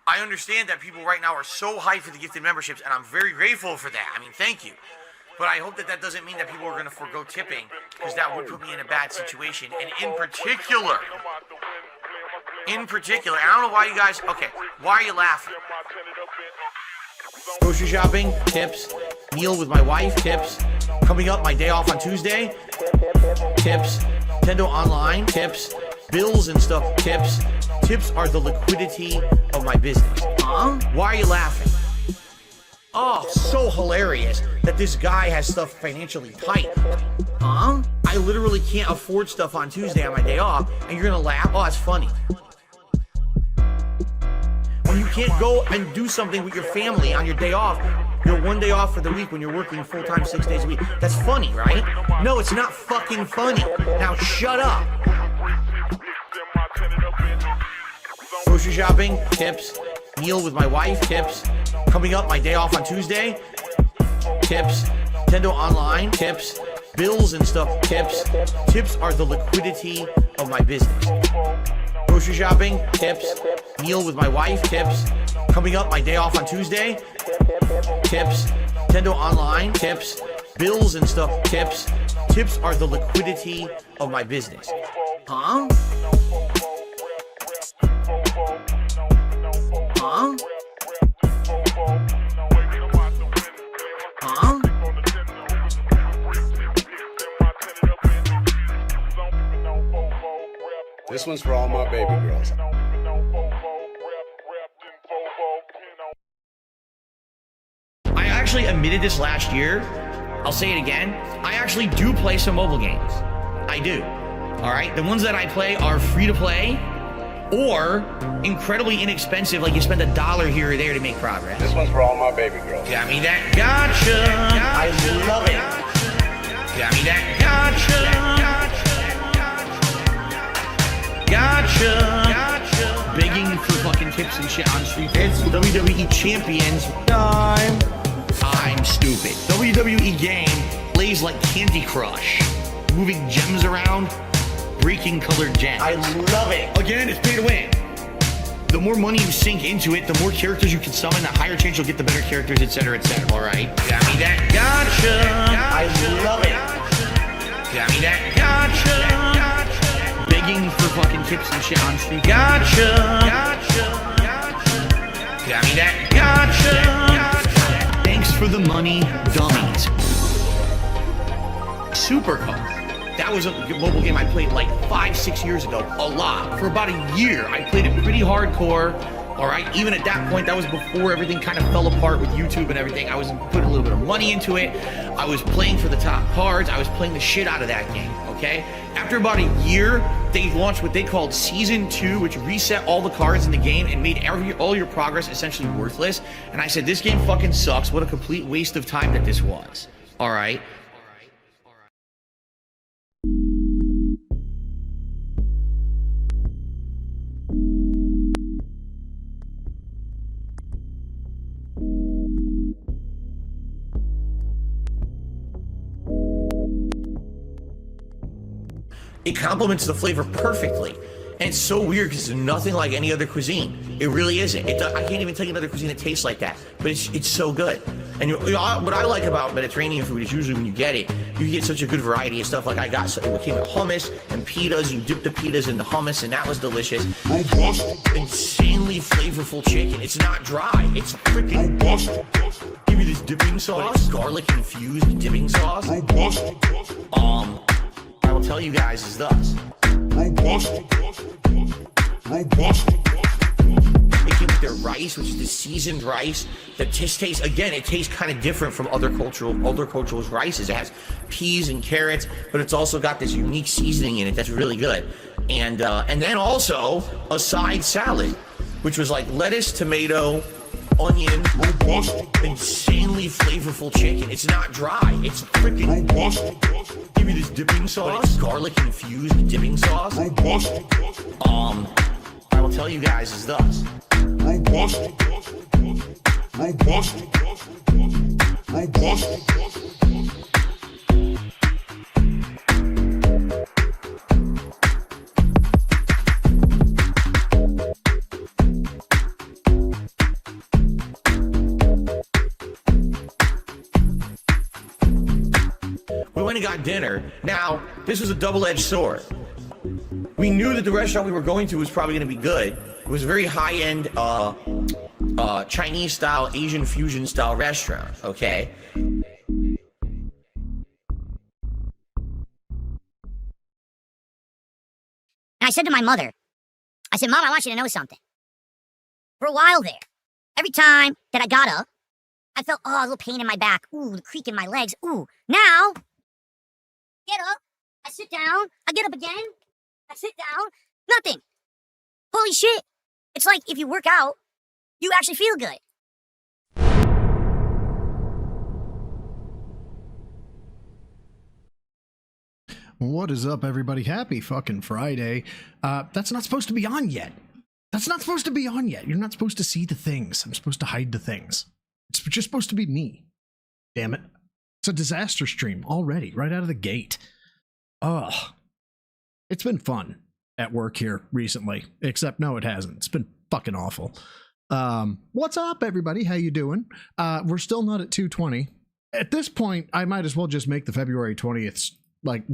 I understand that people right now are so hyped for the gifted memberships, and I'm very grateful for that. I mean, thank you. But I hope that that doesn't mean that people are going to forego tipping, because that would put me in a bad situation. And in particular, and I don't know why you guys, okay, why are you laughing? Grocery shopping, tips. Meal with my wife, tips. Coming up, my day off on Tuesday, tips. Nintendo Online, tips. Bills and stuff, tips. Tips are the liquidity of my business. Why are you laughing? Oh, so hilarious that this guy has stuff financially tight. I literally can't afford stuff on Tuesday on my day off, and you're gonna laugh? Oh, it's funny. When you can't go and do something with your family on your day off, your one day off for the week when you're working full-time 6 days a week, that's funny, right? No, it's not fucking funny. Now shut up. Grocery shopping, tips. Meal with my wife, tips. Coming up, my day off on Tuesday, tips. Nintendo Online, tips. Bills and stuff, tips. Tips are the liquidity of my business. Grocery shopping, tips. Meal with my wife, tips. Coming up, my day off on Tuesday, tips. Nintendo Online, tips. Bills and stuff, tips. Tips are the liquidity of my business. Huh? This one's for all my baby girls. I actually admitted this last year. I'll say it again. I actually do play some mobile games. I do. All right. The ones that I play are free to play or incredibly inexpensive, like you spend $1 here or there to make progress. This one's for all my baby girls. Got me that gotcha. I love it. Got me that gotcha. Gotcha. Begging for fucking tips and shit on Street Fighter. It's WWE Champions time. I'm stupid. WWE game plays like Candy Crush. Moving gems around, breaking colored gems. I love it. Again, it's pay to win. The more money you sink into it, the more characters you can summon, the higher chance you'll get the better characters, etc., etc. All right? Got me that gotcha. I love it. Got me that gotcha. Begging for fucking tips and shit on Street. Gotcha. Got me that gotcha. Thanks for the money, dummies. Supercar. That was a mobile game I played like 5-6 years ago, a lot. For about a year, I played it pretty hardcore. All right, even at that point, that was before everything kind of fell apart with YouTube and everything. I was putting a little bit of money into it. I was playing for the top cards. I was playing the shit out of that game, okay? After about a year, they launched what they called Season 2, which reset all the cards in the game and made all your progress essentially worthless. And I said, this game fucking sucks. What a complete waste of time that this was, all right? It complements the flavor perfectly. And it's so weird because it's nothing like any other cuisine. It really isn't. I can't even tell you another cuisine that tastes like that. But it's so good. And what I like about Mediterranean food is usually when you get it, you get such a good variety of stuff. Like I got, it came with hummus and pitas. You dip the pitas in the hummus, and that was delicious. Robust, insanely flavorful chicken. It's not dry. It's freaking robust. Give me this dipping sauce, garlic infused dipping sauce. Robust. I will tell you guys is thus. Robust. They came with their rice, which is the seasoned rice. The tastes, again, it tastes kind of different from other cultures' rices. It has peas and carrots, but it's also got this unique seasoning in it that's really good. And then also a side salad, which was like lettuce, tomato, onion, robust, insanely flavorful chicken. It's not dry. It's freaking robust. Give me this dipping sauce, garlic infused dipping sauce. Robust. I will tell you guys is thus. Robust. dinner. Now, this was a double-edged sword. We knew that the restaurant we were going to was probably going to be good. It was a very high-end Chinese-style, Asian fusion-style restaurant, okay? And I said to my mother, I said, Mom, I want you to know something. For a while there, every time that I got up, I felt, a little pain in my back. Ooh, the creak in my legs. Ooh, now, get up, I sit down, I get up again, I sit down, nothing. Holy shit. It's like if you work out, you actually feel good. What is up, everybody? Happy fucking Friday. That's not supposed to be on yet. That's not supposed to be on yet. You're not supposed to see the things. I'm supposed to hide the things. It's just supposed to be me. Damn it. It's a disaster stream already, right out of the gate. Ugh. It's been fun at work here recently, except no, it hasn't. It's been fucking awful. What's up, everybody? How you doing? We're still not at 220. At this point, I might as well just make the February 20th,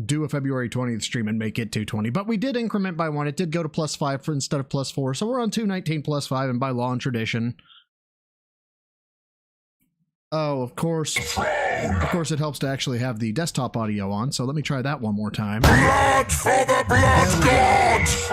do a February 20th stream and make it 220. But we did increment by one. It did go to +5 instead of +4. So we're on 219 +5, and by law and tradition. Oh, of course it helps to actually have the desktop audio on, so let me try that one more time. Blood for the blood gods!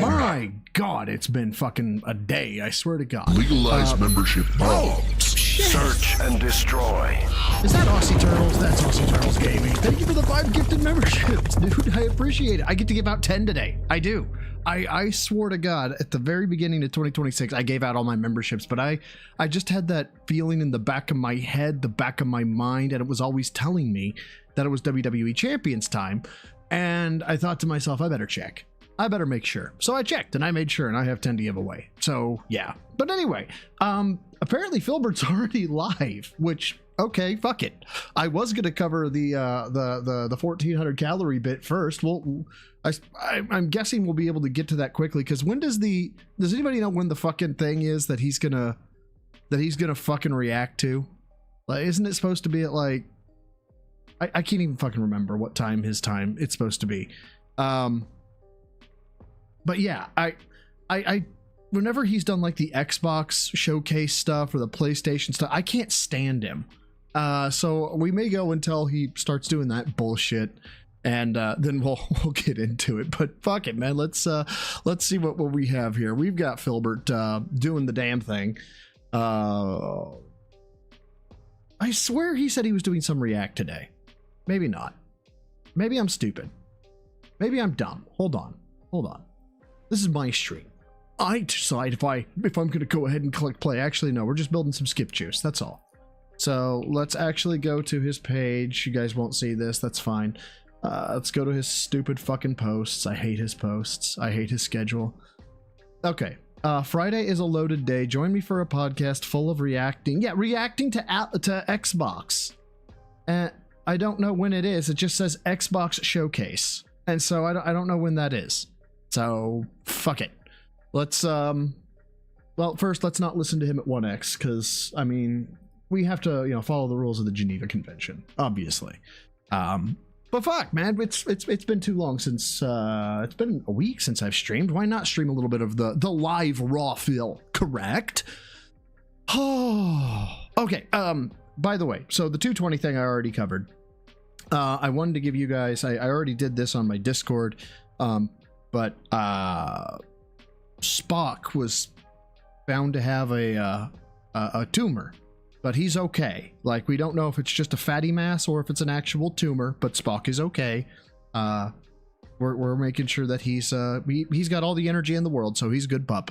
My God, it's been fucking a day, I swear to God. Legalize membership bombs. Search and destroy. Is that Aussie Turtles? That's Aussie Turtles Gaming. Thank you for the 5 gifted memberships, dude. I appreciate it. I get to give out 10 today. I do. I swore to God, at the very beginning of 2026, I gave out all my memberships, but I just had that feeling in the back of my head, the back of my mind, and it was always telling me that it was WWE Champions time, and I thought to myself, I better check. I better make sure. So I checked, and I made sure, and I have 10 to give away. So, yeah. But anyway, apparently Filbert's already live, which, okay, fuck it. I was going to cover the 1400 calorie bit first. Well, I'm guessing we'll be able to get to that quickly, because when does anybody know when the fucking thing is that he's gonna fucking react to? Like, isn't it supposed to be at like, I can't even fucking remember what time his time it's supposed to be. But yeah, I whenever he's done like the Xbox showcase stuff or the PlayStation stuff, I can't stand him. So we may go until he starts doing that bullshit, and then we'll get into it. But fuck it, man. Let's see what we have here. We've got Filbert doing the damn thing. I swear he said he was doing some React today. Maybe not. Maybe I'm stupid. Maybe I'm dumb. Hold on. This is my stream. I decide if I'm going to go ahead and click play. Actually, no, we're just building some skip juice. That's all. So let's actually go to his page. You guys won't see this. That's fine. Let's go to his stupid fucking posts. I hate his posts. I hate his schedule. Okay. Friday is a loaded day. Join me for a podcast full of reacting. Yeah, reacting to Xbox. I don't know when it is. It just says Xbox Showcase. And so I don't know when that is. So fuck it. Let's well, first let's not listen to him at 1x, because I mean, we have to follow the rules of the Geneva Convention, obviously. But fuck, man, it's been too long since it's been a week since I've streamed. Why not stream a little bit of the live raw feel? Correct. Oh, okay. By the way, so the 220 thing I already covered. I wanted to give you guys. I already did this on my Discord. But Spock was found to have a tumor, but he's okay. Like, we don't know if it's just a fatty mass or if it's an actual tumor, but Spock is okay. We're making sure that he's got all the energy in the world, so he's a good pup.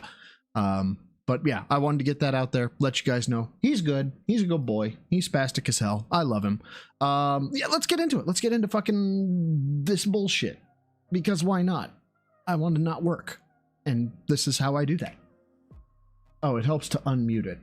But yeah, I wanted to get that out there, let you guys know he's good. He's a good boy. He's spastic as hell. I love him. Yeah, let's get into it. Let's get into fucking this bullshit, because why not? I want to not work, and this is how I do that. Oh, it helps to unmute it.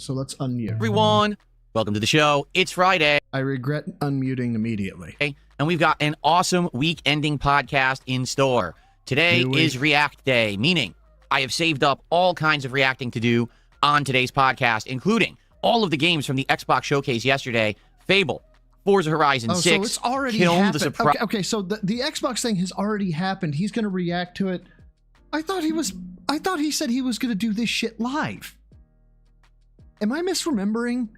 So let's unmute. Everyone, welcome to the show. It's Friday. I regret unmuting immediately. And we've got an awesome week-ending podcast in store. Today is React Day, meaning I have saved up all kinds of reacting to do on today's podcast, including all of the games from the Xbox Showcase yesterday. Fable, Forza Horizon Oh, 6. so it's already Kiln happened. the surprise. Okay, so the Xbox thing has already happened. He's going to react to it. I thought he said he was going to do this shit live. Am I misremembering?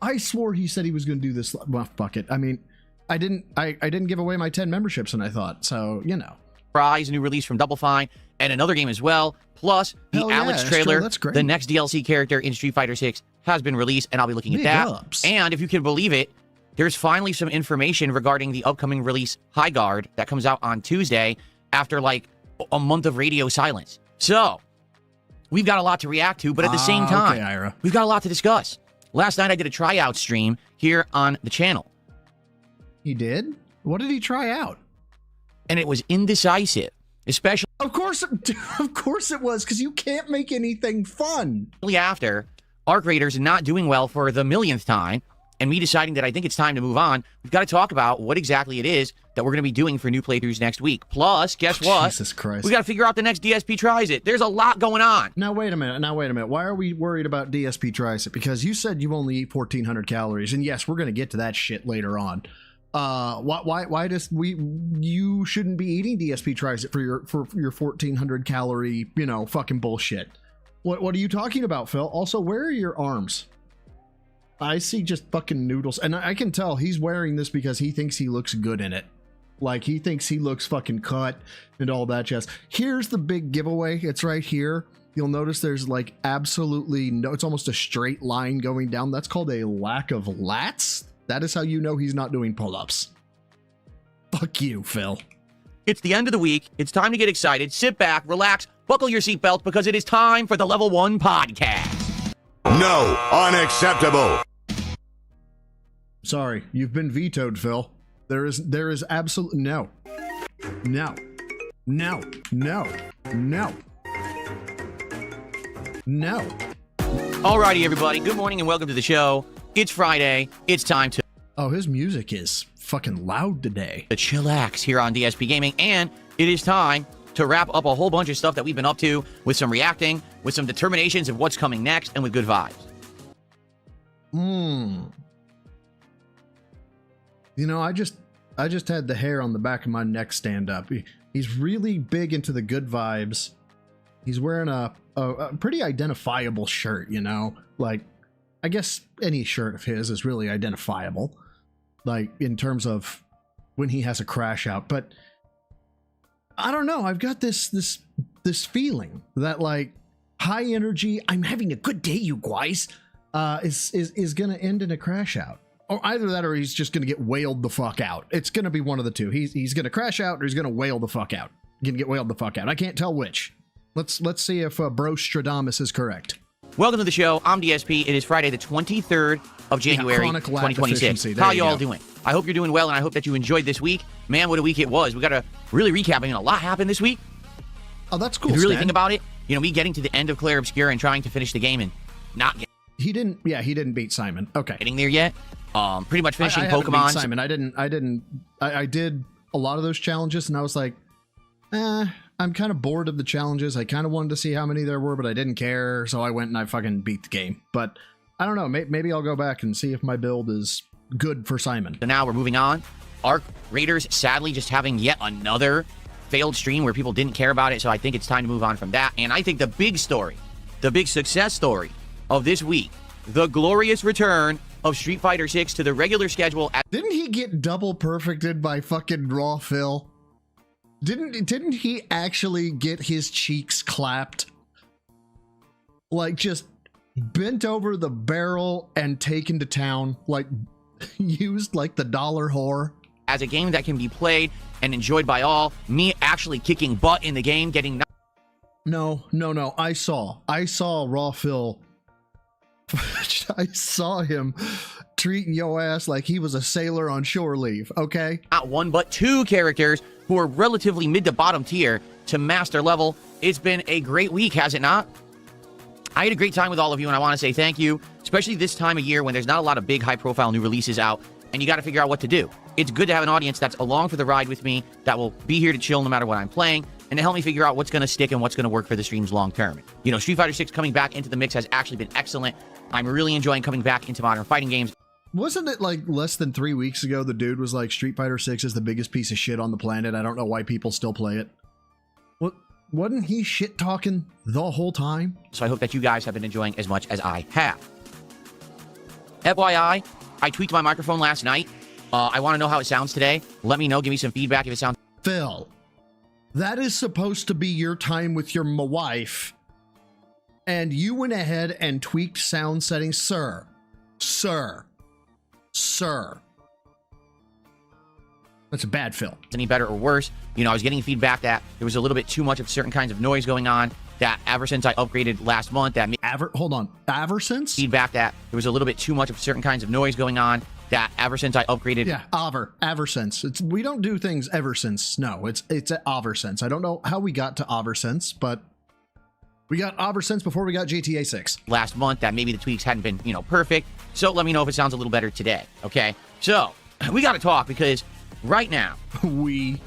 I swore he said he was going to do this. Well, fuck it. I mean, I didn't give away my 10 memberships, and I thought, so, you know. Surprise, new release from Double Fine, and another game as well. Plus, the Hell yeah, Alex that's true. trailer, That's great. the next DLC character in Street Fighter 6 has been released, and I'll be looking at Big that. ups. And if you can believe it, there's finally some information regarding the upcoming release High Guard that comes out on Tuesday after like a month of radio silence. So, we've got a lot to react to, but at the same time, okay, Ira. we've got a lot to discuss. Last night I did a tryout stream here on the channel, He did? What did he try out? and it was indecisive, especially Of course it was, because you can't make anything fun. after Arc Raiders not doing well for the millionth time, and me deciding that I think it's time to move on. We've got to talk about what exactly it is that we're going to be doing for new playthroughs next week. Plus, guess what? Jesus Christ. We got to figure out the next DSP tries it. There's a lot going on. Now wait a minute. Why are we worried about DSP tries it? Because you said you only eat 1,400 calories, and yes, we're gonna get to that shit later on. Why does you shouldn't be eating DSP tries it for your 1,400 calorie, fucking bullshit. What are you talking about, Phil? Also, where are your arms? I see just fucking noodles, and I can tell he's wearing this because he thinks he looks good in it. Like, he thinks he looks fucking cut and all that jazz. Here's the big giveaway. It's right here. You'll notice there's like absolutely no, it's almost a straight line going down. That's called a lack of lats. That is how you know he's not doing pull-ups. Fuck you, Phil. It's the end of the week. It's time to get excited. Sit back, relax, buckle your seatbelt, because it is time for the Level 1 podcast. No, unacceptable. Sorry, you've been vetoed, Phil. There is absolutely no. No. No. No. No. No. Alrighty, everybody. Good morning and welcome to the show. It's Friday. It's time to Oh, his music is fucking loud today. chillax here on DSP Gaming, and it is time to wrap up a whole bunch of stuff that we've been up to with some reacting, with some determinations of what's coming next, and with good vibes. You know, I just had the hair on the back of my neck stand up. He's really big into the good vibes. He's wearing a pretty identifiable shirt, you know? Like, I guess any shirt of his is really identifiable, like, in terms of when he has a crash out. But I don't know. I've got this feeling that, like, high energy, I'm having a good day, you guys, is going to end in a crash out. Or either that, or he's just going to get wailed the fuck out. It's going to be one of the two. He's going to crash out, or he's going to wail the fuck out. Going to get wailed the fuck out. I can't tell which. Let's see if Bro Stradamus is correct. Welcome to the show. I'm DSP. It is Friday, the 23rd of January, chronic lack 2026. deficiency. There How you you all go. doing? I hope you're doing well, and I hope that you enjoyed this week. Man, what a week it was. We got to really recap. I mean, a lot happened this week. Oh, that's cool. If you really Stan. think about it, you know, me getting to the end of Claire Obscura and trying to finish the game and not He didn't beat Simon. Okay. getting there yet. Pretty much finishing I haven't beat Pokemon. Simon. I did a lot of those challenges, and I was like, I'm kind of bored of the challenges. I kind of wanted to see how many there were, but I didn't care, so I went and I fucking beat the game. But I don't know. Maybe I'll go back and see if my build is good for Simon. So now we're moving on. Arc Raiders, sadly, just having yet another failed stream where people didn't care about it, so I think it's time to move on from that. And I think the big story, the big success story of this week, the glorious return of Street Fighter 6 to the regular schedule at Didn't he get double perfected by fucking Raw Phil? Didn't he actually get his cheeks clapped? Like, just bent over the barrel and taken to town, like, used like the dollar whore. as a game that can be played and enjoyed by all. Me actually kicking butt in the game, getting No. I saw Raw Phil. I saw him treating yo ass like he was a sailor on shore leave, okay? not one but two characters who are relatively mid to bottom tier to master level. It's been a great week, has it not? I had a great time with all of you, and I want to say thank you, especially this time of year when there's not a lot of big, high-profile new releases out, and you got to figure out what to do. It's good to have an audience that's along for the ride with me, that will be here to chill no matter what I'm playing, and to help me figure out what's going to stick and what's going to work for the streams long term. You know, Street Fighter 6 coming back into the mix has actually been excellent. I'm really enjoying coming back into modern fighting games. Wasn't it like less than 3 weeks ago the dude was like, Street Fighter 6 is the biggest piece of shit on the planet. I don't know why people still play it. What? Wasn't he shit talking the whole time? So I hope that you guys have been enjoying as much as I have. FYI, I tweaked my microphone last night. I want to know how it sounds today. Let me know. Give me some feedback if it sounds... Phil, that is supposed to be your time with your wife, and you went ahead and tweaked sound settings. Sir. That's a bad Phil. any better or worse. You know, I was getting feedback that there was a little bit too much of certain kinds of noise going on, that ever since I upgraded last month, that Hold on. Aversence? feedback that there was a little bit too much of certain kinds of noise going on, that ever since I upgraded... Yeah, Aversence. We don't do things ever since. No, it's Aversence. I don't know how we got to Aversence, but we got Aversence before we got GTA 6. last month, that maybe the tweaks hadn't been, perfect. So let me know if it sounds a little better today, okay? So, we got to talk because right now,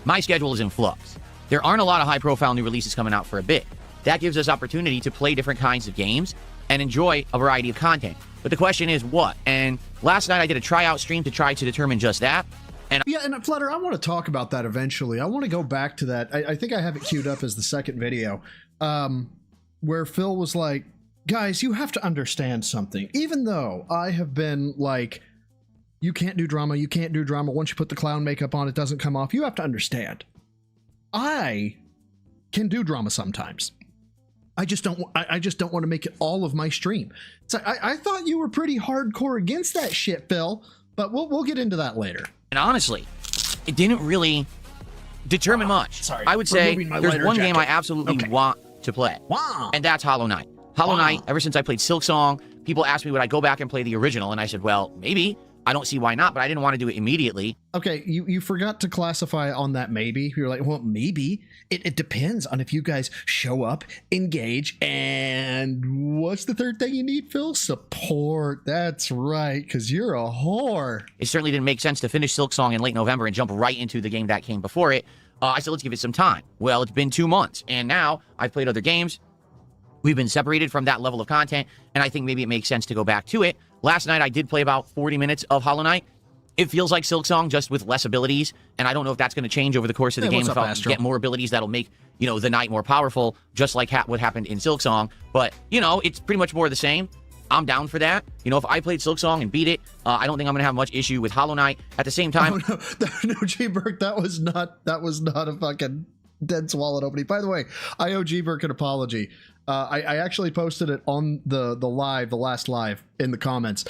my schedule is in flux. There aren't a lot of high-profile new releases coming out for a bit. That gives us opportunity to play different kinds of games and enjoy a variety of content. But the question is what? And last night I did a tryout stream to try to determine just that. And Yeah, and Flutter, I want to talk about that eventually. I want to go back to that. I think I have it queued up as the second video, where Phil was like, guys, you have to understand something. Even though I have been like, you can't do drama, once you put the clown makeup on, it doesn't come off. You have to understand. I can do drama sometimes. I just don't want to make it all of my stream. So I thought you were pretty hardcore against that shit, Phil, but we'll get into that later. honestly, it didn't really determine much. Sorry, I would say removing my there's lighter one game I jacket. absolutely Okay. want to play. Wow. And that's Hollow Knight. Hollow Knight, ever since I played Silksong, people asked me would I go back and play the original, and I said, well, maybe. I don't see why not, but I didn't want to do it immediately. Okay, you forgot to classify on that maybe. You're like, well, maybe. It depends on if you guys show up, engage, and what's the third thing you need, Phil? Support. That's right, because you're a whore. It certainly didn't make sense to finish Silksong in late November and jump right into the game that came before it. I said, let's give it some time. Well, it's been 2 months, and now I've played other games. We've been separated from that level of content, and I think maybe it makes sense to go back to it. Last night, I did play about 40 minutes of Hollow Knight. It feels like Silksong, just with less abilities, and I don't know if that's going to change over the course of the Hey, game. what's If up, I'll Astro? get more abilities that'll make, the knight more powerful, just like what happened in Silksong. But, it's pretty much more of the same. I'm down for that. If I played Silksong and beat it, I don't think I'm going to have much issue with Hollow Knight. At the same time... Oh, no, G-Burk, that was not a fucking dead swallowed opening. By the way, I owe G-Burk an apology. I actually posted it on the last live, in the comments.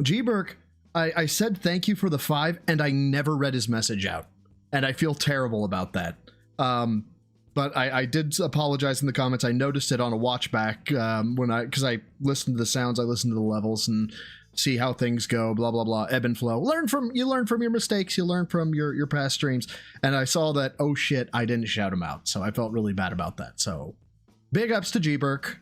G-Burk, I said thank you for the 5, and I never read his message out. And I feel terrible about that. But I did apologize in the comments. I noticed it on a watch back because I listened to the sounds, I listened to the levels, and see how things go, blah, blah, blah, ebb and flow. You learn from your mistakes, you learn from your past streams. And I saw that, oh shit, I didn't shout him out. So I felt really bad about that. So big ups to G-Burk.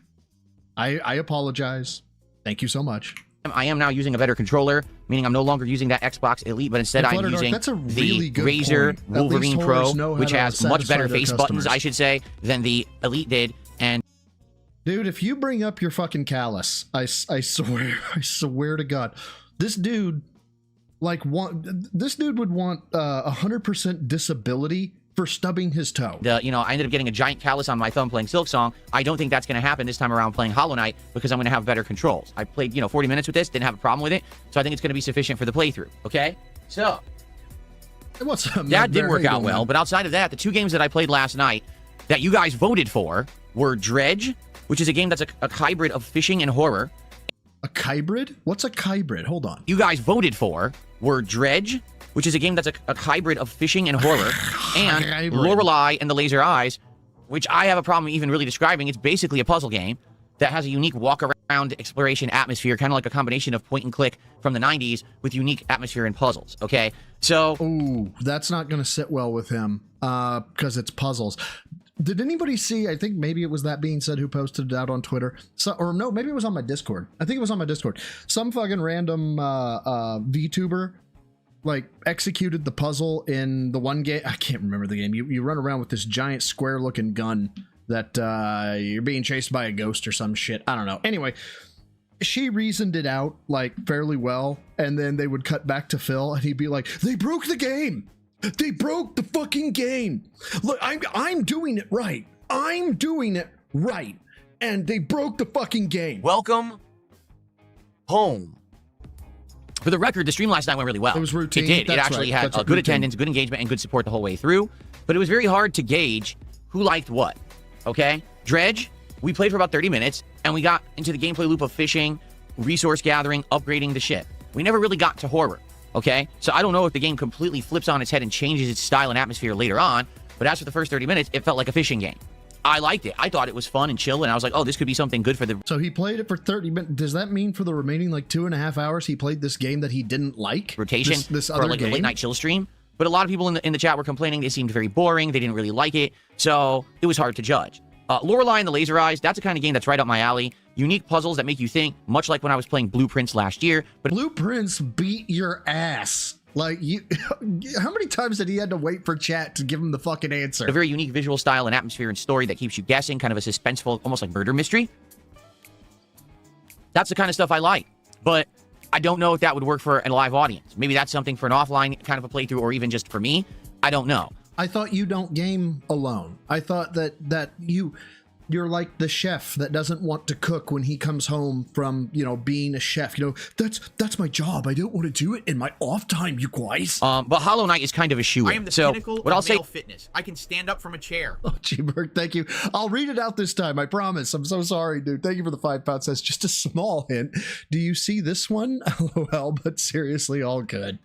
I apologize. Thank you so much. I am now using a better controller, meaning I'm no longer using that Xbox Elite, but instead Hey, I'm Flutterdark, using that's a really the good Razer point. At least Wolverine Pro, whores know how which to has much satisfy better their face buttons, customers. I should say, than the Elite did. And Dude, if you bring up your fucking callus, I swear to God, this dude would want 100% disability for stubbing his toe. I ended up getting a giant callus on my thumb playing Silksong. I don't think that's going to happen this time around playing Hollow Knight because I'm going to have better controls. I played, 40 minutes with this, didn't have a problem with it, so I think it's going to be sufficient for the playthrough, okay? So, What's up, man? that did How work you out doing, well, man? but outside of that, the 2 games that I played last night that you guys voted for were Dredge, which is a game that's a hybrid of fishing and horror. A hybrid? What's a hybrid? Hold on. You guys voted for were Dredge, which is a game that's a hybrid of fishing and horror, and Hybrid. Lorelei and the Laser Eyes, which I have a problem even really describing. It's basically a puzzle game that has a unique walk-around exploration atmosphere, kind of like a combination of point-and-click from the 90s with unique atmosphere and puzzles, okay? So, Ooh, that's not going to sit well with him because it's puzzles. Did anybody see, I think maybe it was That Being Said who posted it out on Twitter. Or no, maybe it was on my Discord. I think it was on my Discord. Some fucking random VTuber executed the puzzle in the one game. I can't remember the game. You run around with this giant square looking gun that you're being chased by a ghost or some shit. I don't know. Anyway, she reasoned it out like fairly well, and then they would cut back to Phil, and he'd be like, "They broke the game. They broke the fucking game. Look, I'm doing it right. I'm doing it right, and they broke the fucking game." Welcome home. For the record, the stream last night went really well. It was routine. It did. That's it actually right. had That's a good routine. attendance, good engagement, and good support the whole way through. But it was very hard to gauge who liked what. Okay? Dredge, we played for about 30 minutes, and we got into the gameplay loop of fishing, resource gathering, upgrading the ship. We never really got to horror. Okay? So I don't know if the game completely flips on its head and changes its style and atmosphere later on, but as for the first 30 minutes, it felt like a fishing game. I liked it. I thought it was fun and chill, and I was like, oh, this could be something good for the... So he played it for 30 minutes. Does that mean for the remaining like 2.5 hours he played this game that he didn't like? rotation This for other like game? a late night chill stream. But a lot of people in the chat were complaining they seemed very boring. They didn't really like it. So it was hard to judge. Lorelei and the Laser Eyes, that's a kind of game that's right up my alley. Unique puzzles that make you think, much like when I was playing Blueprints last year. But Blueprints beat your ass. Like, you, how many times did he had to wait for chat to give him the fucking answer? a very unique visual style and atmosphere and story that keeps you guessing, kind of a suspenseful, almost like murder mystery. That's the kind of stuff I like. But I don't know if that would work for a live audience. Maybe that's something for an offline kind of a playthrough, or even just for me. I don't know. I thought you don't game alone. I thought that you're like the chef that doesn't want to cook when he comes home from, being a chef. That's my job. I don't want to do it in my off time, you guys. But Hollow Knight is kind of a shoe-in. I am the So pinnacle what of I'll say, male fitness. I can stand up from a chair. Oh, G-Berg, thank you. I'll read it out this time. I promise. I'm so sorry, dude. Thank you for the 5 pound. Says just a small hint. Do you see this one? LOL, but seriously, all good.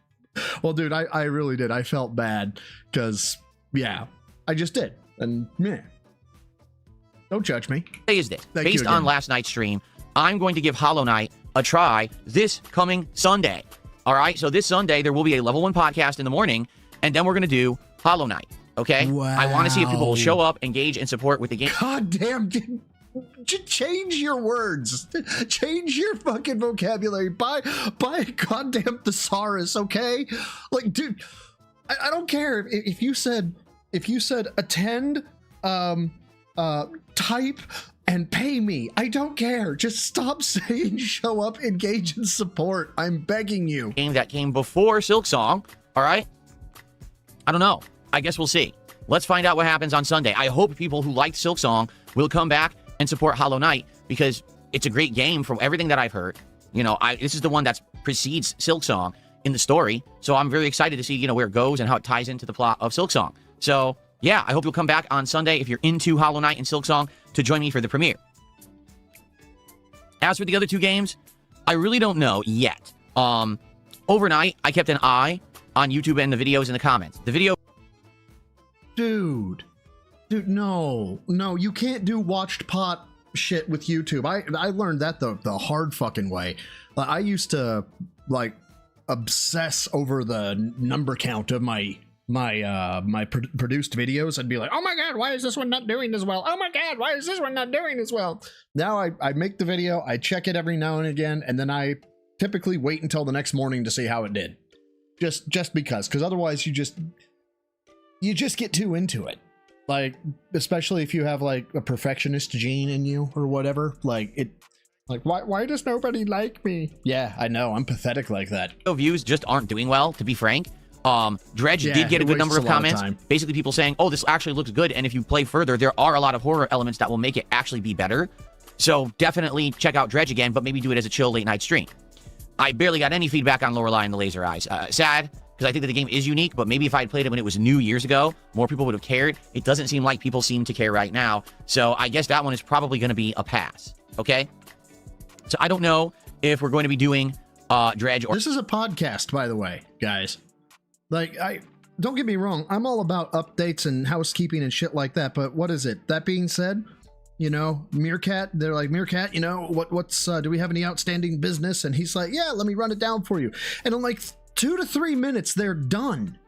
Well, dude, I really did. I felt bad because, yeah, I just did. And, meh. Don't judge me. say is this. Thank you Based on again. last night's stream, I'm going to give Hollow Knight a try this coming Sunday. All right? So this Sunday, there will be a level 1 podcast in the morning, and then we're going to do Hollow Knight. Okay? I want to see if people will show up, engage, and support with the game. God damn, change your words. Change your fucking vocabulary. Buy a goddamn thesaurus, okay? Like, dude, I don't care if you said attend, type, and pay me. I don't care. Just stop saying show up, engage, and support. I'm begging you. Game that came before Silksong. All right? I don't know. I guess we'll see. Let's find out what happens on Sunday. I hope people who liked Silksong will come back and support Hollow Knight, because it's a great game from everything that I've heard. This is the one that precedes Silksong in the story, so I'm very excited to see, where it goes and how it ties into the plot of Silksong. So, yeah, I hope you'll come back on Sunday if you're into Hollow Knight and Silksong to join me for the premiere. As for the other two games, I really don't know yet. Overnight, I kept an eye on YouTube and the videos and the comments. The video... Dude, no, you can't do watched pot shit with YouTube. I learned that the hard fucking way. I used to obsess over the number count of my produced videos. I'd be like, oh my god, why is this one not doing as well? Oh my god, why is this one not doing as well? Now I make the video, I check it every now and again, and then I typically wait until the next morning to see how it did. Just because otherwise you just get too into it. Like, especially if you have a perfectionist gene in you or whatever. Why does nobody like me? Yeah, I know, I'm pathetic like that. views just aren't doing well, to be frank. Dredge did get a it good number wastes of a lot of comments. time. Basically, people saying, oh, this actually looks good. And if you play further, there are a lot of horror elements that will make it actually be better. So definitely check out Dredge again, but maybe do it as a chill late night stream. I barely got any feedback on Lorelei and the Laser Eyes. Sad, because I think that the game is unique, but maybe if I had played it when it was new years ago, more people would have cared. It doesn't seem like people seem to care right now. So I guess that one is probably going to be a pass. Okay? So I don't know if we're going to be doing Dredge or... This is a podcast, by the way, guys. Don't get me wrong, I'm all about updates and housekeeping and shit like that, but what is it? That being said, Meerkat, they're like, Meerkat, what's do we have any outstanding business? And he's like, yeah, let me run it down for you. And in 2 to 3 minutes, they're done.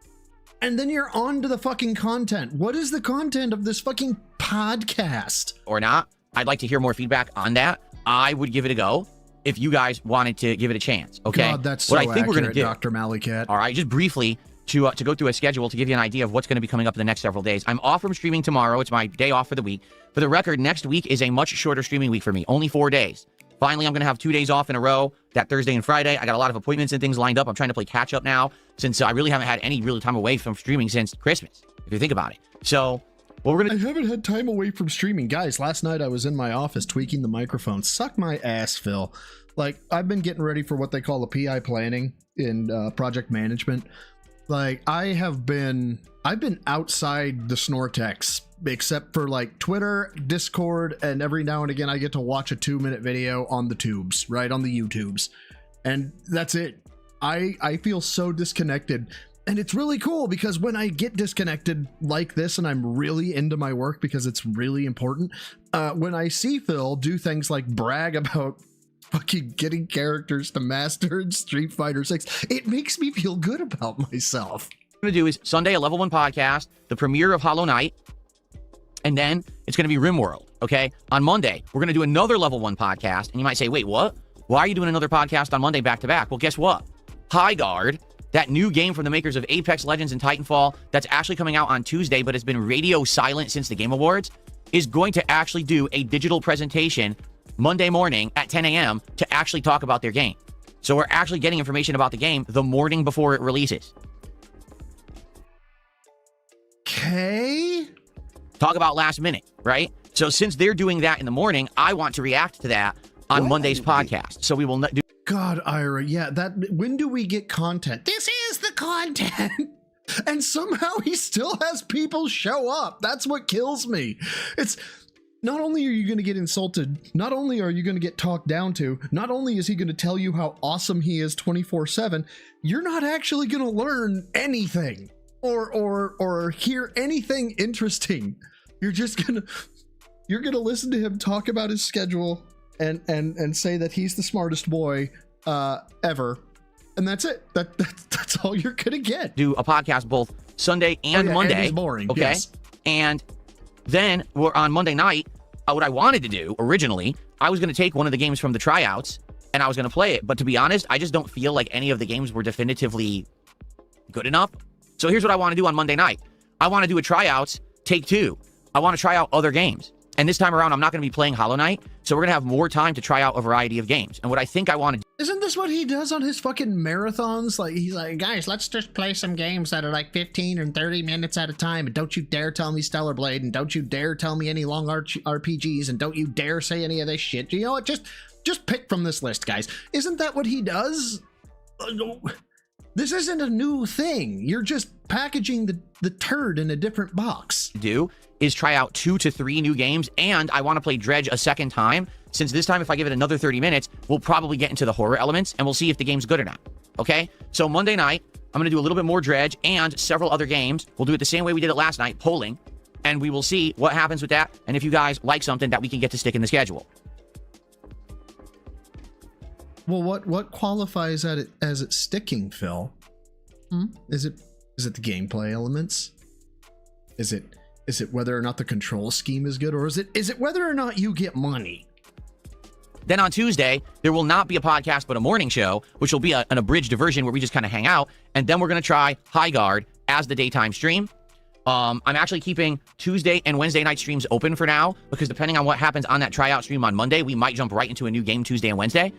And then you're on to the fucking content. What is the content of this fucking podcast? or not. I'd like to hear more feedback on that. I would give it a go if you guys wanted to give it a chance. Okay. God, that's so what I think we're going to do. Dr. Malikat. All right, just briefly to go through a schedule to give you an idea of what's going to be coming up in the next several days. I'm off from streaming tomorrow. It's my day off for the week. For the record, next week is a much shorter streaming week for me, only 4 days. Finally, I'm going to have 2 days off in a row, that Thursday and Friday. I got a lot of appointments and things lined up. I'm trying to play catch up now since I really haven't had any real time away from streaming since Christmas, if you think about it. So, what we're going to... I haven't had time away from streaming. Guys, last night I was in my office tweaking the microphone. Suck my ass, Phil. Like, I've been getting ready for what they call a PI planning in project management. Like, I've been outside the Snortex, except for like Twitter, Discord, and every now and again I get to watch a 2-minute video on the tubes, right, on the YouTubes. And that's it. I feel so disconnected. And it's really cool because when I get disconnected like this and I'm really into my work because it's really important, when I see Phil do things like brag about fucking getting characters to master in Street Fighter 6, it makes me feel good about myself. What we're going to do is Sunday, a level 1 podcast, the premiere of Hollow Knight, and then it's going to be RimWorld, okay? On Monday, we're going to do another level 1 podcast, and you might say, wait, what? Why are you doing another podcast on Monday back-to-back? Well, guess what? Highguard, that new game from the makers of Apex Legends and Titanfall that's actually coming out on Tuesday, but has been radio silent since the Game Awards, is going to actually do a digital presentation Monday morning at 10 a.m. to actually talk about their game. So we're actually getting information about the game the morning before it releases. Okay. Talk about last minute, right? So since they're doing that in the morning, I want to react to that on Monday's podcast. So we will do... God, Ira, yeah, when do we get content? This is the content. And somehow he still has people show up. That's what kills me. It's... Not only are you going to get insulted, not only are you going to get talked down to, not only is he going to tell you how awesome he is 24/7, you're not actually going to learn anything or hear anything interesting. You're just going to listen to him talk about his schedule and say that he's the smartest boy ever. And that's it. That's all you're going to get. Do a podcast both Sunday and Monday. And he's boring. Okay. Yes. And then we're on Monday night. What I wanted to do originally, I was going to take one of the games from the tryouts and I was going to play it. But to be honest, I just don't feel like any of the games were definitively good enough. So here's what I want to do on Monday night. I want to do a tryouts, take 2. I want to try out other games. And this time around, I'm not going to be playing Hollow Knight. So we're going to have more time to try out a variety of games. And what I think I want to do... Isn't this what he does on his fucking marathons? Like, he's like, guys, let's just play some games that are like 15 and 30 minutes at a time. And don't you dare tell me Stellar Blade. And don't you dare tell me any long RPGs. And don't you dare say any of this shit. You know what? Just pick from this list, guys. Isn't that what he does? This isn't a new thing. You're just packaging the turd in a different box. Do is try out 2 to 3 new games, and I want to play Dredge a second time, since this time if I give it another 30 minutes, we'll probably get into the horror elements, and we'll see if the game's good or not, okay? So Monday night, I'm going to do a little bit more Dredge and several other games. We'll do it the same way we did it last night, polling, and we will see what happens with that, and if you guys like something that we can get to stick in the schedule. Well, what qualifies as it sticking, Phil? Is it the gameplay elements? Is it whether or not the control scheme is good, or is it whether or not you get money? Then on Tuesday, there will not be a podcast, but a morning show, which will be an abridged version where we just kind of hang out. And then we're going to try Highguard as the daytime stream. I'm actually keeping Tuesday and Wednesday night streams open for now, because depending on what happens on that tryout stream on Monday, we might jump right into a new game Tuesday and Wednesday.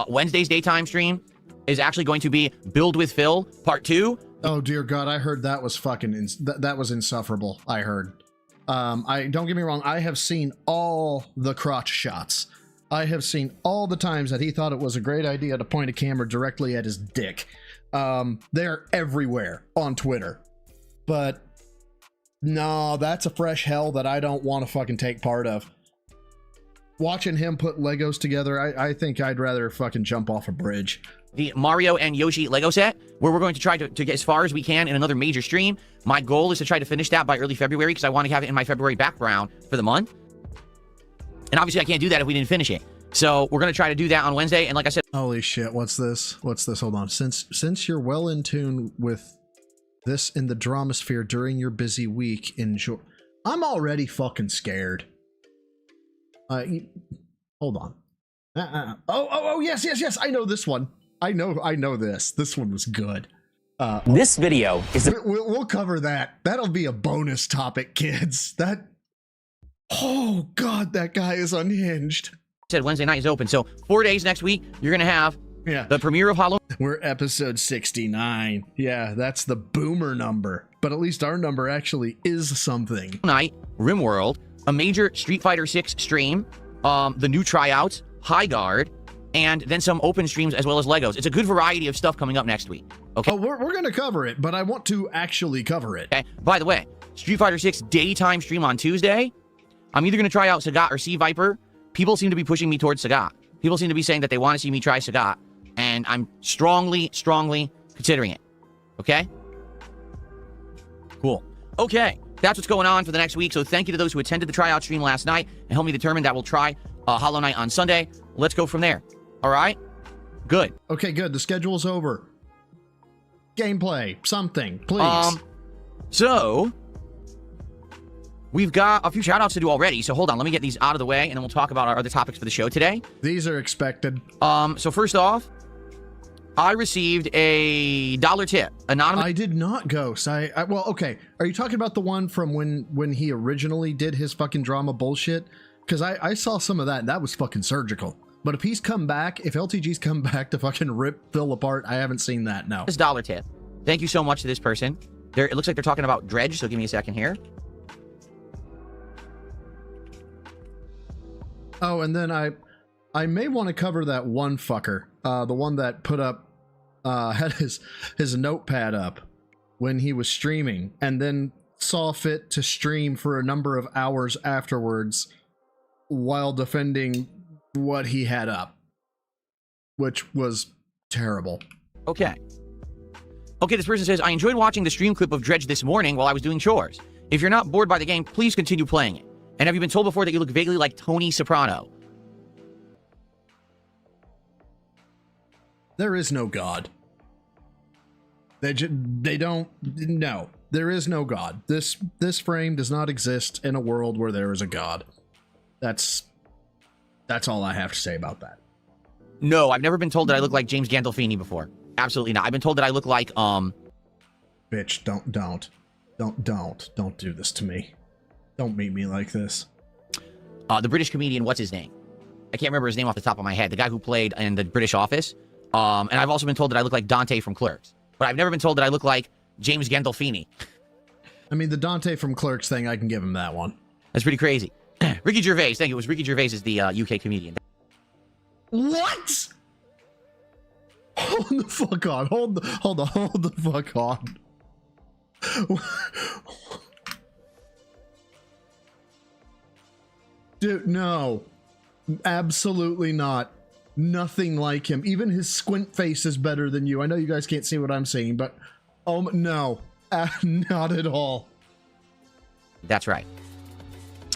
Wednesday's daytime stream is actually going to be Build with Phil Part 2. Oh dear God, I heard that was fucking that was insufferable. I heard. I don't get me wrong. I have seen all the crotch shots. I have seen all the times that he thought it was a great idea to point a camera directly at his dick. They're everywhere on Twitter. But no, that's a fresh hell that I don't want to fucking take part of. Watching him put Legos together, I think I'd rather fucking jump off a bridge. The Mario and Yoshi Lego set, where we're going to try to get as far as we can in another major stream. My goal is to try to finish that by early February, because I want to have it in my February background for the month. And obviously I can't do that if we didn't finish it. So we're going to try to do that on Wednesday. And like I said... Holy shit, what's this? What's this? Hold on. Since you're well in tune with this in the Dramasphere during your busy week, enjoy... I'm already fucking scared. Hold on. Oh, yes. I know this one. I know this. This one was good. This video is... We'll cover that. That'll be a bonus topic, kids. Oh, God, that guy is unhinged. said Wednesday night is open. So 4 days next week, you're going to have Yeah. the premiere of Hollow We're episode 69. Yeah, that's the boomer number. But at least our number actually is something. Knight, RimWorld, a major Street Fighter 6 stream, the new tryouts, High Guard, and then some open streams as well as Legos. It's a good variety of stuff coming up next week. Okay. Oh, we're going to cover it, but I want to actually cover it. Okay. By the way, Street Fighter 6 daytime stream on Tuesday. I'm either going to try out Sagat or Sea Viper. People seem to be pushing me towards Sagat. People seem to be saying that they want to see me try Sagat, and I'm strongly considering it. Okay? Cool. Okay, that's what's going on for the next week. So thank you to those who attended the tryout stream last night and helped me determine that we'll try Hollow Knight on Sunday. Let's go from there. All right? Good. Okay, good. The schedule's over. Gameplay. Something, please. So we've got a few shout outs to do already. So hold on, let me get these out of the way and then we'll talk about our other topics for the show today. These are expected. So first off, I received a $1 tip. Anonymous. I did not ghost. Well, okay. Are you talking about the one from when he originally did his fucking drama bullshit? Because I saw some of that and that was fucking surgical. But if he's come back, if LTG's come back to fucking rip Phil apart, I haven't seen that, no. This $1 tip. Thank you so much to this person. It looks like they're talking about Dredge, so give me a second here. Oh, and then I may want to cover that one fucker. The one that put up, had his notepad up when he was streaming and then saw fit to stream for a number of hours afterwards while defending what he had up, which was terrible. Okay. Okay, this person says, I enjoyed watching the stream clip of Dredge this morning while I was doing chores. If you're not bored by the game, please continue playing it. And have you been told before that you look vaguely like Tony Soprano? There is no God. They don't, no. There is no God. This frame does not exist in a world where there is a God. That's all I have to say about that. No, I've never been told that I look like James Gandolfini before. Absolutely not. I've been told that I look like, Bitch, don't do this to me. Don't meet me like this. The British comedian, what's his name? I can't remember his name off the top of my head. The guy who played in the British Office. And I've also been told that I look like Dante from Clerks. But I've never been told that I look like James Gandolfini. I mean, the Dante from Clerks thing, I can give him that one. That's pretty crazy. Ricky Gervais. Thank you. It was Ricky Gervais is the UK comedian. What? Hold the fuck on. Hold the fuck on. Dude, no. Absolutely not. Nothing like him. Even his squint face is better than you. I know you guys can't see what I'm saying, but no. Not at all. That's right.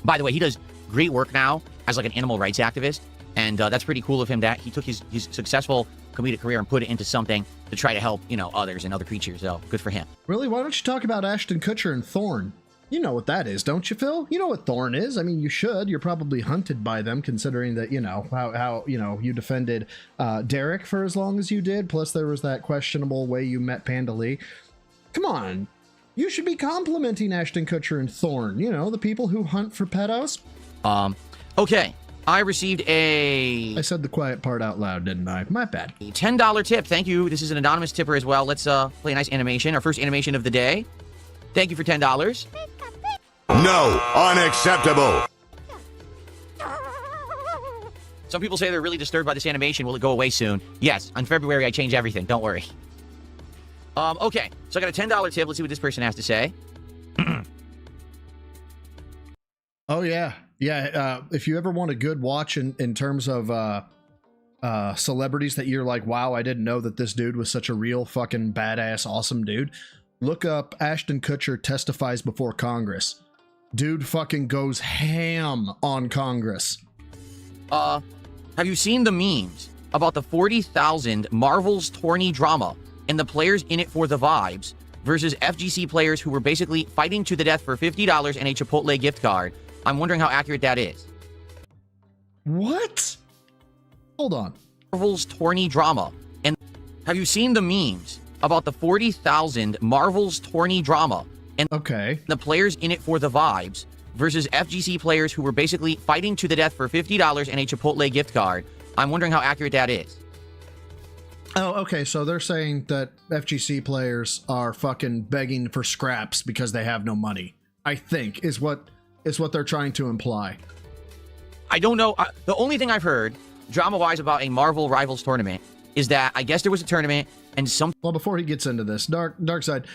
By the way, he does great work now as like an animal rights activist. And that's pretty cool of him that he took his successful comedic career and put it into something to try to help, others and other creatures. So good for him. Really? Why don't you talk about Ashton Kutcher and Thorn? You know what that is, don't you, Phil? You know what Thorn is. I mean, you should. You're probably hunted by them, considering that, how you defended Derek for as long as you did. Plus, there was that questionable way you met Panda Lee. Come on. You should be complimenting Ashton Kutcher and Thorn. The people who hunt for pedos. Okay. I received I said the quiet part out loud, didn't I? My bad. a $10 tip. Thank you. This is an anonymous tipper as well. Let's play a nice animation. Our first animation of the day. Thank you for $10. No, unacceptable. Some people say they're really disturbed by this animation. Will it go away soon? Yes. On February, I change everything. Don't worry. Okay. So I got a $10 tip. Let's see what this person has to say. Oh, yeah. Yeah. If you ever want a good watch in terms of celebrities that you're like, wow, I didn't know that this dude was such a real fucking badass, awesome dude. Look up Ashton Kutcher testifies before Congress. Dude fucking goes ham on Congress. Have you seen the memes about the 40,000 Marvel's tourney drama and the players in it for the vibes versus FGC players who were basically fighting to the death for $50 and a Chipotle gift card? I'm wondering how accurate that is. What? Hold on. Marvel's tourney drama. And have you seen the memes about the 40,000 Marvel's tourney drama and okay, the players in it for the vibes versus FGC players who were basically fighting to the death for $50 and a Chipotle gift card. I'm wondering how accurate that is. Oh, okay. So they're saying that FGC players are fucking begging for scraps because they have no money. I think is what they're trying to imply. I don't know. The only thing I've heard, drama-wise, about a Marvel Rivals tournament is that I guess there was a tournament and some... Well, before he gets into this, Dark Side,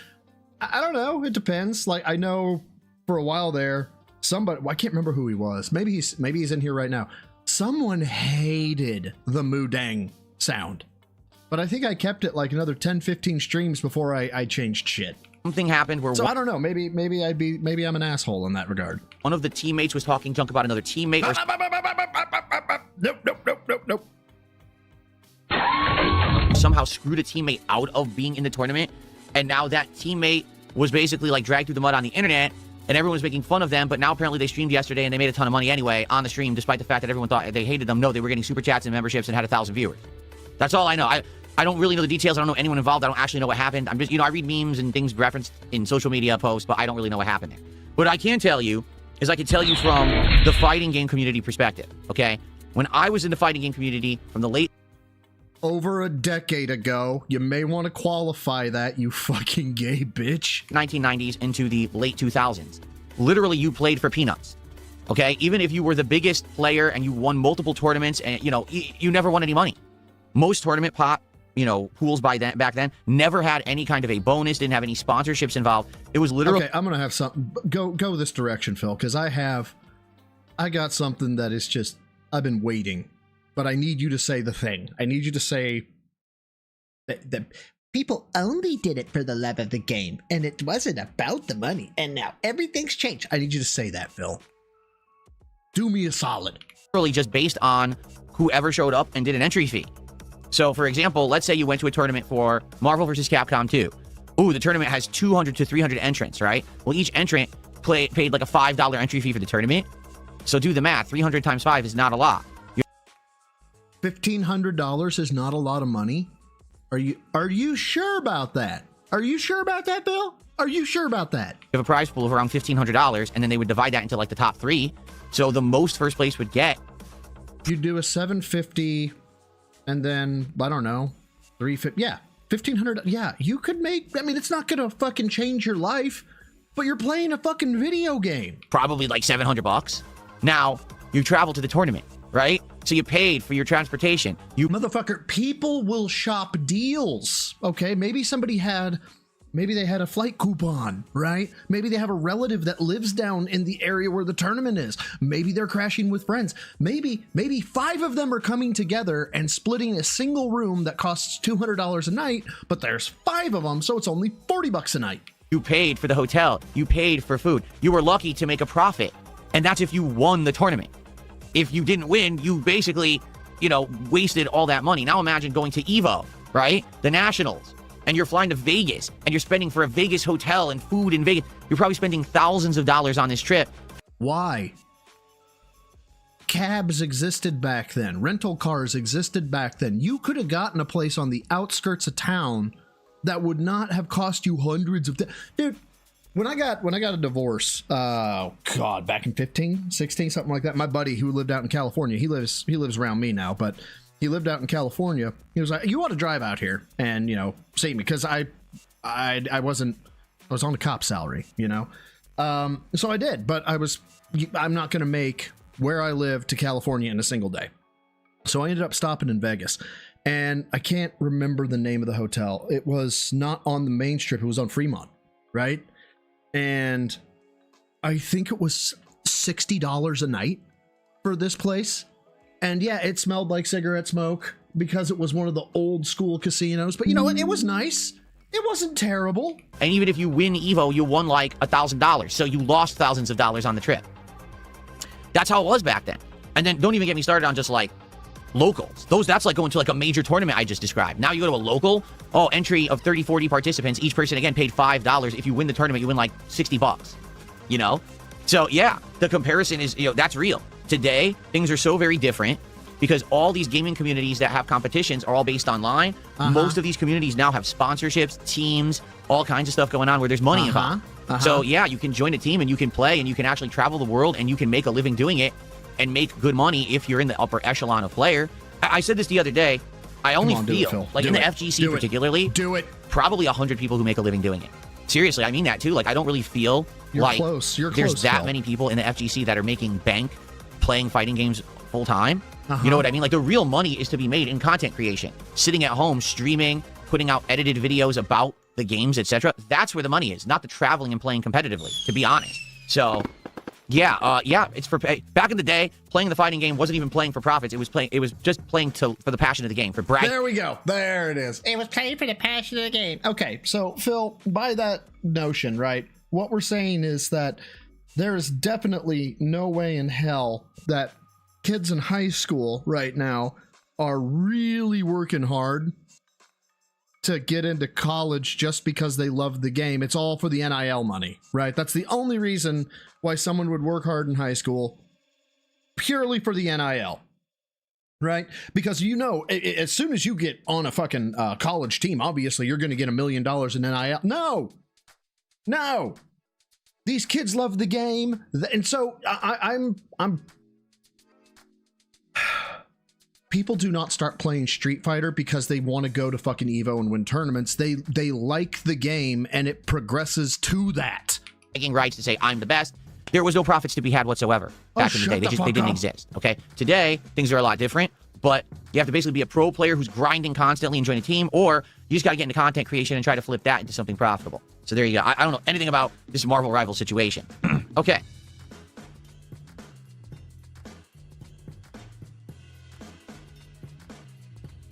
I don't know. It depends. Like, I know for a while there, somebody... Well, I can't remember who he was. Maybe he's in here right now. Someone hated the Mudang sound. But I think I kept it like another 10, 15 streams before I changed shit. Something happened where... So I don't know. Maybe I'm an asshole in that regard. One of the teammates was talking junk about another teammate. Nope. Somehow screwed a teammate out of being in the tournament. And now that teammate was basically like dragged through the mud on the internet. And everyone was making fun of them. But now apparently they streamed yesterday and they made a ton of money anyway on the stream, despite the fact that everyone thought they hated them. No, they were getting super chats and memberships and had 1,000 viewers. That's all I know. I don't really know the details. I don't know anyone involved. I don't actually know what happened. I'm just, I read memes and things referenced in social media posts, but I don't really know what happened there. What I can tell you is I can tell you from the fighting game community perspective, okay? When I was in the fighting game community from the late... Over a decade ago, you may want to qualify that, you fucking gay bitch. 1990s into the late 2000s. Literally, you played for peanuts, okay? Even if you were the biggest player and you won multiple tournaments and, you never won any money. Most tournament pools back then never had any kind of a bonus, didn't have any sponsorships involved. It was literally... Okay, I'm going to have something... Go this direction, Phil, because I got something that is just... I've been waiting, but I need you to say the thing. I need you to say that people only did it for the love of the game, and it wasn't about the money, and now everything's changed. I need you to say that, Phil. Do me a solid. Literally just based on whoever showed up and did an entry fee. So, for example, let's say you went to a tournament for Marvel vs. Capcom 2. Ooh, the tournament has 200 to 300 entrants, right? Well, each entrant paid like a $5 entry fee for the tournament. So do the math. 300 times 5 is not a lot. $1,500 is not a lot of money? Are you sure about that? Are you sure about that, Bill? Are you sure about that? You have a prize pool of around $1,500, and then they would divide that into like the top 3. So the most first place would get... You do a $750... And then, I don't know, $350, yeah, $1,500, yeah, you could make, I mean, it's not gonna fucking change your life, but you're playing a fucking video game. Probably like $700. Now, you travel to the tournament, right? So you paid for your transportation. You motherfucker, people will shop deals, okay? Maybe they had a flight coupon, right? Maybe they have a relative that lives down in the area where the tournament is. Maybe they're crashing with friends. Maybe 5 of them are coming together and splitting a single room that costs $200 a night, but there's 5 of them, so it's only $40 a night. You paid for the hotel. You paid for food. You were lucky to make a profit. And that's if you won the tournament. If you didn't win, you basically, wasted all that money. Now imagine going to EVO, right? The Nationals. And you're flying to Vegas, and you're spending for a Vegas hotel and food in Vegas. You're probably spending thousands of dollars on this trip. Why? Cabs existed back then. Rental cars existed back then. You could have gotten a place on the outskirts of town that would not have cost you hundreds of... Dude, when I got a divorce, back in 15, 16, something like that, my buddy who lived out in California, he lives around me now, but... He lived out in California. He was like, "You ought to drive out here and see me," because I was on a cop salary, So I did, but I'm not going to make where I live to California in a single day. So I ended up stopping in Vegas, and I can't remember the name of the hotel. It was not on the main strip. It was on Fremont, right? And I think it was $60 a night for this place. And yeah, it smelled like cigarette smoke because it was one of the old school casinos. But you know what? It was nice. It wasn't terrible. And even if you win EVO, you won like $1,000. So you lost thousands of dollars on the trip. That's how it was back then. And then don't even get me started on just like locals. That's like going to like a major tournament I just described. Now you go to a local, entry of 30, 40 participants. Each person, again, paid $5. If you win the tournament, you win like $60, So yeah, the comparison is, that's real. Today, things are so very different because all these gaming communities that have competitions are all based online. Most of these communities now have sponsorships, teams, all kinds of stuff going on where there's money involved. So yeah, you can join a team and you can play and you can actually travel the world and you can make a living doing it and make good money if you're in the upper echelon of player. I said this the other day. I only feel like in the FGC particularly, probably 100 people who make a living doing it. Seriously, I mean that too. Like, I don't really feel like there's that many people in the FGC that are making bank playing fighting games full time. You know what I mean? Like, the real money is to be made in content creation, sitting at home, streaming, putting out edited videos about the games, etc. That's where the money is, not the traveling and playing competitively, to be honest. So, yeah, it's for back in the day, playing the fighting game wasn't even playing for profits. It was just playing for the passion of the game, for brag. There we go. There it is. It was playing for the passion of the game. Okay, so Phil, by that notion, right? What we're saying is that there is definitely no way in hell that kids in high school right now are really working hard to get into college just because they love the game. It's all for the NIL money, right? That's the only reason why someone would work hard in high school, purely for the NIL, right? Because, you know, as soon as you get on a fucking college team, obviously you're going to get $1 million in NIL. No. These kids love the game, and so I'm people do not start playing Street Fighter because they want to go to fucking Evo and win tournaments. They like the game, and it progresses to that. Taking rights to say I'm the best. There was no profits to be had whatsoever back in the day. They didn't exist. Okay, today things are a lot different. But you have to basically be a pro player who's grinding constantly and join a team, or you just got to get into content creation and try to flip that into something profitable. So there you go. I don't know anything about this Marvel rival situation. Okay.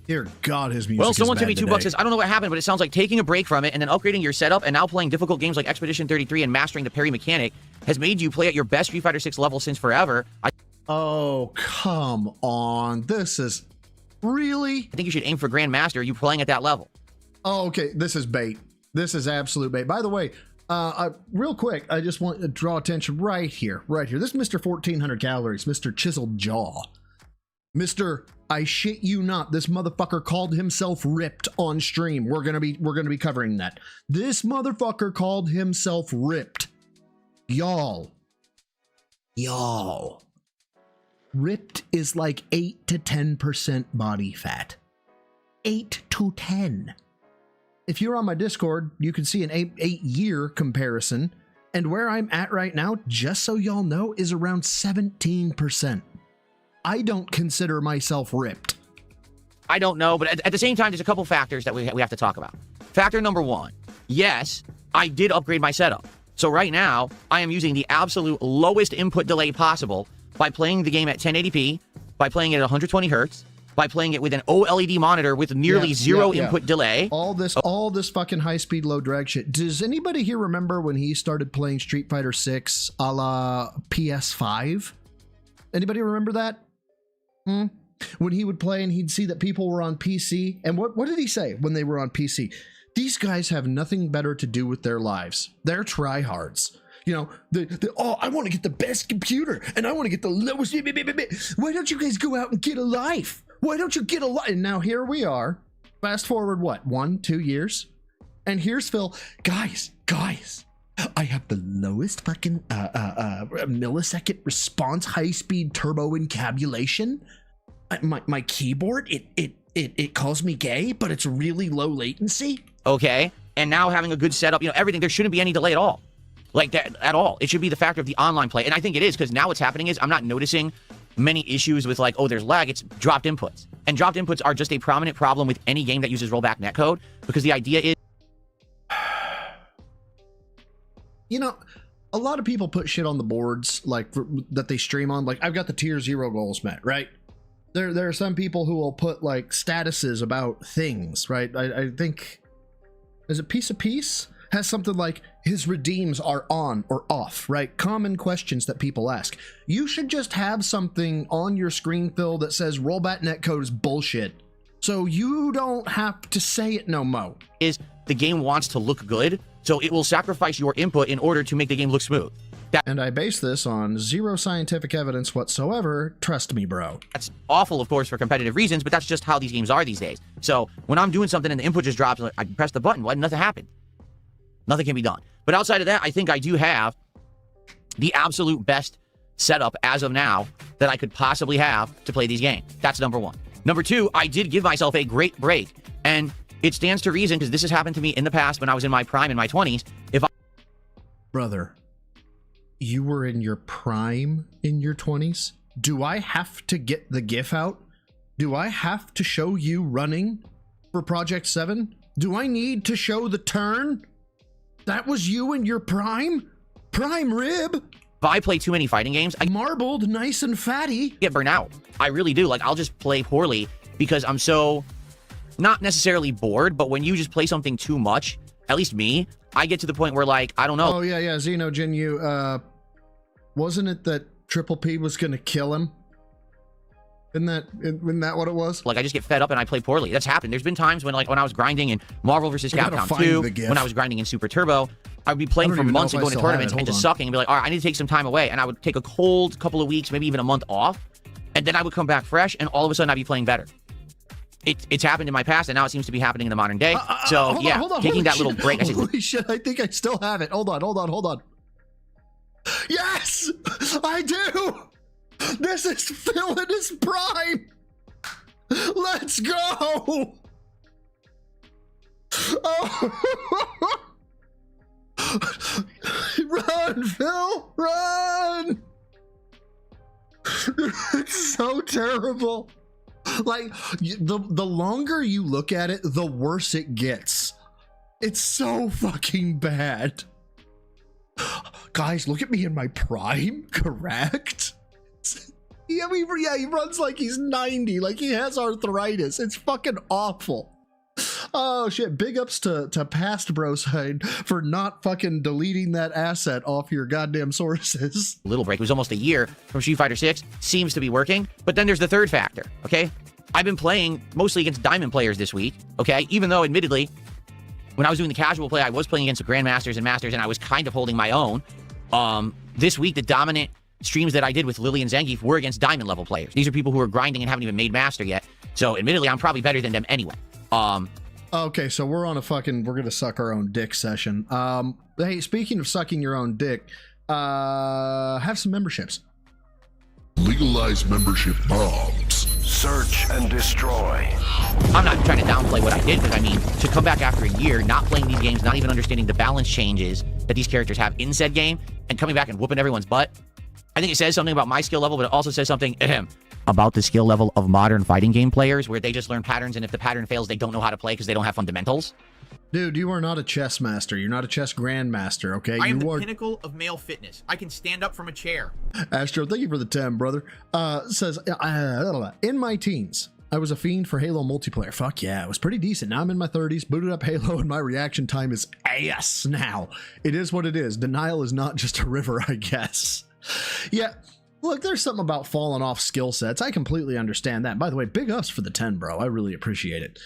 Dear God, his music. Well, someone sent me $2 says, I don't know what happened, but it sounds like taking a break from it and then upgrading your setup and now playing difficult games like Expedition 33 and mastering the parry mechanic has made you play at your best Street Fighter 6 level since forever. Oh, come on. This is... Really? I think you should aim for Grandmaster. You playing at that level. Oh, okay. This is bait. This is absolute bait. By the way, real quick, I just want to draw attention right here. This is Mr. 1400 calories, Mr. Chiseled Jaw. Mr. I shit you not, this motherfucker called himself ripped on stream. We're gonna be covering that. This motherfucker called himself ripped. Y'all. Ripped is like 8 to 10% body fat. 8 to 10. If you're on my Discord, you can see an 8-year comparison. And where I'm at right now, just so y'all know, is around 17%. I don't consider myself ripped. I don't know, but at the same time, there's a couple factors that we have to talk about. Factor number one, yes, I did upgrade my setup. So right now, I am using the absolute lowest input delay possible by playing the game at 1080p, by playing it at 120 hertz, by playing it with an OLED monitor with nearly zero input delay. All this fucking high-speed, low-drag shit. Does anybody here remember when he started playing Street Fighter 6 a la PS5? Anybody remember that? When he would play and he'd see that people were on PC. And what did he say when they were on PC? These guys have nothing better to do with their lives. They're tryhards. You know, I want to get the best computer and I want to get the lowest. Why don't you guys go out and get a life? Why don't you get a life? And now here we are. Fast forward, what, 1-2 years? And here's Phil. Guys, I have the lowest fucking millisecond response, high-speed turbo encabulation. My keyboard, it calls me gay, but it's really low latency. Okay, and now having a good setup, you know, everything, there shouldn't be any delay at all. Like that at all. It should be the factor of the online play. And I think it is, because now what's happening is I'm not noticing many issues with like, oh, there's lag. It's dropped inputs. And dropped inputs are just a prominent problem with any game that uses rollback netcode, because the idea is... You know, a lot of people put shit on the boards like that they stream on. Like, I've got the tier 0 goals met, right? There are some people who will put like statuses about things, right? I think, is it Piece of Peace? Has something like his redeems are on or off, right? Common questions that people ask. You should just have something on your screen, Phil, that says rollback netcode is bullshit. So you don't have to say it no mo. Is the game wants to look good, so it will sacrifice your input in order to make the game look smooth. And I base this on zero scientific evidence whatsoever. Trust me, bro. That's awful, of course, for competitive reasons, but that's just how these games are these days. So when I'm doing something and the input just drops, I press the button, nothing happened. Nothing can be done. But outside of that, I think I do have the absolute best setup as of now that I could possibly have to play these games. That's number one. Number two, I did give myself a great break. And it stands to reason, because this has happened to me in the past when I was in my prime in my 20s. If I Brother, you were in your prime in your 20s? Do I have to get the GIF out? Do I have to show you running for Project 7? Do I need to show the turn? That was you in your prime? Prime rib? if I play too many fighting games, I Marbled, nice and fatty. get burnt out. I really do. Like, I'll just play poorly because I'm so not necessarily bored, but when you just play something too much, at least me, I get to the point where, like, I don't know. Oh, yeah, Xenojin, you, wasn't it that Triple P was gonna kill him? Isn't that what it was? Like, I just get fed up and I play poorly. That's happened. There's been times when, like, when I was grinding in Marvel vs. Capcom 2, when I was grinding in Super Turbo, I'd be playing for months and going to tournaments and just sucking and be like, all right, I need to take some time away. And I would take a cold couple of weeks, maybe even a month off. And then I would come back fresh and all of a sudden I'd be playing better. It's happened in my past and now it seems to be happening in the modern day. So, hold yeah, on, taking that little break. Holy shit, I think I still have it. Hold on. Yes! I do! This is Phil in his prime! Let's go! Oh. Run, Phil! Run! It's so terrible. Like, the longer you look at it, the worse it gets. It's so fucking bad. Guys, look at me in my prime, correct? Yeah, he runs like he's 90, like he has arthritis. It's fucking awful. Oh shit, big ups to Past Broside for not fucking deleting that asset off your goddamn sources. Little break. It was almost a year from Street Fighter 6. Seems to be working. But then there's the third factor, okay? I've been playing mostly against Diamond players this week, okay? Even though, admittedly, when I was doing the casual play, I was playing against the Grandmasters and Masters, and I was kind of holding my own. This week, the dominant streams that I did with Lily and Zangief were against Diamond level players. These are people who are grinding and haven't even made Master yet. So, admittedly, I'm probably better than them anyway. Okay, so we're on we're gonna suck our own dick session. Hey, speaking of sucking your own dick, have some memberships. Legalize membership bombs. Search and destroy. I'm not trying to downplay what I did, because I mean, to come back after a year, not playing these games, not even understanding the balance changes that these characters have in said game, and coming back and whooping everyone's butt, I think it says something about my skill level, but it also says something about the skill level of modern fighting game players, where they just learn patterns, and if the pattern fails, they don't know how to play because they don't have fundamentals. Dude, you are not a chess master. You're not a chess grandmaster, okay? I am the pinnacle of male fitness. I can stand up from a chair. Astro, thank you for the 10, brother. Says, in my teens, I was a fiend for Halo multiplayer. Fuck yeah, it was pretty decent. Now I'm in my 30s, booted up Halo, and my reaction time is ass now. It is what it is. Denial is not just a river, I guess. Yeah, look, there's something about falling off skill sets. I completely understand that. By the way, big ups for the 10, bro. I really appreciate it.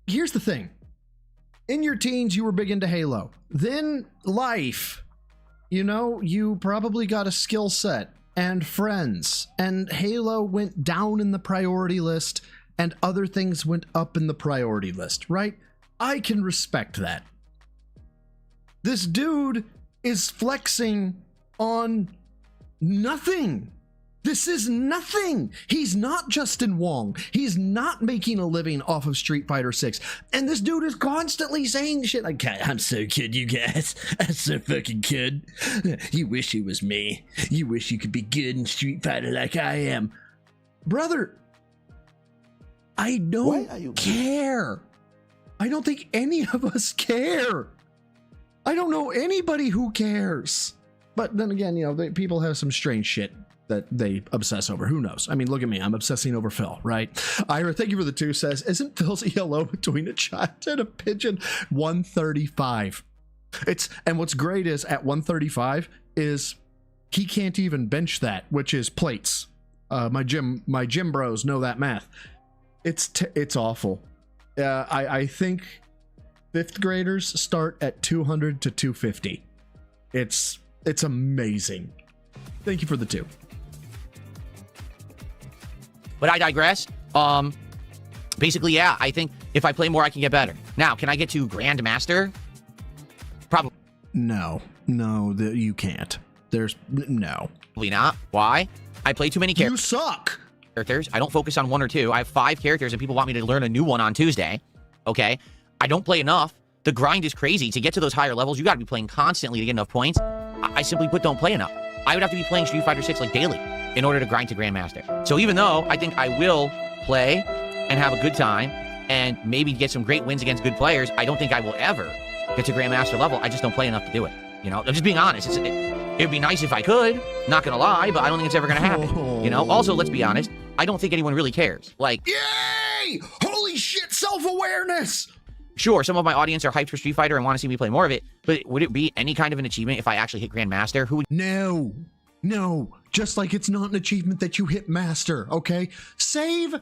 Here's the thing. In your teens, you were big into Halo. Then life, you probably got a skill set and friends, and Halo went down in the priority list and other things went up in the priority list, right? I can respect that. This dude is flexing on nothing. This is nothing. He's not Justin Wong. He's not making a living off of Street Fighter 6. And this dude is constantly saying shit like, I'm so good, you guys. I'm so fucking good. You wish it was me. You wish you could be good in Street Fighter like I am. Brother, I don't care. I don't think any of us care. I don't know anybody who cares. But then again, people have some strange shit that they obsess over. Who knows? I mean, look at me. I'm obsessing over Phil, right? Ira, thank you for the 2, says, isn't Phil's ELO between a child and a pigeon 135? And what's great is at 135 is he can't even bench that, which is plates. My gym bros know that math. It's awful. I think 5th graders start at 200 to 250. It's amazing. Thank you for the 2. But I digress. Basically, yeah, I think if I play more, I can get better. Now, can I get to Grandmaster? Probably No, you can't. No. not. Why? I play too many You suck. characters. I don't focus on 1 or 2. I have 5 characters, and people want me to learn a new one on Tuesday. Okay? I don't play enough. The grind is crazy. To get to those higher levels, you got to be playing constantly to get enough points. I simply put don't play enough. I would have to be playing Street Fighter 6 like daily in order to grind to Grandmaster. So even though I think I will play and have a good time and maybe get some great wins against good players, I don't think I will ever get to Grandmaster level. I just don't play enough to do it. You know, I'm just being honest. It'd be nice if I could, not gonna lie, but I don't think it's ever gonna happen. You know, also, let's be honest, I don't think anyone really cares. Like, Yay! Holy shit, self-awareness! sure, some of my audience are hyped for Street Fighter and want to see me play more of it, but would it be any kind of an achievement if I actually hit Grandmaster? Who would No. Just like it's not an achievement that you hit Master, okay? Save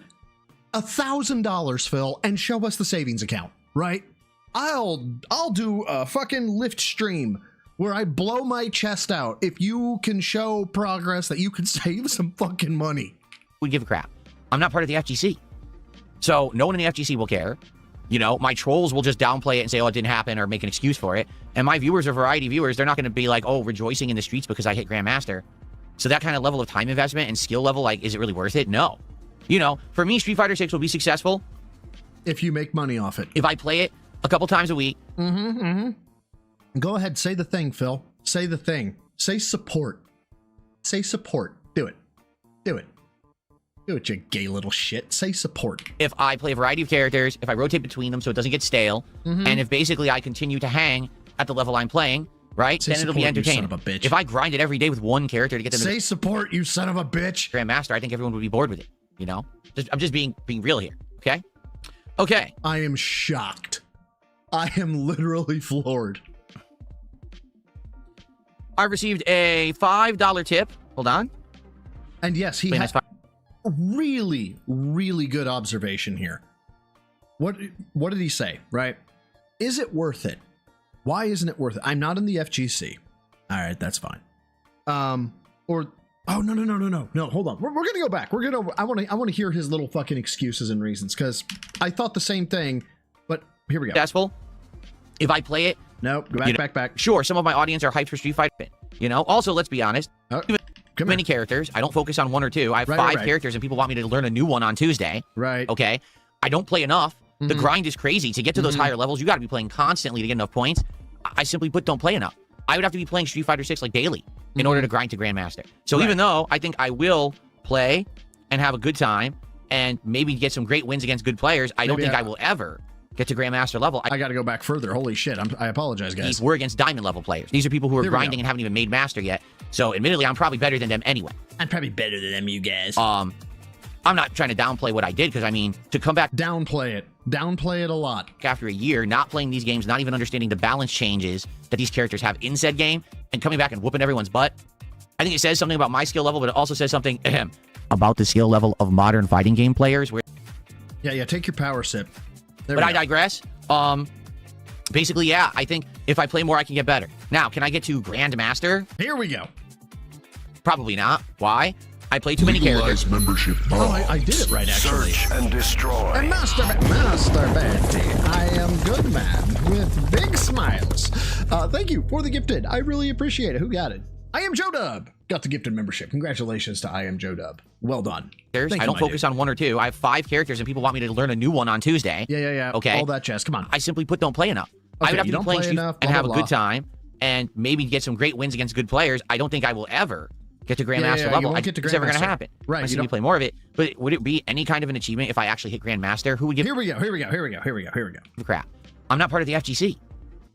$1,000, Phil, and show us the savings account, right? I'll do a fucking lift stream where I blow my chest out if you can show progress that you can save some fucking money. would give a crap? I'm not part of the FGC. So no one in the FGC will care. You know, my trolls will just downplay it and say, oh, it didn't happen, or make an excuse for it. And my viewers are variety viewers. They're not going to be like, oh, rejoicing in the streets because I hit Grandmaster. So that kind of level of time investment and skill level, like, is it really worth it? No. You know, for me, Street Fighter 6 will be successful if you make money off it. if I play it a couple times a week. Go ahead, say the thing, Phil. Say the thing. Say support. Say support. Do it. Do it. Do it, you gay little shit. Say support. If I play a variety of characters, if I rotate between them so it doesn't get stale, and if basically I continue to hang at the level I'm playing, right, Say then it'll be support, you son entertaining. of a bitch. If I grind it every day with one character to get them to Say support, you son of a bitch. Grandmaster, I think everyone would be bored with it. You know, I'm just being real here. Okay. Okay. I am shocked. I am literally floored. I received a $5 tip. Hold on. And yes, he Wait, has that's really, really good observation here. What did he say, right? Is it worth it? Why isn't it worth it? I'm not in the FGC. All right, that's fine. Oh, no, hold on. We're going to go back. I want to hear his little fucking excuses and reasons, because I thought the same thing, but here we go. successful. If I play it, Nope, go back. sure, some of my audience are hyped for Street Fighter. You know, also, let's be honest, Come many here. characters. I don't focus on 1 or 2. I have Right, 5 right. characters, and people want me to learn a new one on Tuesday. Right. Okay. I don't play enough. The grind is crazy. To get to those higher levels, you got to be playing constantly to get enough points. I simply put don't play enough. I would have to be playing Street Fighter 6 like daily in order to grind to Grandmaster. So even though I think I will play and have a good time and maybe get some great wins against good players, I don't Maybe think I- I will ever get to Grandmaster level. I got to go back further. Holy shit. I apologize, guys. We're against diamond level players. These are people who are Here we grinding go. and haven't even made master yet. So admittedly, I'm probably better than them anyway. I'm probably better than them, you guys. I'm not trying to downplay what I did, because I mean, to come back Downplay it. Downplay it a lot. after a year, not playing these games, not even understanding the balance changes that these characters have in said game, and coming back and whooping everyone's butt, I think it says something about my skill level, but it also says something about the skill level of modern fighting game players. Yeah, take your power sip. There But we I go. digress. Basically, yeah, I think if I play more, I can get better. Now, can I get to Grandmaster? Here we go. Probably not. Why? I play too many characters. Legalize membership Oh, bombs. I did it right, actually. Search and destroy. And Master Betty, I am good man with big smiles. Thank you for the gifted. I really appreciate it. Who got it? I am Joe Dub. Got the gifted membership. Congratulations to I am Joe Dub. Well done. I Thank you, don't my focus dude. on 1 or 2. I have 5 characters, and people want me to learn a new one on Tuesday. Yeah. Okay. All that jazz. Come on. I simply put don't play enough. I Okay, would have you to be don't playing play Street enough, and blah, have blah, a good blah. time and maybe get some great wins against good players. I don't think I will ever get to Yeah, Grandmaster you level. won't get to It's never going to Grandmaster. happen. Right, I you simply don't- play more of it. But would it be any kind of an achievement if I actually hit Grandmaster? Who would give Here we go. a crap? I'm not part of the FGC.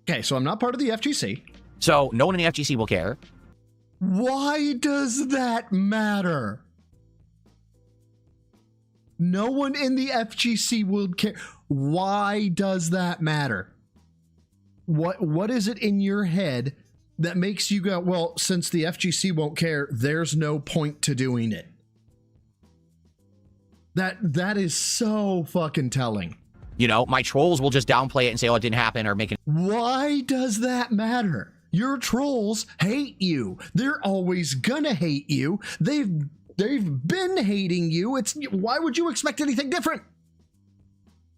Okay, so I'm not part of the FGC. So no one in the FGC will care. Why does that matter? No one in the FGC will care. Why does that matter? What is it in your head that makes you go, well, since the FGC won't care, there's no point to doing it? That is so fucking telling. You know, my trolls will just downplay it and say, oh, it didn't happen, or make it. Why does that matter? Your trolls hate you. They're always gonna hate you. They've been hating you. Why would you expect anything different?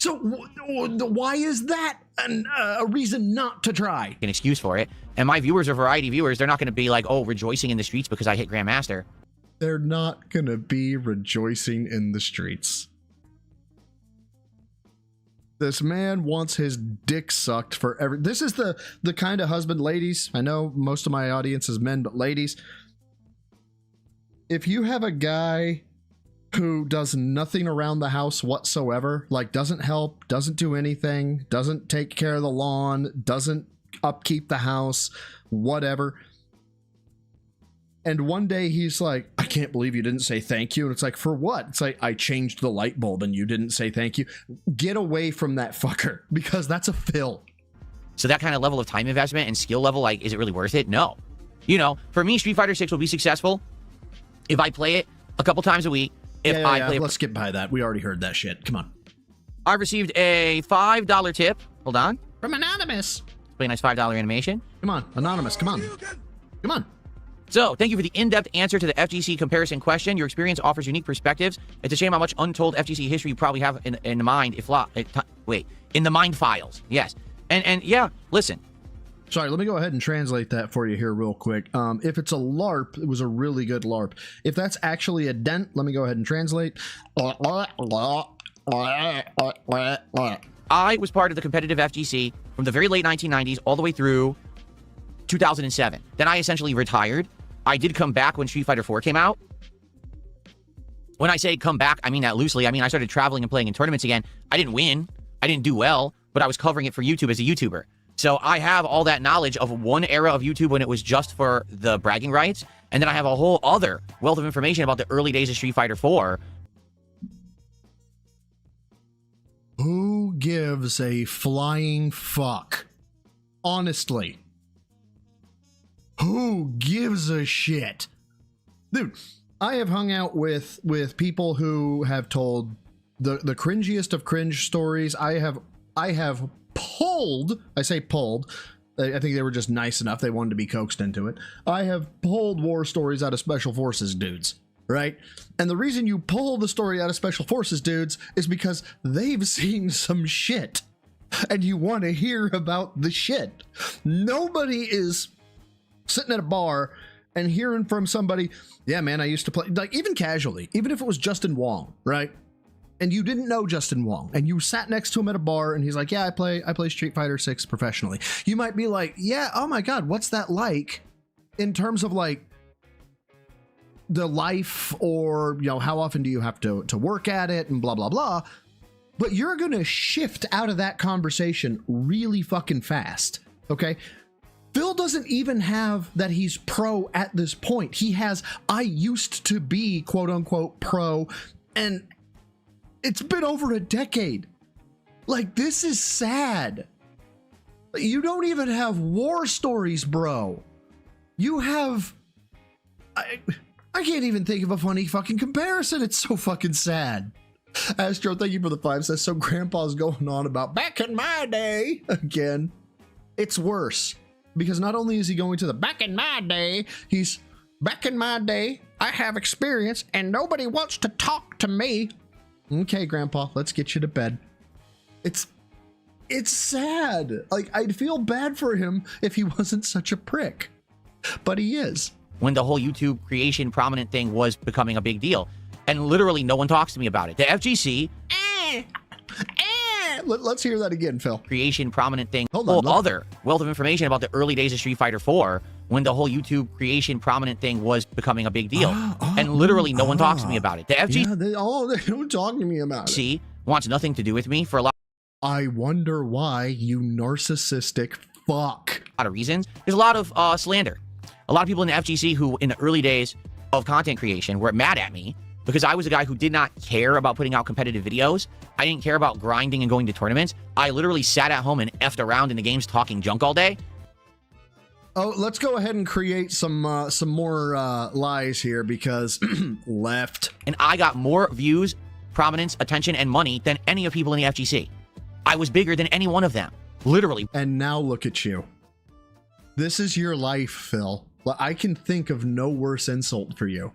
So why is that a reason not to try? An excuse for it. And my viewers are variety viewers. They're not going to be like, oh, rejoicing in the streets because I hit Grandmaster. They're not going to be rejoicing in the streets. This man wants his dick sucked for every... This is the kind of husband, ladies. I know most of my audience is men, but ladies, if you have a guy who does nothing around the house whatsoever, like doesn't help, doesn't do anything, doesn't take care of the lawn, doesn't upkeep the house, whatever. And one day he's like, I can't believe you didn't say thank you. And it's like, for what? It's like, I changed the light bulb and you didn't say thank you. Get away from that fucker, because that's a fill. So that kind of level of time investment and skill level, like, is it really worth it? No. You know, for me, Street Fighter 6 will be successful if I play it a couple times a week. Let's skip by that. We already heard that shit. Come on. I received a $5 tip. Hold on. From Anonymous. Pretty nice $5 animation. Come on, Anonymous. Come on. Come on. So, thank you for the in-depth answer to the FGC comparison question. Your experience offers unique perspectives. It's a shame how much untold FGC history you probably have in mind. In the mind files. Yes. And yeah, listen. Sorry, let me go ahead and translate that for you here real quick. If it's a LARP, it was a really good LARP. If that's actually a dent, let me go ahead and translate. I was part of the competitive FGC from the very late 1990s all the way through 2007. Then I essentially retired. I did come back when Street Fighter 4 came out. When I say come back, I mean that loosely. I mean, I started traveling and playing in tournaments again. I didn't win. I didn't do well, but I was covering it for YouTube as a YouTuber. So I have all that knowledge of one era of YouTube when it was just for the bragging rights. And then I have a whole other wealth of information about the early days of Street Fighter 4. Who gives a flying fuck? Honestly. Who gives a shit? Dude, I have hung out with people who have told the cringiest of cringe stories. I have pulled, I say pulled, I think they were just nice enough, they wanted to be coaxed into it. I have pulled war stories out of Special Forces dudes, right? And the reason you pull the story out of Special Forces dudes is because they've seen some shit, and you want to hear about the shit. Nobody is sitting at a bar and hearing from somebody, yeah, man, I used to play, like, even casually, even if it was Justin Wong, right? And you didn't know Justin Wong, and you sat next to him at a bar, and he's like, yeah, I play Street Fighter 6 professionally. You might be like, yeah, oh my God, what's that like in terms of like the life, or, you know, how often do you have to work at it and blah, blah, blah. But you're going to shift out of that conversation really fucking fast. Okay. Phil doesn't even have that he's pro at this point. He has, I used to be quote unquote pro, and it's been over a decade. Like, this is sad. You don't even have war stories, bro. You have, I can't even think of a funny fucking comparison. It's so fucking sad. Astro, thank you for the 5 says, so Grandpa's going on about back in my day again. It's worse, because not only is he going to the back in my day, he's back in my day, I have experience and nobody wants to talk to me. Okay, Grandpa, let's get you to bed. It's sad. Like, I'd feel bad for him if he wasn't such a prick, but he is. When the whole YouTube creation prominent thing was becoming a big deal, and literally no one talks to me about it. The FGC, let's hear that again, Phil. Creation prominent thing. Hold on, other wealth of information about the early days of Street Fighter 4, when the whole YouTube creation prominent thing was becoming a big deal, and literally no one talks to me about it. The FGC, they don't talk to me about it. Wants nothing to do with me for a lot. I wonder why, you narcissistic fuck. A lot of reasons. There's a lot of slander. A lot of people in the FGC who, in the early days of content creation, were mad at me because I was a guy who did not care about putting out competitive videos. I didn't care about grinding and going to tournaments. I literally sat at home and effed around in the games talking junk all day. Oh, let's go ahead and create some more lies here, because left. And I got more views, prominence, attention, and money than any of people in the FGC. I was bigger than any one of them. Literally. And now look at you. This is your life, Phil. I can think of no worse insult for you.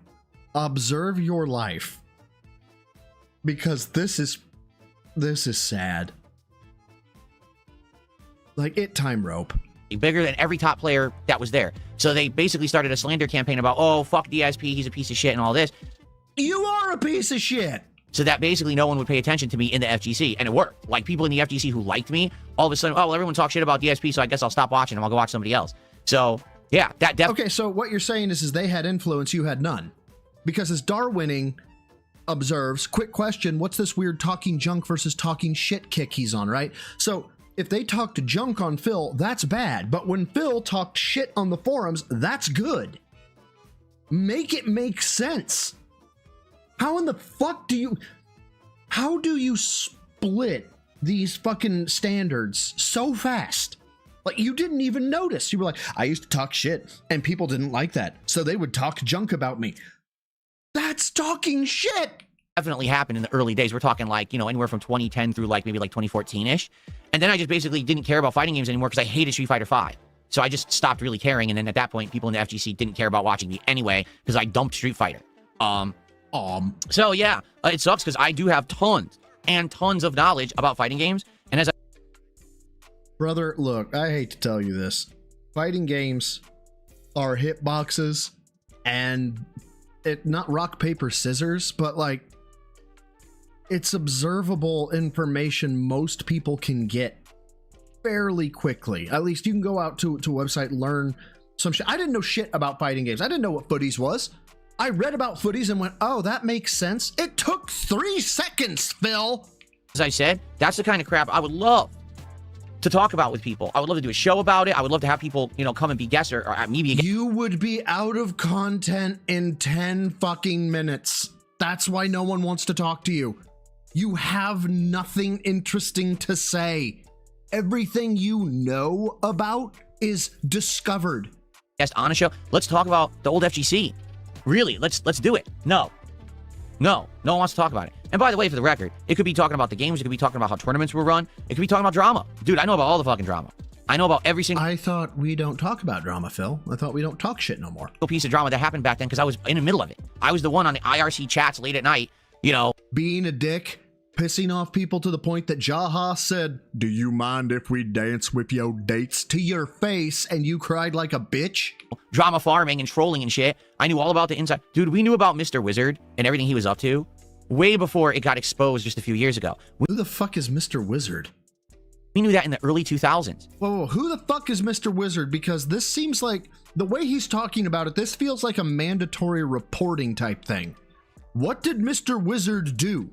Observe your life. Because this is This is sad. Like, time rope. Bigger than every top player that was there. So they basically started a slander campaign about, oh, fuck DSP, he's a piece of shit and all this. You are a piece of shit. So that basically no one would pay attention to me in the FGC, and it worked. Like, people in the FGC who liked me, all of a sudden, oh, well, everyone talks shit about DSP, so I guess I'll stop watching and I'll go watch somebody else. So, yeah, that definitely... Okay, so what you're saying is they had influence, you had none. Because as Darwinning observes, quick question, what's this weird talking junk versus talking shit kick he's on, right? So, if they talked junk on Phil, that's bad. But when Phil talked shit on the forums, that's good. Make it make sense. How in the fuck do you split these fucking standards so fast? Like, you didn't even notice. You were like, I used to talk shit and people didn't like that, so they would talk junk about me. That's talking shit. Definitely happened in the early days. We're talking like, anywhere from 2010 through like maybe like 2014-ish. And then I just basically didn't care about fighting games anymore because I hated Street Fighter V. So I just stopped really caring. And then at that point, people in the FGC didn't care about watching me anyway because I dumped Street Fighter. So yeah, it sucks because I do have tons and tons of knowledge about fighting games. And as Brother, look, I hate to tell you this. Fighting games are hitboxes and not rock, paper, scissors, but like, it's observable information most people can get fairly quickly. At least you can go out to a website, learn some shit. I didn't know shit about fighting games. I didn't know what footies was. I read about footies and went, oh, that makes sense. It took 3 seconds, Phil. As I said, that's the kind of crap I would love to talk about with people. I would love to do a show about it. I would love to have people, come and be guests or me be a guest. You would be out of content in 10 fucking minutes. That's why no one wants to talk to you. You have nothing interesting to say. Everything you know about is discovered. Guest on a show. Let's talk about the old FGC. Really, let's do it. No one wants to talk about it. And by the way, for the record, it could be talking about the games. It could be talking about how tournaments were run. It could be talking about drama. Dude, I know about all the fucking drama. I know about every single... I thought we don't talk about drama, Phil. I thought we don't talk shit no more. ...piece of drama that happened back then because I was in the middle of it. I was the one on the IRC chats late at night, being a dick, pissing off people to the point that Jaha said, do you mind if we dance with your dates to your face, and you cried like a bitch? Drama farming and trolling and shit. I knew all about the inside. Dude, we knew about Mr. Wizard and everything he was up to way before it got exposed just a few years ago. Who the fuck is Mr. Wizard? We knew that in the early 2000s. Whoa, who the fuck is Mr. Wizard? Because this seems like, the way he's talking about it, this feels like a mandatory reporting type thing. What did Mr. Wizard do?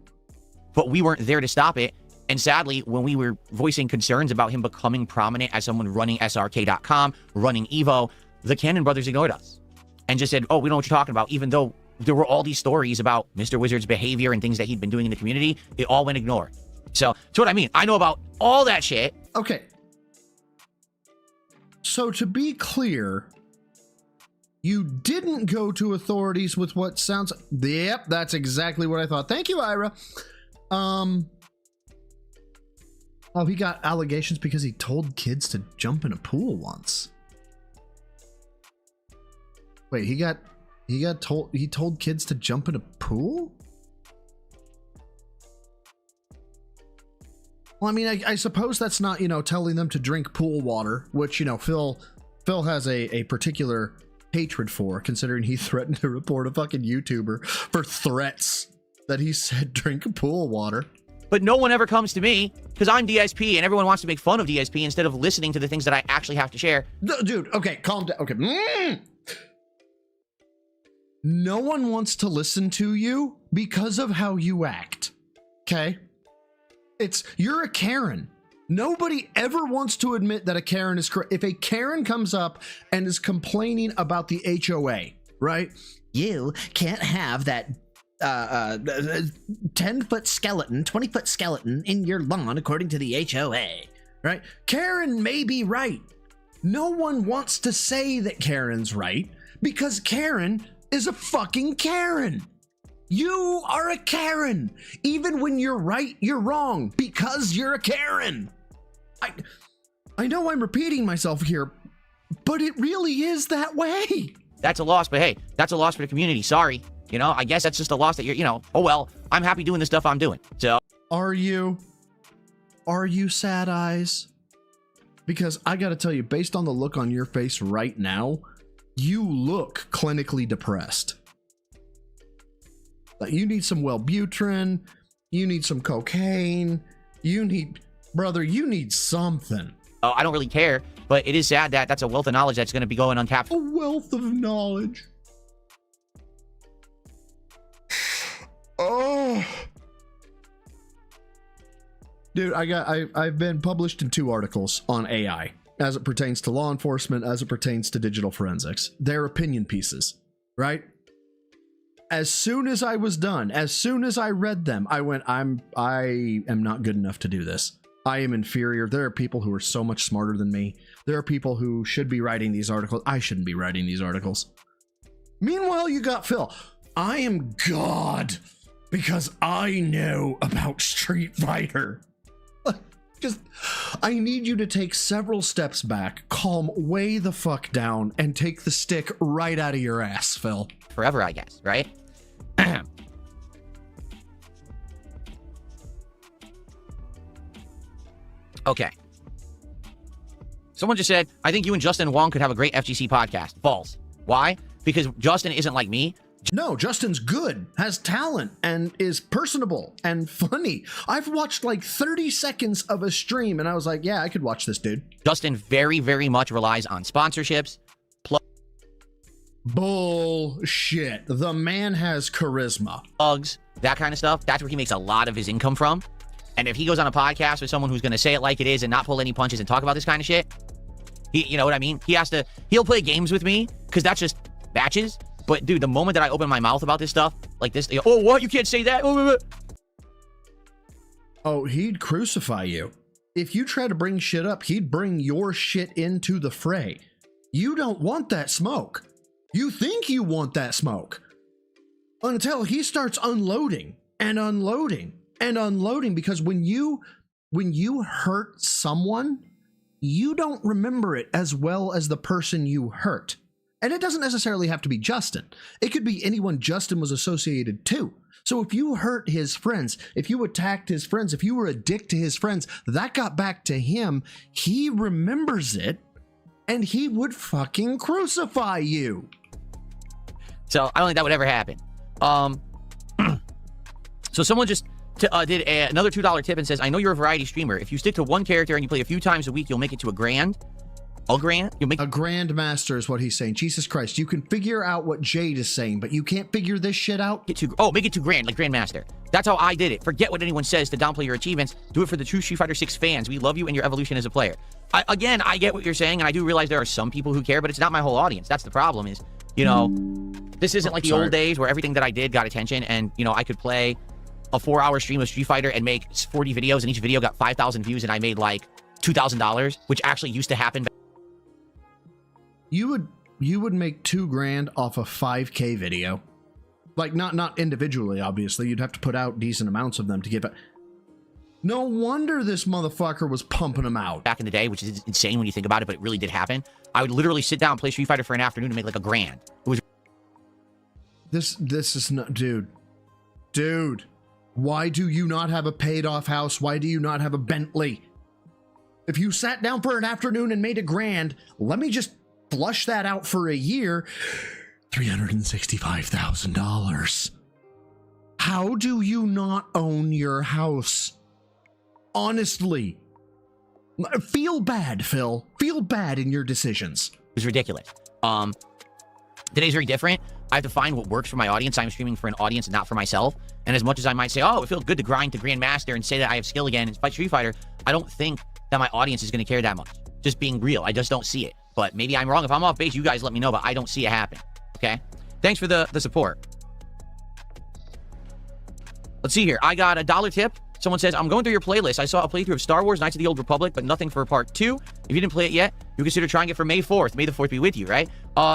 But we weren't there to stop it. And sadly, when we were voicing concerns about him becoming prominent as someone running SRK.com, running Evo, the Cannon brothers ignored us and just said, oh, we don't know what you're talking about. Even though there were all these stories about Mr. Wizard's behavior and things that he'd been doing in the community, it all went ignored. So that's what I mean. I know about all that shit. Okay. So to be clear, you didn't go to authorities with what sounds... Yep, that's exactly what I thought. Thank you, Ira. Oh, he got allegations because he told kids to jump in a pool once. Wait, he told kids to jump in a pool? Well, I mean, I suppose that's not, telling them to drink pool water, which, Phil has a particular hatred for, considering he threatened to report a fucking YouTuber for threats that he said drink pool water. But no one ever comes to me because I'm DSP and everyone wants to make fun of DSP instead of listening to the things that I actually have to share. Dude, okay, calm down. Okay. No one wants to listen to you because of how you act. Okay? You're a Karen. Nobody ever wants to admit that a Karen is correct. If a Karen comes up and is complaining about the HOA, right? You can't have that 10-foot skeleton, 20-foot skeleton in your lawn according to the HOA, right? Karen may be right. No one wants to say that Karen's right because Karen is a fucking Karen. You are a Karen. Even when you're right, you're wrong because you're a Karen. I know I'm repeating myself here, but it really is that way. That's a loss, but hey, that's a loss for the community. Sorry. I guess that's just a loss that you're, oh well, I'm happy doing the stuff I'm doing. So. Are you? Are you sad eyes? Because I gotta tell you, based on the look on your face right now, you look clinically depressed. Like, you need some Wellbutrin, you need some cocaine, you need something. Oh, I don't really care, but it is sad that that's a wealth of knowledge that's going to be going untapped. A wealth of knowledge. Oh. Dude, I've been published in 2 articles on AI as it pertains to law enforcement, as it pertains to digital forensics. They're opinion pieces, right? As soon as I was done, as soon as I read them, I went, I am not good enough to do this. I am inferior. There are people who are so much smarter than me. There are people who should be writing these articles. I shouldn't be writing these articles. Meanwhile, you got Phil. I am God because I know about Street Fighter. Just, I need you to take several steps back, calm way the fuck down, and take the stick right out of your ass, Phil. Forever, I guess, right? Okay. Someone just said, I think you and Justin Wong could have a great FGC podcast. False. Why? Because Justin isn't like me. No, Justin's good, has talent, and is personable and funny. I've watched like 30 seconds of a stream, and I was like, yeah, I could watch this dude. Justin very, very much relies on sponsorships. Bullshit. The man has charisma. Plugs, that kind of stuff. That's where he makes a lot of his income from. And if he goes on a podcast with someone who's going to say it like it is and not pull any punches and talk about this kind of shit, you know what I mean? He'll play games with me because that's just matches. But dude, the moment that I open my mouth about this stuff, like this, oh, what? You can't say that? Oh, he'd crucify you. If you try to bring shit up, he'd bring your shit into the fray. You don't want that smoke. You think you want that smoke until he starts unloading and unloading and unloading, because when you hurt someone, you don't remember it as well as the person you hurt. And it doesn't necessarily have to be Justin. It could be anyone Justin was associated to. So if you hurt his friends, if you attacked his friends, if you were a dick to his friends, that got back to him. He remembers it, and he would fucking crucify you. So I don't think that would ever happen. So someone just did another $2 tip and says, I know you're a variety streamer. If you stick to one character and you play a few times a week, you'll make it to a grand. A grand? You'll make a grandmaster is what he's saying. Jesus Christ, you can figure out what Jade is saying, but you can't figure this shit out? Make it to grand, like grandmaster. That's how I did it. Forget what anyone says to downplay your achievements. Do it for the true Street Fighter 6 fans. We love you and your evolution as a player. I get what you're saying, and I do realize there are some people who care, but it's not my whole audience. That's the problem is, you know, this isn't like the old days where everything that I did got attention, and, you know, I could play a 4-hour stream of Street Fighter and make 40 videos, and each video got 5,000 views, and I made like $2,000, which actually used to happen. You would make $2,000 off a 5K video. Like, not individually, obviously. You'd have to put out decent amounts of them to get back. No wonder this motherfucker was pumping them out. Back in the day, which is insane when you think about it, but it really did happen. I would literally sit down and play Street Fighter for an afternoon and make like $1,000. It was... This is not... Dude. Why do you not have a paid-off house? Why do you not have a Bentley? If you sat down for an afternoon and made $1,000, let me just flush that out for a year. $365,000. How do you not own your house? Honestly. Feel bad, Phil. Feel bad in your decisions. It was ridiculous. Today's very different. I have to find what works for my audience. I'm streaming for an audience and not for myself. And as much as I might say, oh, it feels good to grind to Grandmaster and say that I have skill again and fight Street Fighter, I don't think that my audience is going to care that much. Just being real. I just don't see it. But maybe I'm wrong. If I'm off base, you guys let me know, but I don't see it happen. Okay? Thanks for the support. Let's see here. I got a $1 tip. Someone says, I'm going through your playlist. I saw a playthrough of Star Wars Knights of the Old Republic, but nothing for part 2. If you didn't play it yet, you consider trying it for May 4th. May the 4th be with you, right?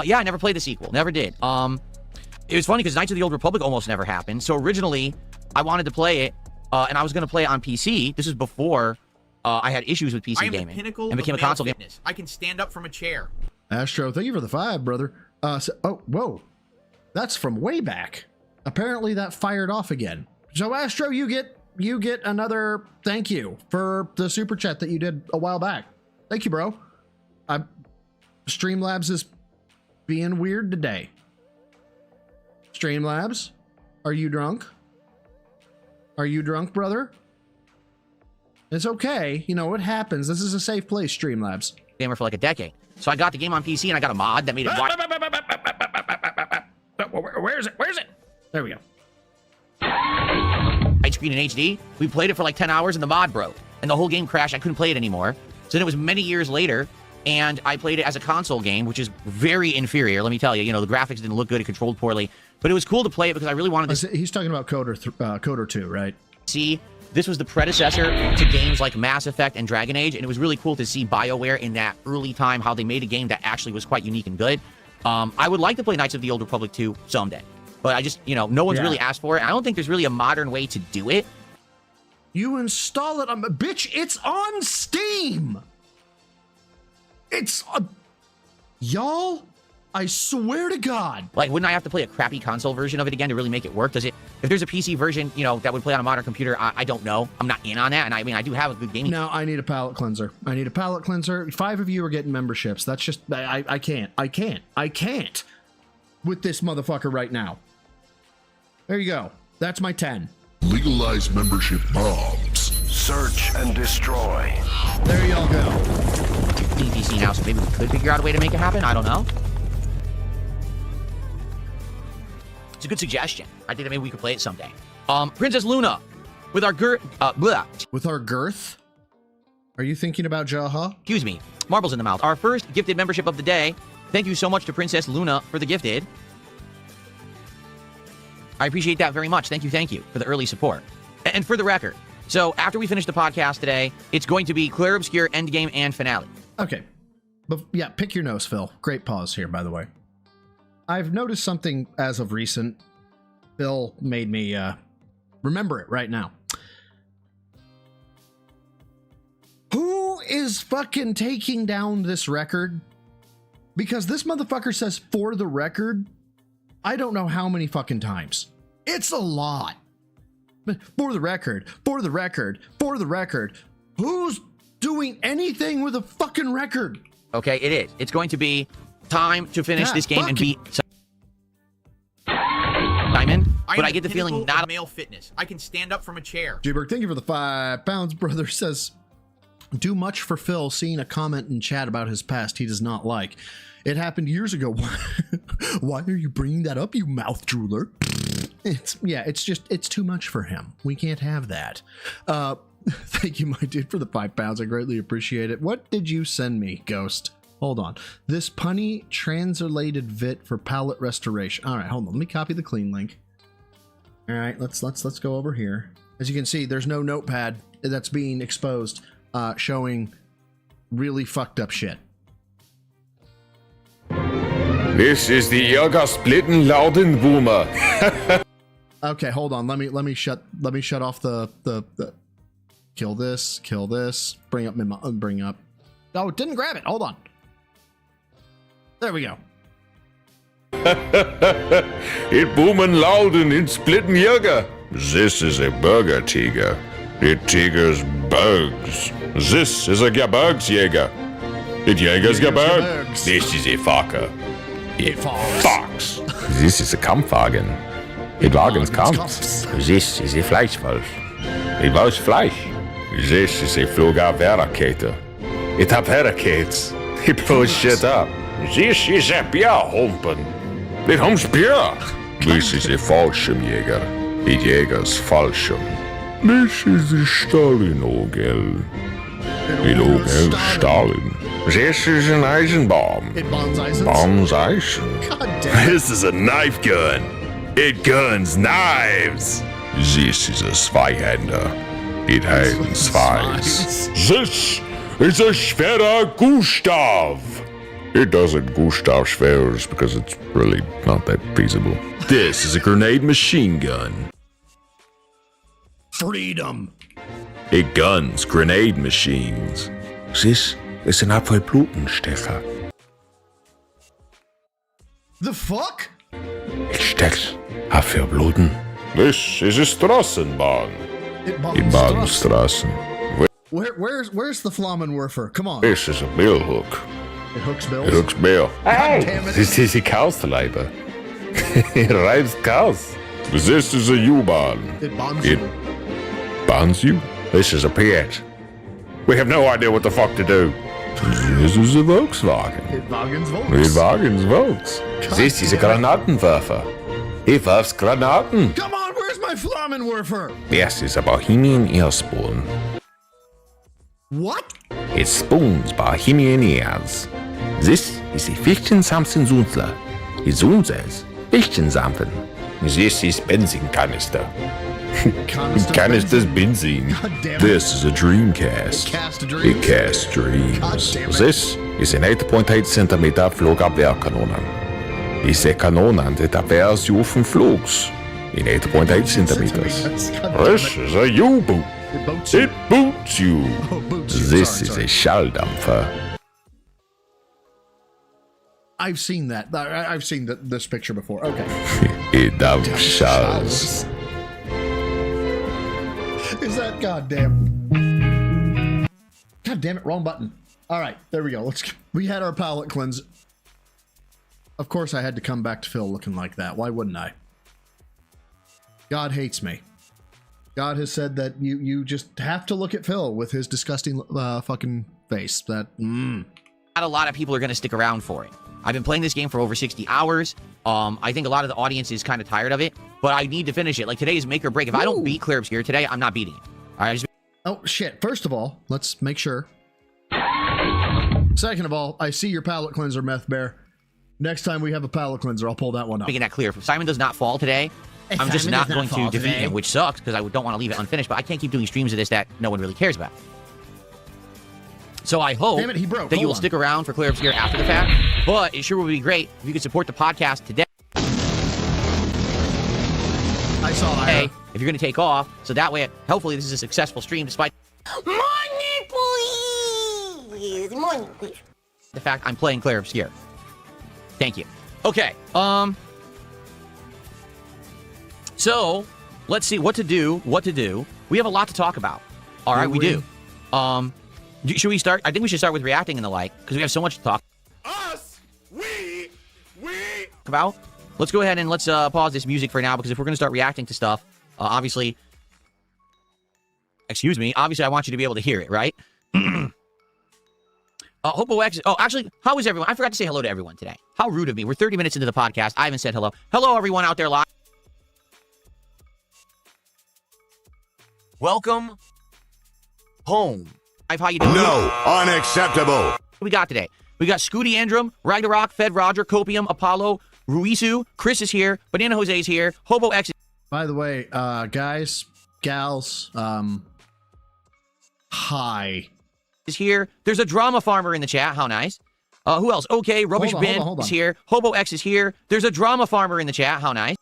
Yeah, I never played the sequel. Never did. It was funny because Knights of the Old Republic almost never happened. So originally, I wanted to play it, and I was going to play it on PC. This is before I had issues with PC gaming and became a console gamer. I can stand up from a chair. Astro, thank you for the 5, brother. Whoa. That's from way back. Apparently that fired off again. So Astro, you get you get another thank you for the super chat that you did a while back. Thank you, bro. Streamlabs is being weird today. Streamlabs, are you drunk? Are you drunk, brother? It's okay. You know, it happens. This is a safe place, Streamlabs. Gamer for like a decade. So I got the game on PC and I got a mod that made it. Where is it? Where is it? There we go. Widescreen and HD. We played it for like 10 hours and the mod broke. And the whole game crashed. I couldn't play it anymore. So then it was many years later, and I played it as a console game, which is very inferior. Let me tell you, the graphics didn't look good. It controlled poorly. But it was cool to play it because I really wanted to He's talking about Coder 2, right? see. This was the predecessor to games like Mass Effect and Dragon Age, and it was really cool to see BioWare in that early time, how they made a game that actually was quite unique and good. I would like to play Knights of the Old Republic 2 someday. But I just, no one's really asked for it. I don't think there's really a modern way to do it. You install it on... Bitch, it's on Steam! It's... y'all, I swear to God. Like, wouldn't I have to play a crappy console version of it again to really make it work? Does it... If there's a PC version, that would play on a modern computer, I don't know. I'm not in on that, and I do have a good gaming... No, I need a palate cleanser. 5 of you are getting memberships. That's just... I can't. With this motherfucker right now. There you go. That's my 10. Legalize membership bombs. Search and destroy. There y'all go. PC now, so maybe we could figure out a way to make it happen. I don't know. It's a good suggestion. I think that maybe we could play it someday. Princess Luna, with our With our girth? Are you thinking about Jaha? excuse me, marbles in the mouth. Our first gifted membership of the day. Thank you so much to Princess Luna for the gifted. I appreciate that very much. Thank you for the early support. And for the record, so after we finish the podcast today, it's going to be Clair Obscur, Endgame, and Finale. Okay. But yeah, pick your nose, Phil. Great pause here, by the way. I've noticed something as of recent. Phil made me remember it right now. Who is fucking taking down this record? Because this motherfucker says for the record, I don't know how many fucking times. It's a lot. But for the record, who's doing anything with a fucking record? Okay, it is. It's going to be time to finish this game and beat Simon. But I get the feeling not male fitness. I can stand up from a chair. Jberg, thank you for the £5. Brother says, do much for Phil seeing a comment in chat about his past he does not like. It happened years ago. Why are you bringing that up, you mouth drooler? It's too much for him. We can't have that. Thank you, my dude, for the £5. I greatly appreciate it. What did you send me, Ghost? Hold on. This punny translated vit for palette restoration. All right, hold on. Let me copy the clean link. All right, let's go over here. As you can see, there's no notepad that's being exposed, showing really fucked up shit. This is the Jäger Splitten Lauden Boomer. Okay, hold on. Let me shut off the kill this. Bring up. Oh, it didn't grab it. Hold on. There we go. It boomen Lauden in Splitten Jäger. This is a burger tiger. It tigers bugs. This is a Gebirgsjäger. It Jägers Gebirg. This is a Focker. It Fox. This is a Kampfwagen. It Wagens Kampf. This is a Fleischwolf. It was Fleisch. This is a Flugabwehrrakete. It barricades. It blows shit up. This is a Bierhumpen. It humps beer. This is a Fallschirmjäger. It Jägers Fallschirm. This is a Stalinogel. It Ogel Stalin. This is an Eisenbomb. It bombs Eisen. Bombs Eisen. God damn. This is a knife gun. It guns knives. This is a Zweihänder. It hands Zweis. This is a Schwerer Gustav. It doesn't Gustav Schwerers because it's really not that feasible. This is a grenade machine gun. Freedom. It guns grenade machines. This is an Apfelblutenstecher. The fuck? It stecks Apfelbluten. This is a Strassenbahn. It in Bahnstraßen. Where's the Flammenwerfer? Come on. This is a billhook. It hooks bills. It hooks bill. Damn it. This is a Kausleiber. It rides cows. This is a U-Bahn. It bonds It you. bonds you? This is a Fiat. We have no idea what the fuck to do. This is a Volkswagen. It Wagens It Volks. Wagens Volks. This is a Granatenwerfer. He wirft Granaten. Come on, where's my Flammenwerfer? This is a Bohemian earspoon. What? It spoons Bohemian ears. This is a Fichtensamsen Zunzler. It zunzes Fichtensampen. This is benzene canister. Canister's benzene. God damn it. This is a Dreamcast. Cast dreams. It casts dreams. God damn it. This is an 8.8 centimeter Flugabwehrkanonen. Diese Kanonen sind Abwehrsu von Flugs in 8.8 centimeters. God damn This is a U-boot. It boats you. It boots you. Oh, boots you. This Sorry, is sorry. a Schalldampfer. I've seen that. I've seen this picture before. Okay. It dampft Schalls. Is that goddamn? God damn it! Wrong button. All right, there we go. We had our palate cleanse. Of course, I had to come back to Phil looking like that. Why wouldn't I? God hates me. God has said that you just have to look at Phil with his disgusting fucking face. That Not a lot of people are going to stick around for it. I've been playing this game for over 60 hours. I think a lot of the audience is kind of tired of it, but I need to finish it. Like, today is make or break. If I don't beat Clear Obscure today, I'm not beating it. All right, Oh, shit. First of all, let's make sure. Second of all, I see your palate cleanser, Meth Bear. Next time we have a palate cleanser, I'll pull that one up. making that clear. If Simon does not fall today, I'm just Simon not does not going to fall defeat today. him, which sucks because I don't want to leave it unfinished, but I can't keep doing streams of this that no one really cares about. So I hope Damn it, he broke. that you will Hold on. stick around for Clear Obscure after the fact, but it sure would be great if you could support the podcast today. I saw Hey, Ira. if you're going to take off, so that way, hopefully, this is a successful stream despite Money, please. Money, please. the fact I'm playing Clear Obscure. Thank you. Okay. So let's see what to do. We have a lot to talk about. All right, we do. Should we start? I think we should start with reacting and the like because we have so much to talk about. Let's go ahead and let's pause this music for now because if we're going to start reacting to stuff, obviously, I want you to be able to hear it, right? Hopo X. Oh, actually, how is everyone? I forgot to say hello to everyone today. How rude of me. We're 30 minutes into the podcast. I haven't said hello. Hello, everyone out there live. Welcome home. How you doing? unacceptable. What we got today? We got Scooty Andrum, Ragnarok, Fed Roger, Copium, Apollo, Ruisu, Chris is here, Banana Jose is here, Hobo X By the way, guys, gals, hi. is here. There's a drama farmer in the chat. How nice. Who else? Okay, Rubbish Hold on, Bin hold on. is here. Hobo X is here. There's a drama farmer in the chat. How nice.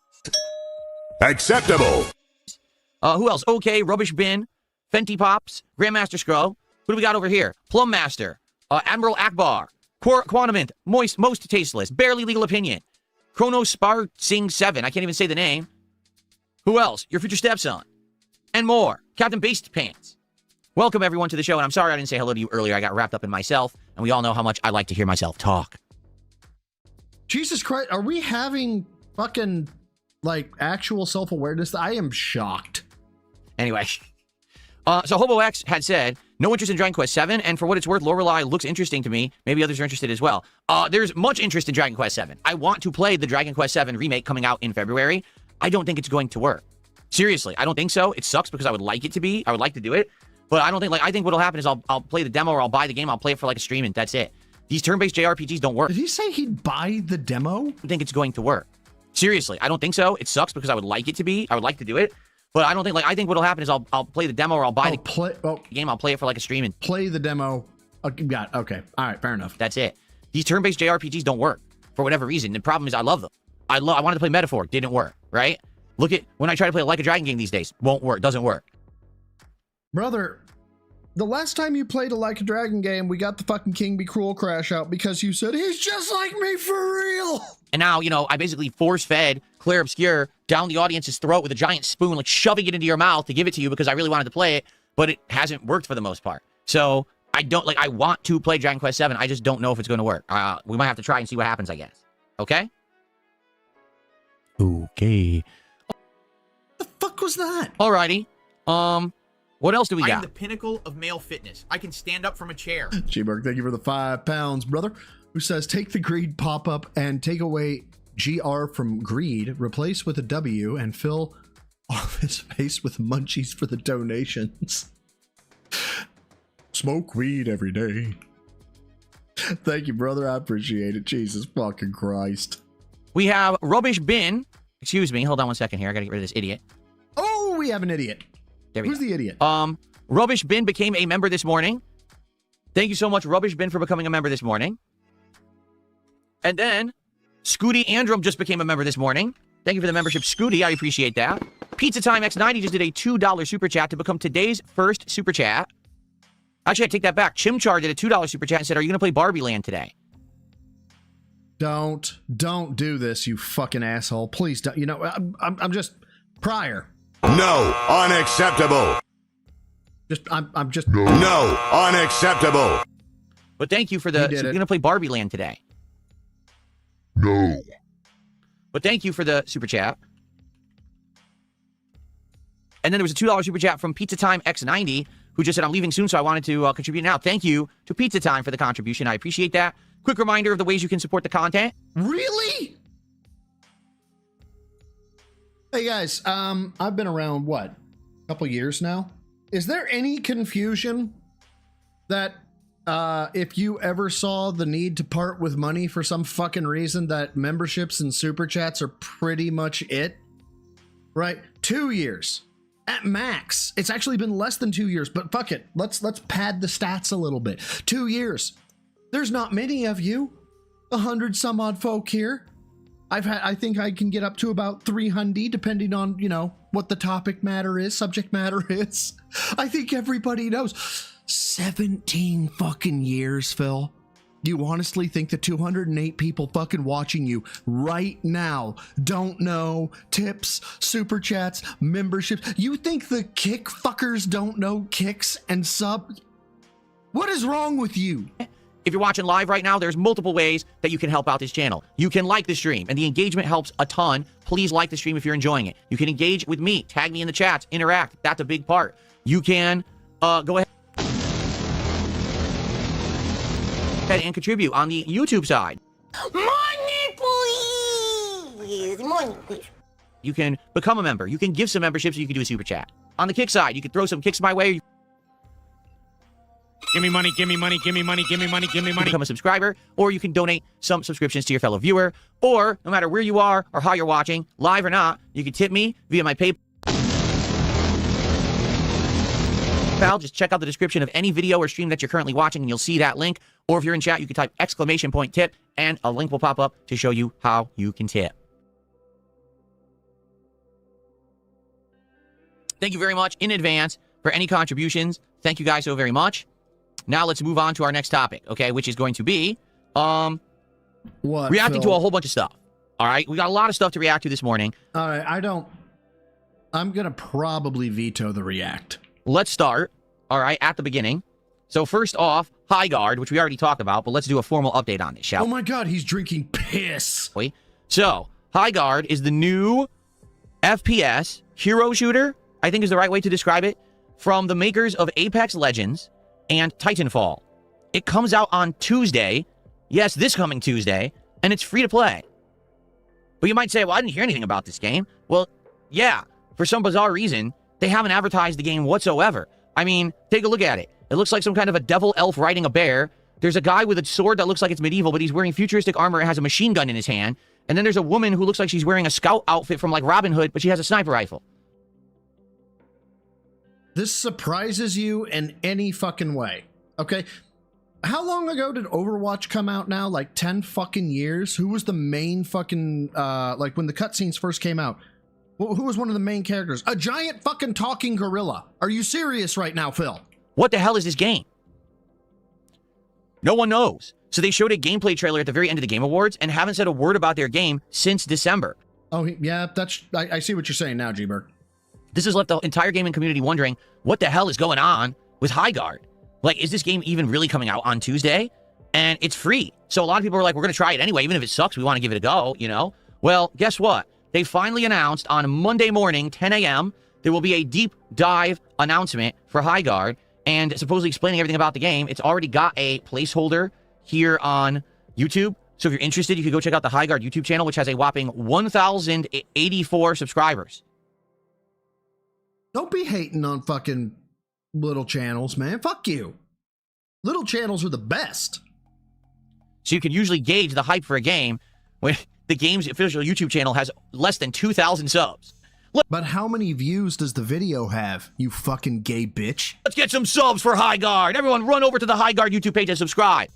Acceptable. Who else? Okay, Rubbish Bin, Fenty Pops, Grandmaster Scroll. Who do we got over here? Plum Master, Admiral Akbar, Quantumint, Most Tasteless, Barely Legal Opinion, Chrono Spar Sing 7. I can't even say the name. Who else? Your future stepson. And more. Captain Based Pants. Welcome, everyone, to the show. And I'm sorry I didn't say hello to you earlier. I got wrapped up in myself. And we all know how much I like to hear myself talk. Jesus Christ, are we having fucking, like, actual self-awareness? I am shocked. Anyway. So Hobo X had said, no interest in Dragon Quest 7, and for what it's worth, Lorelei looks interesting to me. Maybe others are interested as well. There's much interest in Dragon Quest 7. I want to play the Dragon Quest 7 remake coming out in February. I don't think it's going to work. Seriously, I don't think so. It sucks because I would like it to be. I would like to do it. But I don't think, I think what'll happen is I'll play the demo or I'll buy the game. I'll play it for like a stream and that's it. These turn-based JRPGs don't work. Did he say he'd buy the demo? I don't think it's going to work. Seriously, I don't think so. It sucks because I would like it to be. I would like to do it. But I don't think, I think what'll happen is I'll play the demo or I'll buy the game. I'll play it for like a stream and play the demo. Got it. Okay. All right. Fair enough. That's it. These turn-based JRPGs don't work for whatever reason. The problem is I love them. I wanted to play Metaphor. Didn't work, right? Look at when I try to play Like a Dragon game these days. Won't work. Doesn't work. Brother, the last time you played a Like a Dragon game, we got the fucking King Be Cruel crash out because you said, he's just like me for real. And now, you know, I basically force-fed Claire Obscure down the audience's throat with a giant spoon, like shoving it into your mouth to give it to you because I really wanted to play it, but it hasn't worked for the most part. So I don't, like, I want to play Dragon Quest VII. I just don't know if it's going to work. We might have to try and see what happens, I guess. Okay? Okay. The fuck was that? Alrighty. What else do we I am got? the pinnacle of male fitness. I can stand up from a chair. G-Mark, thank you for the £5, brother. Who says, take the greed pop-up and take away GR from greed, replace with a W, and fill off his face with munchies for the donations. Smoke weed every day. Thank you, brother. I appreciate it. Jesus fucking Christ. We have Rubbish Bin. Excuse me. Hold on one second here. I gotta get rid of this idiot. Oh, we have an idiot. There we Who's go. the idiot? Rubbish Bin became a member this morning. Thank you so much, Rubbish Bin, for becoming a member this morning. And then, Scooty Andrum just became a member this morning. Thank you for the membership, Scooty. I appreciate that. Pizza Time X90 just did a $2 super chat to become today's first super chat. Actually, I take that back. Chimchar did a $2 super chat and said, are you going to play Barbie Land today? Don't do this, you fucking asshole. Please don't. You know, I'm just prior. No, unacceptable. I'm just. No, unacceptable. But thank you for the... He did So you're it. going to play Barbie Land today. No. But thank you for the super chat. And then there was a $2 super chat from Pizza Time X90, who just said, I'm leaving soon, so I wanted to contribute now. Thank you to Pizza Time for the contribution. I appreciate that. Quick reminder of the ways you can support the content. Really? Hey guys, I've been around what? A couple years now. Is there any confusion that if you ever saw the need to part with money for some fucking reason, that memberships and super chats are pretty much it? Right? 2 years. At max. It's actually been less than 2 years, but fuck it. Let's pad the stats a little bit. 2 years. There's not many of you. 100 some odd folk here. I think I can get up to about 300, depending on, you know, what the subject matter is. I think everybody knows. 17 fucking years, Phil. You honestly think the 208 people fucking watching you right now don't know tips, super chats, memberships? You think the kick fuckers don't know kicks and subs? What is wrong with you? If you're watching live right now, there's multiple ways that you can help out this channel. You can like the stream, and the engagement helps a ton. Please like the stream if you're enjoying it. You can engage with me, tag me in the chats, interact. That's a big part. You can go ahead and contribute on the YouTube side. Money, please! Money, please. You can become a member. You can give some memberships, or you can do a super chat. On the kick side, you can throw some kicks my way. Give me money, give me money, give me money, give me money, give me money. Become a subscriber, or you can donate some subscriptions to your fellow viewer, or no matter where you are or how you're watching, live or not, you can tip me via my PayPal. Just check out the description of any video or stream that you're currently watching, and you'll see that link. Or if you're in chat, you can type !tip, and a link will pop up to show you how you can tip. Thank you very much in advance for any contributions. Thank you guys so very much. Now let's move on to our next topic, okay, which is going to be What? reacting Phil? to a whole bunch of stuff. All right, we got a lot of stuff to react to this morning. All right, I'm gonna probably veto the react. Let's start, all right, at the beginning. So first off, High Guard, which we already talked about, but let's do a formal update on this, shall Oh my god, he's drinking piss. we? So, High Guard is the new FPS hero shooter, I think is the right way to describe it, from the makers of Apex Legends and Titanfall. It comes out on Tuesday, yes, this coming Tuesday, and it's free to play. But you might say, well, I didn't hear anything about this game. Well, yeah, for some bizarre reason, they haven't advertised the game whatsoever. I mean, take a look at it. It looks like some kind of a devil elf riding a bear. There's a guy with a sword that looks like it's medieval, but he's wearing futuristic armor and has a machine gun in his hand. And then there's a woman who looks like she's wearing a scout outfit from like Robin Hood, but she has a sniper rifle. This surprises you in any fucking way, okay? How long ago did Overwatch come out now? Like 10 fucking years? Who was the main fucking, like when the cutscenes first came out? Who was one of the main characters? A giant fucking talking gorilla. Are you serious right now, Phil? What the hell is this game? No one knows. So they showed a gameplay trailer at the very end of the Game Awards and haven't said a word about their game since December. Oh, yeah, I see what you're saying now, G-Berg. This has left the entire gaming community wondering what the hell is going on with Highguard. Like, is this game even really coming out on Tuesday? And it's free. So a lot of people are like, we're going to try it anyway. Even if it sucks, we want to give it a go, you know? Well, guess what? They finally announced on Monday morning, 10 a.m., there will be a deep dive announcement for Highguard and supposedly explaining everything about the game. It's already got a placeholder here on YouTube. So if you're interested, you can go check out the Highguard YouTube channel, which has a whopping 1,084 subscribers. Don't be hating on fucking little channels, man. Fuck you. Little channels are the best. So you can usually gauge the hype for a game when the game's official YouTube channel has less than 2,000 subs. But how many views does the video have, you fucking gay bitch? Let's get some subs for Highguard. Everyone run over to the Highguard YouTube page and subscribe.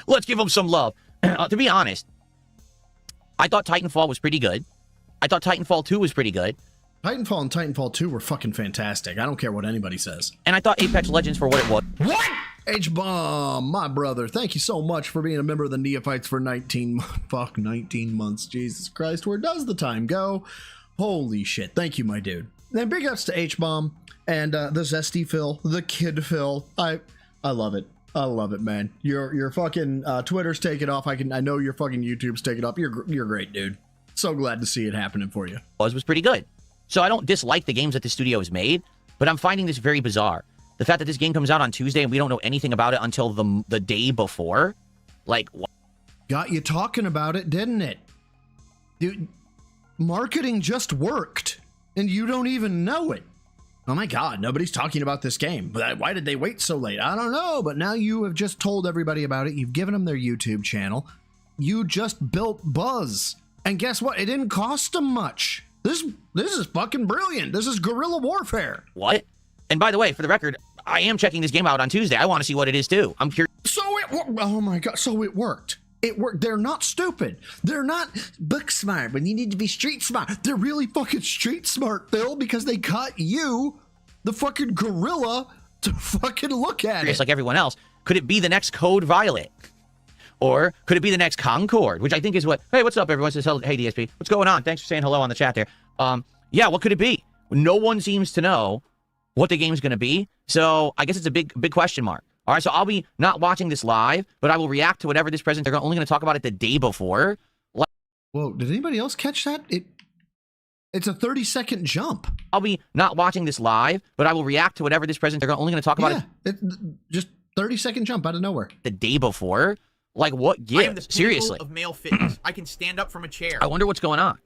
Let's give them some love. To be honest, I thought Titanfall was pretty good. I thought Titanfall 2 was pretty good. Titanfall and Titanfall 2 were fucking fantastic. I don't care what anybody says. And I thought Apex Legends for what it was. What? H-Bomb, my brother, thank you so much for being a member of the Neophytes for 19 months. Jesus Christ, where does the time go? Holy shit. Thank you, my dude. And big ups to H-Bomb and the Zesty Phil, the Kid Phil. I love it. I love it, man. Your fucking Twitter's taking off. I know your fucking YouTube's taking off. You're great, dude. So glad to see it happening for you. Was pretty good. So I don't dislike the games that the studio has made, but I'm finding this very bizarre. The fact that this game comes out on Tuesday and we don't know anything about it until the day before. Like, what? Got you talking about it, didn't it? Dude, marketing just worked, and you don't even know it. Oh my god, nobody's talking about this game. Why did they wait so late? I don't know, but now you have just told everybody about it. You've given them their YouTube channel. You just built buzz. And guess what? It didn't cost them much. This is fucking brilliant. This is guerrilla warfare. What? And by the way, for the record, I am checking this game out on Tuesday. I want to see what it is too. I'm curious. Oh my god, so it worked. It worked. They're not stupid. They're not book smart, but you need to be street smart. They're really fucking street smart, Phil, because they got you, the fucking gorilla, to fucking look at it. Like everyone else, could it be the next Code Violet? Or could it be the next Concord? Which I think is what, hey, what's up, everyone? Says, hey, DSP. What's going on? Thanks for saying hello on the chat there. Yeah, what could it be? No one seems to know what the game's going to be. So I guess it's a big question mark. All right, so I'll be not watching this live, but I will react to whatever this present. They're only going to talk about it the day before. Whoa, did anybody else catch that? It's a 30-second jump. I'll be not watching this live, but I will react to whatever this present. They're only going to talk about it. Just 30-second jump out of nowhere. The day before? Like, what gift? I am the Seriously. of male fitness. I can stand up from a chair. I wonder what's going on.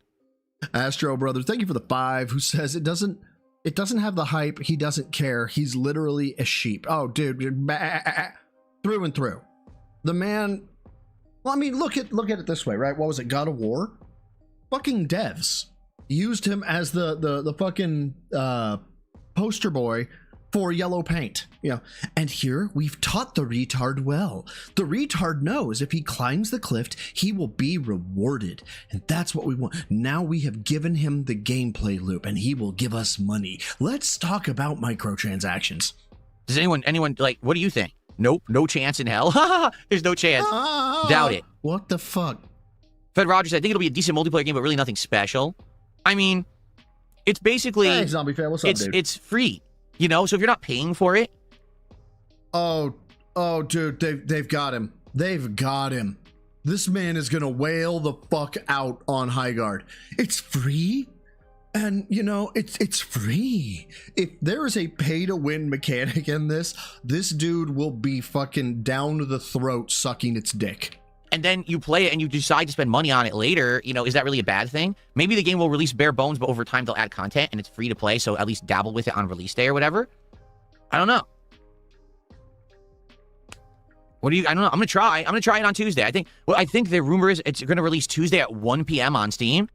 Astro Brothers, thank you for the 5, who says it doesn't have the hype. He doesn't care. He's literally a sheep. Oh, dude, through and through. The man. Well, I mean, look at it this way, right? What was it? God of War? Fucking devs used him as the fucking poster boy for yellow paint, you know. And here we've taught the retard well. The retard knows if he climbs the cliff, he will be rewarded, and that's what we want. Now we have given him the gameplay loop, and he will give us money. Let's talk about microtransactions. Does anyone like? What do you think? Nope, no chance in hell. There's no chance. Doubt it. What the fuck? Fed Rogers, I think it'll be a decent multiplayer game, but really nothing special. I mean, it's basically hey, Zombie Fan, what's up, dude? It's free. You know, so if you're not paying for it. Oh, dude, they've got him. They've got him. This man is gonna wail the fuck out on Highguard. It's free, and you know it's free. If there is a pay-to-win mechanic in this dude will be fucking down to the throat sucking its dick. And then you play it and you decide to spend money on it later, you know, is that really a bad thing? Maybe the game will release bare bones, but over time they'll add content and it's free to play, so at least dabble with it on release day or whatever. I don't know. I don't know. I'm gonna try it on Tuesday. I think the rumor is it's gonna release Tuesday at 1 p.m. on Steam,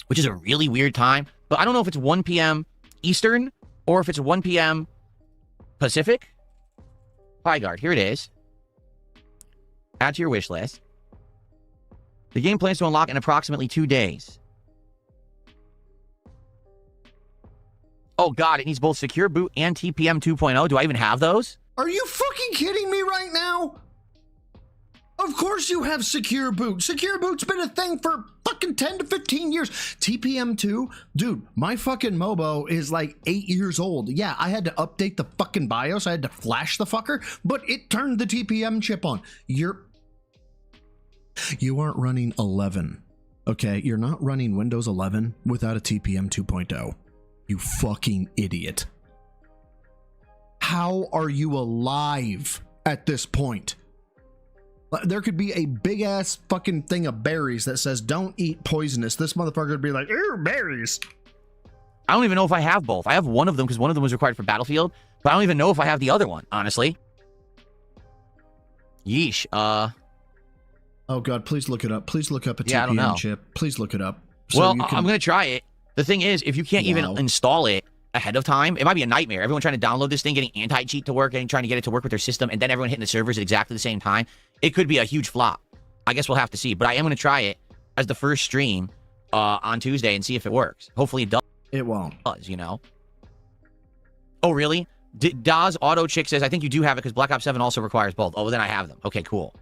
which is a really weird time. But I don't know if it's 1 p.m. Eastern or if it's 1 p.m. Pacific. Highguard, here it is. Add to your wish list. The game plans to unlock in approximately 2 days. Oh god, it needs both Secure Boot and TPM 2.0. Do I even have those? Are you fucking kidding me right now? Of course you have Secure Boot. Secure Boot's been a thing for fucking 10 to 15 years. TPM2, dude, my fucking Mobo is like 8 years old. Yeah, I had to update the fucking BIOS. I had to flash the fucker, but it turned the TPM chip on. You aren't running 11, okay? You're not running Windows 11 without a TPM 2.0. You fucking idiot. How are you alive at this point? There could be a big ass fucking thing of berries that says don't eat poisonous. This motherfucker would be like, ew, berries. I don't even know if I have both. I have one of them because one of them was required for Battlefield, but I don't even know if I have the other one, honestly. Yeesh. Oh god, please look it up. Please look up a Yeah, I don't know. TPM chip. Please look it up. So Well, you can- I'm going to try it. The thing is, if you can't even Wow. install it ahead of time, it might be a nightmare. Everyone trying to download this thing, getting anti-cheat to work, and trying to get it to work with their system, and then everyone hitting the servers at exactly the same time. It could be a huge flop. I guess we'll have to see. But I am going to try it as the first stream on Tuesday and see if it works. Hopefully it does. It won't. You know? Oh, really? Daz Auto Chick says, I think you do have it because Black Ops 7 also requires both. Oh, well, then I have them. Okay, cool.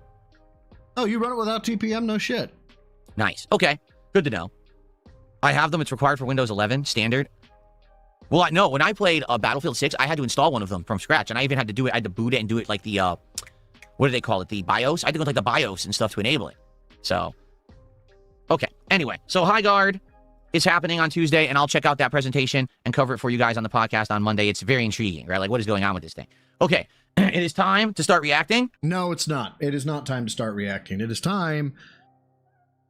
Oh, you run it without TPM? No shit. Nice. Okay. Good to know. I have them. It's required for Windows 11 standard. Well, I know when I played Battlefield 6, I had to install one of them from scratch, and I even had to do it. I had to boot it and do it like the what do they call it? The BIOS. I had to go like the BIOS and stuff to enable it. So, okay. Anyway, so High Guard is happening on Tuesday, and I'll check out that presentation and cover it for you guys on the podcast on Monday. It's very intriguing, right? Like, what is going on with this thing? Okay, it is time to start reacting. No, it's not. It is not time to start reacting. It is time.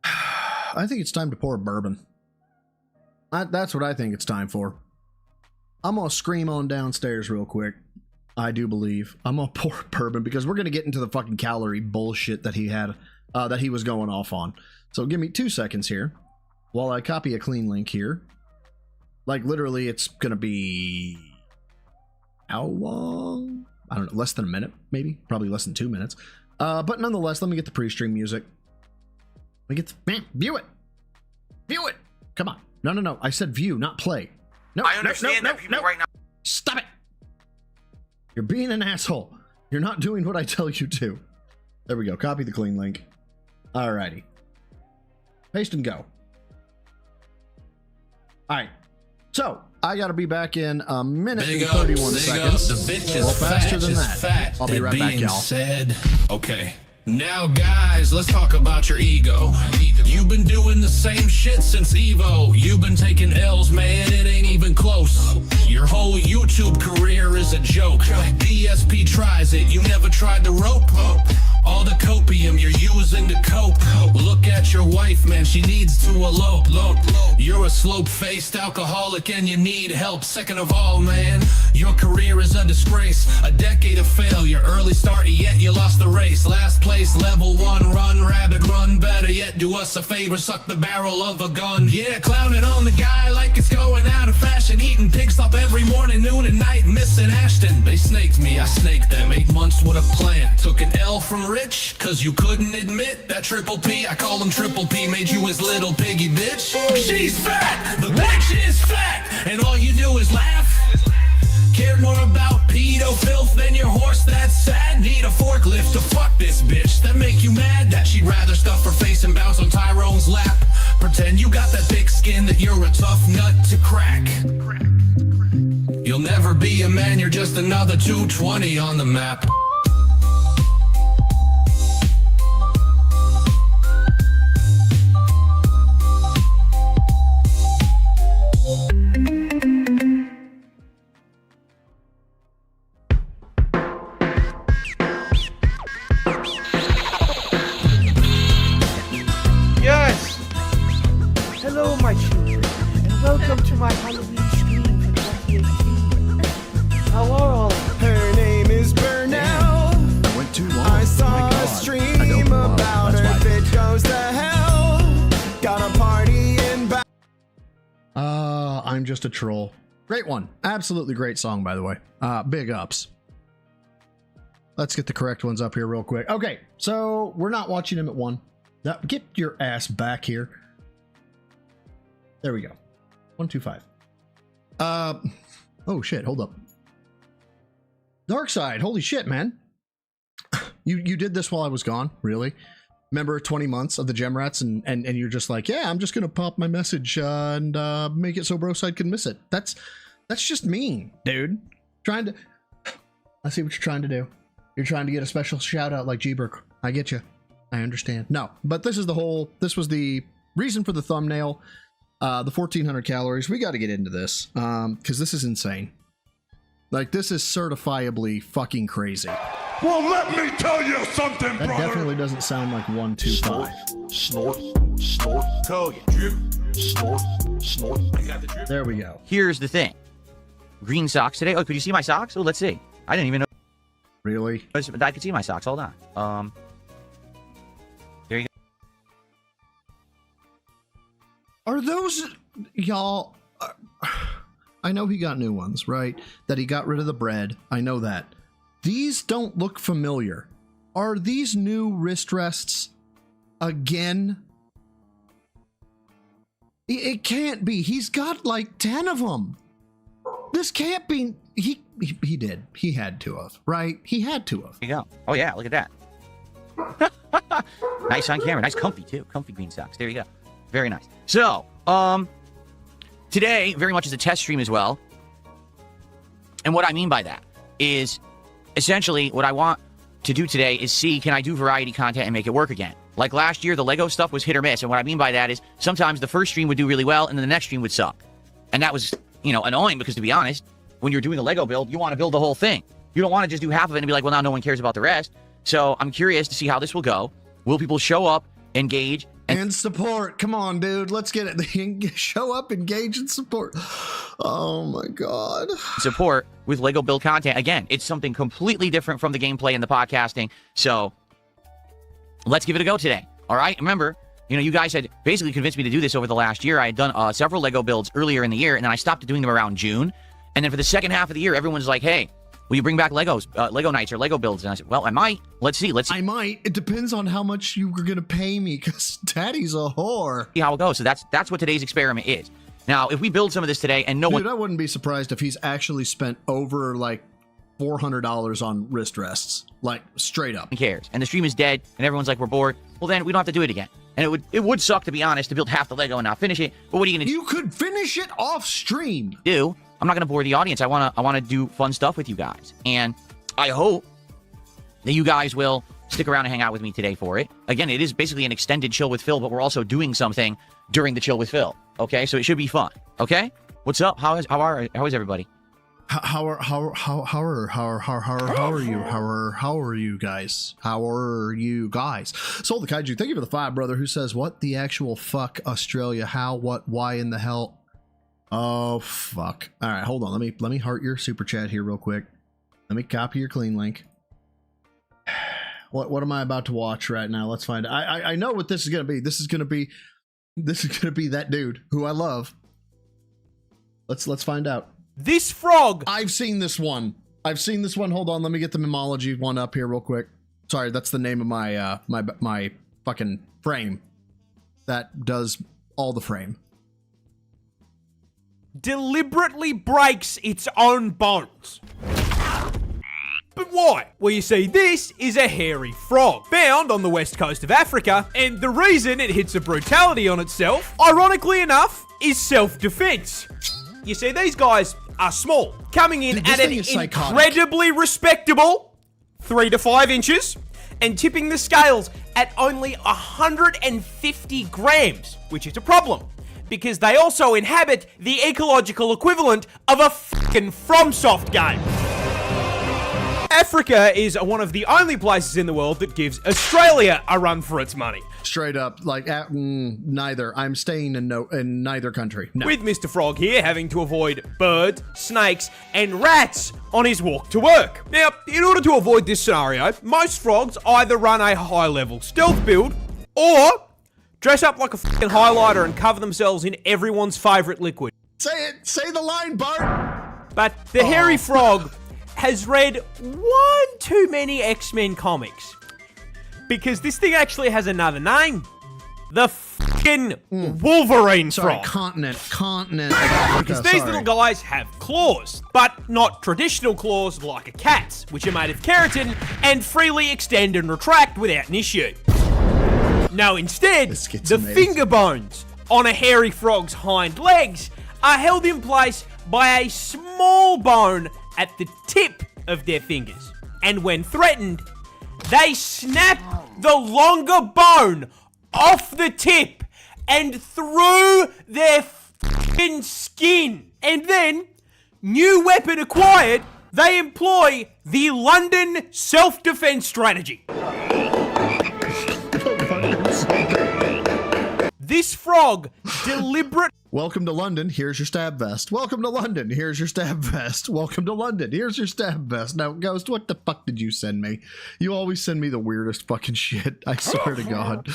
I think it's time to pour bourbon. That's what I think it's time for. I'm going to scream on downstairs real quick. I do believe. I'm going to pour bourbon because we're going to get into the fucking calorie bullshit that he had, that he was going off on. So give me 2 seconds here while I copy a clean link here. Like literally it's going to be how long? I don't know, less than a minute, maybe. Probably less than 2 minutes. But nonetheless, let me get the pre-stream music. Let me get the, view it. View it. Come on. No. I said view, not play. No, I understand that people right now. Stop it. You're being an asshole. You're not doing what I tell you to. There we go. Copy the clean link. Alrighty. Paste and go. Alright. So, I gotta be back in a minute and 31 seconds. The bitch Well, is faster fat, than is that. fat. I'll be right back, y'all. Said, okay. Now, guys, let's talk about your ego. You've been doing the same shit since Evo. You've been taking L's, man, it ain't even close. Your whole YouTube career is a joke. DSP tries it, you never tried the rope. All the copium you're using to cope. Look at your wife, man, she needs to elope. You're a slope-faced alcoholic and you need help. Second of all, man, your career is a disgrace. A decade of failure, early start, yet you lost the race. Last place, level 1, run, rabbit, run. Better yet, do us a favor, suck the barrel of a gun. Yeah, clowning on the guy like it's going out of fashion. Eating pig slop every morning, noon and night, missing Ashton. They snaked me, I snaked them. 8 months with a plan. Took an L from Rich, cause you couldn't admit that Triple P, I call him Triple P, made you his little piggy bitch. She's fat, the bitch is fat, and all you do is laugh. Care more about pedo filth than your horse that's sad. Need a forklift to fuck this bitch that make you mad. That she'd rather stuff her face and bounce on Tyrone's lap. Pretend you got that thick skin, that you're a tough nut to crack. You'll never be a man, you're just another 220 on the map. Yes! Hello, my children, and welcome to my Halloween stream for 2018. How are all? Her name is Burnell. I went too long. I saw My God. a I stream don't know. about That's her. why. Bitch goes to hell. Got a party in back. I'm just a troll. Great one. Absolutely great song, by the way. Big ups. Let's get the correct ones up here real quick. Okay, so we're not watching him at 1. Now, get your ass back here. There we go. 125. Oh shit, hold up. Dark side, holy shit, man. You did this while I was gone, really? Remember 20 months of the gem rats and you're just like, yeah, I'm just gonna pop my message and make it so Broside can miss it. That's just mean, dude. I see what you're trying to do. You're trying to get a special shout out like G-Burk. I get you. I understand. No, but this was the reason for the thumbnail. The 1400 calories. We got to get into this because this is insane. Like, this is certifiably fucking crazy. Well, let me tell you something, That definitely doesn't sound like 1, 2, 5. Snort, snort, Code. Drip. snort, snort. I got the drip. There we go. Here's the thing. Green socks today. Oh, could you see my socks? Oh, let's see. I didn't even know. Really? I could see my socks. Hold on. There you go. Are those, y'all? I know he got new ones, right? That he got rid of the bread. I know that. These don't look familiar. Are these new wrist rests again? It can't be. He's got like 10 of them. This can't be. He did. He had to have, right? He had to have. There you go. Oh, yeah. Look at that. Nice on camera. Nice comfy, too. Comfy green socks. There you go. Very nice. So, today very much is a test stream as well. And what I mean by that is essentially what I want to do today is see, can I do variety content and make it work again? Like last year, the Lego stuff was hit or miss. And what I mean by that is sometimes the first stream would do really well and then the next stream would suck. And that was, annoying because, to be honest, when you're doing a Lego build, you want to build the whole thing. You don't want to just do half of it and be like, well, now no one cares about the rest. So I'm curious to see how this will go. Will people show up, engage, and support? Come on, dude. Let's get it. Show up, engage, and support. Oh, my God. Support with Lego build content. Again, it's something completely different from the gameplay and the podcasting. So let's give it a go today. All right? Remember, you guys had basically convinced me to do this over the last year. I had done several Lego builds earlier in the year, and then I stopped doing them around June. And then for the second half of the year, everyone's like, hey, will you bring back Lego nights or Lego builds? And I said, well, I might. Let's see. I might. It depends on how much you were going to pay me because Daddy's a whore. See how it goes. So that's what today's experiment is. Now, if we build some of this today and Dude, I wouldn't be surprised if he's actually spent over like $400 on wrist rests. Like, straight up. Cares. And the stream is dead and everyone's like, we're bored. Well, then we don't have to do it again. And it would suck, to be honest, to build half the Lego and not finish it. But what are you going to do? You could finish it off stream. I'm not going to bore the audience. I want to do fun stuff with you guys. And I hope that you guys will stick around and hang out with me today for it. Again, it is basically an extended Chill with Phil, but we're also doing something during the Chill with Phil. Okay? So it should be fun. Okay? What's up? How is everybody? How are you guys? How are you guys? Soul the Kaiju, thank you for the 5, brother, who says, what the actual fuck, Australia? How, what, why in the hell? Oh, fuck. All right, hold on. Let me heart your super chat here real quick. Let me copy your clean link. What am I about to watch right now? Let's find out. I know what this is going to be. This is going to be that dude who I love. Let's find out. This frog. I've seen this one. Hold on. Let me get the Memology one up here real quick. Sorry, that's the name of my my fucking frame that does all the frame. Deliberately breaks its own bones. But why? Well, you see, this is a hairy frog, found on the west coast of Africa, and the reason it hits a brutality on itself, ironically enough, is self-defense. You see, these guys are small, coming in at an incredibly respectable 3 to 5 inches, and tipping the scales at only 150 grams, which is a problem, because they also inhabit the ecological equivalent of a fucking FromSoft game. Africa is one of the only places in the world that gives Australia a run for its money. Straight up, like, neither. I'm staying in neither country. No. With Mr. Frog here having to avoid birds, snakes, and rats on his walk to work. Now, in order to avoid this scenario, most frogs either run a high-level stealth build, or dress up like a fucking highlighter and cover themselves in everyone's favorite liquid. Say it! Say the line, Bart! But the hairy frog has read one too many X-Men comics. Because this thing actually has another name. The fucking Wolverine Sorry, frog. continent of Africa. Because these sorry. little guys have claws, but not traditional claws like a cat's, which are made of keratin and freely extend and retract without an issue. No, instead, This gets the amazing. finger bones on a hairy frog's hind legs are held in place by a small bone at the tip of their fingers. And when threatened, they snap the longer bone off the tip and through their f***ing skin. And then, new weapon acquired, they employ the London self-defense strategy. This frog deliberate. Welcome to London, here's your stab vest. Welcome to London, here's your stab vest. Welcome to London, here's your stab vest. Now, Ghost, what the fuck did you send me? You always send me the weirdest fucking shit, I swear to God.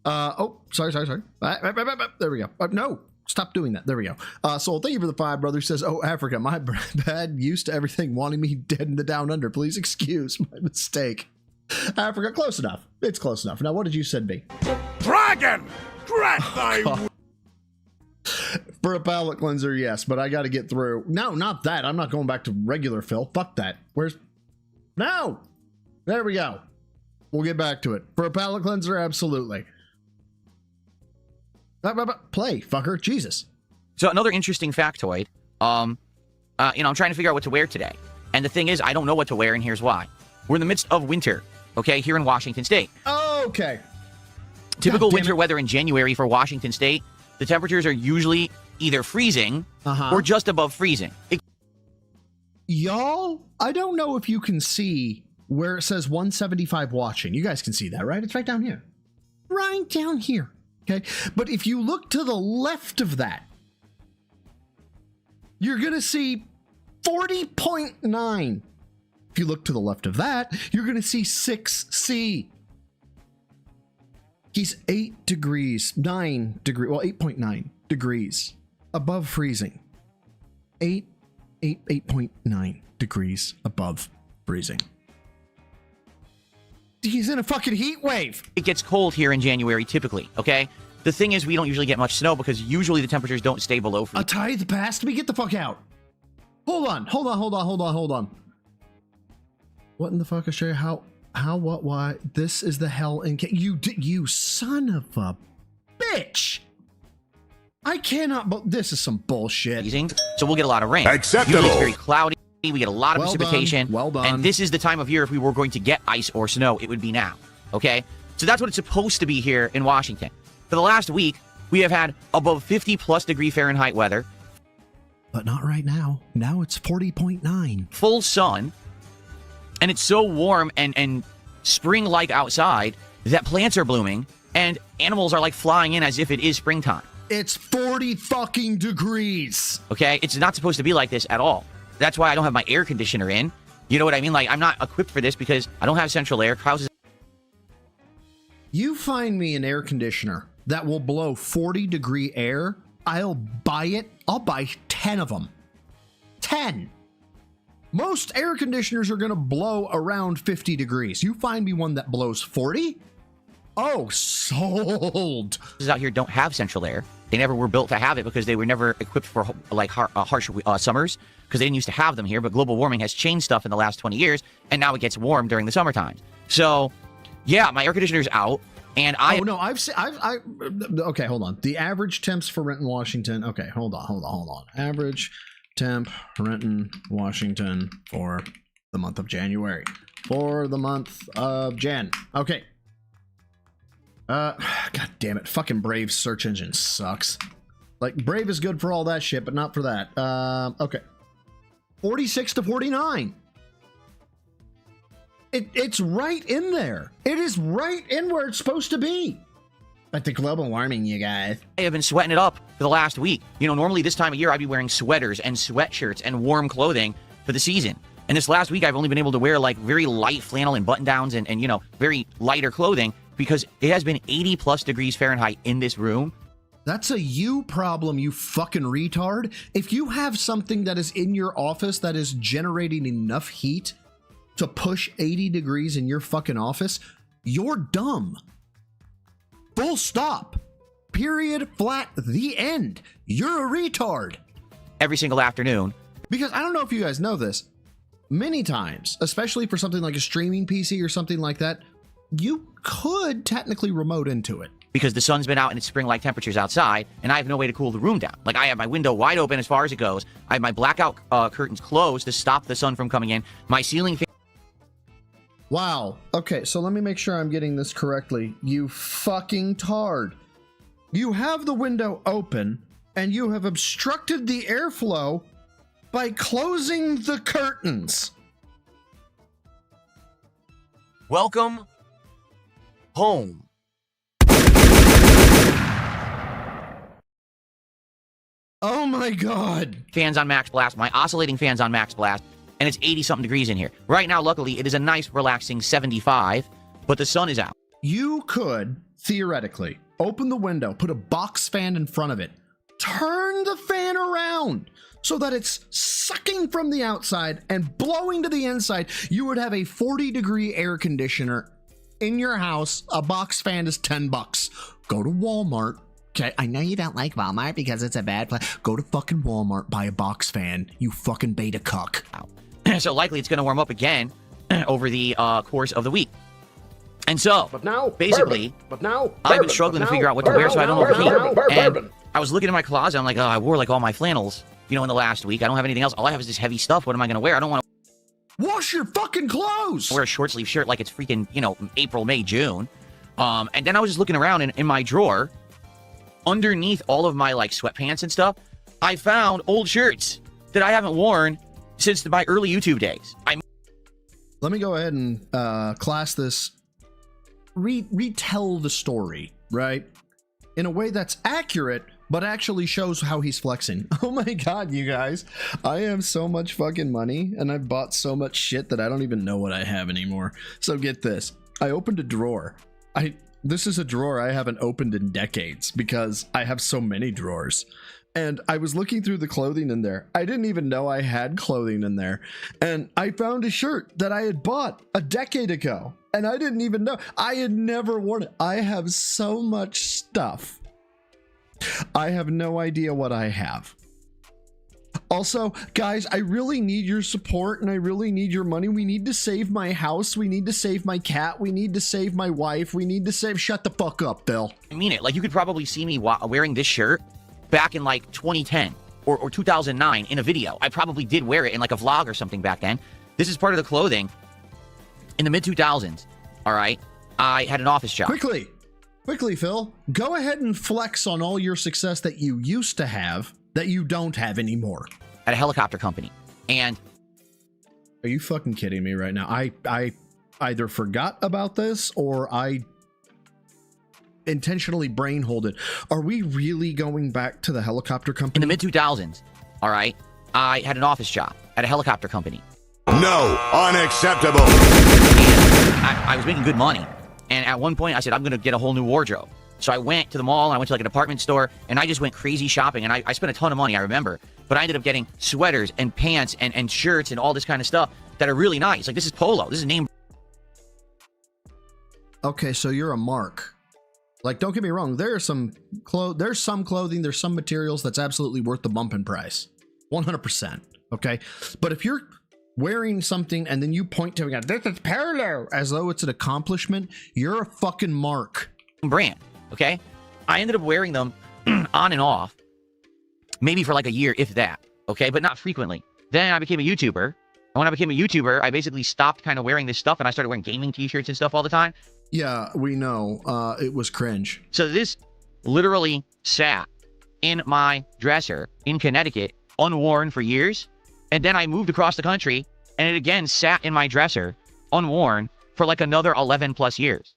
Oh, sorry. There we go. No, stop doing that. There we go. Soul, thank you for the 5, brother. Says, oh, Africa, my bad, used to everything, wanting me dead in the down under. Please excuse my mistake. Africa, close enough. It's close enough. Now, what did you send me? Dragon! Drat thy... For a palate cleanser, yes, but I got to get through. No, not that. I'm not going back to regular fill. Fuck that. Where's... No! There we go. We'll get back to it. For a palate cleanser, absolutely. Play, fucker. Jesus. So another interesting factoid, I'm trying to figure out what to wear today. And the thing is, I don't know what to wear, and here's why. We're in the midst of winter, okay, here in Washington State. Okay. Typical God damn winter it. weather in January for Washington State, the temperatures are usually either freezing or just above freezing. Y'all, I don't know if you can see where it says 175 watching. You guys can see that, right? It's right down here. Right down here. Okay. But if you look to the left of that, you're going to see 40.9. If you look to the left of that, you're going to see 6C. He's 8 degrees, 9 degrees, well, 8.9 degrees above freezing. 8.9 degrees above freezing. He's in a fucking heat wave. It gets cold here in January typically, okay? The thing is, we don't usually get much snow because usually the temperatures don't stay below freezing. A tithe passed me. Get the fuck out. Hold on. What in the fuck, Australia? How, what, why? This is the hell in... You son of a bitch. I cannot... This is some bullshit. So we'll get a lot of rain. Acceptable. Usually it's very cloudy. We get a lot of Well precipitation. done. Well done. And this is the time of year if we were going to get ice or snow, it would be now. Okay? So that's what it's supposed to be here in Washington. For the last week, we have had above 50 plus degree Fahrenheit weather. But not right now. Now it's 40.9. Full sun. And it's so warm and spring-like outside that plants are blooming and animals are like flying in as if it is springtime. It's 40 fucking degrees. Okay? It's not supposed to be like this at all. That's why I don't have my air conditioner in. You know what I mean? Like, I'm not equipped for this because I don't have central air. Houses. You find me an air conditioner that will blow 40 degree air, I'll buy it. I'll buy 10 of them. 10. Most air conditioners are going to blow around 50 degrees. You find me one that blows 40? Oh, sold. Out here don't have central air. They never were built to have it because they were never equipped for like harsh summers because they didn't used to have them here. But global warming has changed stuff in the last 20 years, and now it gets warm during the summertime. So, yeah, my air conditioner's out, and I. Oh no, okay, hold on. The average temps for Renton, Washington. Okay, hold on. Average temp Renton, Washington for the month of January. For the month of Jan. Okay. God damn it. Fucking Brave's search engine sucks. Like, Brave is good for all that shit, but not for that. Okay. 46 to 49. It's right in there. It is right in where it's supposed to be. But the global warming, you guys. I have been sweating it up for the last week. You know, normally this time of year, I'd be wearing sweaters and sweatshirts and warm clothing for the season. And this last week, I've only been able to wear, like, very light flannel and button-downs and you know, very lighter clothing because it has been 80-plus degrees Fahrenheit in this room. That's a you problem, you fucking retard. If you have something that is in your office that is generating enough heat to push 80 degrees in your fucking office, you're dumb. Full stop. Period. Flat. The end. You're a retard. every single afternoon. Because I don't know if you guys know this, many times, especially for something like a streaming PC or something like that, you could technically remote into it. Because the sun's been out and it's spring-like temperatures outside, and I have no way to cool the room down. Like, I have my window wide open as far as it goes. I have my blackout curtains closed to stop the sun from coming in. My ceiling fan... Wow. Okay, so let me make sure I'm getting this correctly. You fucking tard. You have the window open, and you have obstructed the airflow by closing the curtains. Welcome home. Oh my god. Fans on max blast, my oscillating fans on max blast, and it's 80-something degrees in here. Right now, luckily, it is a nice, relaxing 75, but the sun is out. You could, theoretically, open the window, put a box fan in front of it, turn the fan around so that it's sucking from the outside and blowing to the inside. You would have a 40-degree air conditioner in your house. A box fan is $10. Go to Walmart. Okay, I know you don't like Walmart because it's a bad place. Go to fucking Walmart, buy a box fan, you fucking beta cuck. So likely it's going to warm up again over the course of the week. And so, basically, I've been struggling to figure out what to wear so I don't overheat. And I was looking in my closet, I'm like, oh, I wore like all my flannels, you know, in the last week. I don't have anything else. All I have is this heavy stuff. What am I going to wear? I don't want to wash your fucking clothes. Wear a short sleeve shirt like it's freaking, you know, April, May, June. And then I was just looking around in my drawer. Underneath all of my like sweatpants and stuff, I found old shirts that I haven't worn since my early YouTube days. Let me go ahead and class this, retell the story, right? In a way that's accurate, but actually shows how he's flexing. Oh my god, you guys. I have so much fucking money, and I've bought so much shit that I don't even know what I have anymore. So get this. I opened a drawer. This is a drawer I haven't opened in decades because I have so many drawers. And I was looking through the clothing in there. I didn't even know I had clothing in there. And I found a shirt that I had bought a decade ago. And I didn't even know. I had never worn it. I have so much stuff. I have no idea what I have. Also, guys, I really need your support and I really need your money. We need to save my house. We need to save my cat. We need to save my wife. We need to save... Shut the fuck up, Bill. I mean it. Like, you could probably see me wearing this shirt back in like 2010 or 2009 in a video. I probably did wear it in like a vlog or something back then. This is part of the clothing. In the mid-2000s, all right, I had an office job. Quickly, Phil. Go ahead and flex on all your success that you used to have that you don't have anymore. At a helicopter company. And are you fucking kidding me right now? I either forgot about this or I intentionally brain-holed it. Are we really going back to the helicopter company? In the mid-2000s, all right, I had an office job at a helicopter company. No, unacceptable. And I was making good money. And at one point I said, I'm going to get a whole new wardrobe. So I went to the mall, and I went to like a department store, and I just went crazy shopping, and I spent a ton of money, I remember. But I ended up getting sweaters and pants and shirts and all this kind of stuff that are really nice. Like, this is Polo. This is name. Okay, so you're a mark. Like, don't get me wrong. There's some clothing, there's some materials that's absolutely worth the bump in price. 100%. Okay? But if you're wearing something and then you point to it, this is Polo, as though it's an accomplishment, you're a fucking mark. Brand. Okay, I ended up wearing them on and off, maybe for like a year, if that. Okay, but not frequently. Then I became a YouTuber. And when I became a YouTuber, I basically stopped kind of wearing this stuff, and I started wearing gaming t-shirts and stuff all the time. Yeah, we know. It was cringe. So this literally sat in my dresser in Connecticut, unworn for years. And then I moved across the country, and it again sat in my dresser, unworn, for like another 11 plus years.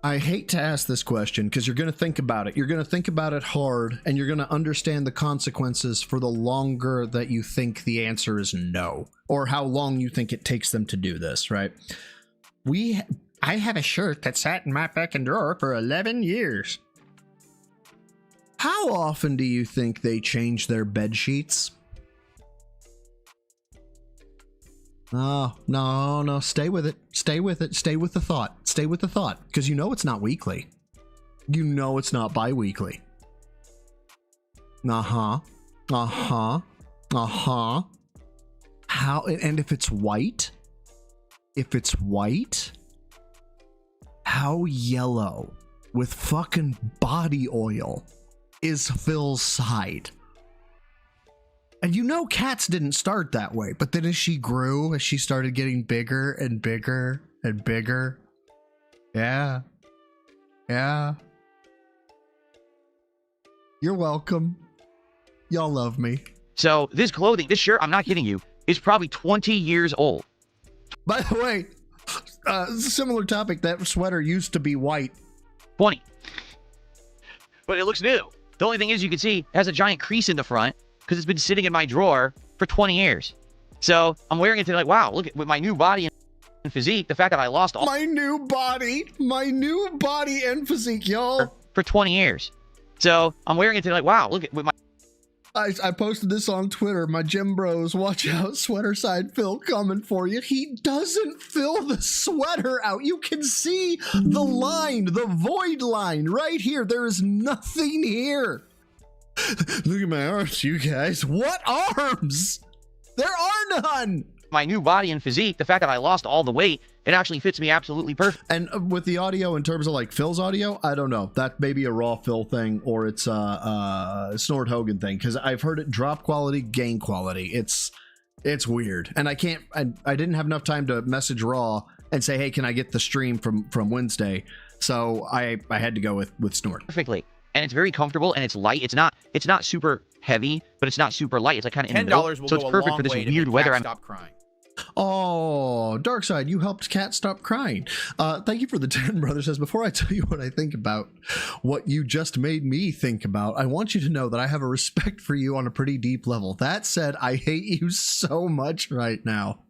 I hate to ask this question because you're going to think about it. You're going to think about it hard, and you're going to understand the consequences for the longer that you think the answer is no, or how long you think it takes them to do this, right? I have a shirt that sat in my fucking drawer for 11 years. How often do you think they change their bed sheets? No, stay with it. Stay with it. Stay with the thought. Stay with the thought. Because you know it's not weekly. You know it's not bi-weekly. Uh-huh. How, and if it's white, how yellow with fucking body oil is Phil's side? And you know cats didn't start that way, but then as she grew, as she started getting bigger and bigger and bigger. Yeah. You're welcome. Y'all love me. So this clothing, this shirt, I'm not kidding you, is probably 20 years old. By the way, similar topic, that sweater used to be white. 20. But it looks new. The only thing is, you can see it has a giant crease in the front because it's been sitting in my drawer for 20 years. So I'm wearing it to like, wow, look at with my new body and physique, the fact that I lost all my new body and physique, y'all, for 20 years. So I'm wearing it to like, wow, look at with my. I posted this on Twitter. My gym bros, watch out, sweater side Phil coming for you. He doesn't fill the sweater out. You can see the line, the void line right here. There is nothing here. Look at my arms, you guys. What arms? There are none. My new body and physique, the fact that I lost all the weight, it actually fits me absolutely perfect. And with the audio, in terms of like Phil's audio, I don't know. That may be a raw Phil thing, or it's a Snort Hogan thing, because I've heard it drop quality, gain quality. It's weird, and I didn't have enough time to message Raw and say, hey, can I get the stream from Wednesday? So I had to go with Snort. Perfectly. And it's very comfortable, and it's light. It's not super heavy, but it's not super light. It's like kind of in the middle. $10 will so go it's perfect a for this long way weird to make weather. Cat stop crying. Oh, Darkside, you helped Cat stop crying. Thank you for the 10, brother. Says, before I tell you what I think about what you just made me think about, I want you to know that I have a respect for you on a pretty deep level. That said, I hate you so much right now.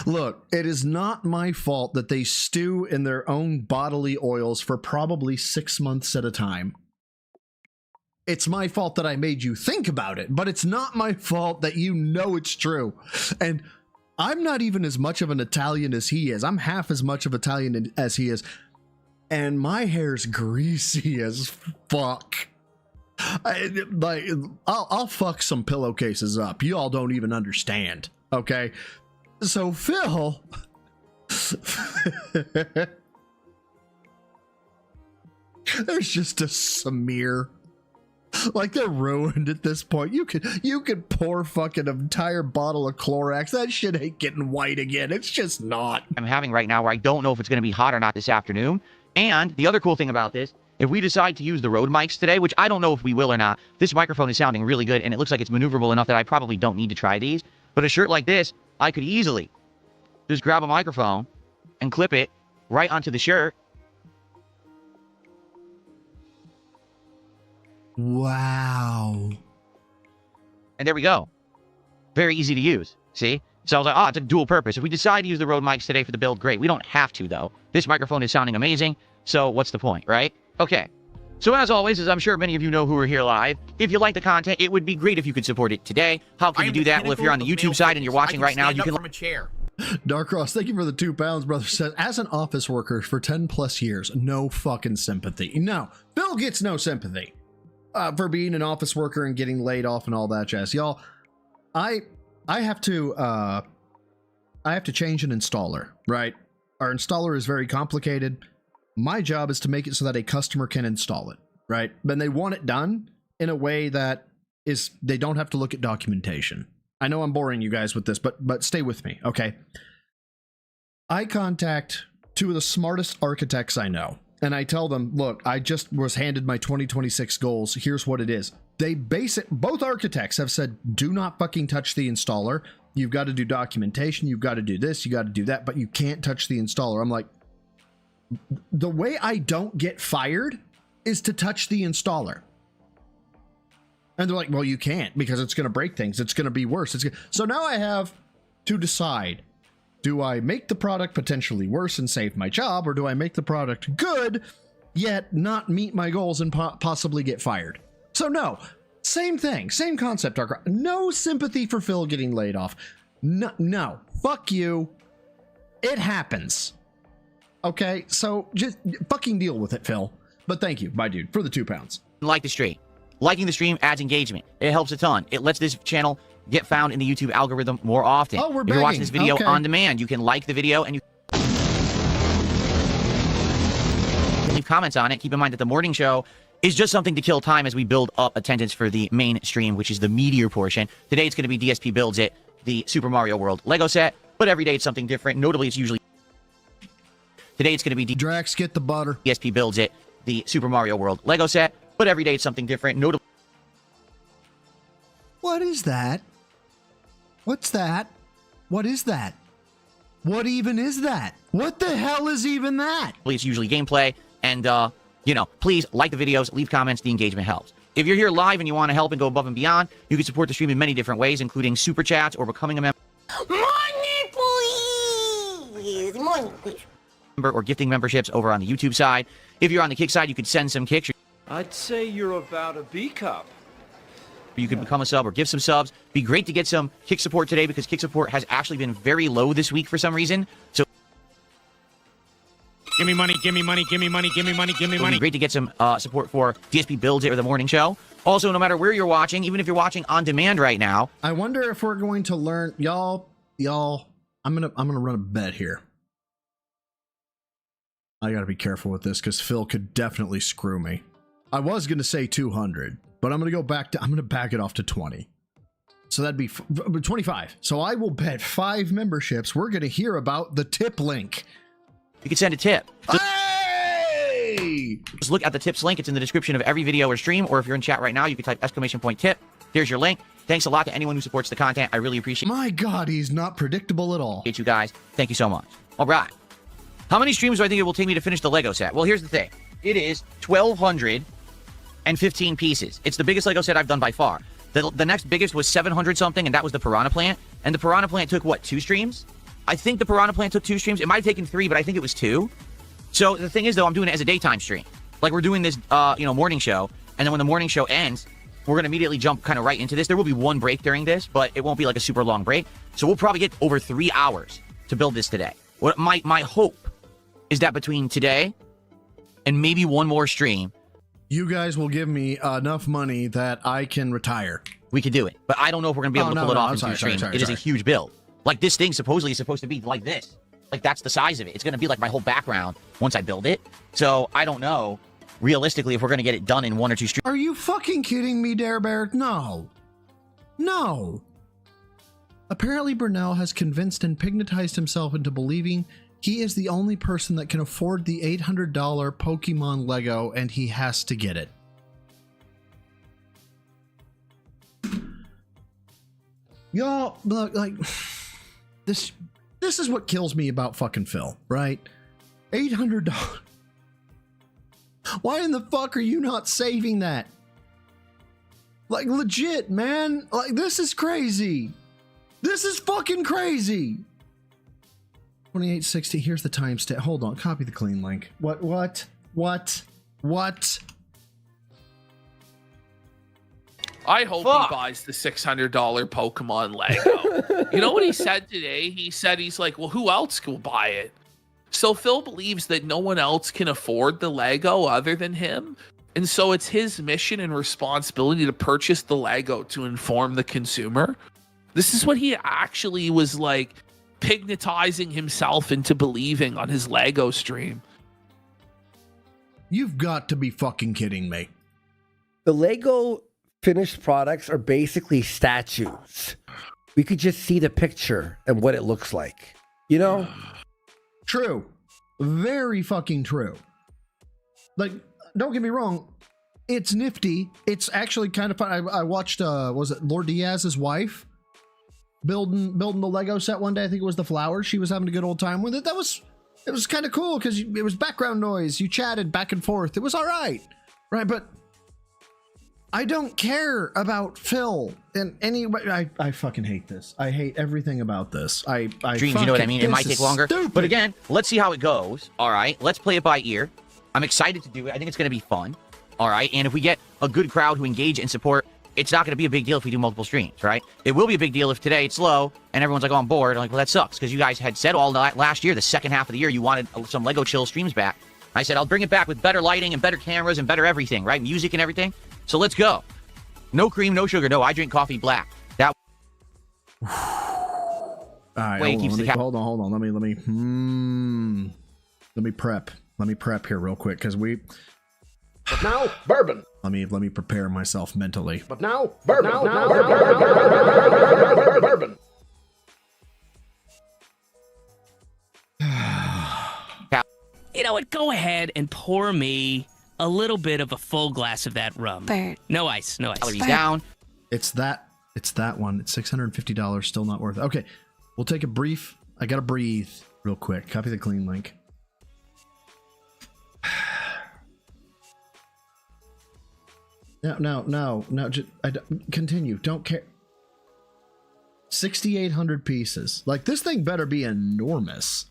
Look, it is not my fault that they stew in their own bodily oils for probably 6 months at a time. It's my fault that I made you think about it, but it's not my fault that you know it's true. And I'm not even as much of an Italian as he is. I'm half as much of Italian as he is. And my hair's greasy as fuck. I'll fuck some pillowcases up. You all don't even understand. Okay? So Phil... There's just a smear. Like, they're ruined at this point. You could pour fucking an entire bottle of Clorox. That shit ain't getting white again. It's just not. I'm having right now where I don't know if it's going to be hot or not this afternoon. And the other cool thing about this, if we decide to use the Rode mics today, which I don't know if we will or not, this microphone is sounding really good, and it looks like it's maneuverable enough that I probably don't need to try these. But a shirt like this, I could easily just grab a microphone and clip it right onto the shirt. Wow. And there we go. Very easy to use. See? So I was like, oh, it's a dual purpose. If we decide to use the Rode mics today for the build, great. We don't have to, though. This microphone is sounding amazing, so what's the point, right? Okay. So as always, as I'm sure many of you know who are here live, if you like the content, it would be great if you could support it today. How can you do that? Well, if you're on the YouTube side and you're watching right now, you can... from a chair. Dark Ross, thank you for the 2 pounds, brother. Says, as an office worker for 10 plus years, no fucking sympathy. No, Bill gets no sympathy. For being an office worker and getting laid off and all that jazz, y'all. I have to change an installer, right? Our installer is very complicated. My job is to make it so that a customer can install it, right? But they want it done in a way that is they don't have to look at documentation. I know I'm boring you guys with this, but stay with me, okay? I contact 2 of the smartest architects I know. And I tell them, look, I just was handed my 2026 goals. Here's what it is. Both architects have said, do not fucking touch the installer. You've got to do documentation. You've got to do this. You got to do that, but you can't touch the installer. I'm like, the way I don't get fired is to touch the installer. And they're like, well, you can't because it's going to break things. It's going to be worse. So now I have to decide. Do I make the product potentially worse and save my job, or do I make the product good, yet not meet my goals and possibly get fired? So no, same thing, same concept, Dark. No sympathy for Phil getting laid off. No, Fuck you. It happens. Okay, so just fucking deal with it, Phil. But thank you, my dude, for the £2. Like the stream. Liking the stream adds engagement. It helps a ton. It lets this channel get found in the YouTube algorithm more often. Oh, we're If you're watching begging. this video Okay. on demand, you can like the video and you can leave comments on it. Keep in mind that the morning show is just something to kill time as we build up attendance for the main stream, which is the meatier portion. Today it's going to be DSP Builds It, the Super Mario World Lego set, but every day it's something different. Notably, it's usually... Today it's going to be Drax, get the butter. DSP Builds It, the Super Mario World Lego set, but every day it's something different. Notably... What is that? What's that? What is that? What even is that? What the hell is even that? It's usually gameplay, and, you know, please like the videos, leave comments, the engagement helps. If you're here live and you want to help and go above and beyond, you can support the stream in many different ways, including super chats or becoming a member. Money, please! Money, please. Or gifting memberships over on the YouTube side. If you're on the Kick side, you could send some kicks. I'd say you're about a B cup. You could become a sub or give some subs. Be great to get some Kick support today because Kick support has actually been very low this week for some reason. So Give me money, give me money, give me money, give me money, give me it would money. be great to get some support for DSP Builds It or the morning show. Also, no matter where you're watching, even if you're watching on demand right now, I wonder if we're going to learn, y'all. I'm gonna run a bet here. I gotta be careful with this because Phil could definitely screw me. I was gonna say 200, but I'm gonna back it off to 20. So that'd be 25. So I will bet 5 memberships we're gonna hear about the tip link. you could send a tip. Hey! Just look at the tips link. It's in the description of every video or stream, or if you're in chat right now, you can type !tip. There's your link. Thanks a lot to anyone who supports the content. I really appreciate My God, he's not predictable at all. you guys. Thank you so much. All right. How many streams do I think it will take me to finish the Lego set? Well, here's the thing. It is 1,215 pieces. It's the biggest Lego set I've done by far. The next biggest was 700 something, and that was the Piranha Plant. And the Piranha Plant took, what, 2 streams? I think the Piranha Plant took 2 streams. It might have taken 3, but I think it was 2. So the thing is, though, I'm doing it as a daytime stream. Like, we're doing this, morning show, and then when the morning show ends, we're going to immediately jump kind of right into this. There will be one break during this, but it won't be like a super long break. So we'll probably get over 3 hours to build this today. What my hope is that between today and maybe one more stream, You guys will give me enough money that I can retire. we could do it. But I don't know if we're going to be able to pull it off in 2 streams. It is a huge build. Like, this thing supposedly is supposed to be like this. Like, that's the size of it. It's going to be like my whole background once I build it. So I don't know, realistically, if we're going to get it done in 1 or 2 streams. Are you fucking kidding me, Dare Bear? No. No. Apparently, Brunel has convinced and hypnotized himself into believing he is the only person that can afford the $800 Pokemon Lego, and he has to get it. Y'all, look, like, this is what kills me about fucking Phil, right? $800. Why in the fuck are you not saving that? Like, legit, man. Like, this is crazy. This is fucking crazy. 2860. Here's the timestamp. Hold on. Copy the clean link. What? I hope he buys the $600 Pokemon Lego. You know what he said today? He said, he's like, well, who else will buy it? So Phil believes that no one else can afford the Lego other than him. And so it's his mission and responsibility to purchase the Lego to inform the consumer. This is what he actually was like hypnotizing himself into believing on his Lego stream. You've got to be fucking kidding me. The Lego finished products are basically statues. We could just see the picture and what it looks like. You know? True. Very fucking true. Like, don't get me wrong. It's nifty. It's actually kind of fun. I watched, was it Lord Diaz's wife? Building the Lego set one day. I think it was the flowers. She was having a good old time with it. It was kind of cool because it was background noise. You chatted back and forth. It was all right. Right, but I don't care about Phil in any way. I fucking hate this. I hate everything about this. I Dreams, you know what I mean? It might take longer. Stupid. But again, let's see how it goes. All right, let's play it by ear. I'm excited to do it. I think it's going to be fun. All right, and if we get a good crowd who engage and support it's not going to be a big deal if we do multiple streams, right? It will be a big deal if today it's slow and everyone's like, oh, I'm bored. I'm like, well, that sucks because you guys had said all last year, the second half of the year, you wanted some Lego Chill streams back. I said, I'll bring it back with better lighting and better cameras and better everything, right? Music and everything. So let's go. No cream, no sugar. No, I drink coffee black. That All right, way hold keeps on, the hold on. Let me prep. Let me prep here real quick because we. But now, bourbon. Let me prepare myself mentally. But now, bourbon. Bourbon. You know what? Go ahead and pour me a little bit of a full glass of that rum. Bert. No ice. No ice. calories down. It's that one. It's $650. Still not worth it. Okay, we'll take a brief. I gotta breathe real quick. Copy the clean link. No. Just continue. Don't care. 6,800 pieces. Like this thing better be enormous.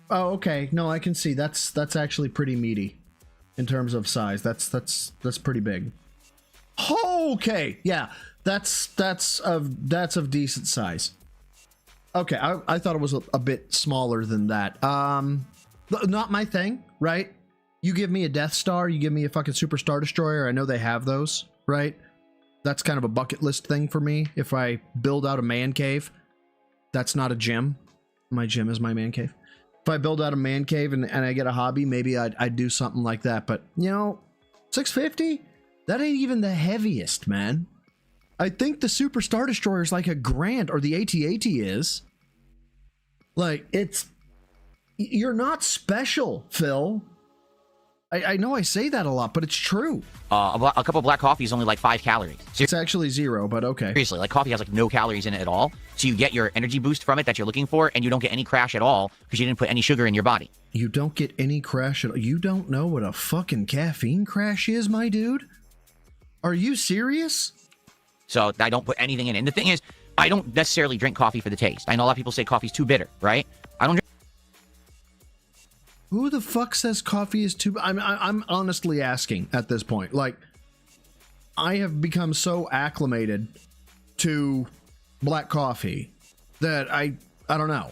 Oh, okay. No, I can see that's actually pretty meaty in terms of size. That's pretty big. Okay, yeah, that's of decent size. Okay, I thought it was a bit smaller than that. Not my thing, right? You give me a Death Star, you give me a fucking Super Star Destroyer. I know they have those, right? That's kind of a bucket list thing for me. If I build out a man cave, that's not a gym. My gym is my man cave. If I build out a man cave and I get a hobby, maybe I'd do something like that. But, you know, 650? That ain't even the heaviest, man. I think the Super Star Destroyer is like $1,000, or the AT-AT is. Like, you're not special, Phil. I know I say that a lot, but it's true. A cup of black coffee is only like 5 calories. It's actually 0, but okay. Seriously, like coffee has like no calories in it at all. So you get your energy boost from it that you're looking for, and you don't get any crash at all because you didn't put any sugar in your body. You don't get any crash at all. You don't know what a fucking caffeine crash is, my dude? Are you serious? So I don't put anything in it. And the thing is, I don't necessarily drink coffee for the taste. I know a lot of people say coffee's too bitter, right? I don't drink. Who the fuck says coffee is too... I'm honestly asking at this point. Like, I have become so acclimated to black coffee that I don't know.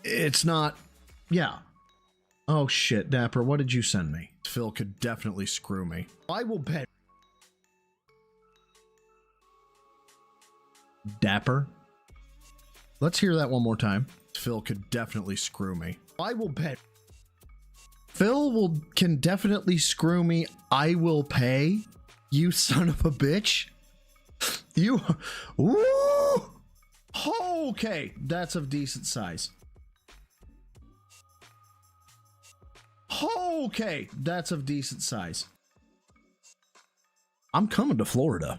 It's not... Yeah. Oh, shit, Dapper, what did you send me? Phil could definitely screw me. I will bet... Dapper? Let's hear that one more time. Phil could definitely screw me. I will bet. Phil can definitely screw me. I will pay. You son of a bitch. You. Ooh. Okay, that's of decent size. Okay, that's of decent size. I'm coming to Florida.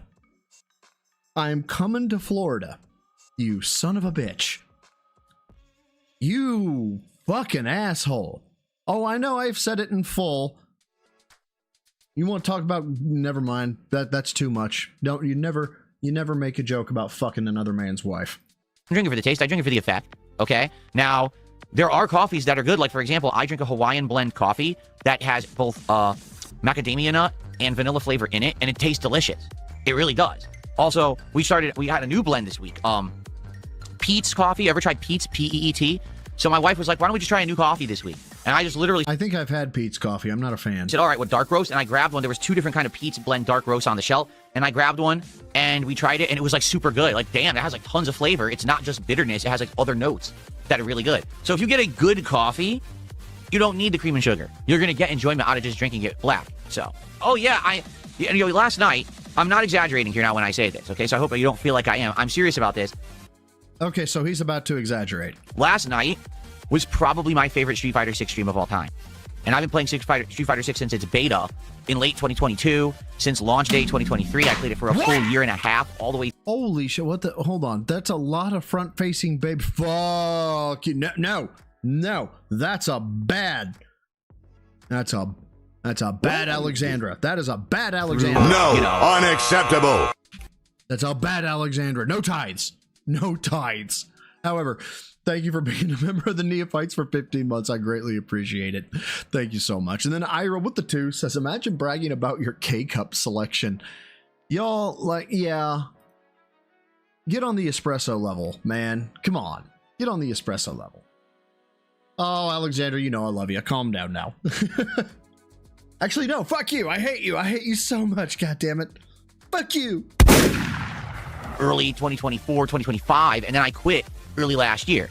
I'm coming to Florida. You son of a bitch. You fucking asshole. Oh, I know I've said it in full. You want to talk about... Never mind. That's too much. Don't you never make a joke about fucking another man's wife. I drink it for the taste. I drink it for the effect. Okay? Now, there are coffees that are good. Like, for example, I drink a Hawaiian blend coffee that has both macadamia nut and vanilla flavor in it, and it tastes delicious. It really does. Also, we had a new blend this week. Peet's coffee. Ever tried Peet's? P-E-E-T? So my wife was like, why don't we just try a new coffee this week? And I just literally... I think I've had Peet's coffee. I'm not a fan. Said, all right, what, dark roast? And I grabbed one. There was 2 different kind of Peet's blend dark roast on the shelf. And I grabbed one, and we tried it, and it was, like, super good. Like, damn, it has, like, tons of flavor. It's not just bitterness. It has, like, other notes that are really good. So if you get a good coffee, you don't need the cream and sugar. You're going to get enjoyment out of just drinking it black. So, oh, yeah, last night, I'm not exaggerating here now when I say this, okay? So I hope you don't feel like I am. I'm serious about this. Okay, so he's about to exaggerate. Last night was probably my favorite Street Fighter 6 stream of all time. And I've been playing Street Fighter 6 since its beta in late 2022. Since launch day 2023, I played it for a full year and a half, all the way... Holy shit, what the... Hold on. That's a lot of front-facing babe... Fuck you. No. That's a bad Alexandra. That is a bad Alexandra. No, unacceptable. That's a bad Alexandra. No tides. However, thank you for being a member of the Neophytes for 15 months. I greatly appreciate it. Thank you so much. And then Ira with the 2 says, imagine bragging about your K-Cup selection. Y'all, like, yeah. Get on the espresso level, man. Come on. Get on the espresso level. Oh, Alexander, you know I love you. Calm down now. Actually, no. Fuck you. I hate you. I hate you so much. God damn it. Fuck you. Early 2024, 2025, and then I quit early last year.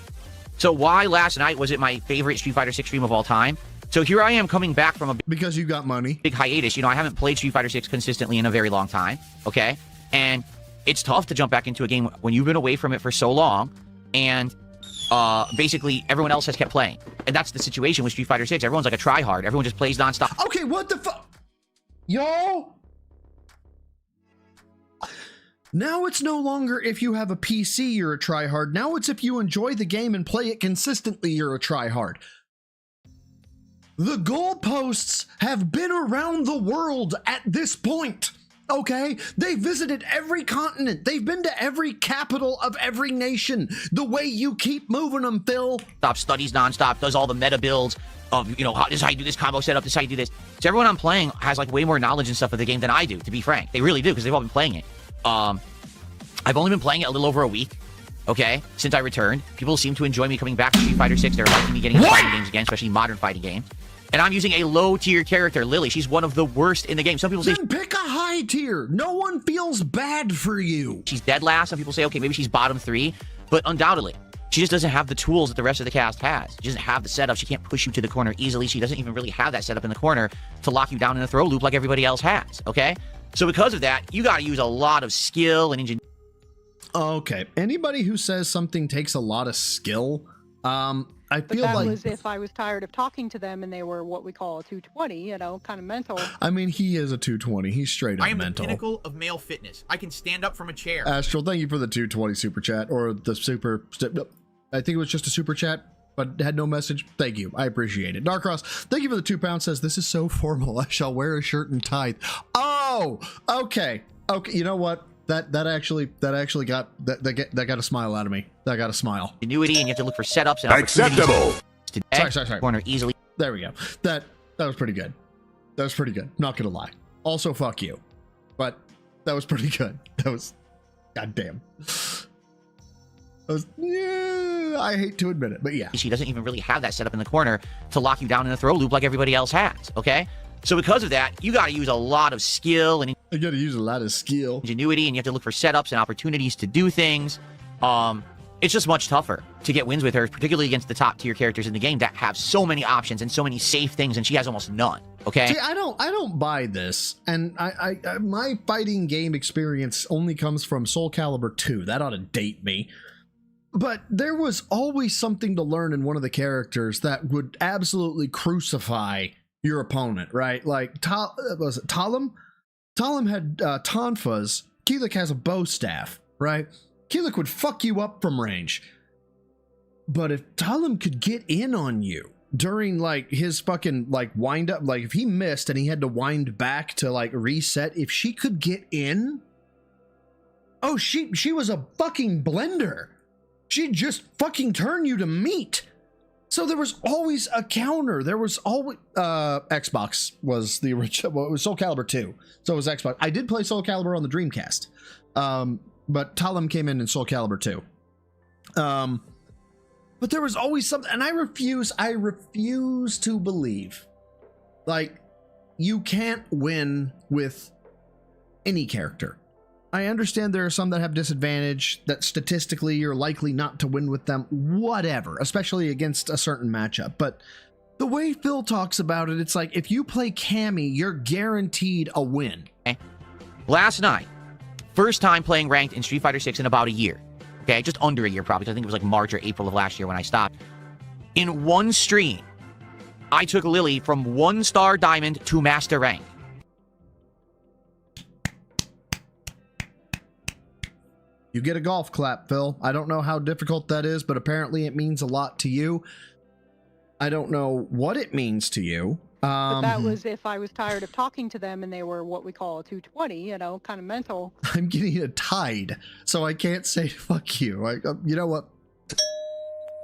So why last night was it my favorite Street Fighter 6 stream of all time? So here I am coming back from a because you got money. Big hiatus. You know, I haven't played Street Fighter 6 consistently in a very long time. Okay, and it's tough to jump back into a game when you've been away from it for so long, and basically everyone else has kept playing, and that's the situation with Street Fighter 6. Everyone's like a tryhard. Everyone just plays nonstop. Okay, what the fuck, yo? Now it's no longer if you have a PC, you're a tryhard. Now it's if you enjoy the game and play it consistently, you're a tryhard. The goalposts have been around the world at this point, okay? They visited every continent. They've been to every capital of every nation. The way you keep moving them, Phil. Studies nonstop, does all the meta builds of, you know, this is how you do this combo setup, this is how you do this. So everyone I'm playing has like way more knowledge and stuff of the game than I do, to be frank. They really do, because they've all been playing it. I've only been playing it a little over a week, okay, since I returned. People seem to enjoy me coming back to Street Fighter 6. They're liking me getting into fighting games again, especially modern fighting games. And I'm using a low-tier character, Lily. She's one of the worst in the game. Some people say... Then pick a high tier. No one feels bad for you. She's dead last. Some people say, okay, maybe she's bottom 3. But undoubtedly, she just doesn't have the tools that the rest of the cast has. She doesn't have the setup. She can't push you to the corner easily. She doesn't even really have that setup in the corner to lock you down in a throw loop like everybody else has, okay? So because of that, you got to use a lot of skill and engineering. Okay. Anybody who says something takes a lot of skill, I feel that like... was if I was tired of talking to them and they were what we call a 220, you know, kind of mental. I mean, he is a 220. He's straight up I am mental. the pinnacle of male fitness. I can stand up from a chair. Astral, thank you for the 220 super chat, or the super... I think it was just a super chat, but had no message. Thank you. I appreciate it. Darkross, thank you for the £2. Says, this is so formal. I shall wear a shirt and tie. Oh, okay. Okay, you know what? That actually got that got a smile out of me. That got a smile. Ingenuity, and you have to look for setups and acceptable. Sorry. Corner easily. There we go. That was pretty good. That was pretty good. Not gonna lie. Also, fuck you. But that was pretty good. That was goddamn. Yeah, I hate to admit it, but yeah. She doesn't even really have that setup in the corner to lock you down in a throw loop like everybody else has, okay? So because of that, you got to use a lot of skill and you got to use a lot of skill, ingenuity, and you have to look for setups and opportunities to do things. It's just much tougher to get wins with her, particularly against the top tier characters in the game that have so many options and so many safe things, and she has almost none. Okay. See, I don't buy this, and I my fighting game experience only comes from Soul Calibur 2. That ought to date me. But there was always something to learn in one of the characters that would absolutely crucify your opponent, right? Like, was it Talim? Talim had tonfas. Keelik has a bow staff, right? Keelik would fuck you up from range. But if Talim could get in on you during, like, his fucking, like, wind up, like, if he missed and he had to wind back to, like, reset, if she could get in, oh, she was a fucking blender. She'd just fucking turn you to meat. So there was always a counter. There was always Xbox was the original. Well, it was Soul Calibur 2, so it was Xbox. I did play Soul Calibur on the Dreamcast, but Talim came in Soul Calibur 2. But there was always something, and I refuse to believe, like, you can't win with any character. I understand there are some that have disadvantage, that statistically you're likely not to win with them, whatever, especially against a certain matchup. But the way Phil talks about it, it's like, if you play Cammy, you're guaranteed a win. Last night, first time playing ranked in Street Fighter 6 in about a year. Okay, just under a year probably, because I think it was like March or April of last year when I stopped. In one stream, I took Lily from 1-star diamond to master rank. You get a golf clap, Phil. I don't know how difficult that is, but apparently it means a lot to you. I don't know what it means to you. But that was if I was tired of talking to them and they were what we call a 220, you know, kind of mental. I'm getting a tide, so I can't say fuck you. You know what?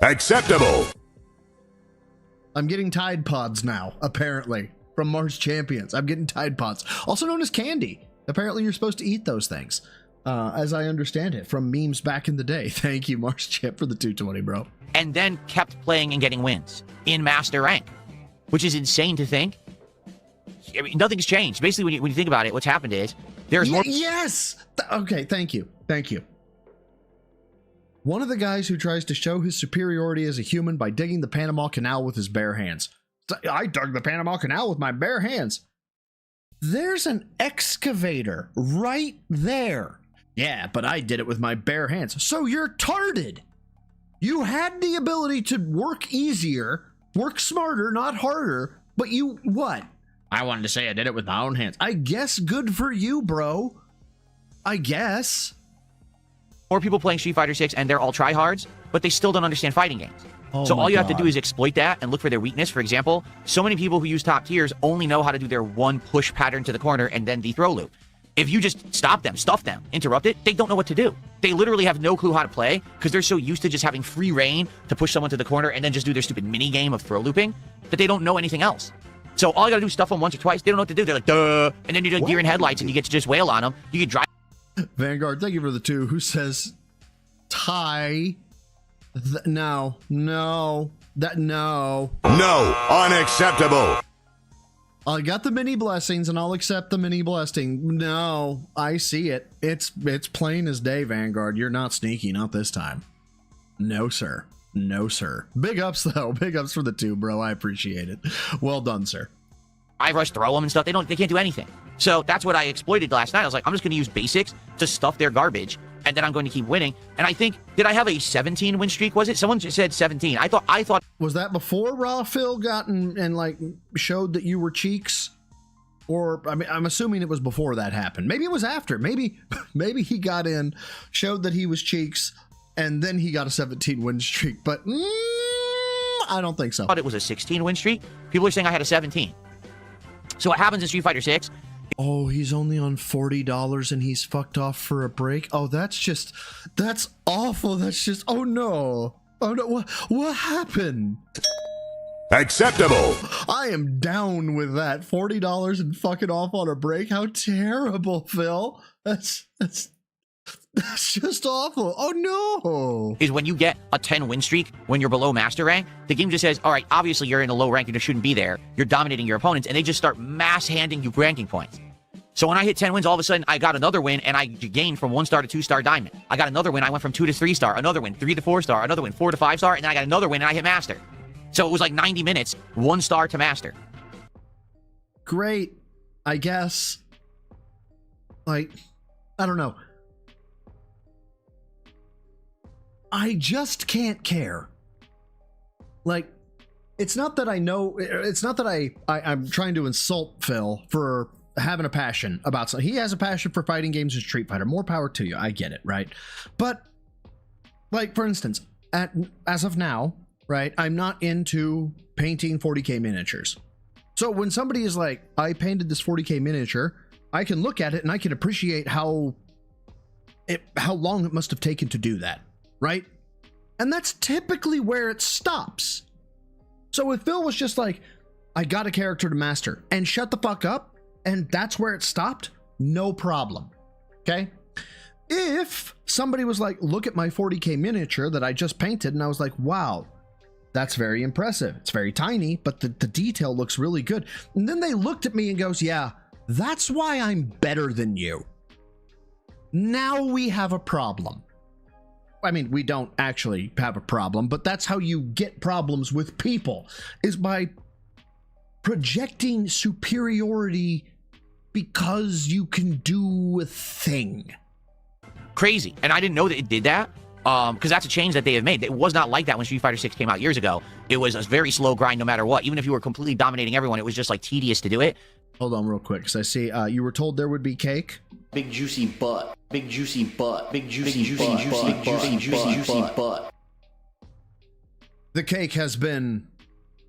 Acceptable. I'm getting Tide Pods now, apparently, from Mars Champions. I'm getting Tide Pods, also known as candy. Apparently, you're supposed to eat those things, as I understand it, from memes back in the day. Thank you, Mars Champ, for the 220, bro. And then kept playing and getting wins in Master Rank, which is insane to think. I mean, nothing's changed. Basically, when you think about it, what's happened is there's more. Yes! Okay, thank you. Thank you. One of the guys who tries to show his superiority as a human by digging the Panama Canal with his bare hands. I dug the Panama Canal with my bare hands. There's an excavator right there. Yeah, but I did it with my bare hands. So you're tarded. You had the ability to work easier, work smarter, not harder, but you, what? I wanted to say I did it with my own hands. I guess good for you, bro. I guess. More people playing Street Fighter 6 and they're all tryhards, but they still don't understand fighting games. So all you have to do is exploit that and look for their weakness. For example, so many people who use top tiers only know how to do their one push pattern to the corner and then the throw loop. If you just stop them, stuff them, interrupt it, they don't know what to do. They literally have no clue how to play because they're so used to just having free reign to push someone to the corner and then just do their stupid mini game of throw looping that they don't know anything else. So all you gotta do is stuff them once or twice. They don't know what to do. They're like, duh. And then you do deer in headlights and you get to just wail on them. You get drive. Vanguard, thank you for the 2. Who says tie? No. No. Unacceptable. I got the mini blessings and I'll accept the mini blessing. No, I see it. It's plain as day, Vanguard. You're not sneaky, not this time. No, sir. No, sir. Big ups, though. Big ups for the 2, bro. I appreciate it. Well done, sir. I rush throw them and stuff. They can't do anything. So that's what I exploited last night. I was like, I'm just going to use basics to stuff their garbage, and then I'm going to keep winning. And I think, did I have a 17 win streak? Was it? Someone just said 17. I thought. Was that before Raw Phil got and like showed that you were cheeks? Or I mean, I'm assuming it was before that happened. Maybe it was after. Maybe he got in, showed that he was cheeks, and then he got a 17 win streak. But I don't think so. I thought it was a 16 win streak. People are saying I had a 17. So what happens in Street Fighter 6? Oh, he's only on $40 and he's fucked off for a break. Oh, that's awful. That's just, oh no. What happened? Acceptable. I am down with that. $40 and fucking off on a break. How terrible, Phil. That's just awful. Oh no. Is when you get a 10 win streak when you're below master rank, the game just says, all right, obviously you're in a low rank, you just shouldn't be there. You're dominating your opponents, and they just start mass handing you ranking points. So when I hit 10 wins, all of a sudden I got another win and I gained from 1 star to 2 star diamond. I got another win, I went from 2 to 3 star, another win, 3 to 4 star, another win, 4 to 5 star, and then I got another win and I hit master. So it was like 90 minutes, 1 star to master. Great, I guess. Like, I don't know. I just can't care. Like, it's not that I know, it's not that I'm trying to insult Phil for having a passion about something. He has a passion for fighting games and Street Fighter. More power to you. I get it, right? But, like, for instance, as of now, right, I'm not into painting 40K miniatures. So when somebody is like, I painted this 40K miniature, I can look at it and I can appreciate how long it must have taken to do that. Right? And that's typically where it stops. So if Phil was just like, I got a character to master and shut the fuck up, and that's where it stopped, no problem. Okay? If somebody was like, look at my 40K miniature that I just painted, and I was like, wow, that's very impressive. It's very tiny, but the detail looks really good. And then they looked at me and goes, yeah, that's why I'm better than you. Now we have a problem. I mean, we don't actually have a problem, but that's how you get problems with people, is by projecting superiority because you can do a thing. Crazy. And I didn't know that it did that, because that's a change that they have made. It was not like that when Street Fighter 6 came out years ago. It was a very slow grind no matter what. Even if you were completely dominating everyone, it was just like tedious to do it. Hold on real quick, because I see you were told there would be cake. Big juicy butt. Big juicy butt. Big juicy butt. Big juicy butt. The cake has been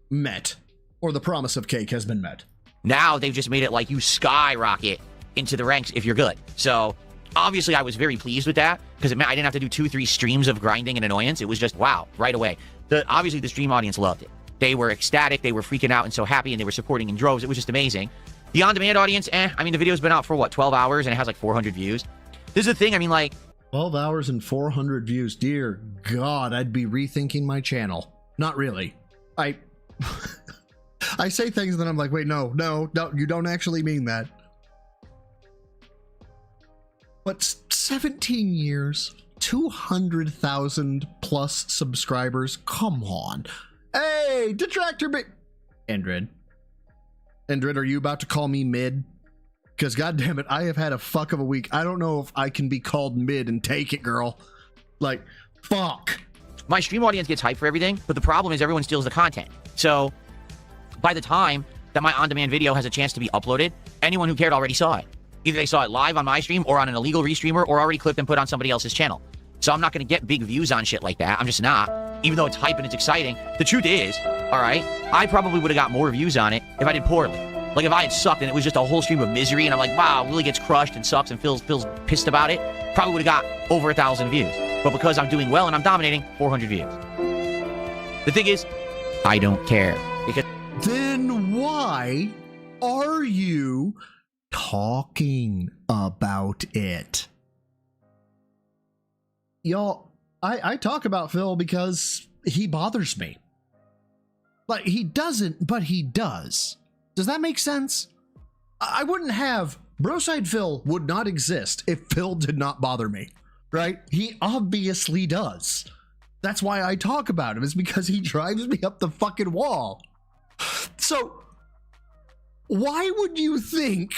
met, or the promise of cake has been met. Now they've just made it like you skyrocket into the ranks if you're good. So obviously I was very pleased with that, because it meant I didn't have to do 2-3 streams of grinding and annoyance. It was just, wow, right away. Obviously, the stream audience loved it. They were ecstatic. They were freaking out and so happy, and they were supporting in droves. It was just amazing. The on-demand audience, I mean, the video's been out for, what, 12 hours, and it has like 400 views. This is the thing, I mean, like... 12 hours and 400 views. Dear God, I'd be rethinking my channel. Not really. I say things and then I'm like, wait, no, you don't actually mean that. But 17 years, 200,000 plus subscribers. Come on. Hey, Detractor Endred, are you about to call me mid? Because goddamn it, I have had a fuck of a week. I don't know if I can be called mid and take it, girl. Like, fuck. My stream audience gets hyped for everything, but the problem is everyone steals the content. So, by the time that my on-demand video has a chance to be uploaded, anyone who cared already saw it. Either they saw it live on my stream or on an illegal restreamer or already clipped and put on somebody else's channel. So I'm not going to get big views on shit like that. I'm just not. Even though it's hype and it's exciting. The truth is, all right, I probably would have got more views on it if I did poorly. Like, if I had sucked and it was just a whole stream of misery and I'm like, wow, Willie gets crushed and sucks and feels pissed about it, probably would have got over 1,000 views. But because I'm doing well and I'm dominating, 400 views. The thing is, I don't care. Because then why are you talking about it? Y'all, I talk about Phil because he bothers me. Like, he doesn't, but he does. Does that make sense? I wouldn't have... Broside Phil would not exist if Phil did not bother me, right? He obviously does. That's why I talk about him, is because he drives me up the fucking wall. So, why would you think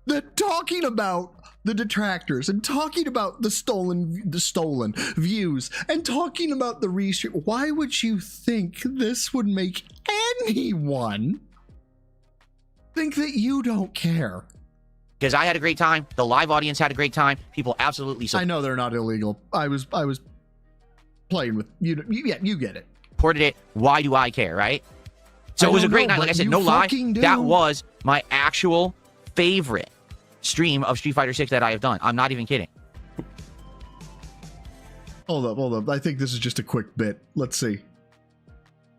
that talking about the detractors and talking about the stolen views and talking about the restream, why would you think this would make anyone think that you don't care? Because I had a great time. The live audience had a great time. People absolutely... I know they're not illegal. I was playing with you. Yeah, you get it. Supported it. Why do I care, right? So it was a great night. Like I said, no lie. That was my actual favorite stream of Street Fighter 6 that I have done. I'm not even kidding. Hold up. I think this is just a quick bit. Let's see.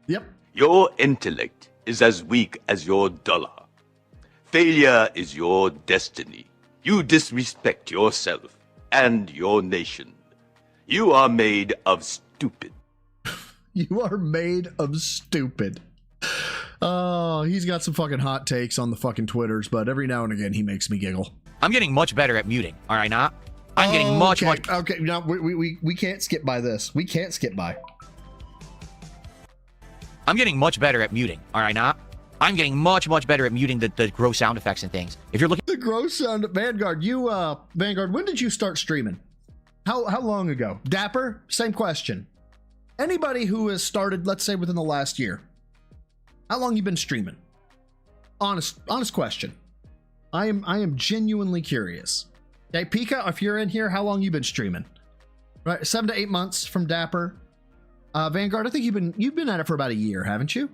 Yep. Your intellect is as weak as your dollar. Failure is your destiny. You disrespect yourself and your nation. You are made of stupid. You are made of stupid. Oh, he's got some fucking hot takes on the fucking Twitters, but every now and again he makes me giggle. I'm getting much better at muting, all right, not? I'm getting much... Okay, no, we can't skip by this. We can't skip by. I'm getting much better at muting, all right, not? I'm getting much better at muting the gross sound effects and things. If you're looking... The gross sound... Vanguard, Vanguard, when did you start streaming? How long ago? Dapper, same question. Anybody who has started, let's say, within the last year, how long you been streaming? Honest question. I am genuinely curious. Okay, Pika, if you're in here, how long you been streaming? Right, 7 to 8 months from Dapper. Vanguard, I think you've been at it for about a year, haven't you?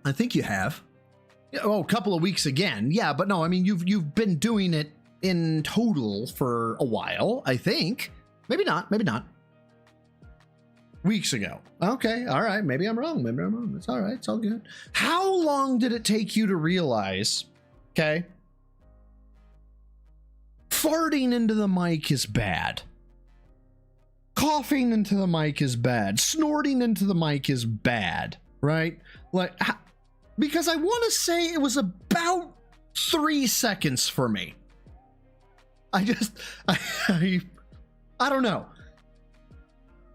I think you have. Oh, a couple of weeks again. Yeah, but no, I mean you've been doing it in total for a while, I think. Maybe not. Weeks ago. Okay, all right. Maybe I'm wrong. It's all right. It's all good. How long did it take you to realize, okay, farting into the mic is bad. Coughing into the mic is bad. Snorting into the mic is bad, right? Like, because I want to say it was about 3 seconds for me. I don't know.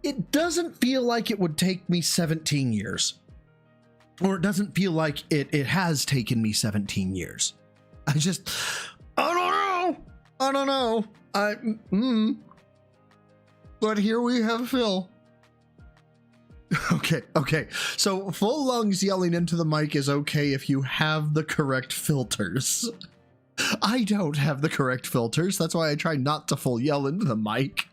It doesn't feel like it would take me 17 years. Or it doesn't feel like it has taken me 17 years. I don't know. But here we have Phil. Okay. So full lungs yelling into the mic is okay if you have the correct filters. I don't have the correct filters. That's why I try not to full yell into the mic.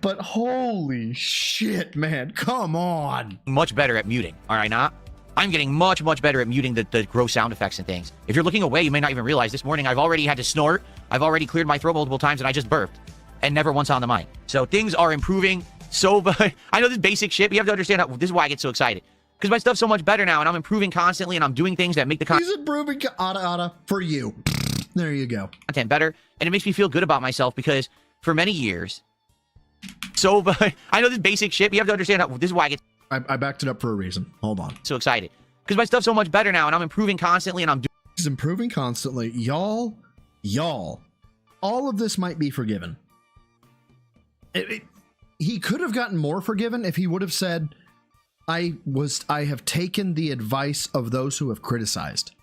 But holy shit, man. Come on. Much better at muting, all right, not? I'm getting much better at muting the gross sound effects and things. If you're looking away, you may not even realize this morning I've already had to snort. I've already cleared my throat multiple times and I just burped. And never once on the mic. So things are improving So, but I know this basic shit, but you have to understand how, this is why I get so excited. Because my stuff's so much better now, and I'm improving constantly, and I'm doing things that make the He's improving for you. There you go. Content better, and it makes me feel good about myself because for many years, so, but I know this basic shit, but you have to understand how, this is why I get I backed it up for a reason. Hold on. so excited. Because my stuff's so much better now, and I'm improving constantly, and I'm doing... He's improving constantly. Y'all, all of this might be forgiven. He could have gotten more forgiven if he would have said, I have taken the advice of those who have criticized,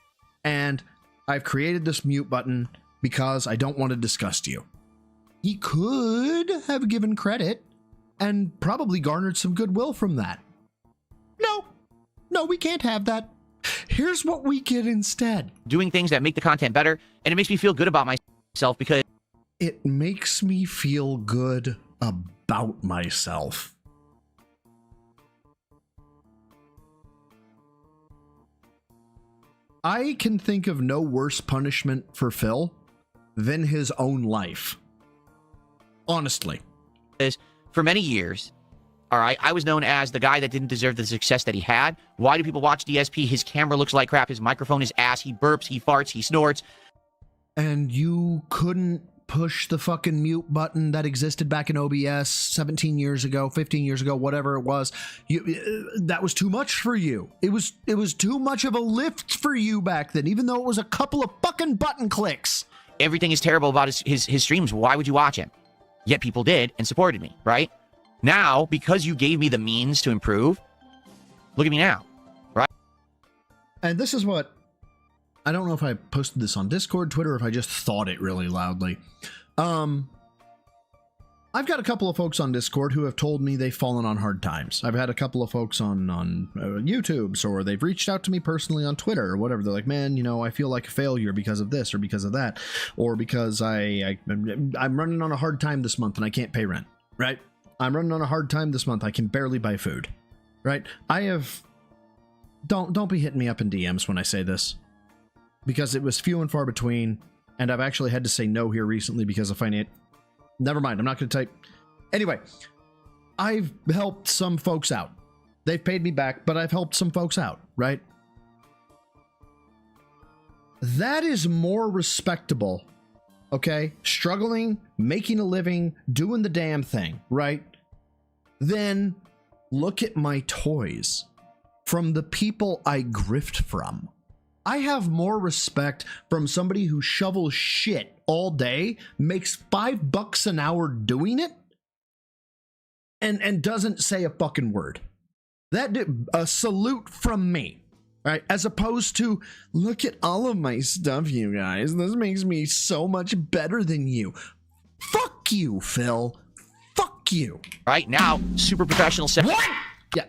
and I've created this mute button because I don't want to disgust you. He could have given credit and probably garnered some goodwill from that. No, we can't have that. Here's what we get instead. Doing things that make the content better, and it makes me feel good about myself because... It makes me feel good about myself. I can think of no worse punishment for Phil than his own life. Honestly. For many years, all right, I was known as the guy that didn't deserve the success that he had. Why do people watch DSP? His camera looks like crap. His microphone is ass. He burps, he farts, he snorts. And you couldn't push the fucking mute button that existed back in OBS 17 years ago, 15 years ago, whatever it was. That was too much for you. It was too much of a lift for you back then, even though it was a couple of fucking button clicks. Everything is terrible about his streams. Why would you watch him? Yet people did and supported me, right? Now, because you gave me the means to improve, look at me now, right? And this is what, I don't know if I posted this on Discord, Twitter, or if I just thought it really loudly. I've got a couple of folks on Discord who have told me they've fallen on hard times. I've had a couple of folks on YouTube, or they've reached out to me personally on Twitter or whatever. They're like, man, you know, I feel like a failure because of this or because of that, or because I'm running on a hard time this month and I can't pay rent, right? I'm running on a hard time this month. I can barely buy food, right? Don't be hitting me up in DMs when I say this, because it was few and far between, and I've actually had to say no here recently because of never mind, I'm not going to type. Anyway, I've helped some folks out. They've paid me back, but I've helped some folks out, right? That is more respectable, okay? Struggling, making a living, doing the damn thing, right? Then look at my toys from the people I grift from. I have more respect from somebody who shovels shit all day, makes $5 an hour doing it, and doesn't say a fucking word. A salute from me, right? As opposed to, look at all of my stuff, you guys. This makes me so much better than you. Fuck you, Phil. Fuck you. Right now, super professional set. What? Yeah.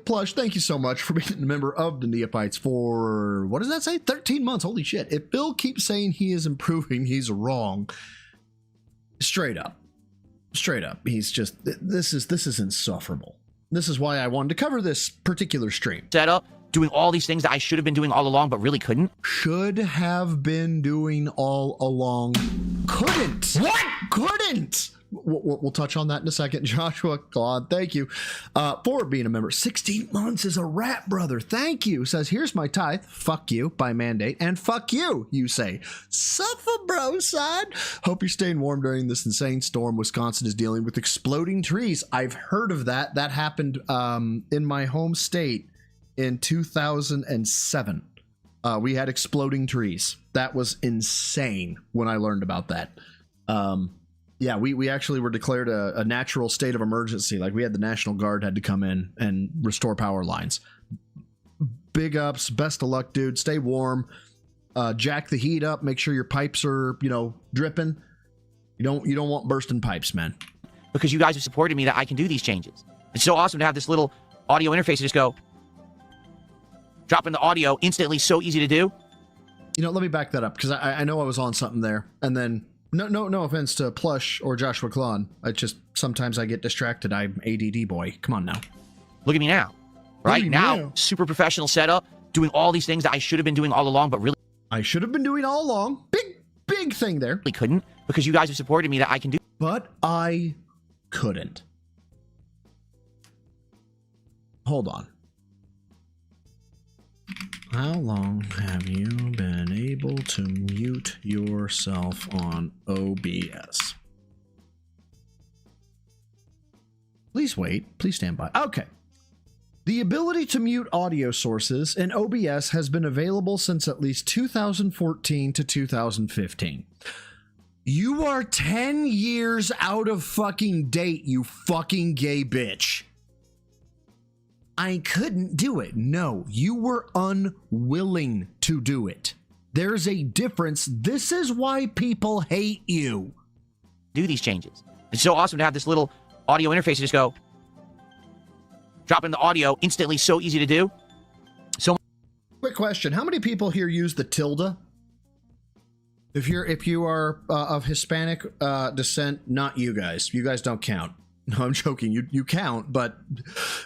Plush, thank you so much for being a member of the Neophytes for, what does that say? 13 months. Holy shit. If Bill keeps saying he is improving, he's wrong. Straight up. He's just, this is insufferable. This is why I wanted to cover this particular stream. Set up, doing all these things that I should have been doing all along, but really couldn't. Should have been doing all along. Couldn't. What? Couldn't. We'll touch on that in a second. Joshua Claude, thank you for being a member. 16 months is a rat, brother. Thank you. Says, here's my tithe. Fuck you by mandate. And fuck you, you say. Suffer, bro, son. Hope you're staying warm during this insane storm. Wisconsin is dealing with exploding trees. I've heard of that. That happened in my home state in 2007. We had exploding trees. That was insane when I learned about that. Yeah, we actually were declared a natural state of emergency. Like, we had the National Guard had to come in and restore power lines. Big ups, best of luck, dude. Stay warm. Jack the heat up. Make sure your pipes are, dripping. You don't want bursting pipes, man. Because you guys have supported me that I can do these changes. It's so awesome to have this little audio interface to just go, drop in the audio instantly, so easy to do. Let me back that up, because I know I was on something there, and then no offense to Plush or Joshua Klon. I just, sometimes I get distracted. I'm ADD boy. Come on now. Look at me now. Right now, super professional setup, doing all these things that I should have been doing all along, but really I should have been doing all along. Big thing there. Really couldn't, because you guys have supported me that I can do. But I couldn't. hold on. How long have you been able to mute yourself on OBS? Please wait. Please stand by. Okay. The ability to mute audio sources in OBS has been available since at least 2014 to 2015. You are 10 years out of fucking date, you fucking gay bitch. I couldn't do it. No, you were unwilling to do it. There's a difference. This is why people hate you. Do these changes. It's so awesome to have this little audio interface to just go drop in the audio instantly. So easy to do. So quick question: how many people here use the tilde? If you are of Hispanic descent, not you guys. You guys don't count. No, I'm joking. You count, but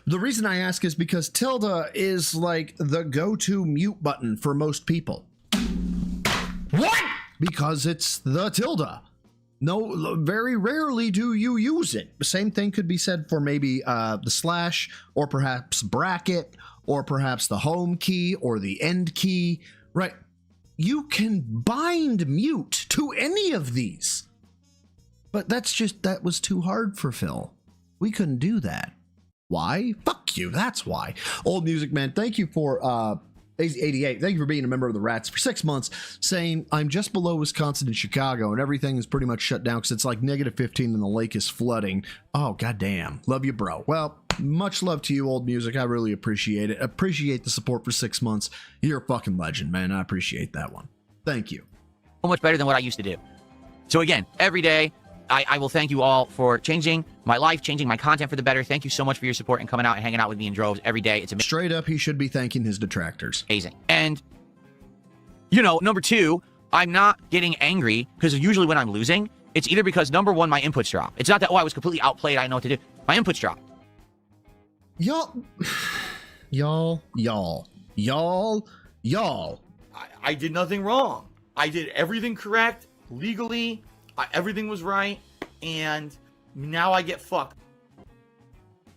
the reason I ask is because tilde is like the go-to mute button for most people. What? Because it's the tilde. No, very rarely do you use it. The same thing could be said for maybe the slash, or perhaps bracket, or perhaps the home key or the end key, right? You can bind mute to any of these. But that was too hard for Phil. We couldn't do that. Why? Fuck you, that's why. Old Music Man, thank you for 88. Thank you for being a member of the Rats for 6 months, saying I'm just below Wisconsin and Chicago and everything is pretty much shut down because it's like -15 and the lake is flooding. Oh, goddamn. Love you, bro. Well, much love to you, Old Music. I really appreciate it. Appreciate the support for 6 months. You're a fucking legend, man. I appreciate that one. Thank you. So much better than what I used to do. So again, every day, I will thank you all for changing my life, changing my content for the better. Thank you so much for your support and coming out and hanging out with me in droves every day. It's amazing. Straight up, he should be thanking his detractors. Amazing. And, you know, number two, I'm not getting angry because usually when I'm losing, it's either because, number one, my inputs drop. It's not that, oh, I was completely outplayed, I didn't know what to do. My inputs drop. Y'all. I did nothing wrong. I did everything correct, legally. Everything was right, and now I get fucked.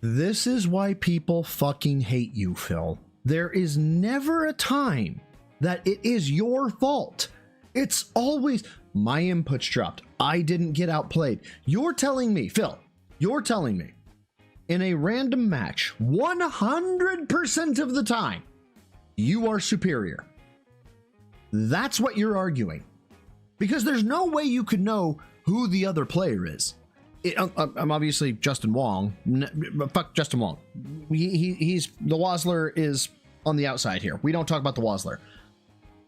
This is why people fucking hate you, Phil. There is never a time that it is your fault. It's always, my inputs dropped. I didn't get outplayed. You're telling me, Phil, in a random match, 100% of the time, you are superior. That's what you're arguing. Because there's no way you could know who the other player is. I'm obviously Justin Wong. Fuck Justin Wong. He's the Wazler is on the outside here. We don't talk about the Wazler.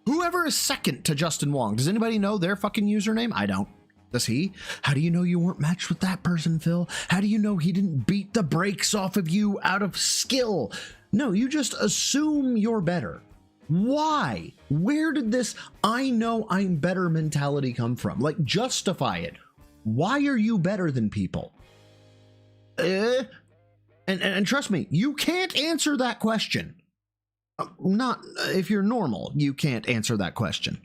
Whoever is second to Justin Wong, does anybody know their fucking username? I don't. Does he? How do you know you weren't matched with that person, Phil? How do you know he didn't beat the brakes off of you out of skill? No, you just assume you're better. Why? Where did this I know I'm better mentality come from? Like, justify it. Why are you better than people? And trust me, you can't answer that question. Not if you're normal, you can't answer that question.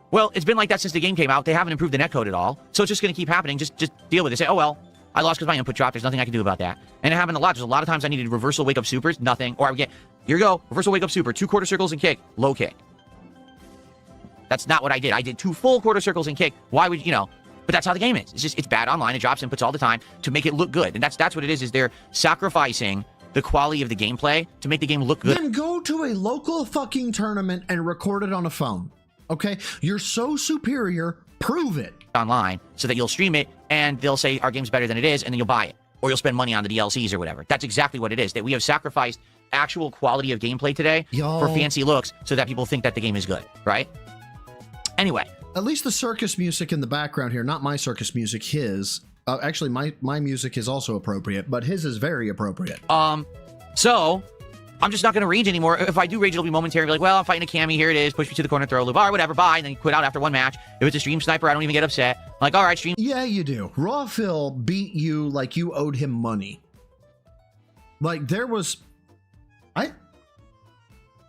Well, it's been like that since the game came out. They haven't improved the netcode at all. So it's just going to keep happening. Just deal with it. Say, oh, well, I lost because my input dropped. There's nothing I can do about that. And it happened a lot. There's a lot of times I needed reversal wake up supers. Nothing. Or I would get, here you go, reversal wake up super, 2 quarter circles and kick, low kick. That's not what I did. I did 2 full quarter circles and kick. Why would, you know, but that's how the game is. It's bad online. It drops inputs all the time to make it look good. And that's what it is they're sacrificing the quality of the gameplay to make the game look good. Then go to a local fucking tournament and record it on a phone. Okay? You're so superior, prove it. Online so that you'll stream it and they'll say our game's better than it is and then you'll buy it. Or you'll spend money on the DLCs or whatever. That's exactly what it is. That we have sacrificed actual quality of gameplay today for fancy looks so that people think that the game is good, right? Anyway. At least the circus music in the background here, not my circus music, his. Actually, my music is also appropriate, but his is very appropriate. So, I'm just not going to rage anymore. If I do rage, it'll be momentary. Be like, well, I'm fighting a cami, here it is, push me to the corner, throw a loop, all right, whatever, bye, and then you quit out after one match. If it's a stream sniper, I don't even get upset. I'm like, all right, stream. Yeah, you do. Raw Phil beat you like you owed him money. Like, there was...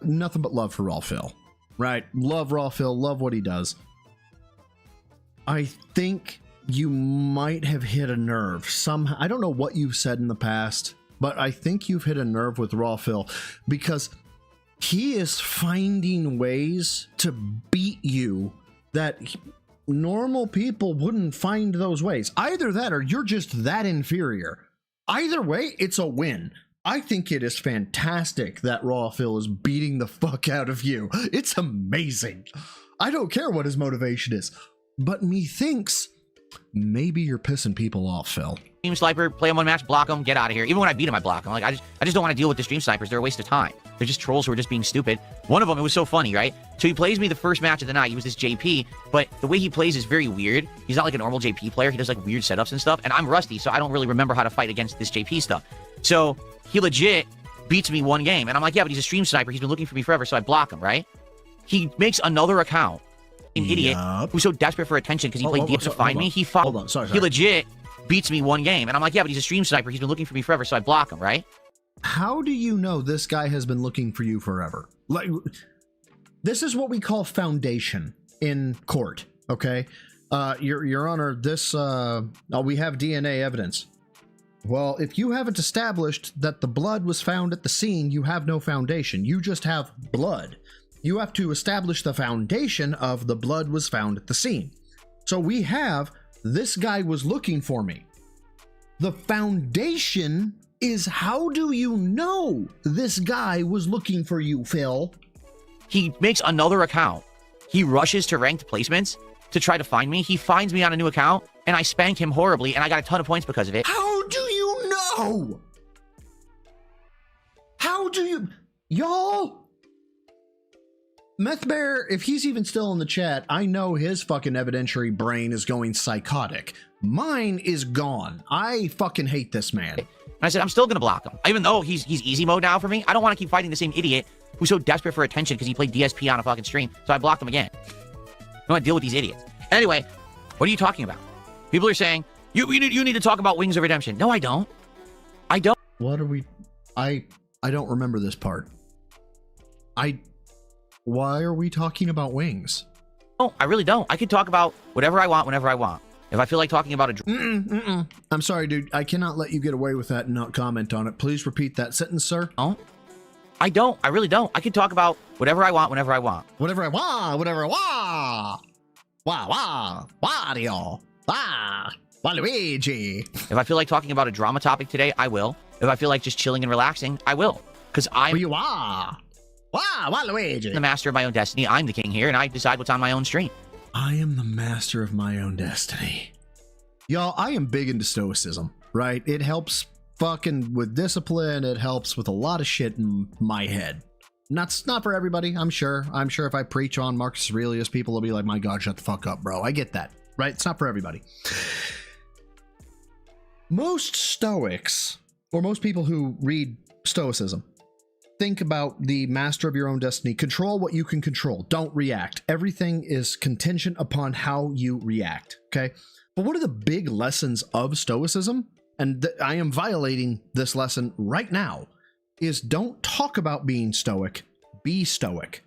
Nothing but love for Raw Phil. Right? Love Raw Phil, love what he does. I think you might have hit a nerve somehow. I don't know what you've said in the past, but I think you've hit a nerve with Raw Phil because he is finding ways to beat you that normal people wouldn't find those ways. Either that or you're just that inferior. Either way, it's a win. I think it is fantastic that Raw Phil is beating the fuck out of you. It's amazing. I don't care what his motivation is, but methinks maybe you're pissing people off, Phil. Stream sniper, play him one match, block him, get out of here. Even when I beat him, I block him. Like I just don't want to deal with the stream snipers. They're a waste of time. They're just trolls who are just being stupid. One of them, it was so funny, right? So he plays me the first match of the night. He was this JP, but the way he plays is very weird. He's not like a normal JP player. He does like weird setups and stuff. And I'm rusty, so I don't really remember how to fight against this JP stuff. So he legit beats me one game. And I'm like, yeah, but he's a stream sniper. He's been looking for me forever, so I block him, right? He makes another account. An idiot who's so desperate for attention because he played DS to find me. Hold on, sorry. He legit beats me one game. And I'm like, yeah, but he's a stream sniper. He's been looking for me forever, so I block him, right? How do you know this guy has been looking for you forever? Like, this is what we call foundation in court, okay? Your Honor, this, we have DNA evidence. Well, if you haven't established that the blood was found at the scene, you have no foundation. You just have blood. You have to establish the foundation of the blood was found at the scene. So we have, this guy was looking for me. The foundation is, how do you know this guy was looking for you, Phil? He makes another account. He rushes to ranked placements to try to find me. He finds me on a new account, and I spank him horribly, and I got a ton of points because of it. How do you know? How do you... Y'all... Meth Bear, if he's even still in the chat, I know his fucking evidentiary brain is going psychotic. Mine is gone. I fucking hate this man. And I said, I'm still going to block him. Even though he's easy mode now for me, I don't want to keep fighting the same idiot who's so desperate for attention because he played DSP on a fucking stream. So I blocked him again. I don't want to deal with these idiots. Anyway, what are you talking about? People are saying, you need to talk about Wings of Redemption. No, I don't. I don't. What are we... I don't remember this part. Why are we talking about Wings? Oh, I really don't. I can talk about whatever I want whenever I want. If I feel like talking about a... I'm sorry, dude. I cannot let you get away with that and not comment on it. Please repeat that sentence, sir. Oh, I don't. I really don't. I can talk about whatever I want whenever I want. Whatever I want. Whatever I want. Wah, Wario. Waluigi. If I feel like talking about a drama topic today, I will. If I feel like just chilling and relaxing, I will. Because I'm... You are. Waluigi. The master of my own destiny. I'm the king here, and I decide what's on my own stream. I am the master of my own destiny. Y'all, I am big into stoicism, right? It helps fucking with discipline. It helps with a lot of shit in my head. Not for everybody, I'm sure. I'm sure if I preach on Marcus Aurelius, people will be like, my God, shut the fuck up, bro. I get that, right? It's not for everybody. Most Stoics, or most people who read Stoicism, think about the master of your own destiny. Control what you can control. Don't react. Everything is contingent upon how you react, okay? But one of the big lessons of Stoicism, and I am violating this lesson right now, is don't talk about being stoic, be stoic.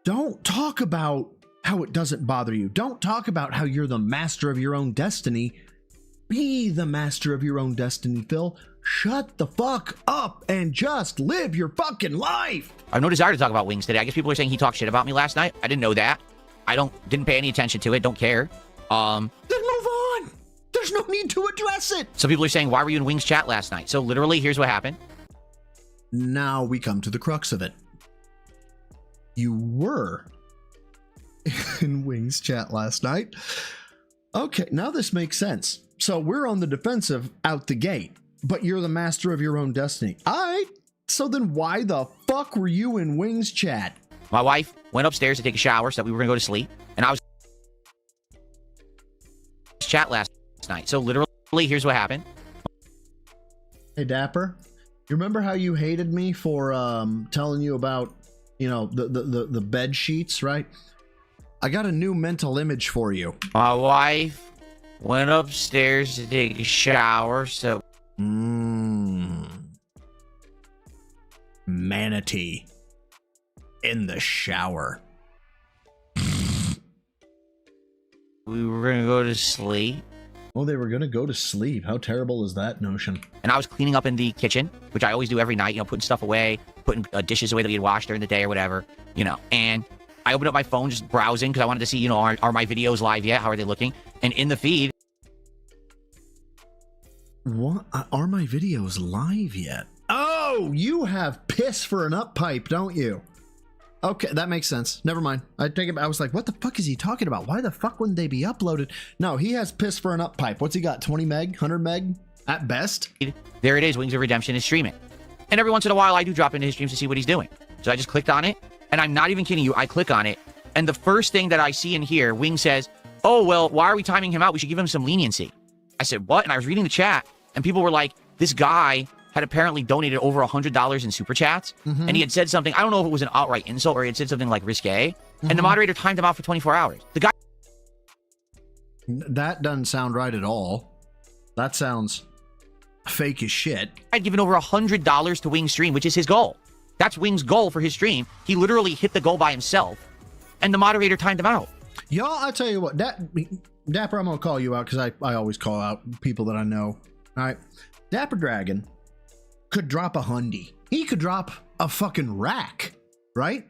Don't talk about how it doesn't bother you. Don't talk about how you're the master of your own destiny. Be the master of your own destiny, Phil. Shut the fuck up and just live your fucking life. I have no desire to talk about Wings today. I guess people are saying he talked shit about me last night. I didn't know that. I didn't pay any attention to it. Don't care. Then move on. There's no need to address it. Some people are saying, why were you in Wings chat last night? So literally, here's what happened. Now we come to the crux of it. You were in Wings chat last night. Okay, now this makes sense. So we're on the defensive out the gate, but you're the master of your own destiny. So then why the fuck were you in Wings chat? My wife went upstairs to take a shower so that we were going to go to sleep, and I was chat last night. So literally, here's what happened. Hey, Dapper, you remember how you hated me for telling you about, the bed sheets, right? I got a new mental image for you. My wife went upstairs to take a shower, so... Manatee. In the shower. We were gonna go to sleep. Oh, they were gonna go to sleep. How terrible is that notion? And I was cleaning up in the kitchen, which I always do every night, putting stuff away, putting dishes away that we had washed during the day or whatever, and I opened up my phone, just browsing, because I wanted to see, are my videos live yet? How are they looking? And in the feed... What? Are my videos live yet? Oh, you have piss for an up pipe, don't you? Okay, that makes sense. Never mind. I take it. I was like, what the fuck is he talking about? Why the fuck wouldn't they be uploaded? No, he has piss for an up pipe. What's he got? 20 meg? 100 meg? At best? There it is. Wings of Redemption is streaming. And every once in a while, I do drop into his streams to see what he's doing. So I just clicked on it. And I'm not even kidding you. I click on it. And the first thing that I see in here, Wing says, oh, well, why are we timing him out? We should give him some leniency. I said, what? And I was reading the chat. And people were like, this guy had apparently donated over $100 in super chats. And he had said something, I don't know if it was an outright insult or he had said something like risque. And the moderator timed him out for 24 hours. The guy... That doesn't sound right at all. That sounds fake as shit. I'd given over $100 to Wing's stream, which is his goal. That's Wing's goal for his stream. He literally hit the goal by himself. And the moderator timed him out. Y'all, I tell you what, Dapper, I'm going to call you out because I always call out people that I know. All right. Dapper Dragon could drop a hundy. He could drop a fucking rack, right?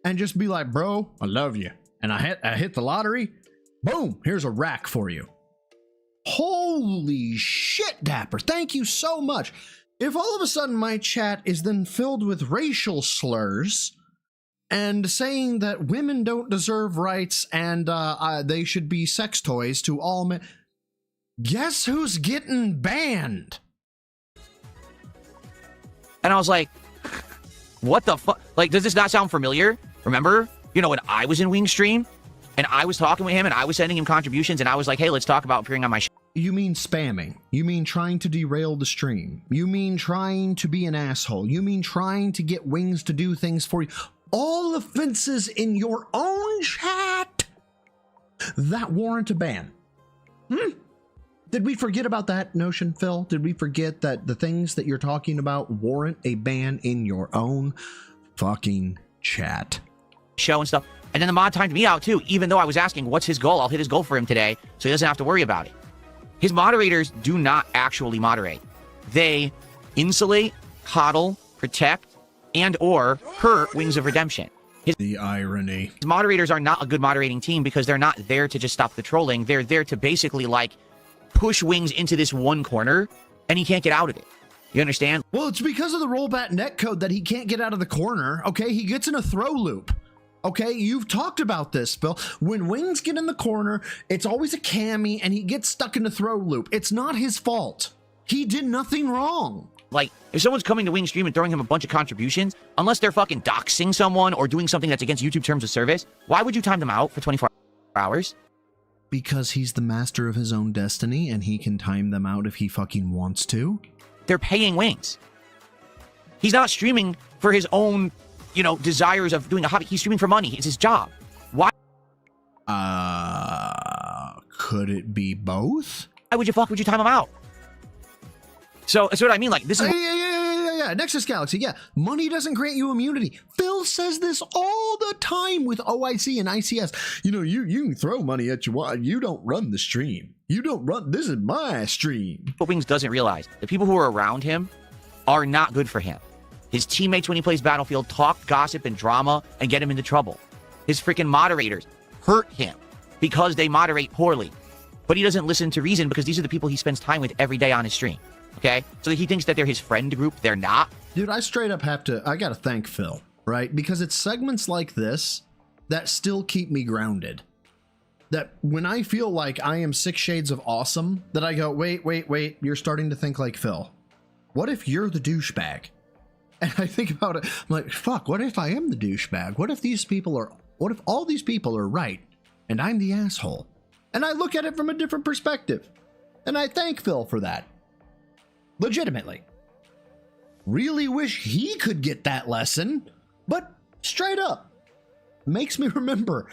And just be like, bro, I love you. And I hit the lottery. Boom, here's a rack for you. Holy shit, Dapper. Thank you so much. If all of a sudden my chat is then filled with racial slurs and saying that women don't deserve rights and they should be sex toys to all men, guess who's getting banned? And I was like, what the fuck? Like, does this not sound familiar? Remember, when I was in Wing's stream and I was talking with him and I was sending him contributions and I was like, hey, let's talk about appearing on my show. You mean spamming. You mean trying to derail the stream. You mean trying to be an asshole. You mean trying to get Wings to do things for you. All offenses in your own chat that warrant a ban. Did we forget about that notion, Phil? Did we forget that the things that you're talking about warrant a ban in your own fucking chat? Show and stuff. And then the mod timed me out too, even though I was asking what's his goal. I'll hit his goal for him today so he doesn't have to worry about it. His moderators do not actually moderate. They insulate, coddle, protect, and or hurt Wings of Redemption. The irony. His moderators are not a good moderating team because they're not there to just stop the trolling. They're there to basically push Wings into this one corner and he can't get out of it. You understand? Well, it's because of the rollback netcode that he can't get out of the corner. Okay, he gets in a throw loop. Okay, you've talked about this, Phil. When Wings get in the corner, it's always a cami and he gets stuck in the throw loop. It's not his fault. He did nothing wrong. Like, if someone's coming to Wing's stream and throwing him a bunch of contributions, unless they're fucking doxing someone or doing something that's against YouTube terms of service, why would you time them out for 24 hours? Because he's the master of his own destiny and he can time them out if he fucking wants to. They're paying Wings. He's not streaming for his own, desires of doing a hobby. He's streaming for money. It's his job. Why? Could it be both? Why would you time him out? So that's what I mean. Like, this is... Yeah. Nexus Galaxy, yeah. Money doesn't grant you immunity. Phil says this all the time with OIC and ICS. You can throw money at you. You don't run the stream. You don't run. This is my stream. What Wings doesn't realize, the people who are around him are not good for him. His teammates, when he plays Battlefield, talk gossip and drama and get him into trouble. His freaking moderators hurt him because they moderate poorly. But he doesn't listen to reason because these are the people he spends time with every day on his stream. Okay? So he thinks that they're his friend group. They're not. Dude, I straight up I gotta thank Phil, right? Because it's segments like this that still keep me grounded. That when I feel like I am 6 shades of awesome, that I go, wait, you're starting to think like Phil. What if you're the douchebag? And I think about it, I'm like, fuck, what if I am the douchebag? What if all these people are right and I'm the asshole? And I look at it from a different perspective. And I thank Phil for that. Legitimately. Really wish he could get that lesson, but straight up makes me remember,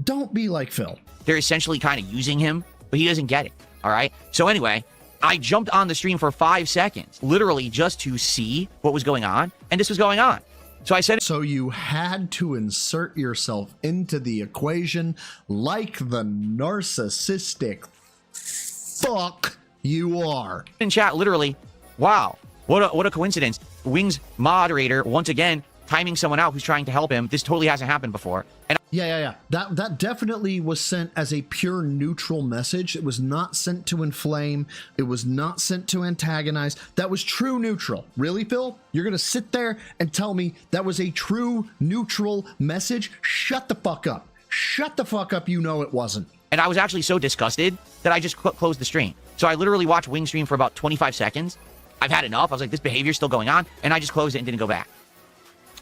don't be like Phil. They're essentially kind of using him, but he doesn't get it. All right. So anyway, I jumped on the stream for 5 seconds, literally just to see what was going on. And this was going on. So I said, so you had to insert yourself into the equation like the narcissistic fuck you are. In chat, literally, wow, what a coincidence. Wing's moderator, once again, timing someone out who's trying to help him. This totally hasn't happened before. And Yeah. That definitely was sent as a pure neutral message. It was not sent to inflame. It was not sent to antagonize. That was true neutral. Really, Phil? You're going to sit there and tell me that was a true neutral message? Shut the fuck up. Shut the fuck up. You know it wasn't. And I was actually so disgusted that I just closed the stream. So I literally watched Wing stream for about 25 seconds. I've had enough. I was like, this behavior's still going on. And I just closed it and didn't go back.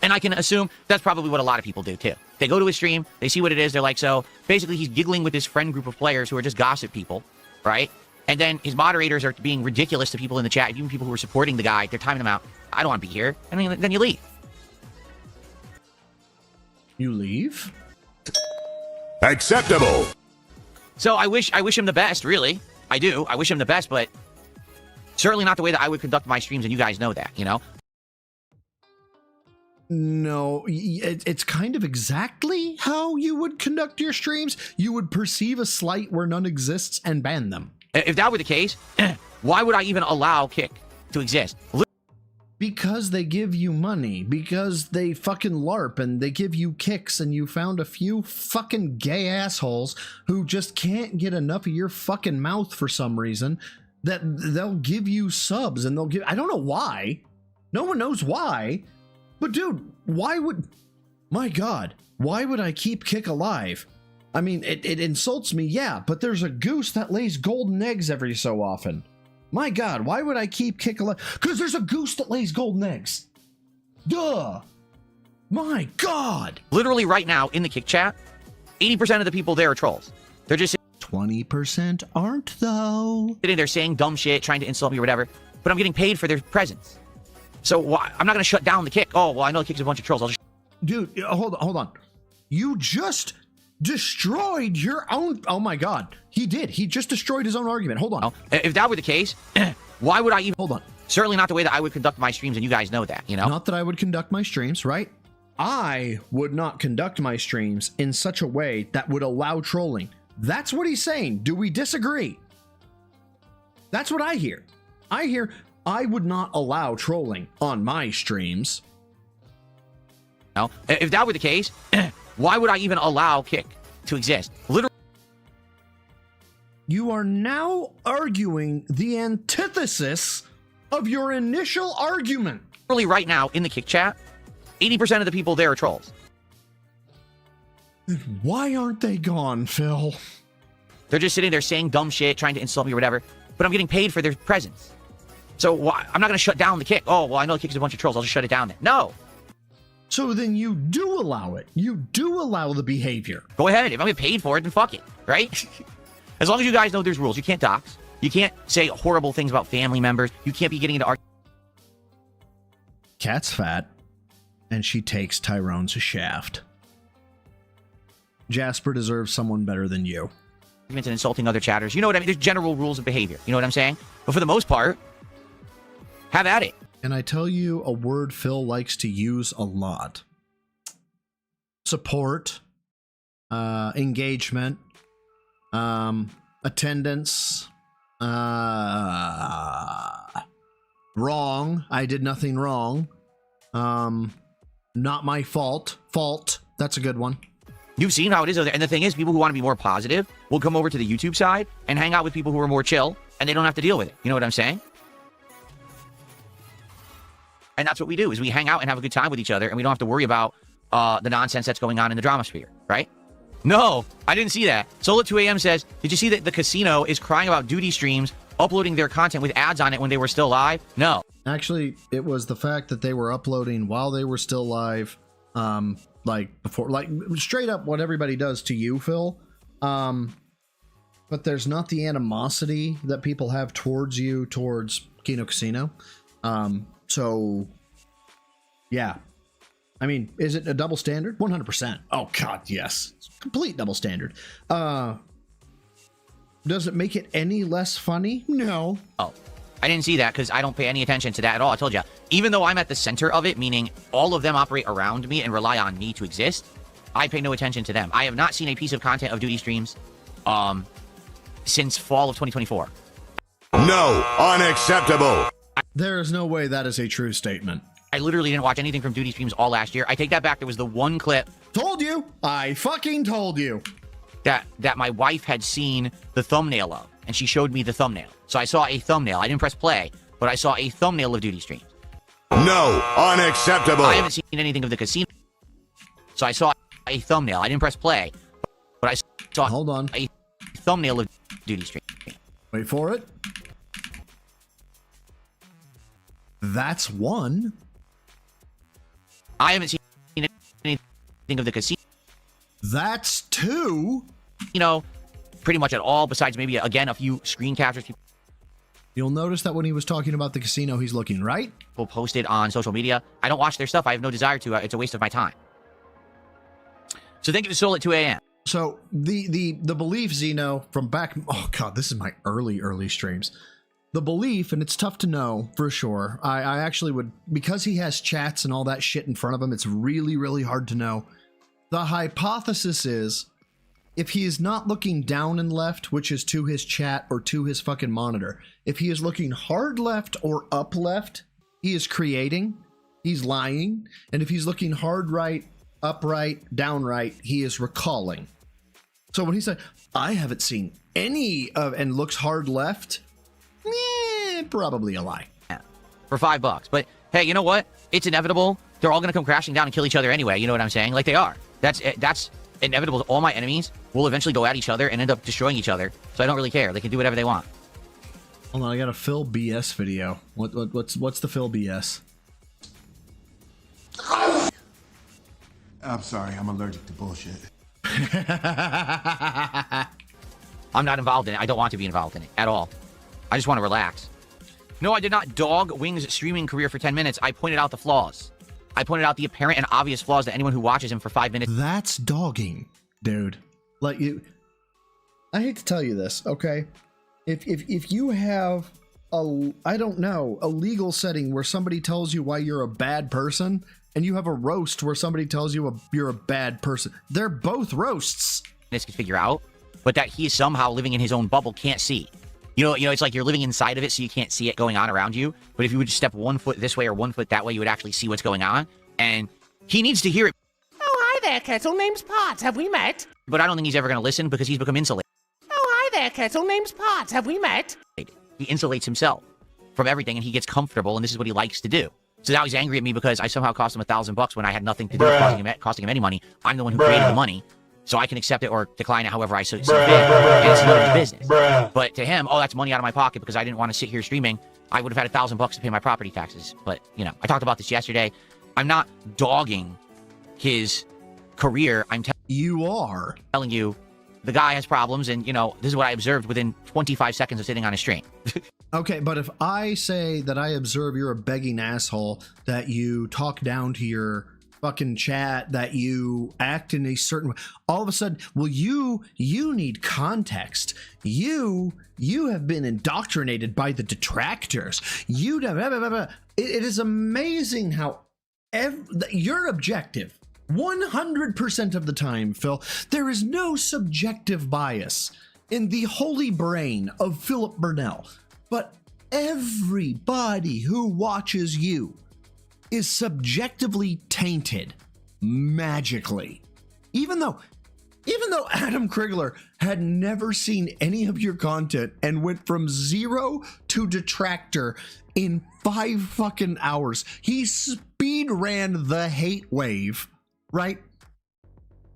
And I can assume that's probably what a lot of people do too. They go to his stream, they see what it is, they're like, so basically he's giggling with his friend group of players who are just gossip people, right? And then his moderators are being ridiculous to people in the chat, even people who are supporting the guy, they're timing them out. I don't want to be here. And then you leave. You leave? Acceptable. So I wish him the best, really. I do. I wish him the best, but certainly not the way that I would conduct my streams, and you guys know that, you know? No, it's kind of exactly how you would conduct your streams. You would perceive a slight where none exists and ban them. If that were the case, why would I even allow Kick to exist? Because they give you money, because they fucking LARP and they give you kicks, and you found a few fucking gay assholes who just can't get enough of your fucking mouth for some reason, that they'll give you subs and they'll give, I don't know why. No one knows why. But dude, why would, my God, why would I keep Kick alive? I mean, it insults me, yeah, but there's a goose that lays golden eggs every so often. My God, why would I keep Kick alive? Because there's a goose that lays golden eggs. Duh. My God. Literally right now in the Kick chat, 80% of the people there are trolls. They're just 20% aren't though. Sitting there saying dumb shit, trying to insult me or whatever, but I'm getting paid for their presence. So why? I'm not going to shut down the Kick. Oh, well, I know the Kick's a bunch of trolls. I'll just... Dude, hold on. You just destroyed your own... Oh, my God. He did. He just destroyed his own argument. Hold on. If that were the case, why would I even... Hold on. Certainly not the way that I would conduct my streams, and you guys know that, you know? Not that I would conduct my streams, right? I would not conduct my streams in such a way that would allow trolling. That's what he's saying. Do we disagree? That's what I hear. I hear... I would not allow trolling on my streams. No. If that were the case, why would I even allow Kick to exist? Literally. You are now arguing the antithesis of your initial argument. Literally right now in the Kick chat, 80% of the people there are trolls. Why aren't they gone, Phil? They're just sitting there saying dumb shit, trying to insult me or whatever, but I'm getting paid for their presence. So why? I'm not going to shut down the Kick. Oh, well, I know the Kick's a bunch of trolls. I'll just shut it down then. No. So then you do allow it. You do allow the behavior. Go ahead. If I'm getting paid for it, then fuck it, right? As long as you guys know there's rules. You can't dox. You can't say horrible things about family members. You can't be getting into arguments. Cat's fat, and she takes Tyrone's shaft. Jasper deserves someone better than you. And insulting other chatters. You know what I mean? There's general rules of behavior. You know what I'm saying? But for the most part, have at it. And I tell you a word Phil likes to use a lot. Support, engagement, attendance, wrong. I did nothing wrong. Not my fault. Fault. That's a good one. You've seen how it is over there. And the thing is, people who want to be more positive will come over to the YouTube side and hang out with people who are more chill, and they don't have to deal with it. You know what I'm saying? And that's what we do, is we hang out and have a good time with each other, and we don't have to worry about the nonsense that's going on in the drama sphere, right? No, I didn't see that. Sola 2 AM says, did you see that the casino is crying about duty streams uploading their content with ads on it when they were still live? No. Actually, it was the fact that they were uploading while they were still live, like before, like straight up what everybody does to you, Phil. But there's not the animosity that people have towards you, towards Kino Casino. So, yeah. I mean, is it a double standard? 100%. Oh, God, yes. It's complete double standard. Does it make it any less funny? No. Oh, I didn't see that because I don't pay any attention to that at all. I told you. Even though I'm at the center of it, meaning all of them operate around me and rely on me to exist, I pay no attention to them. I have not seen a piece of content of duty streams since fall of 2024. No, unacceptable. There is no way that is a true statement. I literally didn't watch anything from Duty streams all last year. I take that back. There was the one clip. Told you. I fucking told you. That my wife had seen the thumbnail of, and she showed me the thumbnail. So I saw a thumbnail. I didn't press play, but I saw a thumbnail of Duty streams. No, unacceptable. I haven't seen anything of the casino. So I saw a thumbnail. I didn't press play, but I saw Hold on. a thumbnail of Duty stream. Wait for it. That's one. I haven't seen anything of the casino. That's two. You know, pretty much at all, besides maybe, again, a few screen captures. You'll notice that when he was talking about the casino, he's looking right. People posted on social media. I don't watch their stuff. I have no desire to. It's a waste of my time. So thank you to Soul at 2 a.m. So the belief, Zeno, from back, oh god, this is my early streams. The belief, and it's tough to know for sure. I actually would, because he has chats and all that shit in front of him, it's really hard to know. The hypothesis is, if he is not looking down and left, which is to his chat or to his fucking monitor, if he is looking hard left or up left, he is creating, he's lying. And if he's looking hard right, up right, down right, he is recalling. So when he said, I haven't seen any of, and looks hard left, probably a lie. For $5. But hey, you know what? It's inevitable. They're all going to come crashing down and kill each other anyway. You know what I'm saying? Like they are. That's inevitable. All my enemies will eventually go at each other and end up destroying each other. So I don't really care. They can do whatever they want. Hold on, I got a Phil BS video. What's the Phil BS? I'm sorry, I'm allergic to bullshit. I'm not involved in it. I don't want to be involved in it at all. I just want to relax. No, I did not dog Wing's streaming career for 10 minutes. I pointed out the flaws. I pointed out the apparent and obvious flaws that anyone who watches him for 5 minutes. That's dogging, dude. Like you, I hate to tell you this, okay? If you have a, I don't know, a legal setting where somebody tells you why you're a bad person, and you have a roast where somebody tells you you're a bad person, they're both roasts. This could figure out, but that he is somehow living in his own bubble can't see. You know, it's like you're living inside of it, so you can't see it going on around you. But if you would just step 1 foot this way or 1 foot that way, you would actually see what's going on. And he needs to hear it. Oh, hi there, Kettle. Name's Pot. Have we met? But I don't think he's ever going to listen because he's become insulated. Oh, hi there, Kettle. Name's Pot. Have we met? He insulates himself from everything, and he gets comfortable, and this is what he likes to do. So now he's angry at me because I somehow cost him $1,000 when I had nothing to do with costing him any money. I'm the one who created the money. So I can accept it or decline it however I see fit, and it's none of his business. But to him, oh, that's money out of my pocket because I didn't want to sit here streaming. I would have had $1,000 to pay my property taxes. But, you know, I talked about this yesterday. I'm not dogging his career. You are telling you the guy has problems, and, you know, this is what I observed within 25 seconds of sitting on his stream. Okay, but if I say that I observe you're a begging asshole, that you talk down to your fucking chat, that you act in a certain way, all of a sudden, well, you need context. You have been indoctrinated by the detractors. It is amazing how you're objective 100% of the time, Phil. There is no subjective bias in the holy brain of Philip Burnell, but everybody who watches you is subjectively tainted magically. Even though Adam Krigler had never seen any of your content and went from 0 to detractor in 5 fucking hours. He speed ran the hate wave, right?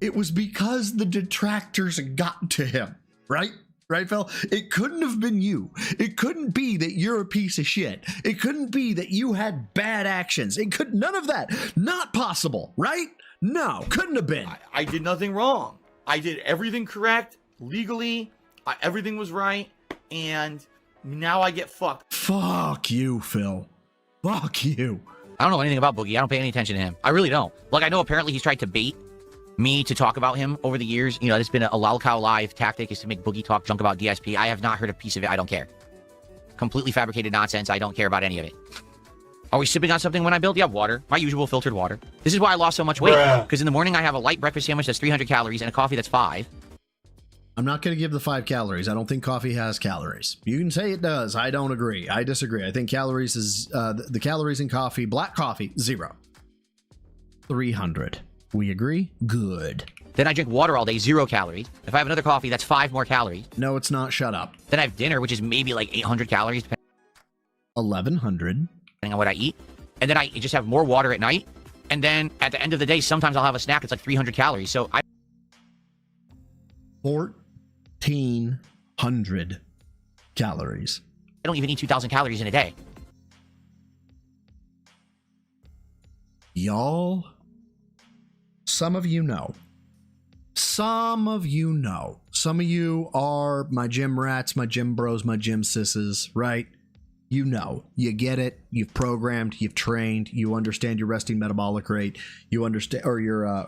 It was because the detractors got to him, right? Right, Phil? It couldn't have been you. It couldn't be that you're a piece of shit. It couldn't be that you had bad actions. None of that. Not possible, right? No, couldn't have been. I did nothing wrong. I did everything correct, legally. Everything was right, and now I get fucked. Fuck you, Phil. Fuck you. I don't know anything about Boogie. I don't pay any attention to him. I really don't. Like, I know apparently he's tried to bait me to talk about him over the years. You know, it's been a lolcow live tactic is to make Boogie talk junk about DSP. I have not heard a piece of it. I don't care. Completely fabricated nonsense. I don't care about any of it. Are we sipping on something when I build? Yeah, water. My usual filtered water. This is why I lost so much weight. Because in the morning I have a light breakfast sandwich that's 300 calories and a coffee that's 5. I'm not going to give the 5 calories. I don't think coffee has calories. You can say it does. I don't agree. I disagree. I think calories is the calories in coffee, black coffee, 0. 300. We agree? Good. Then I drink water all day, 0 calories. If I have another coffee, that's 5 more calories. No, it's not. Shut up. Then I have dinner, which is maybe like 800 calories. 1100. Depending on what I eat. And then I just have more water at night. And then at the end of the day, sometimes I'll have a snack. It's like 300 calories. So 1,400 calories. I don't even eat 2,000 calories in a day. Y'all, some of you know. Some of you know. Some of you are my gym rats, my gym bros, my gym sisses, right? You know. You get it. You've programmed. You've trained. You understand your resting metabolic rate. You understand, or your,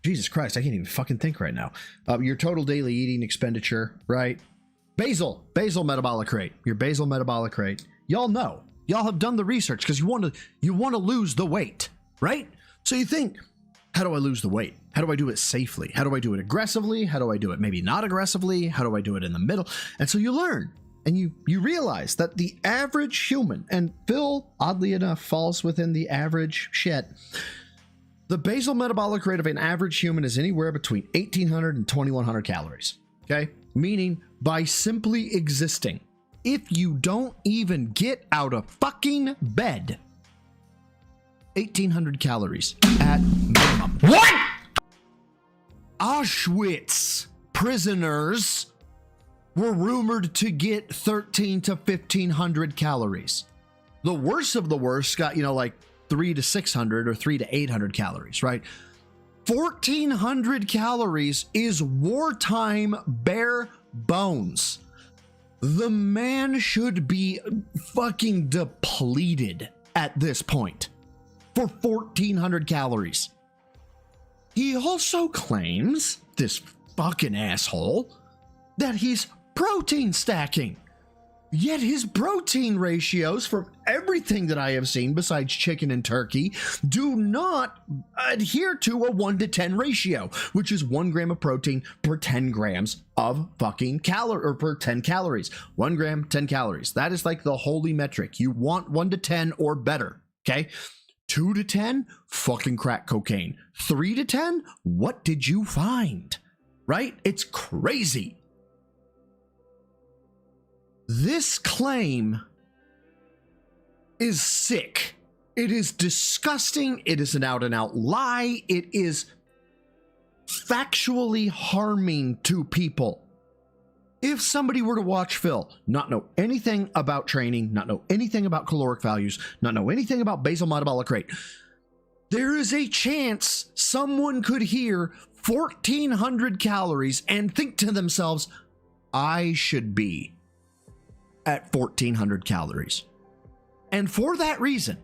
Jesus Christ, I can't even fucking think right now. Your total daily eating expenditure, right? Basal metabolic rate. Your basal metabolic rate. Y'all know. Y'all have done the research because you want to lose the weight, right? So you think, how do I lose the weight? How do I do it safely? How do I do it aggressively? How do I do it maybe not aggressively? How do I do it in the middle? And so you learn and you realize that the average human, and Phil, oddly enough, falls within the average shit. The basal metabolic rate of an average human is anywhere between 1,800 and 2,100 calories. Okay? Meaning by simply existing. If you don't even get out of fucking bed, 1,800 calories at minimum. What? Auschwitz prisoners were rumored to get 1,300 to 1,500 calories. The worst of the worst got, like 300 to 600 or 300 to 800 calories, right? 1,400 calories is wartime bare bones. The man should be fucking depleted at this point for 1,400 calories. He also claims, this fucking asshole, that he's protein stacking. Yet his protein ratios, from everything that I have seen besides chicken and turkey, do not adhere to a 1-to-10 ratio, which is 1 gram of protein per 10 grams of fucking or per 10 calories. 1 gram, 10 calories. That is like the holy metric. You want 1-to-10 or better, okay? 2-to-10, fucking crack cocaine. 3-to-10, what did you find? Right? It's crazy. This claim is sick. It is disgusting. It is an out-and-out lie. It is factually harming to people. If somebody were to watch Phil, not know anything about training, not know anything about caloric values, not know anything about basal metabolic rate, there is a chance someone could hear 1,400 calories and think to themselves, I should be at 1,400 calories. And for that reason,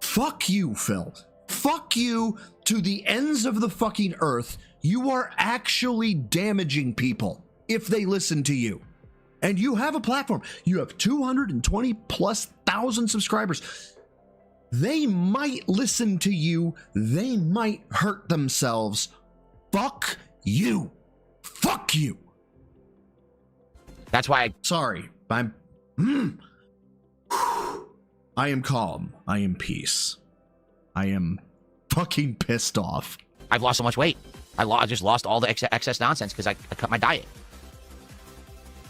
fuck you, Phil. Fuck you to the ends of the fucking earth. You are actually damaging people if they listen to you. And you have a platform. You have 220,000+ subscribers. They might listen to you. They might hurt themselves. Fuck you. Fuck you. That's why Sorry. I am calm. I am peace. I am fucking pissed off. I've lost so much weight. I just lost all the excess nonsense because I cut my diet.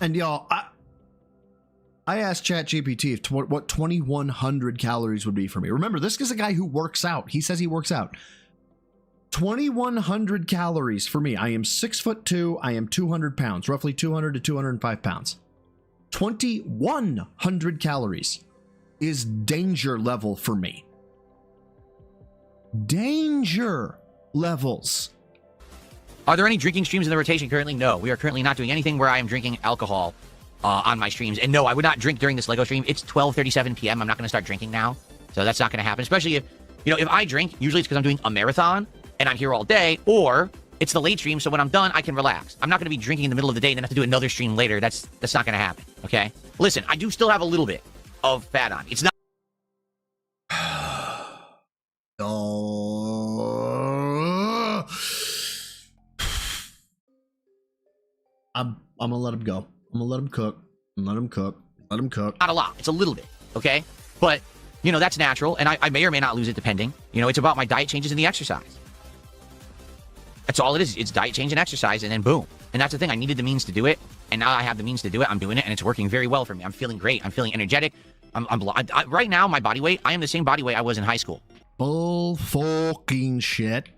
And y'all, I asked ChatGPT what 2,100 calories would be for me. Remember, this is a guy who works out. He says he works out. 2,100 calories for me. I am 6'2". I am 200 pounds, roughly 200 to 205 pounds. 2,100 calories is danger level for me. Danger levels. Are there any drinking streams in the rotation currently? No. We are currently not doing anything where I am drinking alcohol on my streams. And no, I would not drink during this LEGO stream. It's 12:37 p.m. I'm not going to start drinking now. So that's not going to happen. Especially if, if I drink, usually it's because I'm doing a marathon and I'm here all day, or it's the late stream, so when I'm done, I can relax. I'm not going to be drinking in the middle of the day and then have to do another stream later. That's not going to happen, okay? Listen, I do still have a little bit of fat on. It's not... I'm gonna let him go. I'm gonna let him cook. Let him cook. Let him cook. Not a lot. It's a little bit, okay? But, you know, that's natural, and I may or may not lose it depending. You know, it's about my diet changes and the exercise. That's all it is. It's diet change and exercise, and then boom. And that's the thing. I needed the means to do it, and now I have the means to do it. I'm doing it, and it's working very well for me. I'm feeling great. I'm feeling energetic. Right now, my body weight, I am the same body weight I was in high school. Bull fucking shit.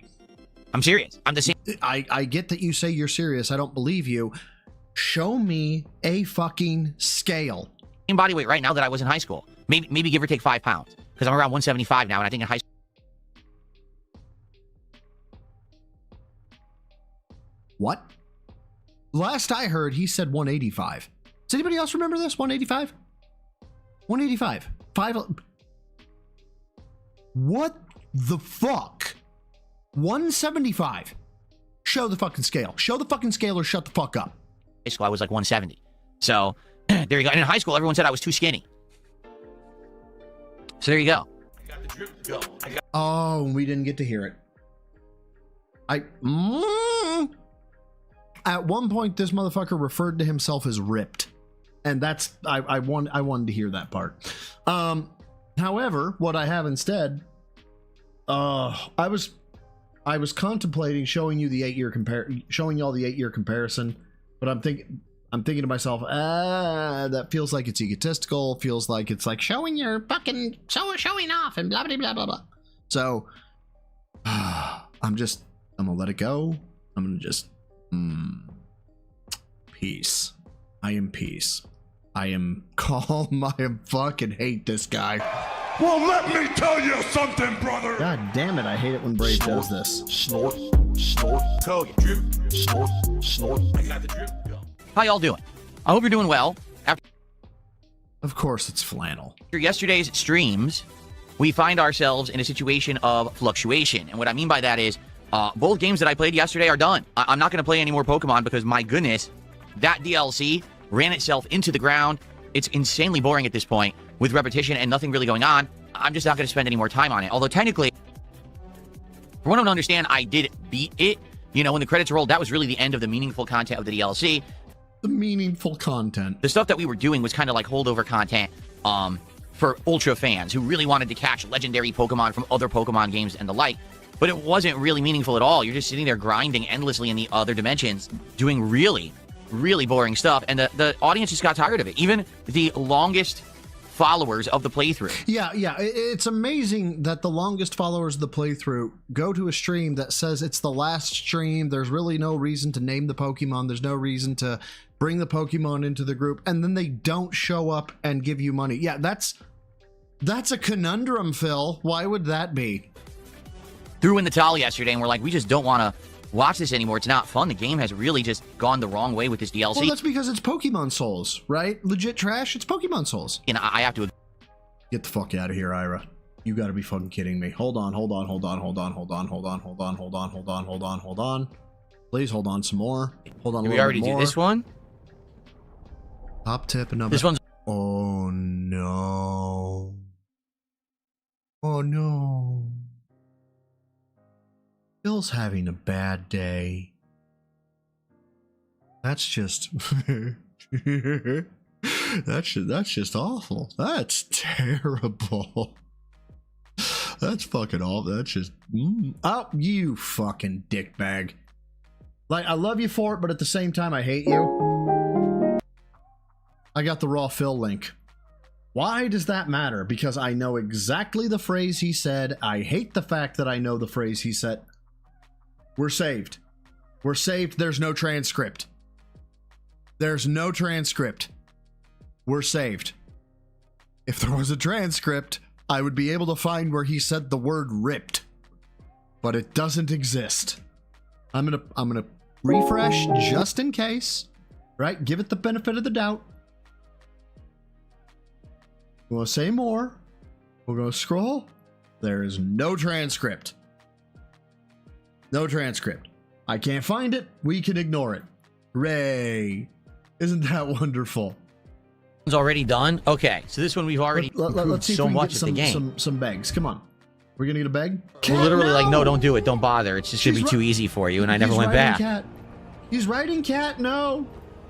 I'm serious. I'm the same. I get that you say you're serious. I don't believe you. Show me a fucking scale. Same body weight right now that I was in high school. Maybe give or take 5 pounds. Because I'm around 175 now, and I think in high school. What? Last I heard, he said 185. Does anybody else remember this? 185? 185. What the fuck? 175. Show the fucking scale. Show the fucking scale or shut the fuck up. High school, I was like 170. So, there you go. And in high school, everyone said I was too skinny. So there you go. Oh, we didn't get to hear it. At one point, this motherfucker referred to himself as ripped, and that's I wanted to hear that part. However, what I have instead, I was contemplating showing you the 8-year showing y'all the 8-year comparison, but I'm thinking to myself, that feels like it's egotistical. Feels like it's like showing your fucking showing off and blah blah blah blah blah. So, I'm gonna let it go. I'm gonna just. Peace. I am peace. I am calm. I am fucking hate this guy. Well, let me tell you something, brother. God damn it, I hate it when Brave does this. Snort, snort, tell you. Drip, snort, snort. I got the drip. How y'all doing? I hope you're doing well. Of course it's flannel. After yesterday's streams, we find ourselves in a situation of fluctuation. And what I mean by that is, both games that I played yesterday are done. I'm not going to play any more Pokemon because, my goodness, that DLC ran itself into the ground. It's insanely boring at this point with repetition and nothing really going on. I'm just not going to spend any more time on it. Although, technically, for one to understand, I did beat it. You know, when the credits rolled, that was really the end of the meaningful content of the DLC. The meaningful content. The stuff that we were doing was kind of like holdover content for Ultra fans who really wanted to catch legendary Pokemon from other Pokemon games and the like. But it wasn't really meaningful at all. You're just sitting there grinding endlessly in the other dimensions, doing really, really boring stuff. And the audience just got tired of it. Even the longest followers of the playthrough. Yeah. It's amazing that the longest followers of the playthrough go to a stream that says it's the last stream. There's really no reason to name the Pokemon. There's no reason to bring the Pokemon into the group. And then they don't show up and give you money. Yeah, that's a conundrum, Phil. Why would that be? Threw in the towel yesterday and we're like, we just don't want to watch this anymore. It's not fun. The game has really just gone the wrong way with this DLC. Well, that's because it's Pokemon Souls, right? Legit trash. It's Pokemon Souls. And I have to get the fuck out of here, Ira. You got to be fucking kidding me. Hold on. Please hold on some more. Hold on. Did we already do this one? Top tip and this one's. Oh no. Oh no. Phil's having a bad day. That's just that's just awful. That's terrible. That's fucking awful. That's just oh, you fucking dickbag. Like, I love you for it, but at the same time I hate you. I got the raw Phil link. Why does that matter? Because I know exactly the phrase he said. I hate the fact that I know the phrase he said. We're saved. We're saved. There's no transcript. There's no transcript. We're saved. If there was a transcript, I would be able to find where he said the word ripped. But it doesn't exist. I'm gonna refresh just in case. Right? Give it the benefit of the doubt. We're gonna say more. We're gonna scroll. There is no transcript. No transcript. I can't find it. We can ignore it. Hooray. Isn't that wonderful? It's already done? Okay, so this one we've already let's see so if we can much get of the game. Some bags. Come on. We're gonna get a bag? We're literally like, no, don't do it. Don't bother. It's just gonna be too easy for you, and I never went back. Cat. He's riding Cat. No.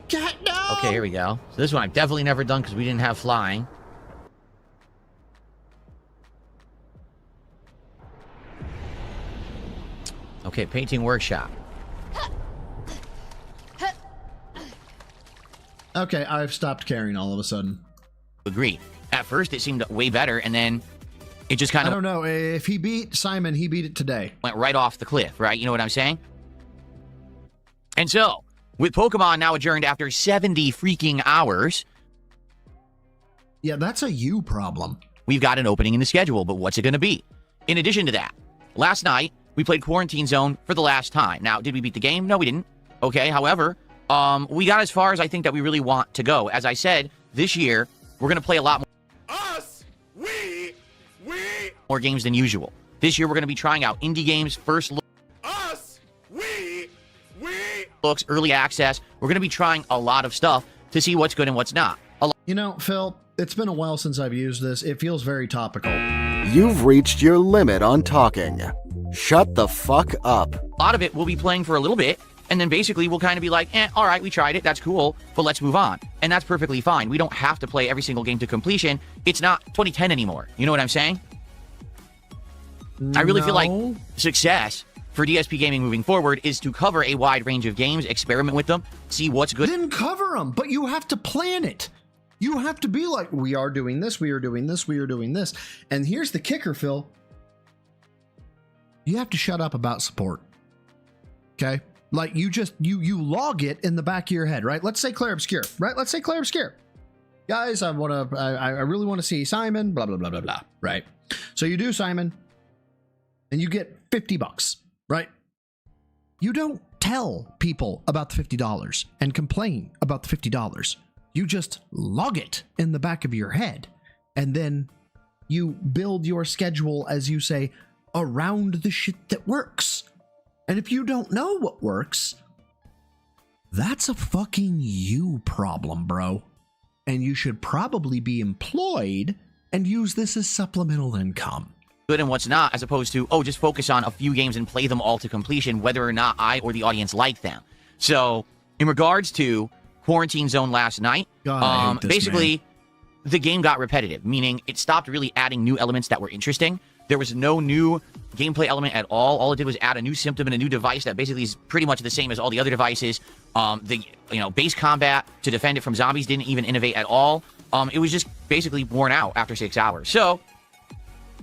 Cat, no! Okay, here we go. So this one I've definitely never done because we didn't have flying. Okay, painting workshop. Okay, I've stopped caring all of a sudden. Agreed. At first, it seemed way better, and then it just kind I of don't know. If he beat Simon, he beat it today. went right off the cliff, right? You know what I'm saying? And so, with Pokemon now adjourned after 70 freaking hours, yeah, that's a you problem. We've got an opening in the schedule, but what's it going to be? In addition to that, last night, we played Quarantine Zone for the last time. Now, did we beat the game? No, we didn't. Okay, however, we got as far as I think that we really want to go. As I said, this year, we're going to play a lot more games than usual. This year, we're going to be trying out indie games, first looks, early access. We're going to be trying a lot of stuff to see what's good and what's not. You know, Phil, it's been a while since I've used this. It feels very topical. You've reached your limit on talking. Shut the fuck up. A lot of it we'll be playing for a little bit, and then basically we'll kind of be like, all right, we tried it, that's cool, but let's move on. And that's perfectly fine. We don't have to play every single game to completion. It's not 2010 anymore. You know what I'm saying? I really feel like success for DSP Gaming moving forward is to cover a wide range of games, experiment with them, see what's good. Then cover them, but you have to plan it. You have to be like, we are doing this, we are doing this, we are doing this. And here's the kicker, Phil. You have to shut up about support. Okay? Like you log it in the back of your head, right? Let's say Claire Obscure, right? Let's say Claire Obscure. Guys, I really want to see Simon, blah, blah, blah, blah, blah, right? So you do Simon, and you get $50, right? You don't tell people about the $50 and complain about the $50. You just log it in the back of your head, and then you build your schedule, as you say, around the shit that works. And if you don't know what works, that's a fucking you problem, bro. And you should probably be employed and use this as supplemental income. Good and what's not, as opposed to, oh, just focus on a few games and play them all to completion, whether or not I or the audience like them. So, in regards to Quarantine Zone last night, basically, the game got repetitive, meaning it stopped really adding new elements that were interesting. There was no new gameplay element at all. All it did was add a new symptom and a new device that basically is pretty much the same as all the other devices. Base combat to defend it from zombies didn't even innovate at all. It was just basically worn out after 6 hours. So,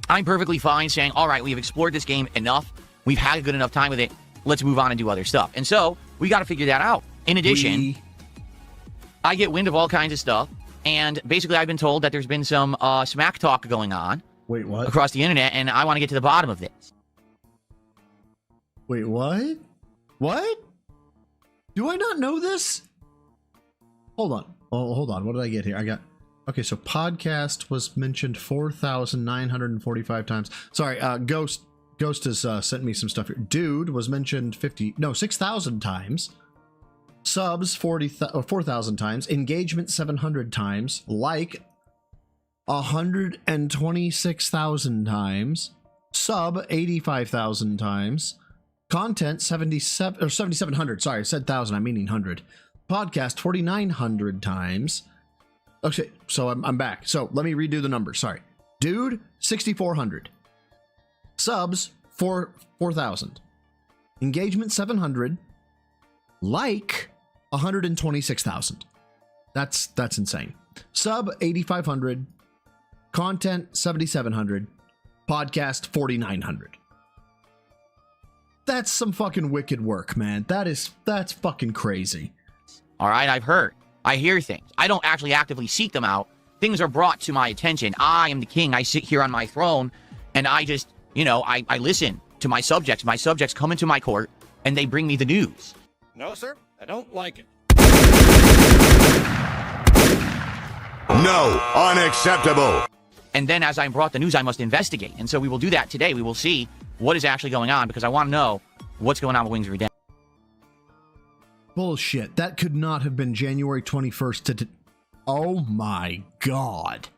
I'm perfectly fine saying, all right, we've explored this game enough. We've had a good enough time with it. Let's move on and do other stuff. And so, we got to figure that out. In addition, I get wind of all kinds of stuff. And basically, I've been told that there's been some smack talk going on. Wait, what? Across the internet, and I want to get to the bottom of this. Wait, what? What? Do I not know this? Hold on. Oh, hold on. What did I get here? Okay, so podcast was mentioned 4,945 times. Sorry, Ghost has sent me some stuff here. Dude was mentioned 6,000 times. Subs 4,000 times. Engagement 700 times. Like 126,000 times. Sub 85,000 times. Content 7,700. Sorry, I said 1,000. I'm meaning 100. Podcast 4,900 times. Okay, so I'm back. So let me redo the numbers. Sorry. Dude 6,400. Subs 4,000. Engagement 700. Like 126,000. That's insane. Sub 8,500. Content 7,700. Podcast 4,900. That's some fucking wicked work, man. That's fucking crazy. All right, I've heard. I hear things. I don't actually actively seek them out. Things are brought to my attention. I am the king. I sit here on my throne, and I just, I listen to my subjects. My subjects come into my court, and they bring me the news. No, sir. I don't like it. No, unacceptable. And then as I'm brought the news, I must investigate. And so we will do that today. We will see what is actually going on, because I want to know what's going on with Wings of Redemption. Bullshit. That could not have been January 21st oh my god.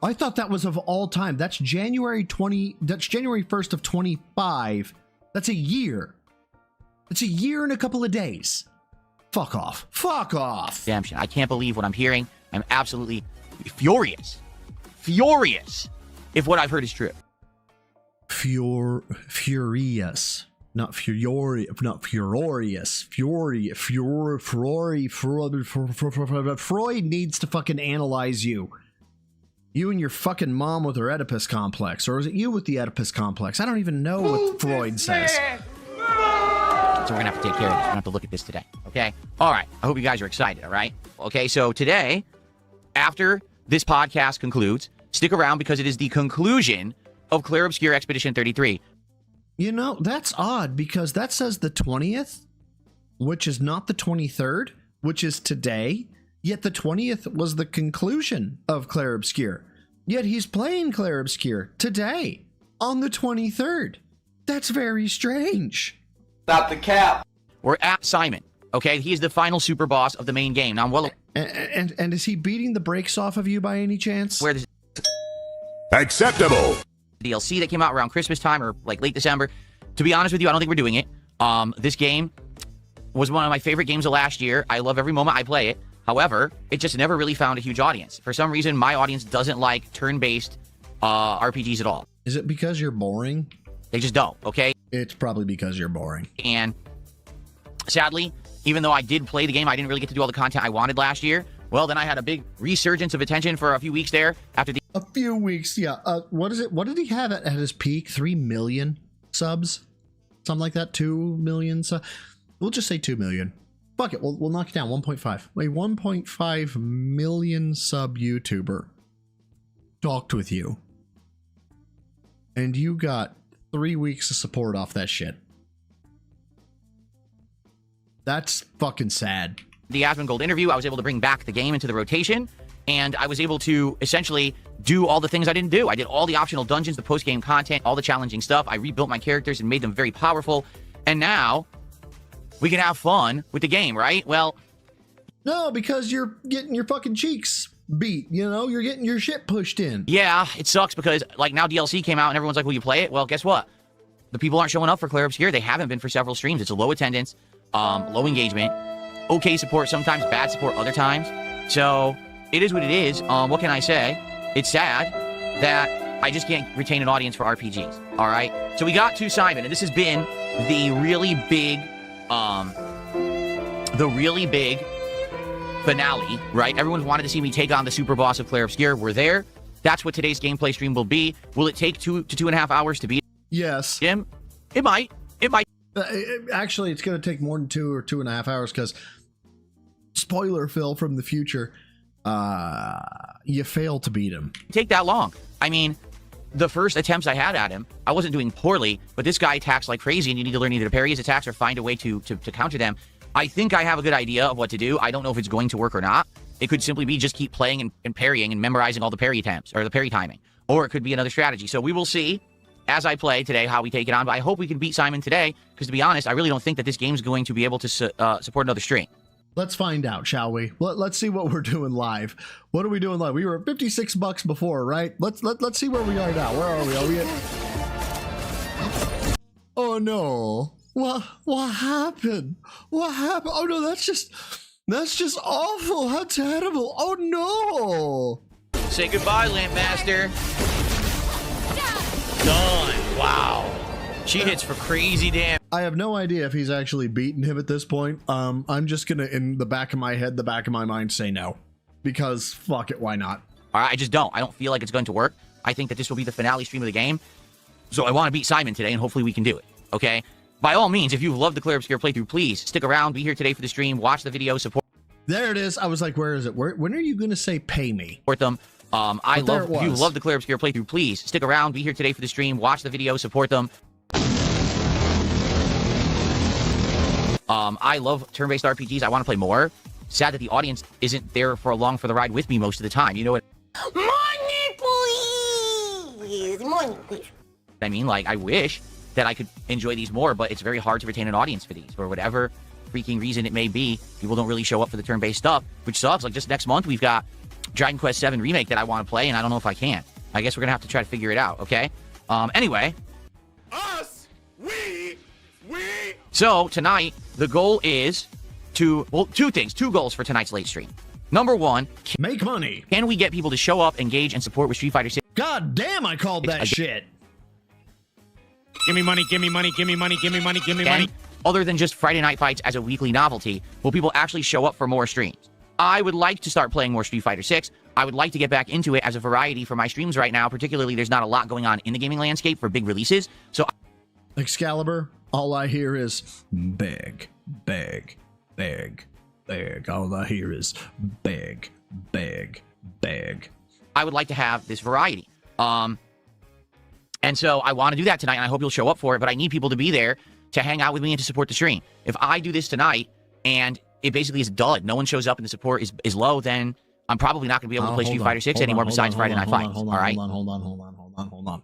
I thought that was of all time. That's January 1st of 25. That's a year. It's a year and a couple of days. Fuck off. Fuck off. Redemption. I can't believe what I'm hearing. I'm absolutely furious. Furious if what I've heard is true. Furious. Not furious. Not furious. Freud needs to fucking analyze you. You and your fucking mom with her Oedipus complex. Or is it you with the Oedipus complex? I don't even know what Freud says. So we're going to have to take care of this. We're going to have to look at this today. Okay? All right. I hope you guys are excited. All right? Okay, so today, after this podcast concludes, stick around because it is the conclusion of Clair Obscur Expedition 33. You know, that's odd because that says the 20th, which is not the 23rd, which is today. Yet the 20th was the conclusion of Clair Obscur. Yet he's playing Clair Obscur today on the 23rd. That's very strange. Stop the cap. We're at Simon. Okay, he's the final super boss of the main game. Now, well, and is he beating the brakes off of you by any chance? Where this acceptable DLC that came out around Christmas time or like late December. To be honest with you, I don't think we're doing it. This game was one of my favorite games of last year. I love every moment I play it. However, it just never really found a huge audience. For some reason, my audience doesn't like turn-based RPGs at all. Is it because you're boring? They just don't, okay? It's probably because you're boring. And sadly, even though I did play the game, I didn't really get to do all the content I wanted last year. Well, then I had a big resurgence of attention for a few weeks there after the... A few weeks, yeah. What is it? What did he have at his peak? 3 million subs? Something like that? 2 million subs? We'll just say 2 million. Fuck it, we'll knock it down. 1.5. A 1.5 million sub YouTuber talked with you. And you got 3 weeks of support off that shit. That's fucking sad. The Asmongold interview, I was able to bring back the game into the rotation, and I was able to essentially do all the things I didn't do. I did all the optional dungeons, the post-game content, all the challenging stuff. I rebuilt my characters and made them very powerful. And now we can have fun with the game, right? Well, no, because you're getting your fucking cheeks beat, you know? You're getting your shit pushed in. Yeah, it sucks because, like, now DLC came out and everyone's like, will you play it? Well, guess what? The people aren't showing up for Clair Obscur. They haven't been for several streams. It's a low attendance, low engagement, okay support sometimes, bad support other times. So it is what it is. What can I say? It's sad that I just can't retain an audience for RPGs, all right? So we got to Simon, and this has been the really big finale, right? Everyone's wanted to see me take on the super boss of Clair Obscur. We're there. That's what today's gameplay stream will be. Will it take 2 to 2.5 hours to beat? Yes. Jim? It might. It might. Actually, it's going to take more than 2 or 2.5 hours because, spoiler, Phil, from the future, you failed to beat him. Take that long. I mean, the first attempts I had at him, I wasn't doing poorly, but this guy attacks like crazy, and you need to learn either to parry his attacks or find a way to counter them. I think I have a good idea of what to do. I don't know if it's going to work or not. It could simply be just keep playing and parrying and memorizing all the parry attempts, or the parry timing. Or it could be another strategy. So we will see as I play today how we take it on, but I hope we can beat Simon today, because to be honest, I really don't think that this game's going to be able to support another stream. Let's find out, shall we? Let's see what we're doing live. What are we doing live? We were at $56 before, right? Let's see where we are now. Where are we? Are we at... Oh no. What happened? What happened? Oh no, that's just awful. How terrible. Oh no. Say goodbye, Lampmaster. Done. Wow. She hits for crazy damage. I have no idea if he's actually beaten him at this point. I'm just gonna, in the back of my head, the back of my mind, say no. Because fuck it, why not? I just don't. I don't feel like it's going to work. I think that this will be the finale stream of the game. So I want to beat Simon today, and hopefully we can do it. Okay? By all means, if you've loved the Clair Obscur playthrough, please stick around, be here today for the stream, watch the video, support. There it is. I was like, where is it? When are you gonna say pay me? Support them. If you love the Clair Obscur playthrough, please stick around, be here today for the stream, watch the video, support them. I love turn-based RPGs. I want to play more. Sad that the audience isn't there for the ride with me most of the time. You know what? Money, please! Money, please. I mean, like, I wish that I could enjoy these more, but it's very hard to retain an audience for these. For whatever freaking reason it may be, people don't really show up for the turn-based stuff, which sucks. Like, just next month, we've got Dragon Quest VII Remake that I want to play, and I don't know if I can. I guess we're going to have to try to figure it out, okay? Anyway. Us! We! So, tonight, the goal is to, well, two things, two goals for tonight's late stream. Number one, make money. Can we get people to show up, engage, and support with Street Fighter 6? God damn, I called that shit. Give me money, give me money, give me money, give me money, give me money. Other than just Friday Night Fights as a weekly novelty, will people actually show up for more streams? I would like to start playing more Street Fighter 6. I would like to get back into it as a variety for my streams right now. Particularly, there's not a lot going on in the gaming landscape for big releases. So, Excalibur, all I hear is beg, beg, beg, beg. All I hear is beg, beg, beg. I would like to have this variety. And so I want to do that tonight, and I hope you'll show up for it, but I need people to be there to hang out with me and to support the stream. If I do this tonight and it basically is dud, no one shows up and the support is low, then I'm probably not going to be able to play Street Fighter 6 anymore besides Friday Night Fights. All right? Hold on.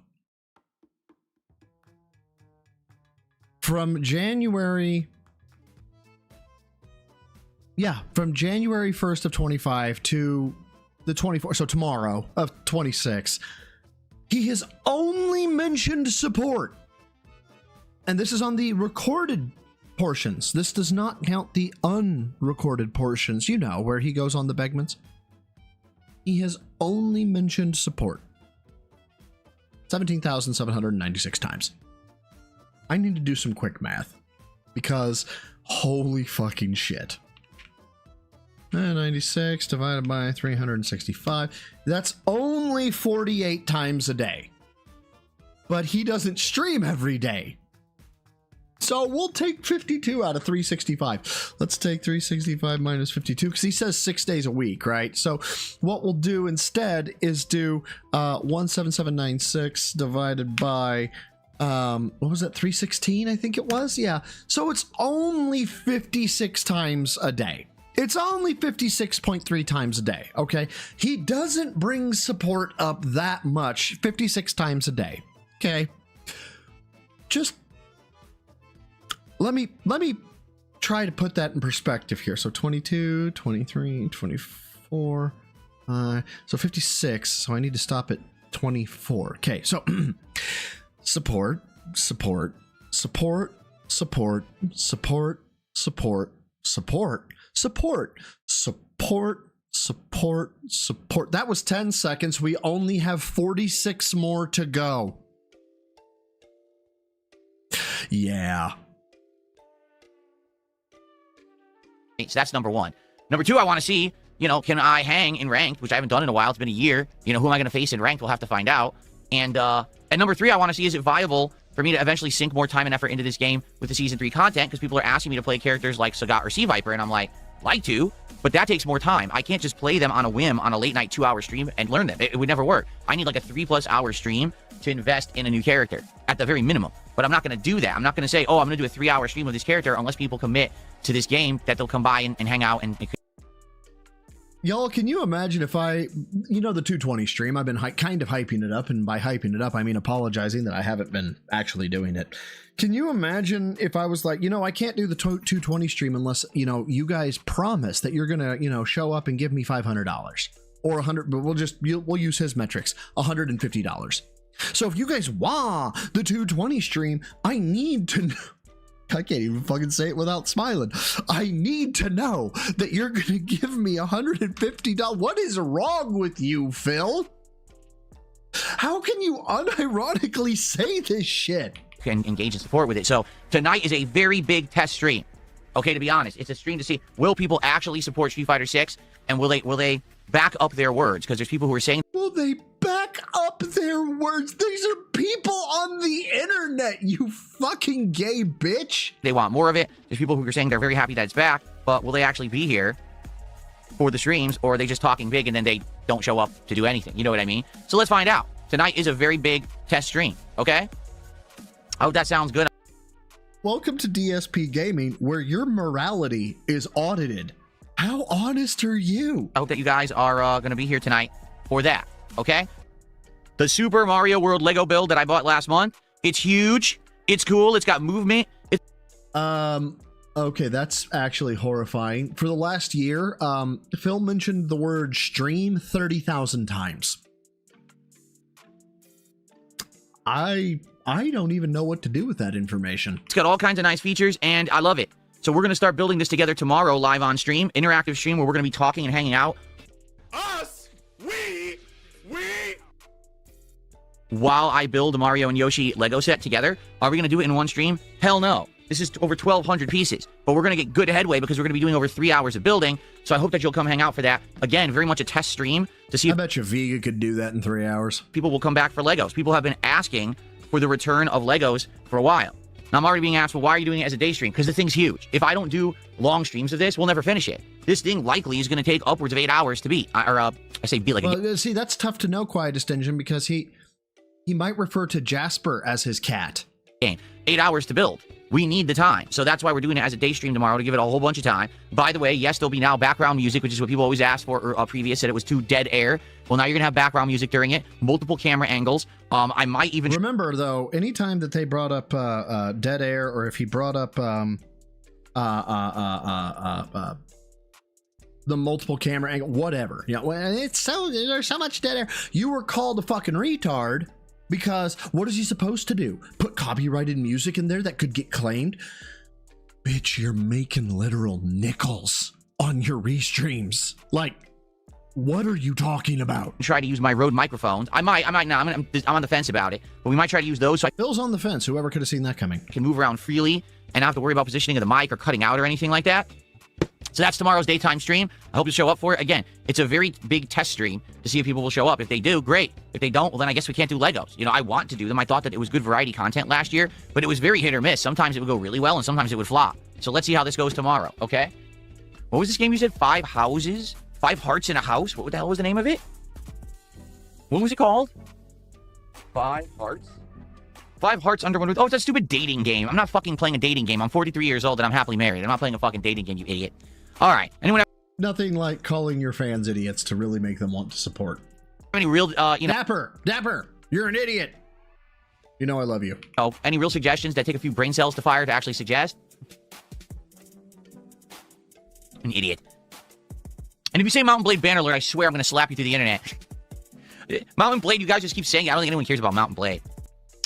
From January 1st of 25 to the 24th, so tomorrow of 26, he has only mentioned support. And this is on the recorded portions. This does not count the unrecorded portions, you know, where he goes on the Begmans. He has only mentioned support 17,796 times. I need to do some quick math because holy fucking shit. 96 divided by 365. That's only 48 times a day. But he doesn't stream every day. So we'll take 52 out of 365. Let's take 365 minus 52 because he says 6 days a week, right? So what we'll do instead is do 17796 divided by what was that, 316 I think it was? Yeah. So it's only 56 times a day. It's only 56.3 times a day, okay? He doesn't bring support up that much, 56 times a day, okay? Just let me try to put that in perspective here. So 22, 23, 24, so 56. So I need to stop at 24. Okay, so support, support, support, support, support, support, support, support, support, support, support. That was 10 seconds. We only have 46 more to go. Yeah. So that's number one. Number two, I want to see, you know, can I hang in ranked, which I haven't done in a while. It's been a year. You know, who am I going to face in ranked? We'll have to find out. And number three, I want to see, is it viable for me to eventually sink more time and effort into this game with the Season 3 content? Because people are asking me to play characters like Sagat or Sea Viper, and I'm like to, but that takes more time. I can't just play them on a whim on a late night 2-hour stream and learn them. It would never work. I need like a 3+ hour stream to invest in a new character at the very minimum. But I'm not going to do that. I'm not going to say, oh, I'm going to do a 3-hour stream of this character unless people commit to this game that they'll come by and hang out and Y'all, can you imagine if I, you know, the 220 stream, I've been kind of hyping it up, and by hyping it up, I mean apologizing that I haven't been actually doing it. Can you imagine if I was like, you know, I can't do the 220 stream unless, you know, you guys promise that you're going to, you know, show up and give me $500 or 100, but we'll use his metrics, $150. So if you guys want the 220 stream, I need to know. I can't even fucking say it without smiling. I need to know that you're going to give me $150. What is wrong with you, Phil? How can you unironically say this shit? can engage in support with it. So tonight is a very big test stream. Okay, to be honest, it's a stream to see, will people actually support Street Fighter 6, and will they back up their words? Because there's people who are saying, will they back up their words? These are people on the internet, you fucking gay bitch. They want more of it. There's people who are saying they're very happy that it's back, but will they actually be here for the streams, or are they just talking big and then they don't show up to do anything? You know what I mean? So let's find out. Tonight is a very big test stream, okay? I hope that sounds good. Welcome to DSP Gaming, where your morality is audited. How honest are you? I hope that you guys are going to be here tonight for that, okay? The Super Mario World Lego build that I bought last month, it's huge, it's cool, it's got movement. Okay, that's actually horrifying. For the last year, Phil mentioned the word stream 30,000 times. I don't even know what to do with that information. It's got all kinds of nice features, and I love it. So we're going to start building this together tomorrow live on stream, interactive stream where we're going to be talking and hanging out. Us, we. While I build a Mario and Yoshi Lego set together. Are we going to do it in one stream? Hell no. This is over 1,200 pieces, but we're going to get good headway because we're going to be doing over 3 hours of building. So I hope that you'll come hang out for that. Again, very much a test stream to see. I bet you Vega could do that in 3 hours. People will come back for Legos. People have been asking for the return of Legos for a while. Now I'm already being asked, well, why are you doing it as a day stream? Because the thing's huge. If I don't do long streams of this, we'll never finish it. This thing likely is going to take upwards of 8 hours to beat. I say beat like a... See, that's tough to know, Quiet Distinction, because he might refer to Jasper as his cat. Game. 8 hours to build. We need the time. So that's why we're doing it as a day stream tomorrow to give it a whole bunch of time. By the way, yes, there'll be now background music, which is what people always asked for. Or previous said it was too dead air. Well, now you're going to have background music during it. Multiple camera angles. I might even... Remember, though, anytime that they brought up dead air, or if he brought up the multiple camera angle, whatever. You know, there's so much dead air. You were called a fucking retard. Because what is he supposed to do? Put copyrighted music in there that could get claimed? Bitch, you're making literal nickels on your restreams. Like, what are you talking about? Try to use my Rode microphones. I might not. I'm on the fence about it. But we might try to use those. So Phil's on the fence. Whoever could have seen that coming. I can move around freely and not have to worry about positioning of the mic or cutting out or anything like that. So that's tomorrow's daytime stream. I hope you show up for it. Again, it's a very big test stream to see if people will show up. If they do, great. If they don't, well, then I guess we can't do Legos. You know, I want to do them. I thought that it was good variety content last year, but it was very hit or miss. Sometimes it would go really well, and sometimes it would flop. So let's see how this goes tomorrow, okay? What was this game you said? 5 houses? 5 hearts in a house? What the hell was the name of it? What was it called? 5 hearts? 5 hearts under one roof. Oh, it's a stupid dating game. I'm not fucking playing a dating game. I'm 43 years old and I'm happily married. I'm not playing a fucking dating game, you idiot. All right. Anyone have nothing like calling your fans idiots to really make them want to support. Any real, you know, Dapper, you're an idiot. You know I love you. Oh, any real suggestions that take a few brain cells to fire to actually suggest? An idiot. And if you say Mountain Blade Banner Alert, I swear I'm going to slap you through the internet. Mountain Blade, you guys just keep saying it. I don't think anyone cares about Mountain Blade.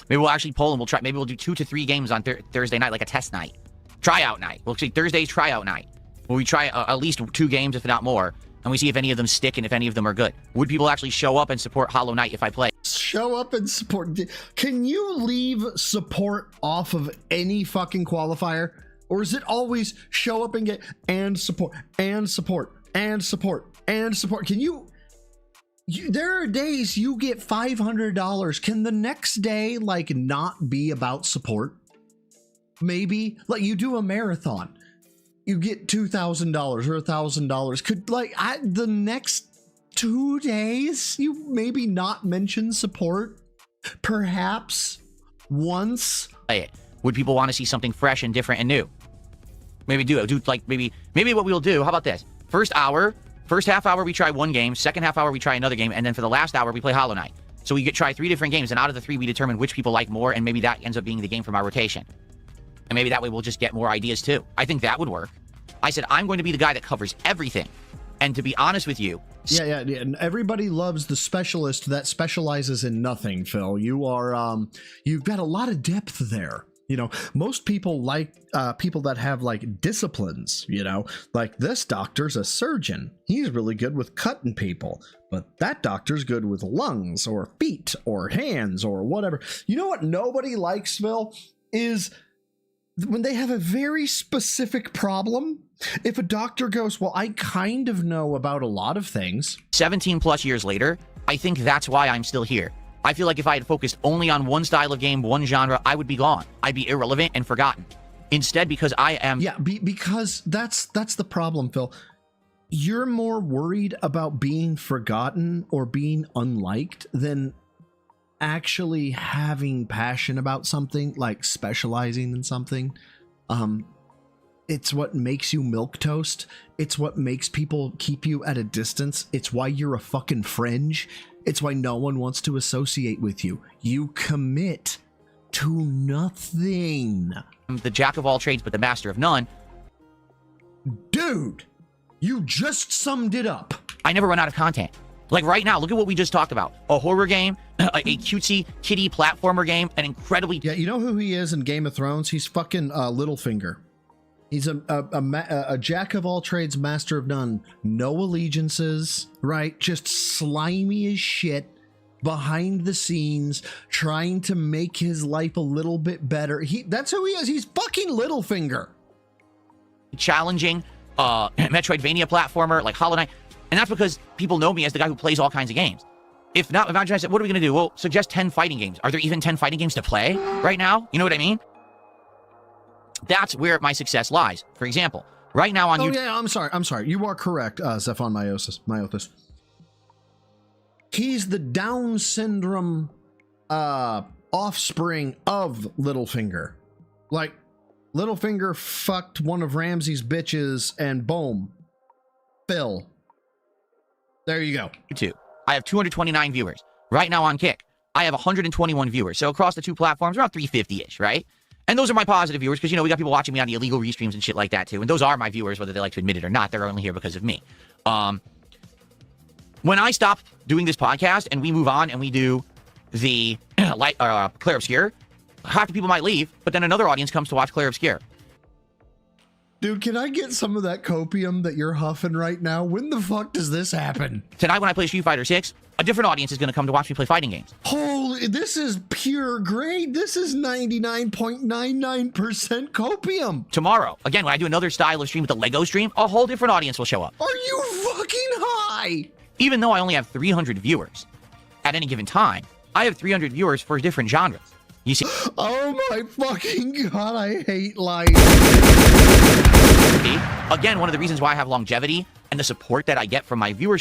Maybe we'll actually poll and we'll try. Maybe we'll do 2 to 3 games on Thursday night, like a test night. Tryout night. We'll see Thursday's tryout night. Where we try at least 2 games, if not more, and we see if any of them stick and if any of them are good. Would people actually show up and support Hollow Knight if I play? Show up and support. Can you leave support off of any fucking qualifier? Or is it always show up and get and support and support and support and support? Can you there are days you get $500. Can the next day like not be about support? Maybe like you do a marathon. You get $2,000 or $1,000. Could like the next 2 days you maybe not mention support? Perhaps once. Would people want to see something fresh and different and new? Maybe do like maybe what we'll do. How about this? First half hour we try one game. Second half hour we try another game, and then for the last hour we play Hollow Knight. So we try 3 different games, and out of the 3 we determine which people like more, and maybe that ends up being the game from our rotation. And maybe that way we'll just get more ideas too. I think that would work. I said, I'm going to be the guy that covers everything. And to be honest with you... Yeah. And everybody loves the specialist that specializes in nothing, Phil. You are, you've got a lot of depth there. You know, most people like people that have like disciplines, you know, like this doctor's a surgeon. He's really good with cutting people, but that doctor's good with lungs or feet or hands or whatever. You know what nobody likes, Phil, is when they have a very specific problem. If a doctor goes, well, I kind of know about a lot of things. 17 plus years later, I think that's why I'm still here. I feel like if I had focused only on one style of game, one genre, I would be gone. I'd be irrelevant and forgotten. Instead, because I am... Yeah, because that's the problem, Phil. You're more worried about being forgotten or being unliked than actually having passion about something, like specializing in something. It's what makes you milquetoast. It's what makes people keep you at a distance. It's why you're a fucking fringe. It's why no one wants to associate with you. You commit to nothing. I'm the jack of all trades, but the master of none. Dude, you just summed it up. I never run out of content. Like right now, look at what we just talked about. A horror game, a cutesy kitty platformer game, an incredibly... Yeah, you know who he is in Game of Thrones? He's fucking Littlefinger. He's a jack of all trades, master of none. No allegiances, right? Just slimy as shit behind the scenes, trying to make his life a little bit better. That's who he is. He's fucking Littlefinger. Challenging Metroidvania platformer like Hollow Knight. And that's because people know me as the guy who plays all kinds of games. If not, if I'm trying to say, what are we going to do? Well, suggest 10 fighting games. Are there even 10 fighting games to play right now? You know what I mean? That's where my success lies. For example, right now on YouTube... Oh, yeah, I'm sorry. You are correct, Zephon Myothis. He's the Down syndrome offspring of Littlefinger. Like, Littlefinger fucked one of Ramsey's bitches and boom. Phil. There you go. YouTube. I have 229 viewers. Right now on Kick, I have 121 viewers. So across the two platforms, around 350-ish, right? And those are my positive viewers because, you know, we got people watching me on the illegal restreams and shit like that, too. And those are my viewers, whether they like to admit it or not. They're only here because of me. When I stop doing this podcast and we move on and we do the Claire Obscure, half the people might leave, but then another audience comes to watch Claire Obscure. Dude, can I get some of that copium that you're huffing right now? When the fuck does this happen? Tonight when I play Street Fighter 6, a different audience is going to come to watch me play fighting games. Holy, this is pure grade. This is 99.99% copium. Tomorrow, again, when I do another style of stream with the Lego stream, a whole different audience will show up. Are you fucking high? Even though I only have 300 viewers at any given time, I have 300 viewers for different genres. You see? Oh my fucking God, I hate life. Again, one of the reasons why I have longevity and the support that I get from my viewer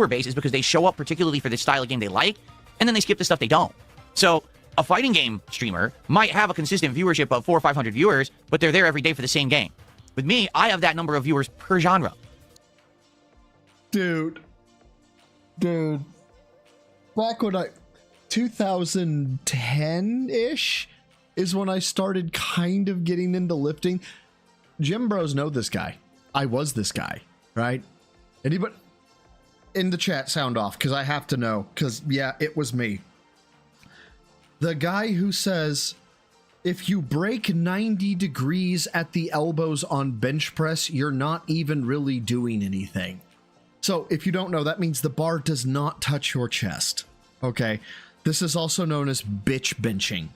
base is because they show up particularly for the style of game they like, and then they skip the stuff they don't. So a fighting game streamer might have a consistent viewership of 400 or 500 viewers, but they're there every day for the same game. With me, I have that number of viewers per genre. Dude. Back when 2010-ish is when I started kind of getting into lifting. Gym bros know this guy. I was this guy, right? Anybody in the chat, sound off, because I have to know, because, yeah, it was me. The guy who says, if you break 90 degrees at the elbows on bench press, you're not even really doing anything. So, if you don't know, that means the bar does not touch your chest, okay? This is also known as bitch benching.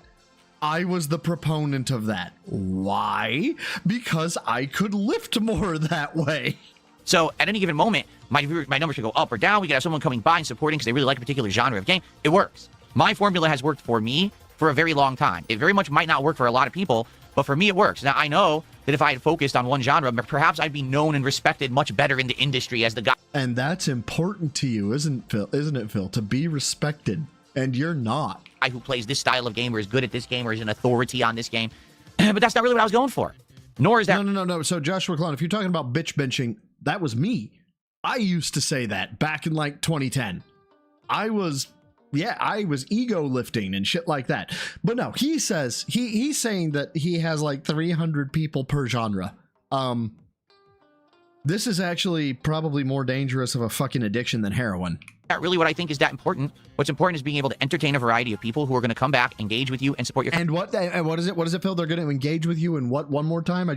I was the proponent of that. Why? Because I could lift more that way. So at any given moment, my numbers should go up or down. We could have someone coming by and supporting because they really like a particular genre of game. It works. My formula has worked for me for a very long time. It very much might not work for a lot of people, but for me it works. Now I know that if I had focused on one genre, perhaps I'd be known and respected much better in the industry as the guy. And that's important to you, isn't it, Phil? To be respected. And you're not. Guy who plays this style of game or is good at this game or is an authority on this game. But that's not really what I was going for. Nor is that... No. So Joshua Clown, if you're talking about bitch benching, that was me. I used to say that back in like 2010. I was ego lifting and shit like that. But no, he says, he's saying that he has like 300 people per genre. This is actually probably more dangerous of a fucking addiction than heroin. Not really what I think is that important. What's important is being able to entertain a variety of people who are going to come back, engage with you, and support your... And what is it? What is it, Phil? They're going to engage with you and what? One more time?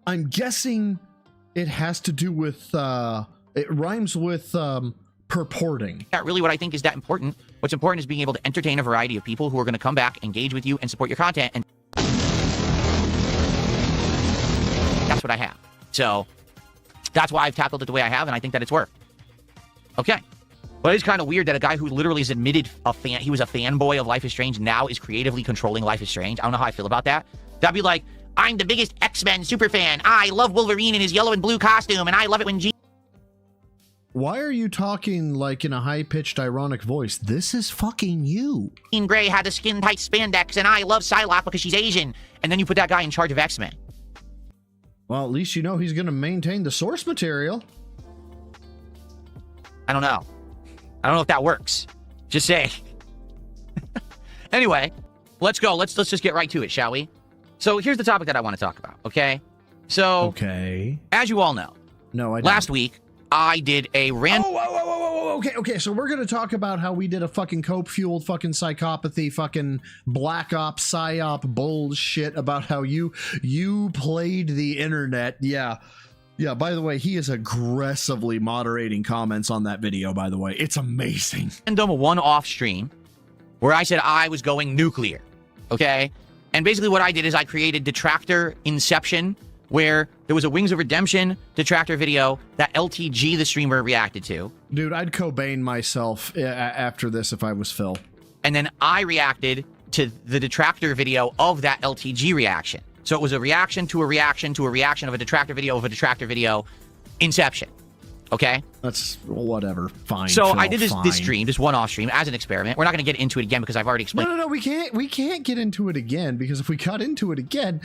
I'm guessing it has to do with, it rhymes with, purporting. Not really what I think is that important. What's important is being able to entertain a variety of people who are going to come back, engage with you, and support your content, and that's what I have. So that's why I've tackled it the way I have, and I think that it's worked. Okay. But it's kind of weird that a guy who literally has admitted he was a fanboy of Life is Strange now is creatively controlling Life is Strange. I don't know how I feel about that. That'd be like, I'm the biggest X-Men superfan. I love Wolverine in his yellow and blue costume, and I love it when Why are you talking like in a high-pitched, ironic voice? This is fucking you. Jean Grey had a skin-tight spandex, and I love Psylocke because she's Asian. And then you put that guy in charge of X-Men. Well, at least you know he's going to maintain the source material. I don't know. I don't know if that works. Just say. Anyway, let's go. Let's just get right to it, shall we? So here's the topic that I want to talk about, okay? So, okay. As you all know, no, I don't. Last week, I did a random. Okay. So we're gonna talk about how we did a fucking cope-fueled fucking psychopathy, fucking black ops, psyop bullshit about how you played the internet. Yeah. By the way, he is aggressively moderating comments on that video. By the way, it's amazing. Random one-off stream where I said I was going nuclear. Okay, and basically what I did is I created Detractor Inception, where there was a Wings of Redemption Detractor video that LTG, the streamer, reacted to. Dude, I'd Cobain myself after this if I was Phil. And then I reacted to the Detractor video of that LTG reaction. So it was a reaction to a reaction to a reaction of a Detractor video of a Detractor video. Inception. Okay? That's whatever. Fine. So Phil, I did this stream, this one-off stream, as an experiment. We're not going to get into it again because I've already explained. No, we can't get into it again, because if we cut into it again,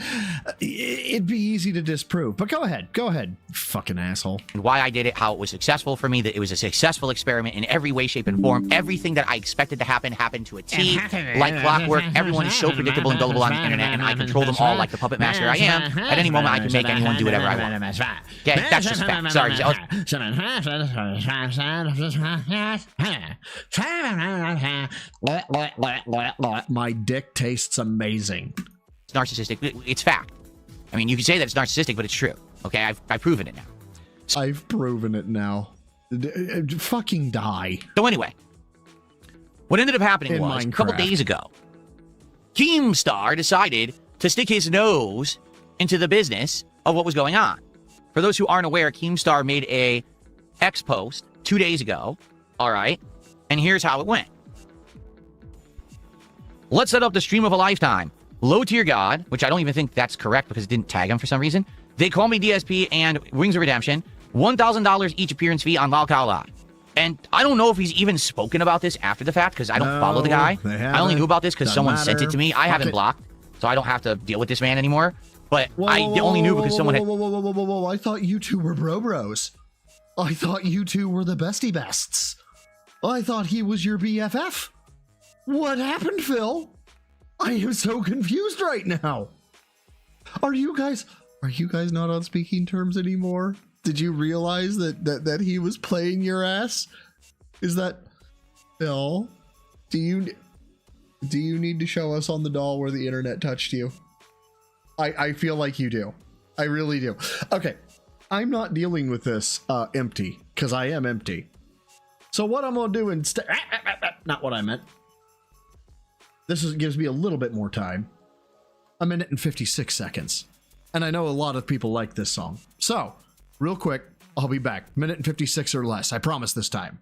it'd be easy to disprove. But go ahead, fucking asshole. And why I did it, how it was successful for me, that it was a successful experiment in every way, shape, and form. Everything that I expected to happen happened to a T. Like clockwork, everyone is so predictable and gullible on the internet, and I control them all like the puppet master I am. At any moment, I can make anyone do whatever I want. Okay, that's just fact. Sorry. My dick tastes amazing. It's narcissistic. It's fact. I mean, you can say that it's narcissistic, but it's true. Okay, I've proven it now. I've proven it now. Fucking die. So anyway, what ended up happening was, a couple days ago, Keemstar decided to stick his nose into the business of what was going on. For those who aren't aware, Keemstar made a X post 2 days ago. All right. And here's how it went. Let's set up the stream of a lifetime. Low tier god, which I don't even think that's correct because it didn't tag him for some reason. They call me DSP and Wings of Redemption. $1,000 each appearance fee on Lalcal Live. And I don't know if he's even spoken about this after the fact because I don't follow the guy. I only knew about this because someone sent it to me. I haven't blocked, so I don't have to deal with this man anymore. But I only knew because someone had... Whoa. I thought you two were bros. I thought you two were the bestie bests. I thought he was your BFF. What happened, Phil? I am so confused right now. Are you guys not on speaking terms anymore? Did you realize that he was playing your ass? Is that Phil? Do you need to show us on the doll where the internet touched you? I feel like you do. I really do. Okay. I'm not dealing with this empty, because I am empty. So what I'm going to do instead... Not what I meant. This gives me a little bit more time. 1 minute and 56 seconds. And I know a lot of people like this song. So, real quick, I'll be back. 1 minute and 56 or less. I promise this time.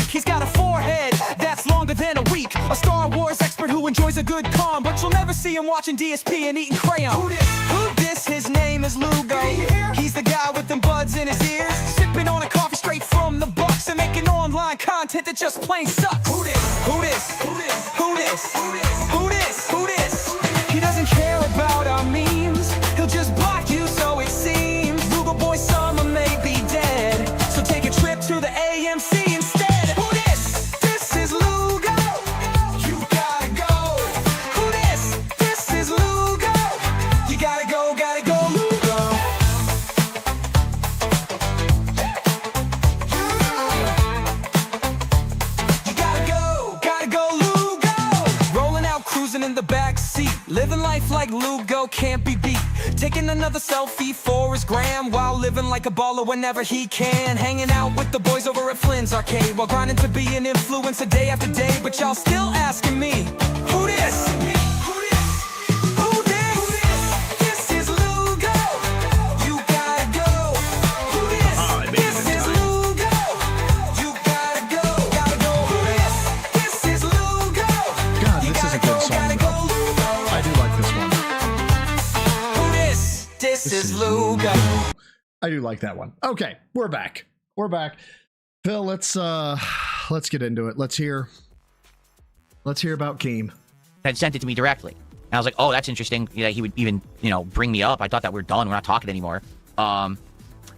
He's got a forehead that's longer than a week. A Star Wars expert who enjoys a good calm, but you'll never see him watching DSP and eating crayon. Who dis? His name is Lugo. He's the guy with them buds in his ears, sipping on a coffee straight from the Bucks and making online content that just plain sucks. Who dis? Who dis? Who dis? Who dis? Who dis? Who dis? He doesn't care about our memes. He'll just block you, so it seems. Lugo Boy Summer may be dead, so take a trip to the AMC instead. In the back seat, living life like Lugo can't be beat. Taking another selfie for his gram while living like a baller whenever he can. Hanging out with the boys over at Flynn's Arcade while grinding to be an influencer day after day. But y'all still asking me, who this? Who this? Who this? This is Lugo. You gotta go. Who this? This is Lugo. You gotta go. Gotta go. Who this? This is Lugo. God, this is a good song. I do like this one. This is Lugo. I do like that one. Okay, we're back. Phil, let's get into it. Let's hear about Keem. Had sent it to me directly. And I was like, oh, that's interesting. Yeah, he would even, bring me up. I thought that we're done. We're not talking anymore. And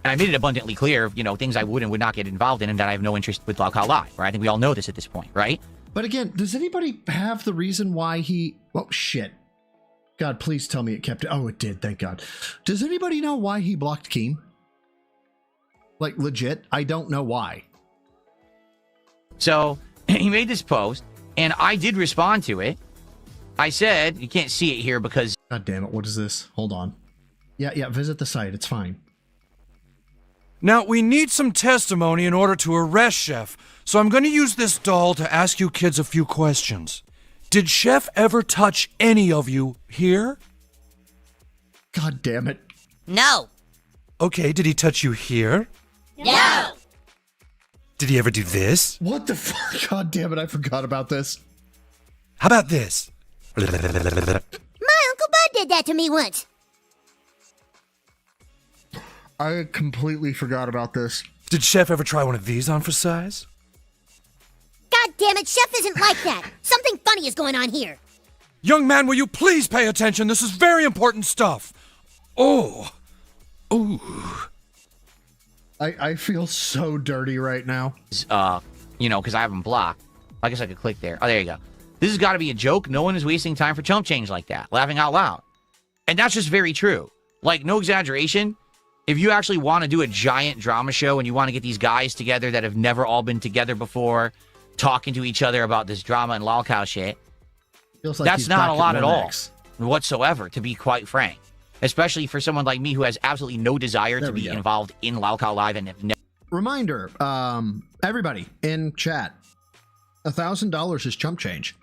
I made it abundantly clear, things I would and would not get involved in and that I have no interest with Lalcal Live, right? I think we all know this at this point, right? But again, does anybody have the reason why he... Oh, shit. God, please tell me it kept... Oh, it did, thank God. Does anybody know why he blocked Keem? Like, legit, I don't know why. So, he made this post, and I did respond to it. I said, you can't see it here because... God damn it, what is this? Hold on. Yeah, visit the site, it's fine. Now, we need some testimony in order to arrest Chef, so I'm going to use this doll to ask you kids a few questions. Did Chef ever touch any of you here? God damn it. No. Okay, did he touch you here? No. Did he ever do this? What the fuck? God damn it, I forgot about this. How about this? My Uncle Bud did that to me once. I completely forgot about this. Did Chef ever try one of these on for size? God damn it, Chef isn't like that. Something funny is going on here. Young man, will you please pay attention? This is very important stuff. Oh. Ooh. I feel so dirty right now. Because I have them blocked. I guess I could click there. Oh, there you go. This has got to be a joke. No one is wasting time for chump change like that. Laughing out loud. And that's just very true. Like, no exaggeration. If you actually want to do a giant drama show and you want to get these guys together that have never all been together before, talking to each other about this drama and lolcow shit, Feels like that's he's not back a at lot at all 1X. whatsoever, to be quite frank. Especially for someone like me who has absolutely no desire to be involved in lolcow live and have never... Reminder, everybody in chat, $1,000 is chump change.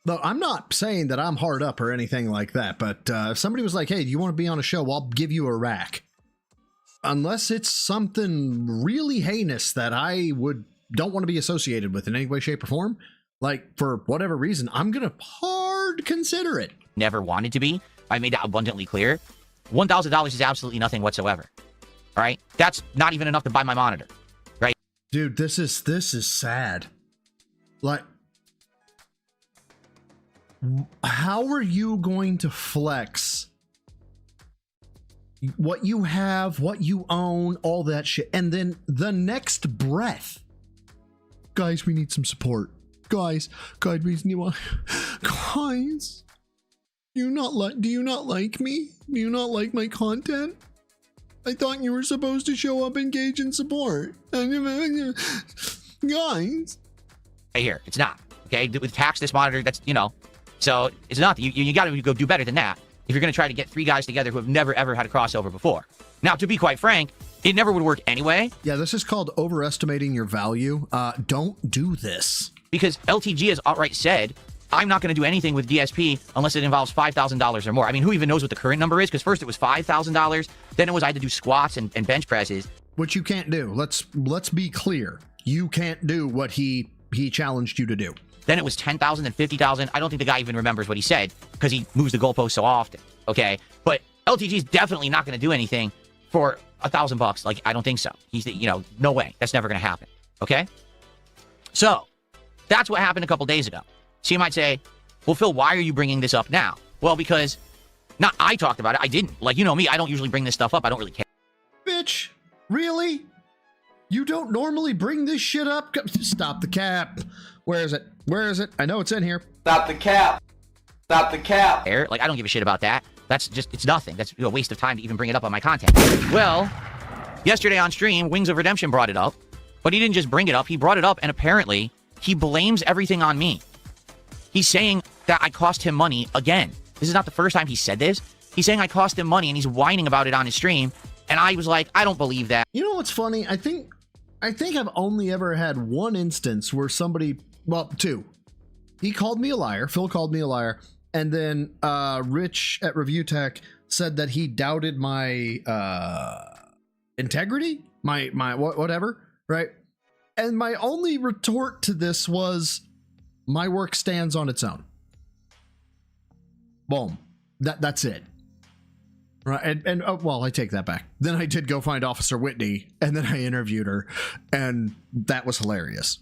Though I'm not saying that I'm hard up or anything like that, but if somebody was like, hey, do you want to be on a show? I'll give you a rack. Unless it's something really heinous that I don't want to be associated with in any way, shape, or form, like for whatever reason, I'm going to hard consider it. Never wanted to be. I made that abundantly clear. $1,000 is absolutely nothing whatsoever. All right? That's not even enough to buy my monitor. Right? Dude, this is sad. Like, how are you going to flex what you have, what you own, all that shit, and then the next breath, guys, we need some support. Guys, we need one. Guys, do you not like me? Do you not like my content? I thought you were supposed to show up, engage, and support. Guys. Right here. It's not. Okay? With tax this monitor, that's, so it's not. You got to go do better than that if you're going to try to get three guys together who have never, ever had a crossover before. Now, to be quite frank, it never would work anyway. Yeah, this is called overestimating your value. Don't do this. Because LTG has outright said, I'm not going to do anything with DSP unless it involves $5,000 or more. I mean, who even knows what the current number is? Because first it was $5,000. Then it was I had to do squats and bench presses. Which you can't do. Let's be clear. You can't do what he challenged you to do. Then it was 10,000 and 50,000. I don't think the guy even remembers what he said because he moves the goalpost so often. Okay, but LTG is definitely not going to do anything for $1,000. Like, I don't think so. He's, no way. That's never going to happen. Okay, so that's what happened a couple days ago. So you might say, well, Phil, why are you bringing this up now? Well, because not I talked about it. I didn't. Like, you know me, I don't usually bring this stuff up. I don't really care. Bitch, really? You don't normally bring this shit up? Stop the cap. Where is it? I know it's in here. Stop the cap. Stop the cap. Like, I don't give a shit about that. That's just, it's nothing. That's a waste of time to even bring it up on my content. Well, yesterday on stream, Wings of Redemption brought it up. But he didn't just bring it up. He brought it up, and apparently, he blames everything on me. He's saying that I cost him money again. This is not the first time he said this. He's saying I cost him money, and he's whining about it on his stream. And I was like, I don't believe that. You know what's funny? I think I've only ever had one instance where somebody, well, two. He called me a liar. Phil called me a liar. And then Rich at Review Tech said that he doubted my integrity, my whatever, right? And my only retort to this was, my work stands on its own. Boom. That's it. Right. And well, I take that back. Then I did go find Officer Whitney, and then I interviewed her, and that was hilarious.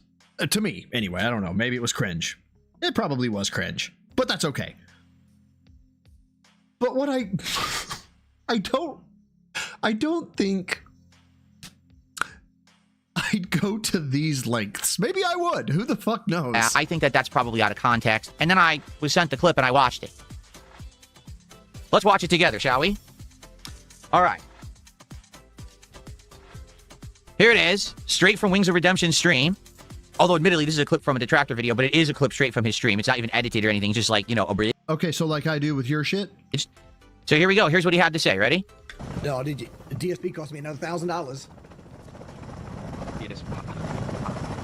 To me, anyway. I don't know. Maybe it was cringe. It probably was cringe, but that's okay. But what I don't think I'd go go to these lengths. Maybe I would. Who the fuck knows? I think that that's probably out of context. And then I was sent the clip and I watched it. Let's watch it together, shall we? All right. Here it is, straight from Wings of Redemption stream. Although, admittedly, this is a clip from a Detractor video, but it is a clip straight from his stream. It's not even edited or anything. It's just like, you know, a... Okay, so like I do with your shit? So here we go. Here's what he had to say. Ready? No, did you? The DSP cost me another $1,000.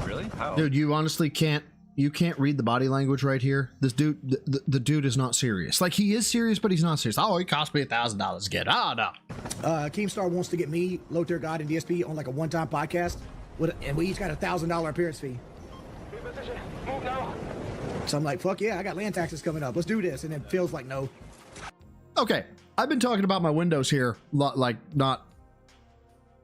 Really? How? Dude, you honestly can't read the body language right here. This dude, the dude is not serious. Like, he is serious, but he's not serious. Oh, he cost me $1,000 to get. Oh, no. Keemstar wants to get me, Low Tier God, and DSP on like a one-time podcast, and we each got a $1,000 appearance fee. So I'm like, fuck yeah, I got land taxes coming up. Let's do this. And it feels like no. Okay, I've been talking about my windows here, like not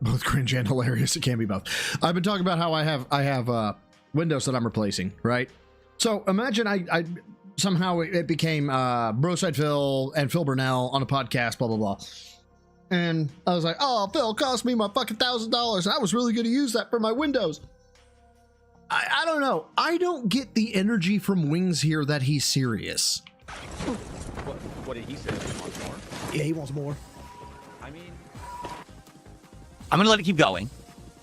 both cringe and hilarious. It can't be both. I've been talking about how I have windows that I'm replacing, right? So imagine I somehow it became Broside Phil and Phil Burnell on a podcast, blah blah blah, and I was like, oh, Phil cost me my fucking $1,000, and I was really going to use that for my windows. I don't know. I don't get the energy from Wings here that he's serious. What did he say? He wants more? Yeah, he wants more. I mean... I'm going to let it keep going.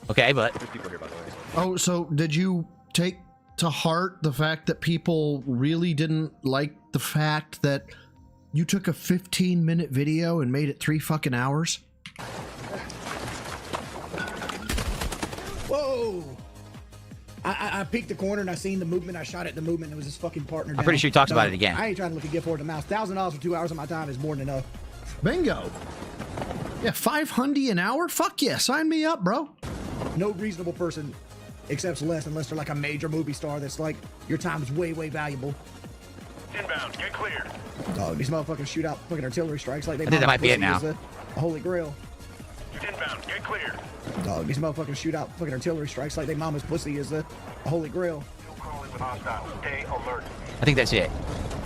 Okay, but... There's people here, by the way. Oh, so did you take to heart the fact that people really didn't like the fact that you took a 15-minute video and made it 3 fucking hours? Whoa! I peeked the corner and I seen the movement. I shot at the movement. It was his fucking partner. I'm pretty sure he talks about it again. I ain't trying to look a gift horse in the mouth. $1,000 for 2 hours of my time is more than enough. Bingo. Yeah, $500 an hour? Fuck yeah, sign me up, bro. No reasonable person accepts less unless they're like a major movie star that's like, your time is way, way valuable. Inbound, get clear. Oh, these motherfuckers shoot out fucking artillery strikes like they I think that might be it now. A holy grail. Inbound, get clear. Oh, these motherfuckers shoot out fucking artillery strikes like they mama's pussy is a holy grail. Calling with hostile. Stay alert. I think that's it.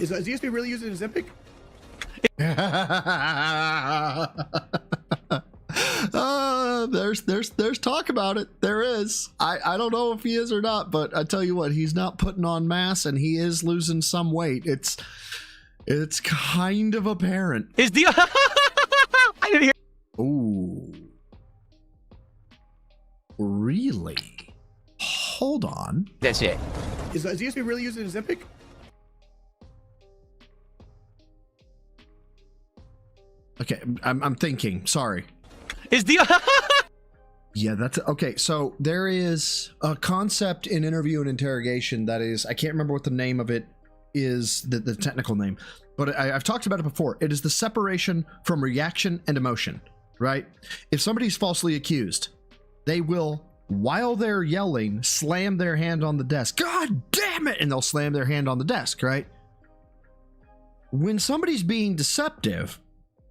Is DSP really using Ozempic? There's talk about it. There is. I don't know if he is or not, but I tell you what, he's not putting on mass and he is losing some weight. It's kind of apparent. Is the I didn't hear. Ooh. Really? Hold on. That's it. Is DSP really using Ozempic? Okay, I'm thinking. Sorry. Is the Yeah, that's okay. So there is a concept in Interview and Interrogation that is, I can't remember what the name of it is, the technical name, but I've talked about it before. It is the separation from reaction and emotion, right? If somebody's falsely accused, they will, while they're yelling, slam their hand on the desk. God damn it! And they'll slam their hand on the desk, right? When somebody's being deceptive,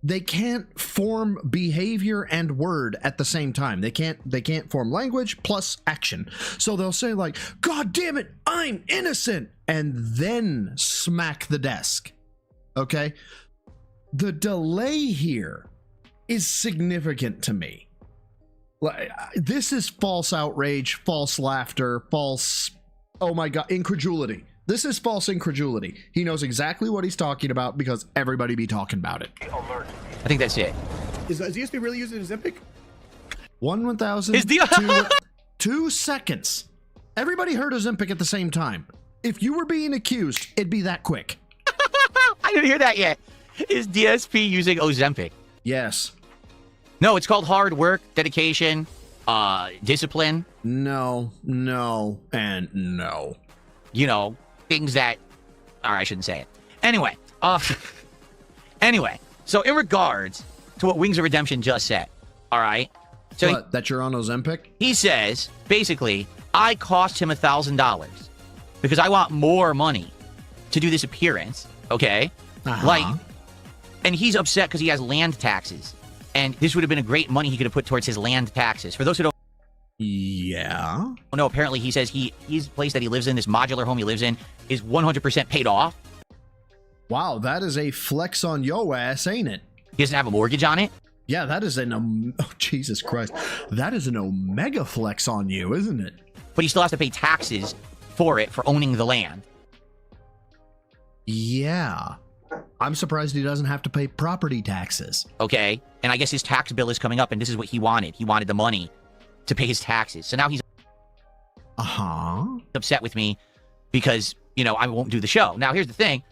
they can't form behavior and word at the same time. They can't form language plus action. So they'll say like, God damn it, I'm innocent, and then smack the desk. Okay? The delay here is significant to me. This is false outrage, false laughter, false, oh my God, incredulity. This is false incredulity. He knows exactly what he's talking about because everybody be talking about it. Alert. I think that's it. Is DSP really using Ozempic? 1/1000. Is the 2 seconds. Everybody heard Ozempic at the same time. If you were being accused, it'd be that quick. I didn't hear that yet. Is DSP using Ozempic? Yes. No, it's called hard work, dedication, discipline. No, and no. You know, things that... All right, I shouldn't say it. Anyway, so in regards to what Wings of Redemption just said, all right? So what, that you're on Ozempic? He says, basically, I cost him $1,000 because I want more money to do this appearance, okay? Like, and he's upset because he has land taxes. And this would have been a great money he could have put towards his land taxes. For those who don't... Yeah? No, apparently he says his place that he lives in, this modular home he lives in, is 100% paid off. Wow, that is a flex on yo ass, ain't it? He doesn't have a mortgage on it? Yeah, that is oh, Jesus Christ. That is an omega flex on you, isn't it? but he still has to pay taxes for it, for owning the land. Yeah. I'm surprised he doesn't have to pay property taxes. Okay? And I guess his tax bill is coming up, and this is what he wanted. He wanted the money to pay his taxes. So now he's upset with me because, you know, I won't do the show. Now, here's the thing.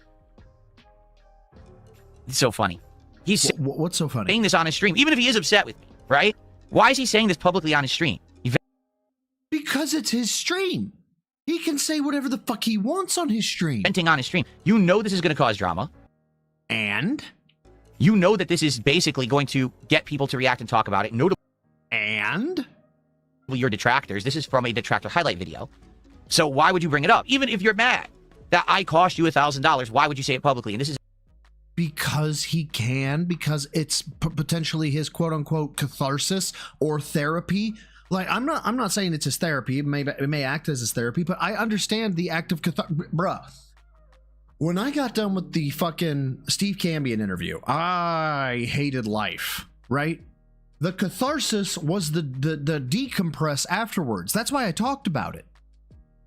It's so funny. He's what's so funny? Saying this on his stream, even if he is upset with me, right? Why is he saying this publicly on his stream? Because it's his stream. He can say whatever the fuck he wants on his stream. Venting on his stream. You know this is going to cause drama. And? You know that this is basically going to get people to react and talk about it. Notably. And? Your detractors. This is from a detractor highlight video. So why would you bring it up? Even if you're mad that I cost you $1,000, why would you say it publicly? And this is because he can, because it's potentially his quote-unquote catharsis or therapy. Like, I'm not saying it's his therapy. It may act as his therapy, but I understand the act of bruh. When I got done with the fucking Steve Cambion interview, I hated life, right? The catharsis was the decompress afterwards. That's why I talked about it.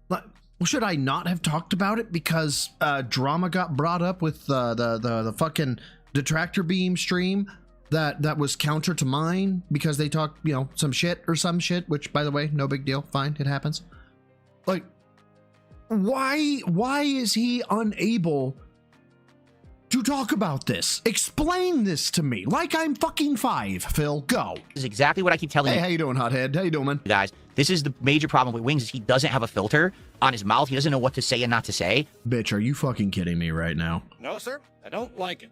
But should I not have talked about it because drama got brought up with the fucking detractor beam stream that was counter to mine because they talked, you know, some shit, which, by the way, no big deal. Fine, it happens. Like, why is he unable to talk about this? Explain this to me like I'm fucking 5, Phil. Go. This is exactly what I keep telling you. Hey, how you doing, hothead? How you doing, man? Guys, this is the major problem with Wings is he doesn't have a filter on his mouth. He doesn't know what to say and not to say. Bitch, are you fucking kidding me right now? No, sir. I don't like it.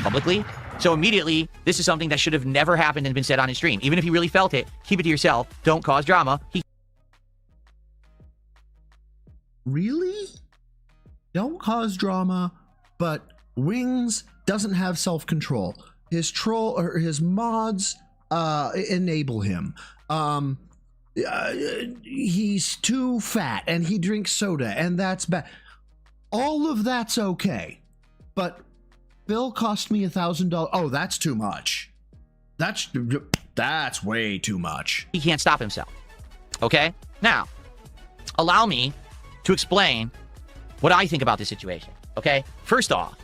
Publicly. So immediately, this is something that should have never happened and been said on his stream. Even if you really felt it, keep it to yourself. Don't cause drama. Really? Don't cause drama, but Wings doesn't have self-control. His troll or his mods enable him. He's too fat and he drinks soda and that's bad. All of that's okay. But Phil cost me $1,000. Oh, that's too much. That's way too much. He can't stop himself. Okay? Now, allow me to explain what I think about this situation. Okay? First off,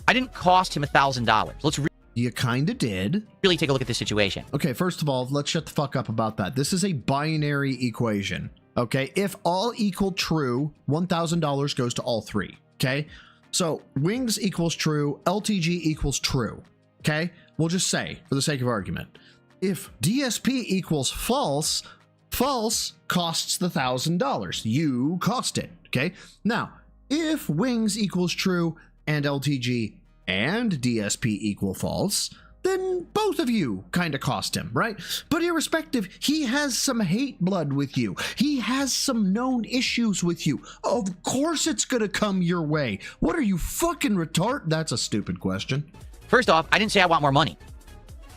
I didn't cost him $1,000. Let's you kind of did. Really take a look at this situation. Okay, first of all, let's shut the fuck up about that. This is a binary equation. Okay? If all equal true, $1,000 goes to all three. Okay? So, Wings equals true, LTG equals true. Okay? We'll just say, for the sake of argument, if DSP equals false, false costs the $1,000. You cost it. Okay? Now, if Wings equals true and LTG and DSP equal false, then both of you kind of cost him, right? But irrespective, he has some hate blood with you. He has some known issues with you. Of course it's gonna come your way. What are you, fucking retard? That's a stupid question. First off, I didn't say I want more money.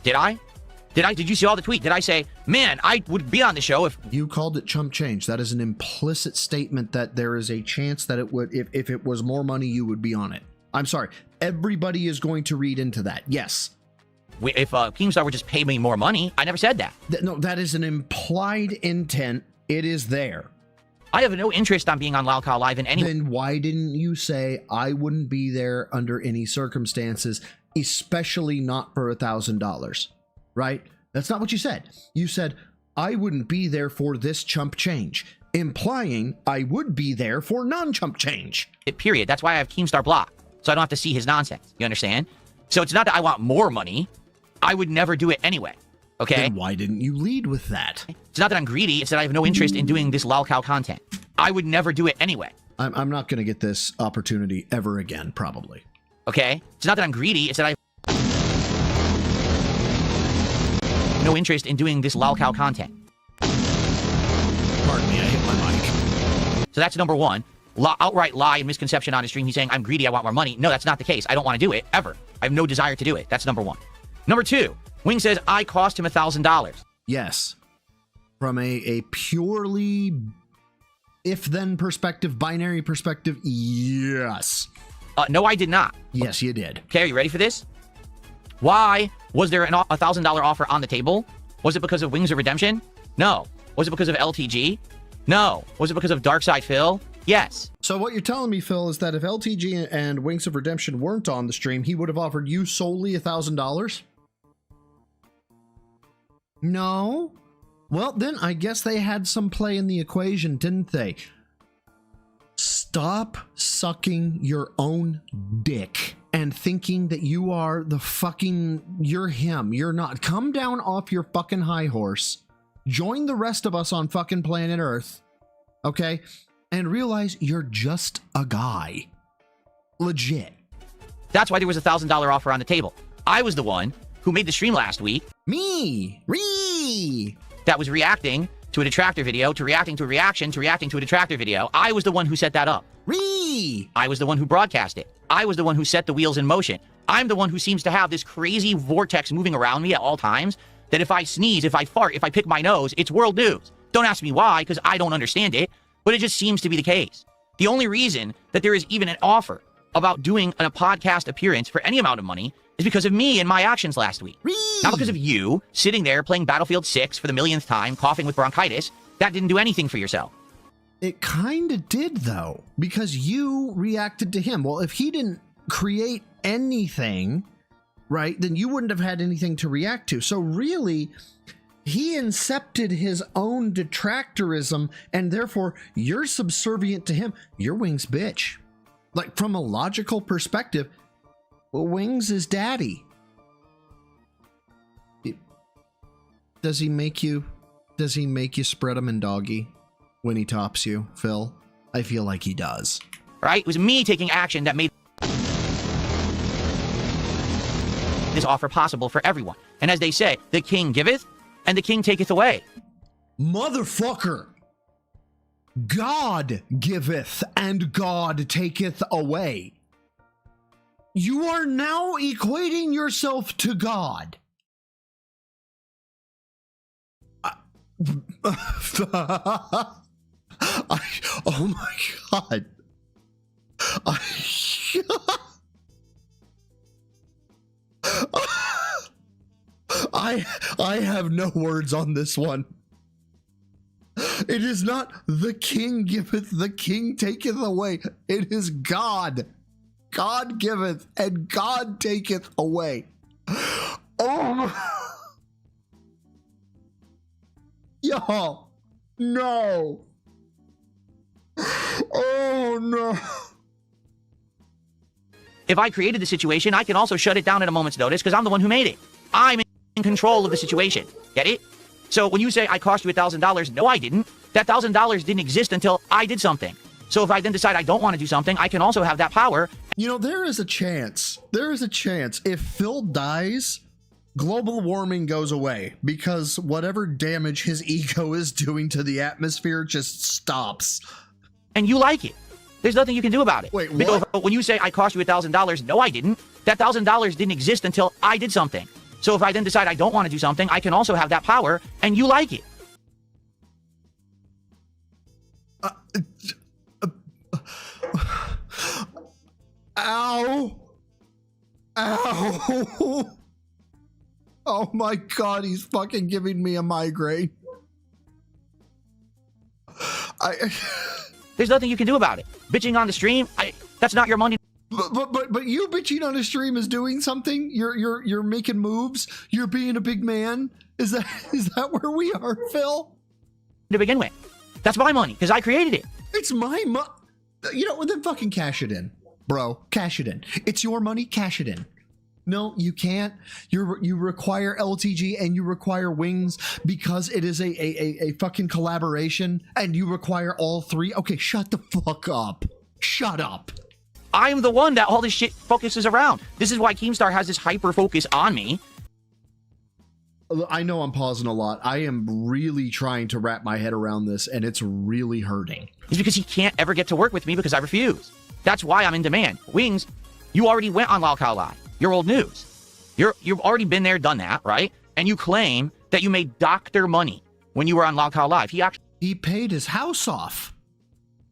Did I? Did you see all the tweet? Did I say, man, I would be on the show if... You called it chump change. That is an implicit statement that there is a chance that it would, if it was more money, you would be on it. I'm sorry. Everybody is going to read into that. Yes. If Keemstar would just pay me more money, I never said that. No, that is an implied intent. It is there. I have no interest on being on Lolcow Live in any... Then why didn't you say I wouldn't be there under any circumstances, especially not for $1,000? Right? That's not what you said. You said, I wouldn't be there for this chump change, implying I would be there for non-chump change. Period. That's why I have Keemstar blocked, so I don't have to see his nonsense. You understand? So it's not that I want more money. I would never do it anyway. Okay? Then why didn't you lead with that? It's not that I'm greedy. It's that I have no interest in doing this Lolcow content. I would never do it anyway. I'm not going to get this opportunity ever again, probably. Okay? It's not that I'm greedy. It's that I have no interest in doing this Lolcow content. Pardon me, I hit my mic. So that's number one. Outright lie and misconception on his stream. He's saying, I'm greedy, I want more money. No, that's not the case. I don't want to do it, ever. I have no desire to do it. That's number one. Number two, Wing says, I cost him $1,000. Yes. From a purely if-then perspective, binary perspective, yes. No, I did not. Yes, you did. Okay, are you ready for this? Why was there a $1,000 offer on the table? Was it because of Wings of Redemption? No. Was it because of LTG? No. Was it because of Darkside Phil? Yes. So what you're telling me, Phil, is that if LTG and Wings of Redemption weren't on the stream, he would have offered you solely $1,000? No? Well, then I guess they had some play in the equation, didn't they? Stop sucking your own dick and thinking that you are you're him. You're not. Come down off your fucking high horse. Join the rest of us on fucking planet Earth. Okay? And realize you're just a guy. Legit. That's why there was a $1,000 offer on the table. I was the one who made the stream last week. Me! That was reacting to a detractor video, to reacting to a reaction, to reacting to a detractor video. I was the one who set that up. I was the one who broadcast it. I was the one who set the wheels in motion. I'm the one who seems to have this crazy vortex moving around me at all times, that if I sneeze, if I fart, if I pick my nose, it's world news. Don't ask me why, because I don't understand it, but it just seems to be the case. The only reason that there is even an offer about doing a podcast appearance for any amount of money is because of me and my actions last week. Not because of you sitting there playing Battlefield 6 for the millionth time, coughing with bronchitis. That didn't do anything for yourself. It kind of did, though, because you reacted to him. Well, if he didn't create anything, right, then you wouldn't have had anything to react to. So really, he incepted his own detractorism, and therefore you're subservient to him. You're Wings' bitch. Like, from a logical perspective, well, Wings is daddy. Does he make you spread him in doggy when he tops you, Phil? I feel like he does. Right? It was me taking action that made this offer possible for everyone. And as they say, the king giveth and the king taketh away. Motherfucker! God giveth and God taketh away. You are now equating yourself to God. Oh my God. I have no words on this one. It is not the king giveth, the king taketh away. It is God. God giveth and God taketh away. Oh, y'all, no. Oh, no. If I created the situation, I can also shut it down at a moment's notice because I'm the one who made it. I'm in control of the situation. Get it? So when you say I cost you $1,000, no, I didn't. That $1,000 didn't exist until I did something. So if I then decide I don't want to do something, I can also have that power. You know, there is a chance. There is a chance if Phil dies, global warming goes away because whatever damage his ego is doing to the atmosphere just stops. And you like it. There's nothing you can do about it. Wait, what? When you say I cost you $1,000, no, I didn't. That $1,000 didn't exist until I did something. So if I then decide I don't want to do something, I can also have that power, and you like it. Ow. Ow. Oh my God, he's fucking giving me a migraine. There's nothing you can do about it. Bitching on the stream, that's not your money. But you bitching on a stream is doing something. You're making moves. You're being a big man. Is that where we are, Phil? To begin with, that's my money because I created it. It's my money. You know, then fucking cash it in, bro. Cash it in. It's your money. Cash it in. No, you can't. You require LTG and you require Wings because it is a fucking collaboration, and you require all three. Okay, shut the fuck up. Shut up. I'm the one that all this shit focuses around. This is why Keemstar has this hyper focus on me. I know I'm pausing a lot. I am really trying to wrap my head around this, and it's really hurting. It's because he can't ever get to work with me because I refuse. That's why I'm in demand. Wings, you already went on Lolcow Live. You're old news. You've already been there, done that, right? And you claim that you made doctor money when you were on Lolcow Live. He paid his house off.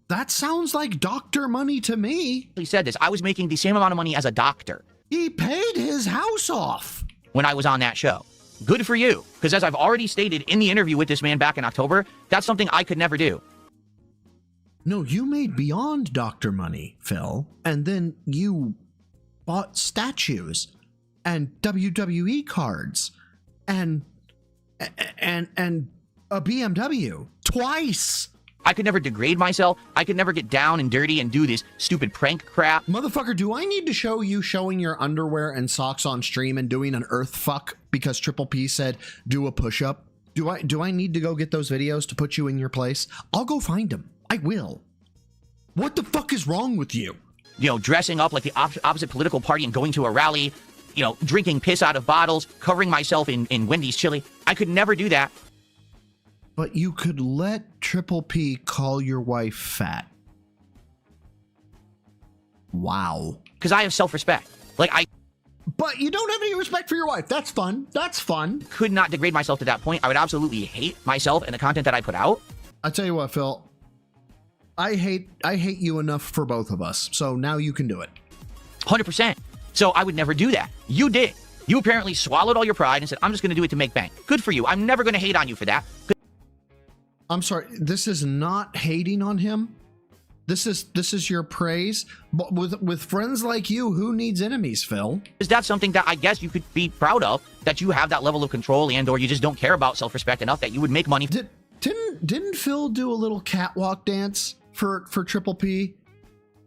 That sounds like doctor money to me. He said this. I was making the same amount of money as a doctor. He paid his house off when I was on that show. Good for you. Because as I've already stated in the interview with this man back in October, that's something I could never do. No, you made beyond Dr. Money, Phil, and then you bought statues and WWE cards and a BMW twice. I could never degrade myself. I could never get down and dirty and do this stupid prank crap. Motherfucker, do I need to show you showing your underwear and socks on stream and doing an earth fuck because Triple P said do a push-up? Do I need to go get those videos to put you in your place? I'll go find them. I will. What the fuck is wrong with you? You know, dressing up like the opposite political party and going to a rally, you know, drinking piss out of bottles, covering myself in Wendy's chili. I could never do that. But you could let Triple P call your wife fat. Wow. Because I have self-respect. But you don't have any respect for your wife. That's fun. That's fun. Could not degrade myself to that point. I would absolutely hate myself and the content that I put out. I tell you what, Phil. I hate you enough for both of us. So now you can do it. 100%. So I would never do that. You did. You apparently swallowed all your pride and said, I'm just going to do it to make bank. Good for you. I'm never going to hate on you for that. I'm sorry. This is not hating on him. This is your praise. But with friends like you, who needs enemies, Phil? Is that something that I guess you could be proud of, that you have that level of control and or you just don't care about self-respect enough that you would make money? Didn't Phil do a little catwalk dance for Triple P?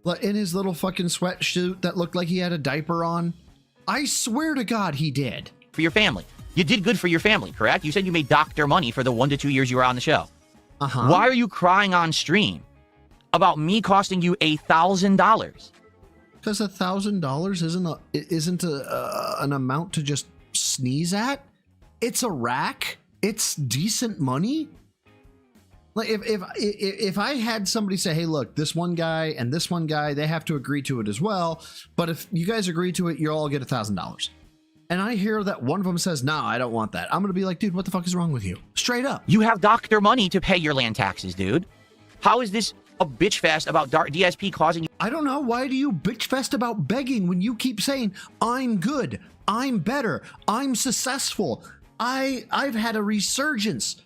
Like in his little fucking sweatsuit that looked like he had a diaper on? I swear to God he did. For your family. You did good for your family, correct? You said you made Dr. Money for the 1 to 2 years you were on the show. Uh-huh. Why are you crying on stream about me costing you $1,000? Because $1,000 isn't an amount to just sneeze at. It's a rack. It's decent money. Like if I had somebody say, hey, look, this one guy and this one guy, they have to agree to it as well. But if you guys agree to it, you all get $1,000. And I hear that one of them says, no, I don't want that. I'm going to be like, dude, what the fuck is wrong with you? Straight up. You have Dr. Money to pay your land taxes, dude. How is this a bitch fest about DSP causing you? I don't know. Why do you bitch fest about begging when you keep saying, I'm good, I'm better, I'm successful, I've had a resurgence?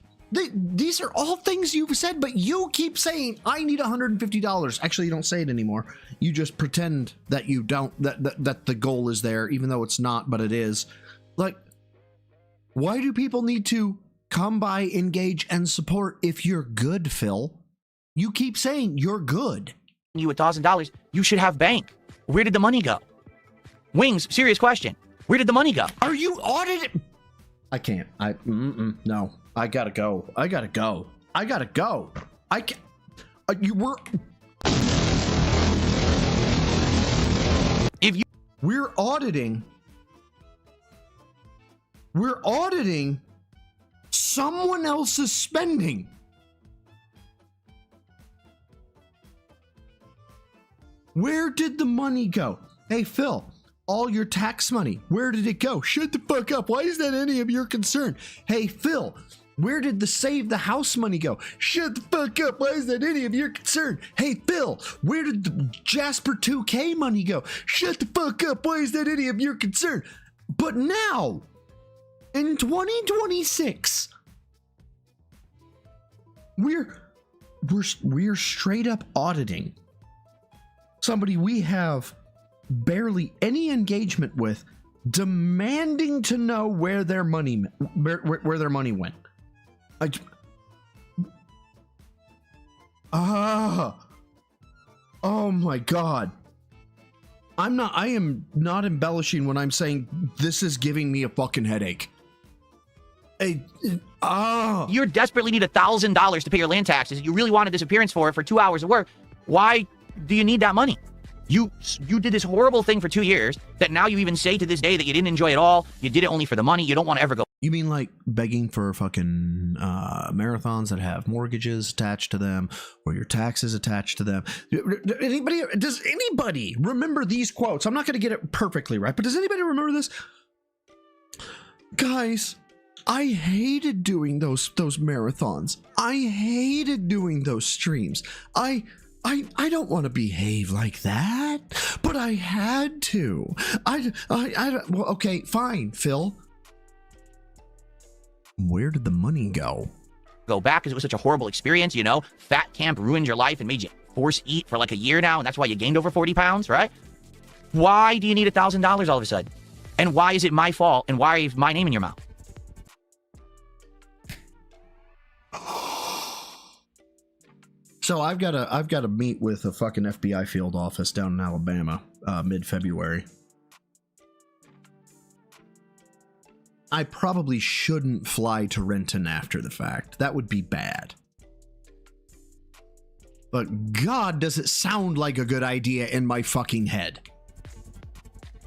These are all things you've said, but you keep saying, I need $150. Actually, you don't say it anymore. You just pretend that you don't, that the goal is there, even though it's not, but it is. Like, why do people need to come by, engage, and support if you're good, Phil? You keep saying you're good. You $1,000, you should have bank. Where did the money go? Wings, serious question. Where did the money go? Are you audited? I can't. No. I gotta go. I gotta go. I gotta go. I can't. You were. If you. We're auditing someone else's spending. Where did the money go? Hey, Phil, all your tax money, where did it go? Shut the fuck up. Why is that any of your concern? Hey, Phil, where did the Save the House money go? Shut the fuck up. Why is that any of your concern? Hey, Phil, where did the Jasper 2K money go? Shut the fuck up. Why is that any of your concern? But now, in 2026, we're straight up auditing somebody we have barely any engagement with, demanding to know where their money went. Oh my God. I am not embellishing when I'm saying this is giving me a fucking headache. You desperately need $1,000 to pay your land taxes. You really want a disappearance for 2 hours of work. Why do you need that money? You did this horrible thing for 2 years that now you even say to this day that you didn't enjoy at all. You did it only for the money. You don't want to ever go. You mean like begging for fucking marathons that have mortgages attached to them or your taxes attached to them? Does anybody remember these quotes? I'm not going to get it perfectly right, but does anybody remember this? Guys, I hated doing those marathons. I hated doing those streams. I don't want to behave like that, but I had to. Well, okay, fine, Phil. Where did the money go? Go back because it was such a horrible experience, you know? Fat camp ruined your life and made you force eat for like a year now, and that's why you gained over 40 pounds, right? Why do you need $1,000 all of a sudden? And why is it my fault? And why is my name in your mouth? So I've got to meet with a fucking FBI field office down in Alabama, mid-February. I probably shouldn't fly to Renton after the fact. That would be bad. But God, does it sound like a good idea in my fucking head.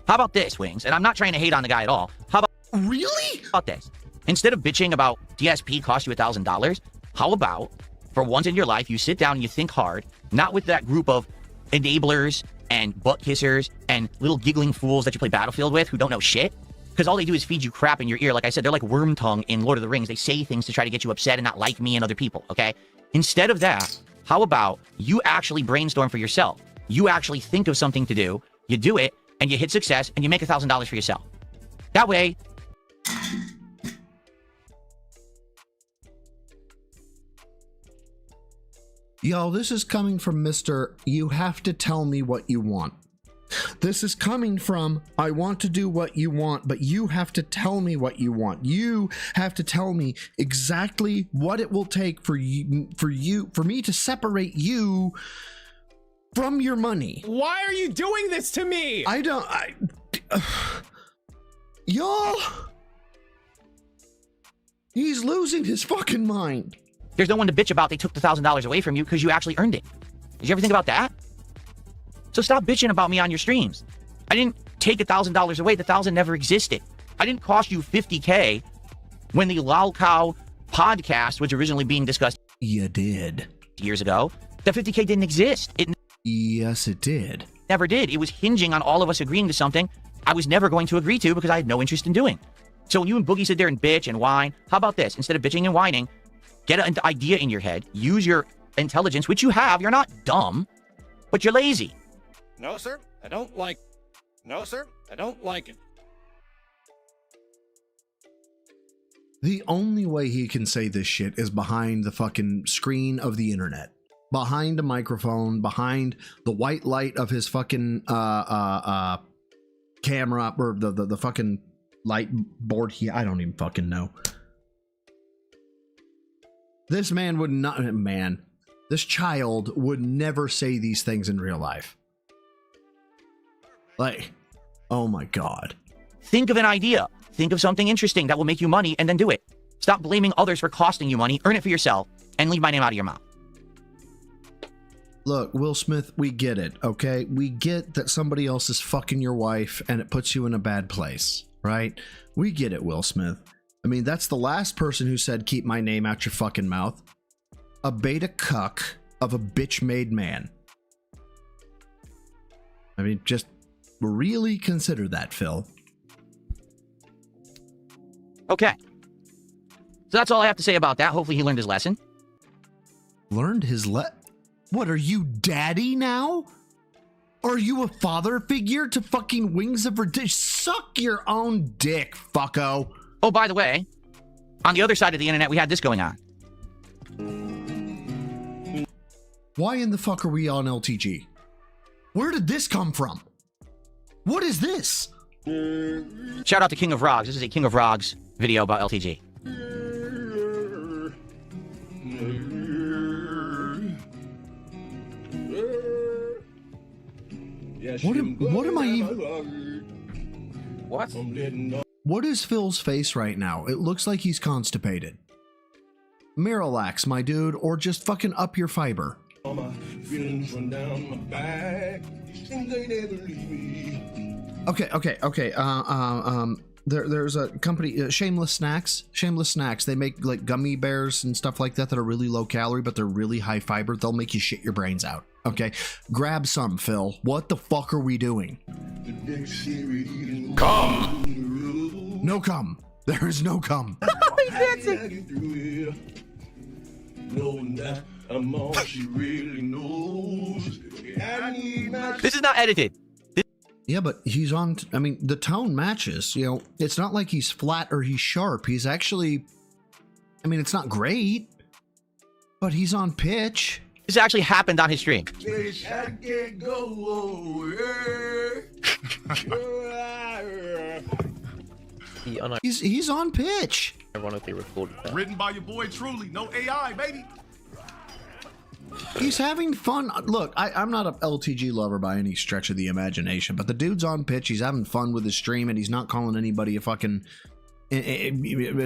How about this, Wings? And I'm not trying to hate on the guy at all. How about... Really? How about this? Instead of bitching about DSP cost you $1,000, how about, for once in your life, you sit down and you think hard, not with that group of enablers and butt kissers and little giggling fools that you play Battlefield with who don't know shit? Because all they do is feed you crap in your ear. Like I said, they're like Worm Tongue in Lord of the Rings. They say things to try to get you upset and not like me and other people, okay? Instead of that, how about you actually brainstorm for yourself? You actually think of something to do, you do it, and you hit success, and you make $1,000 for yourself. That way... Yo, this is coming from Mr. You have to tell me what you want. This is coming from, I want to do what you want, but you have to tell me what you want. You have to tell me exactly what it will take for me to separate you from your money. Why are you doing this to me? Y'all, he's losing his fucking mind. There's no one to bitch about they took the $1,000 away from you because you actually earned it. Did you ever think about that? So stop bitching about me on your streams. I didn't take $1,000 away. The 1,000 never existed. I didn't cost you $50K when the Lol Cow podcast was originally being discussed. You did. Years ago. That $50K didn't exist. Yes, it did. Never did. It was hinging on all of us agreeing to something I was never going to agree to because I had no interest in doing. So when you and Boogie sit there and bitch and whine, how about this? Instead of bitching and whining, get an idea in your head. Use your intelligence, which you have. You're not dumb, but you're lazy. No, sir, I don't like. No, sir, I don't like it. The only way he can say this shit is behind the fucking screen of the internet. Behind a microphone, behind the white light of his fucking camera, or the fucking light board. I don't even fucking know. This man would not, this child would never say these things in real life. Like, oh my God. Think of an idea. Think of something interesting that will make you money and then do it. Stop blaming others for costing you money. Earn it for yourself and leave my name out of your mouth. Look, Will Smith, we get it, okay? We get that somebody else is fucking your wife and it puts you in a bad place, right? We get it, Will Smith. I mean, that's the last person who said, keep my name out your fucking mouth. A beta cuck of a bitch-made man. I mean, just really consider that, Phil. Okay. So that's all I have to say about that. Hopefully he learned his lesson. Learned his What, are you daddy now? Are you a father figure to fucking Wings of Redemption? Suck your own dick, fucko. Oh, by the way, on the other side of the internet, we had this going on. Why in the fuck are we on LTG? Where did this come from? What is this? Shout out to King of Rogs. This is a King of Rogs video about LTG. What am I even... What? What is Phil's face right now? It looks like he's constipated. Miralax, my dude, or just fucking up your fiber. Okay. There's a company, Shameless Snacks. Shameless Snacks. They make like gummy bears and stuff like that that are really low calorie, but they're really high fiber. They'll make you shit your brains out. Okay, grab some, Phil. What the fuck are we doing? Come. No cum. There is no cum. He's dancing. This is not edited. Yeah, but he's on, I mean, the tone matches, you know, it's not like he's flat or he's sharp. He's actually, I mean, it's not great, but he's on pitch. This actually happened on his stream. He's on pitch. Ironically recorded that. Written by your boy Truly. No AI, baby. He's having fun. Look, I'm not a LTG lover by any stretch of the imagination, but the dude's on pitch. He's having fun with his stream, and he's not calling anybody a fucking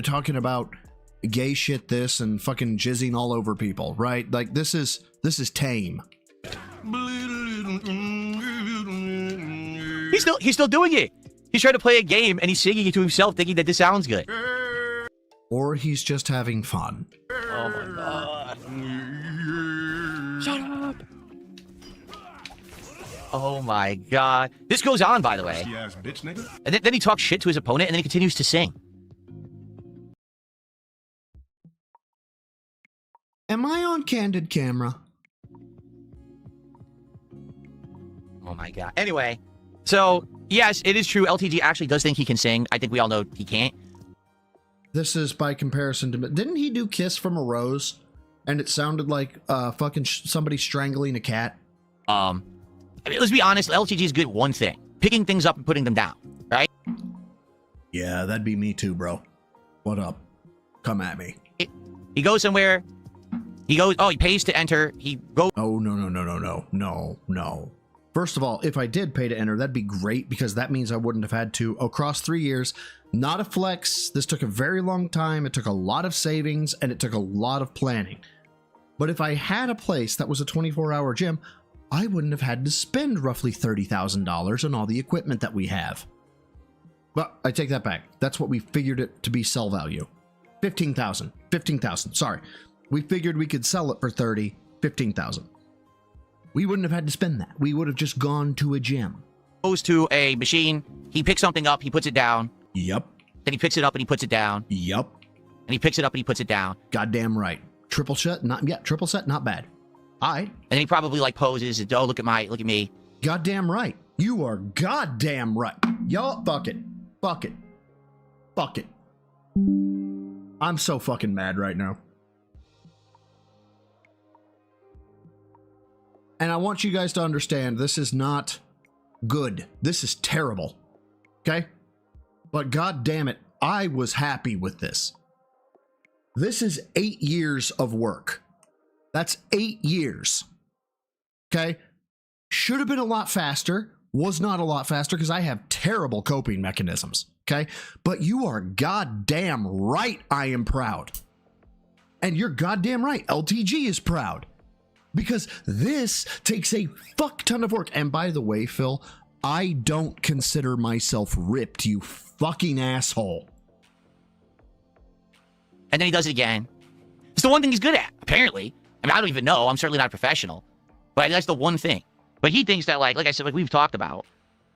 talking about gay shit this and fucking jizzing all over people, right? Like this is tame. He's still doing it. He's trying to play a game and he's singing it to himself, thinking that this sounds good. Or he's just having fun. Oh my god. Shut up. Oh my god. This goes on, by the way. Ass bitch, nigga. And then he talks shit to his opponent and then he continues to sing. Am I on candid camera? Oh my god. Anyway, so yes, it is true. LTG actually does think he can sing. I think we all know he can't. This is by comparison to... Didn't he do Kiss from a Rose? And it sounded like fucking somebody strangling a cat? I mean, let's be honest. LTG is good at one thing. Picking things up and putting them down, right? Yeah, that'd be me too, bro. What up? Come at me. He goes somewhere. He goes... Oh, he pays to enter. He goes... Oh, no. First of all, if I did pay to enter, that'd be great because that means I wouldn't have had to, across 3 years, not a flex. This took a very long time. It took a lot of savings and it took a lot of planning. But if I had a place that was a 24-hour gym, I wouldn't have had to spend roughly $30,000 on all the equipment that we have. But I take that back. That's what we figured it to be sell value. 15,000. 15,000. Sorry. We figured we could sell it for 30, 15,000. We wouldn't have had to spend that. We would have just gone to a gym. Goes to a machine. He picks something up. He puts it down. Yep. Then he picks it up and he puts it down. Yep. And he picks it up and he puts it down. Goddamn right. Triple set, not bad. All right. And then he probably like poses and, oh, look at me. Goddamn right. You are goddamn right. Yo, fuck it. I'm so fucking mad right now. And I want you guys to understand, this is not good. This is terrible. Okay? But god damn it, I was happy with this. This is 8 years of work. That's 8 years. Okay? Should have been a lot faster. Was not a lot faster because I have terrible coping mechanisms. Okay? But you are goddamn right I am proud. And you're goddamn right. LTG is proud. Because this takes a fuck ton of work. And by the way, Phil, I don't consider myself ripped, you fucking asshole. And then he does it again. It's the one thing he's good at, apparently. I mean, I don't even know. I'm certainly not a professional. But that's the one thing. But he thinks that, like I said, like we've talked about,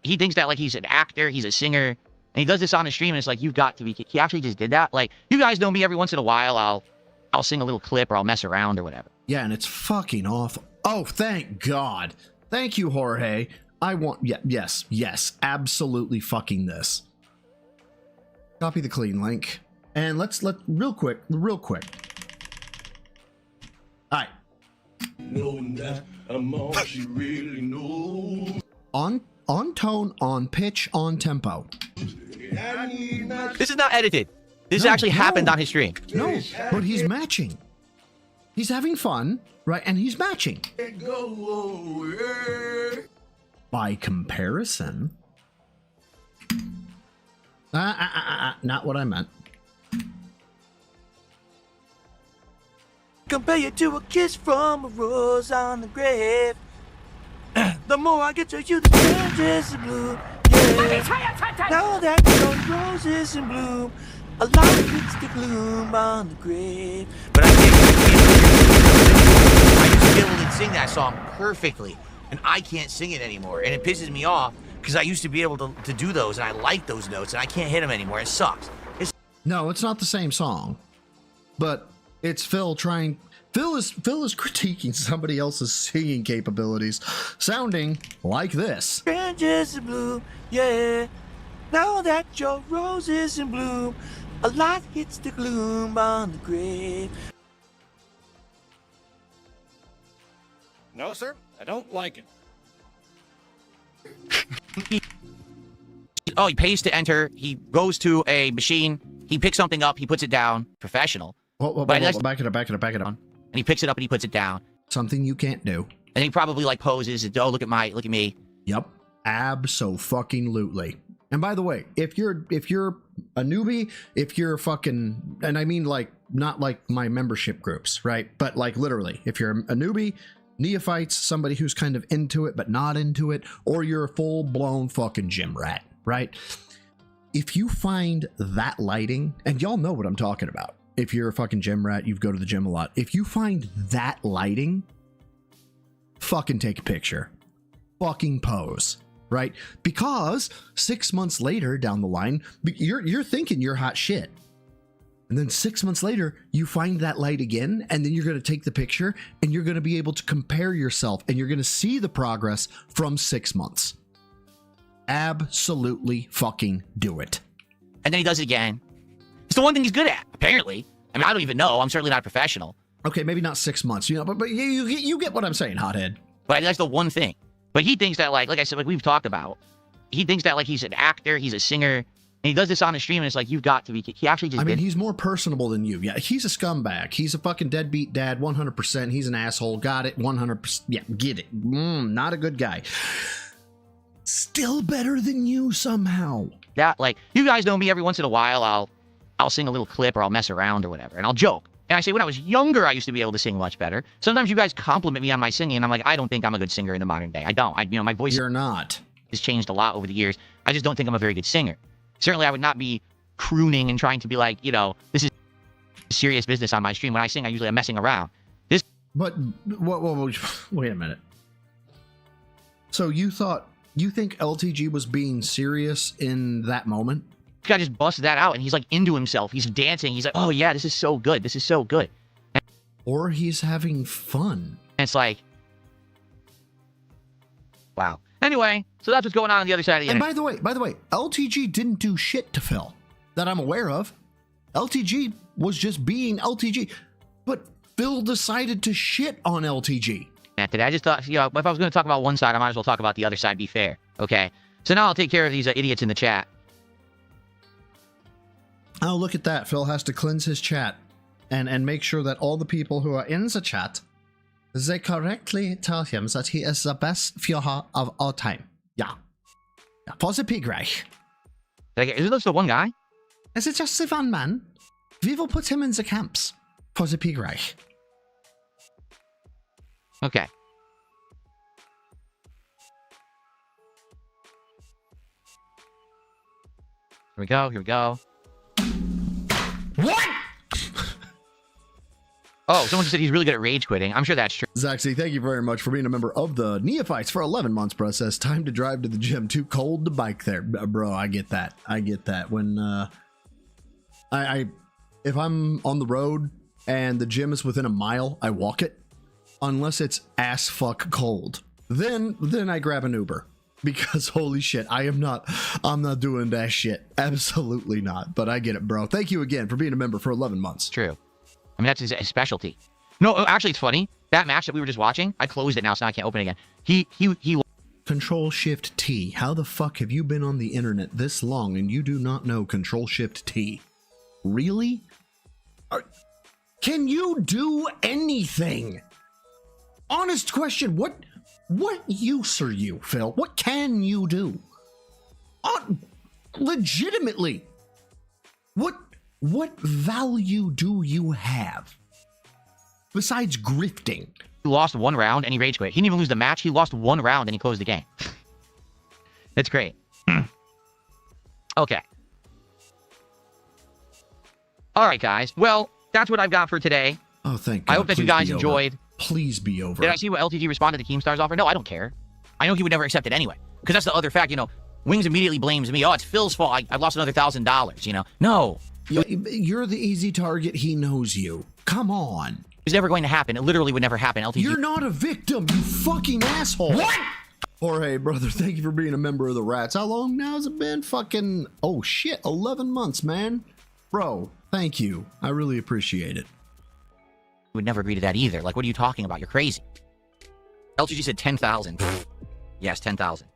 he thinks that, like, he's an actor, he's a singer, and he does this on his stream, and it's like, you've got to be... He actually just did that. Like, you guys know me, every once in a while, I'll sing a little clip, or I'll mess around, or whatever. Yeah, and it's fucking awful. Oh, thank God. Thank you, Jorge. I want... Yeah, yes, absolutely fucking this. Copy the clean link. And let's real quick. All right. Knowing that I'm all she really knows. On tone, on pitch, on tempo. This is not edited. This actually happened on his stream. No, but he's matching. He's having fun, right? And he's matching. By comparison... not what I meant. Compare you to a kiss from a rose on the grave. The more I get to you, the changes in bloom. Yeah. Now that those roses in bloom, a light hits the gloom on the grave. But I used to be able to sing that song perfectly, and I can't sing it anymore, and it pisses me off because I used to be able to do those, and I like those notes, and I can't hit them anymore. It sucks. No, it's not the same song, but it's Phil trying. Phil is critiquing somebody else's singing capabilities, sounding like this. Changes in bloom, yeah. Now that your rose is in bloom, a light hits the gloom on the grave. No, sir. I don't like it. Oh, he pays to enter. He goes to a machine. He picks something up. He puts it down. Professional. Back it up. And he picks it up and he puts it down. Something you can't do. And he probably like poses and, oh, look at me. Yep. Abso-fucking-lutely. And by the way, if you're a newbie, if you're fucking, and I mean like not like my membership groups, right? But like literally, if you're a newbie, neophytes, somebody who's kind of into it but not into it, or you're a full-blown fucking gym rat, right? If you find that lighting, and y'all know what I'm talking about. If you're a fucking gym rat, you go to the gym a lot. If you find that lighting, fucking take a picture. Fucking pose. Right? Because 6 months later down the line, you're thinking you're hot shit. And then 6 months later, you find that light again, and then you're going to take the picture, and you're going to be able to compare yourself, and you're going to see the progress from 6 months. Absolutely fucking do it. And then he does it again. It's the one thing he's good at, apparently. I mean, I don't even know. I'm certainly not a professional. Okay, maybe not 6 months, you know, but you get what I'm saying, hothead. But that's the one thing. But he thinks that, like I said, like we've talked about, he thinks that, like, he's an actor, he's a singer, and he does this on a stream, and it's like, you've got to be, he actually just he's more personable than you. Yeah, he's a scumbag. He's a fucking deadbeat dad, 100%. He's an asshole. Got it, 100%. Yeah, get it. Not a good guy. Still better than you somehow. Yeah, like, you guys know me, every once in a while, I'll sing a little clip, or I'll mess around or whatever, and I'll joke. And I say, when I was younger, I used to be able to sing much better. Sometimes you guys compliment me on my singing, and I'm like, I don't think I'm a good singer in the modern day. I don't. My voice You're not. Has changed a lot over the years. I just don't think I'm a very good singer. Certainly, I would not be crooning and trying to be like, this is serious business on my stream. When I sing, I usually am messing around. But, wait a minute. So you think LTG was being serious in that moment? This guy just busts that out, and he's like into himself. He's dancing. He's like, oh yeah, this is so good. This is so good. Or he's having fun. And it's like, wow. Anyway, so that's what's going on the other side of the internet. And by the way, LTG didn't do shit to Phil that I'm aware of. LTG was just being LTG, but Phil decided to shit on LTG. Yeah, today I just thought, if I was going to talk about one side, I might as well talk about the other side. Be fair, okay? So now I'll take care of these idiots in the chat. Oh, look at that. Phil has to cleanse his chat and make sure that all the people who are in the chat, they correctly tell him that he is the best Führer of all time. Yeah. For the Pig Reich. Is this the one guy? Is it just the one man? We will put him in the camps for the Pig Reich. Okay. Here we go. What? Oh, someone just said he's really good at rage quitting. I'm sure that's true. Zaxi, thank you very much for being a member of the Neophytes for 11 months, bro. Says time to drive to the gym. Too cold to bike there. Bro, I get that. When if I'm on the road and the gym is within a mile, I walk it. Unless it's ass fuck cold. Then I grab an Uber. Because holy shit, I'm not doing that shit. Absolutely not. But I get it, bro. Thank you again for being a member for 11 months. True. I mean, that's his specialty. No, actually, it's funny. That match that we were just watching, I closed it now, so now I can't open it again. He Control Shift T. How the fuck have you been on the internet this long and you do not know Control Shift T? Really? Can you do anything? Honest question. What use are you, Phil? What can you do? Legitimately. What value do you have? Besides grifting. He lost one round and he rage quit. He didn't even lose the match. He lost one round and he closed the game. That's great. Okay. All right, guys. Well, that's what I've got for today. Oh, thank God. I hope that you guys enjoyed. Please be over. Did I see what LTG responded to Keemstar's offer? No, I don't care. I know he would never accept it anyway. Because that's the other fact, Wings immediately blames me. Oh, it's Phil's fault. I've lost another $1,000, No. You're the easy target. He knows you. Come on. It's never going to happen. It literally would never happen. LTG. You're not a victim, you fucking asshole. What? Jorge, brother, thank you for being a member of the Rats. How long now has it been? Fucking, oh shit, 11 months, man. Bro, thank you. I really appreciate it. Would never agree to that either. Like, what are you talking about? You're crazy. LTG said 10,000. Yes, 10,000.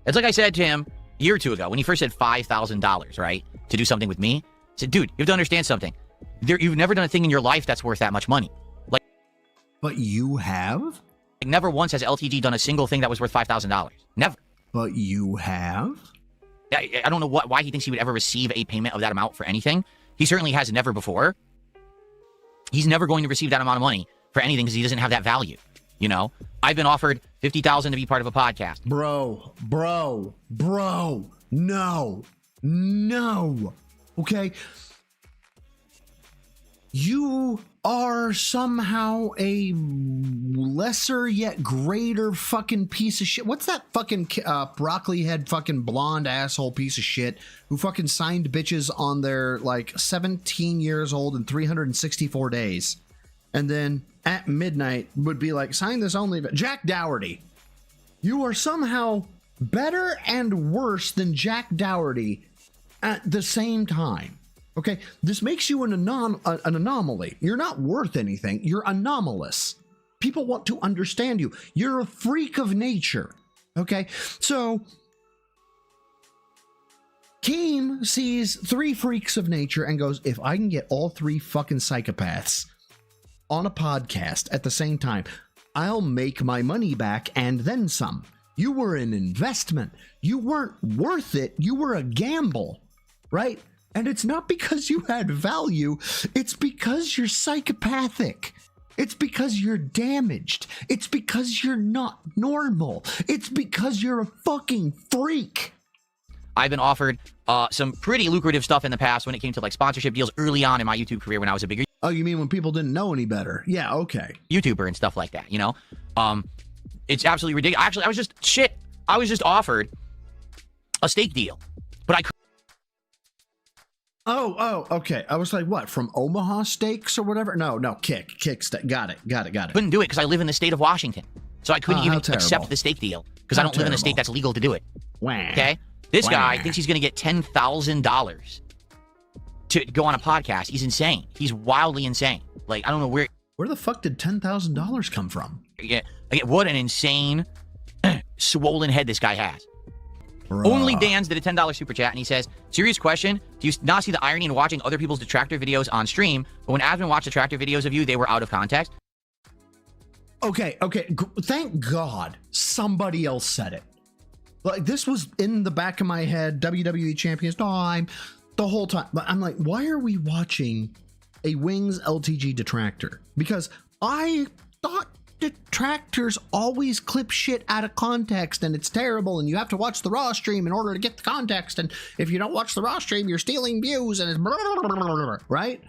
It's like I said to him a year or two ago when he first said $5,000, right, to do something with me. I said, dude, you have to understand something. You've never done a thing in your life that's worth that much money. Like, but you have? Like, never once has LTG done a single thing that was worth $5,000. Never. But you have? I don't know why he thinks he would ever receive a payment of that amount for anything. He certainly has never before. He's never going to receive that amount of money for anything because he doesn't have that value. You know, I've been offered $50,000 to be part of a podcast. Bro, no. Okay. You are somehow a lesser yet greater fucking piece of shit. What's that fucking broccoli head fucking blonde asshole piece of shit who fucking signed bitches on their like 17 years old and 364 days? And then at midnight would be like, sign this only. Jack Dougherty. You are somehow better and worse than Jack Dougherty at the same time. Okay, this makes you an anomaly. You're not worth anything. You're anomalous. People want to understand you. You're a freak of nature. Okay, so Keem sees 3 freaks of nature and goes, if I can get all 3 fucking psychopaths on a podcast at the same time, I'll make my money back and then some. You were an investment. You weren't worth it. You were a gamble, right? And it's not because you had value. It's because you're psychopathic. It's because you're damaged. It's because you're not normal. It's because you're a fucking freak. I've been offered some pretty lucrative stuff in the past when it came to like sponsorship deals early on in my YouTube career when I was a bigger Oh, you mean when people didn't know any better? Yeah, okay. YouTuber and stuff like that, you know? It's absolutely ridiculous. Actually, I was just offered a steak deal, but I couldn't. Oh, okay. I was like, what, from Omaha Steaks or whatever? No, Kick Steak. Got it. Couldn't do it because I live in the state of Washington. So I couldn't even accept the steak deal because I don't live in a state that's legal to do it. Wah. Okay? This guy thinks he's going to get $10,000 to go on a podcast. He's insane. He's wildly insane. Like, I don't know where the fuck did $10,000 come from? Yeah, what an insane, swollen head this guy has. Bruh. Only Dan's did a $10 super chat, and he says, serious question, do you not see the irony in watching other people's detractor videos on stream, but when Asmon watched detractor videos of you, they were out of context? Okay. Thank God somebody else said it. Like, this was in the back of my head, WWE Champions time, the whole time. But I'm like, why are we watching a Wings LTG detractor? Because I thought detractors always clip shit out of context and it's terrible and you have to watch the Raw stream in order to get the context, and if you don't watch the Raw stream you're stealing views and it's blah, blah, blah, blah, blah, right?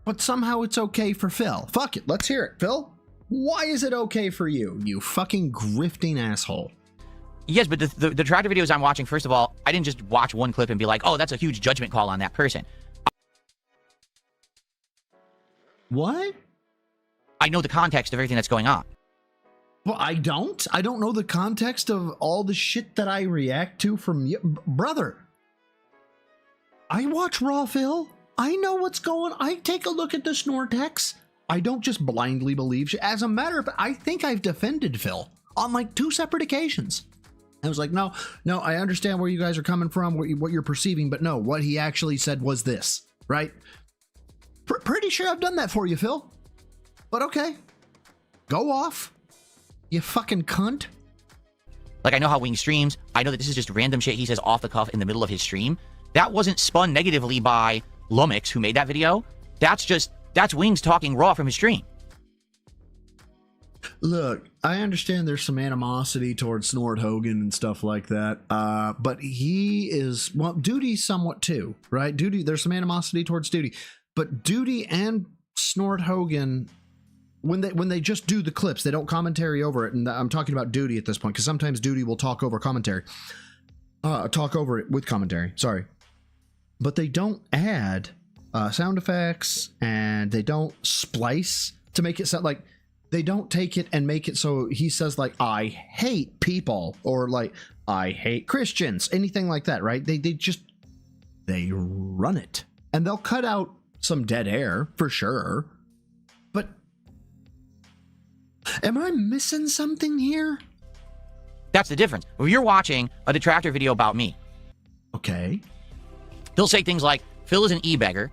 But somehow it's okay for Phil. Fuck it, let's hear it. Phil, why is it okay for you, you fucking grifting asshole? Yes, but the detractor videos I'm watching, first of all, I didn't just watch one clip and be like, oh, that's a huge judgment call on that person. What? I know the context of everything that's going on. Well, I don't know the context of all the shit that I react to from you. Brother, I watch Raw, Phil. I know what's going on. I take a look at the Snortex. I don't just blindly believe shit. As a matter of fact, I think I've defended Phil on like 2 separate occasions. I was like, no, I understand where you guys are coming from, what you're perceiving, but no, what he actually said was this, right? Pretty sure I've done that for you, Phil. But okay, go off, you fucking cunt. Like, I know how Wing streams. I know that this is just random shit he says off the cuff in the middle of his stream. That wasn't spun negatively by Lumix, who made that video. That's Wings talking raw from his stream. Look, I understand there's some animosity towards Snort Hogan and stuff like that, but he is, well, Duty somewhat too, right? Duty, there's some animosity towards Duty, but Duty and Snort Hogan, when they just do the clips, they don't commentary over it, and I'm talking about Duty at this point, because sometimes Duty will talk over commentary, talk over it with commentary, sorry, but they don't add sound effects, and they don't splice to make it sound like, they don't take it and make it so he says like, I hate people, or like, I hate Christians, anything like that, right? They run it. And they'll cut out some dead air, for sure. But Am I missing something here? That's the difference. When you're watching a detractor video about me, okay, he'll say things like, Phil is an e-beggar.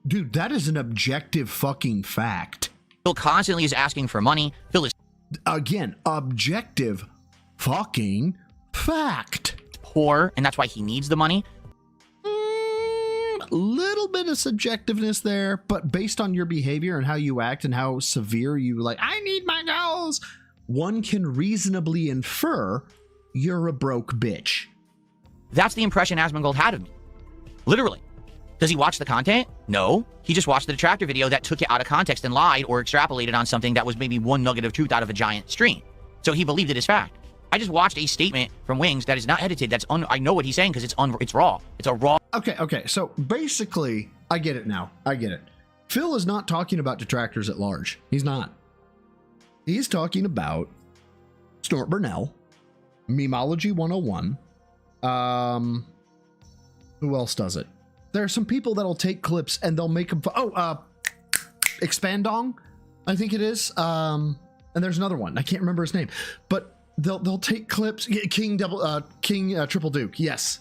Dude, that is an objective fucking fact. Phil constantly is asking for money. Phil is... Again, objective fucking fact. Poor, and that's why he needs the money. Little bit of subjectiveness there, but based on your behavior and how you act and how severe you like, I need my goals, one can reasonably infer you're a broke bitch. That's the impression Asmongold had of me. Literally. Does he watch the content? No. He just watched the detractor video that took it out of context and lied or extrapolated on something that was maybe one nugget of truth out of a giant stream. So he believed it as fact. I just watched a statement from Wings that is not edited. I know what he's saying because it's raw. It's a raw. Okay. So basically, I get it now. I get it. Phil is not talking about detractors at large. He's not. He's talking about Snort Burnell, Memology 101. Who else does it? There are some people that'll take clips and they'll make them. Expandong, I think it is. And there's another one. I can't remember his name, but they'll take clips. King Triple Duke. Yes.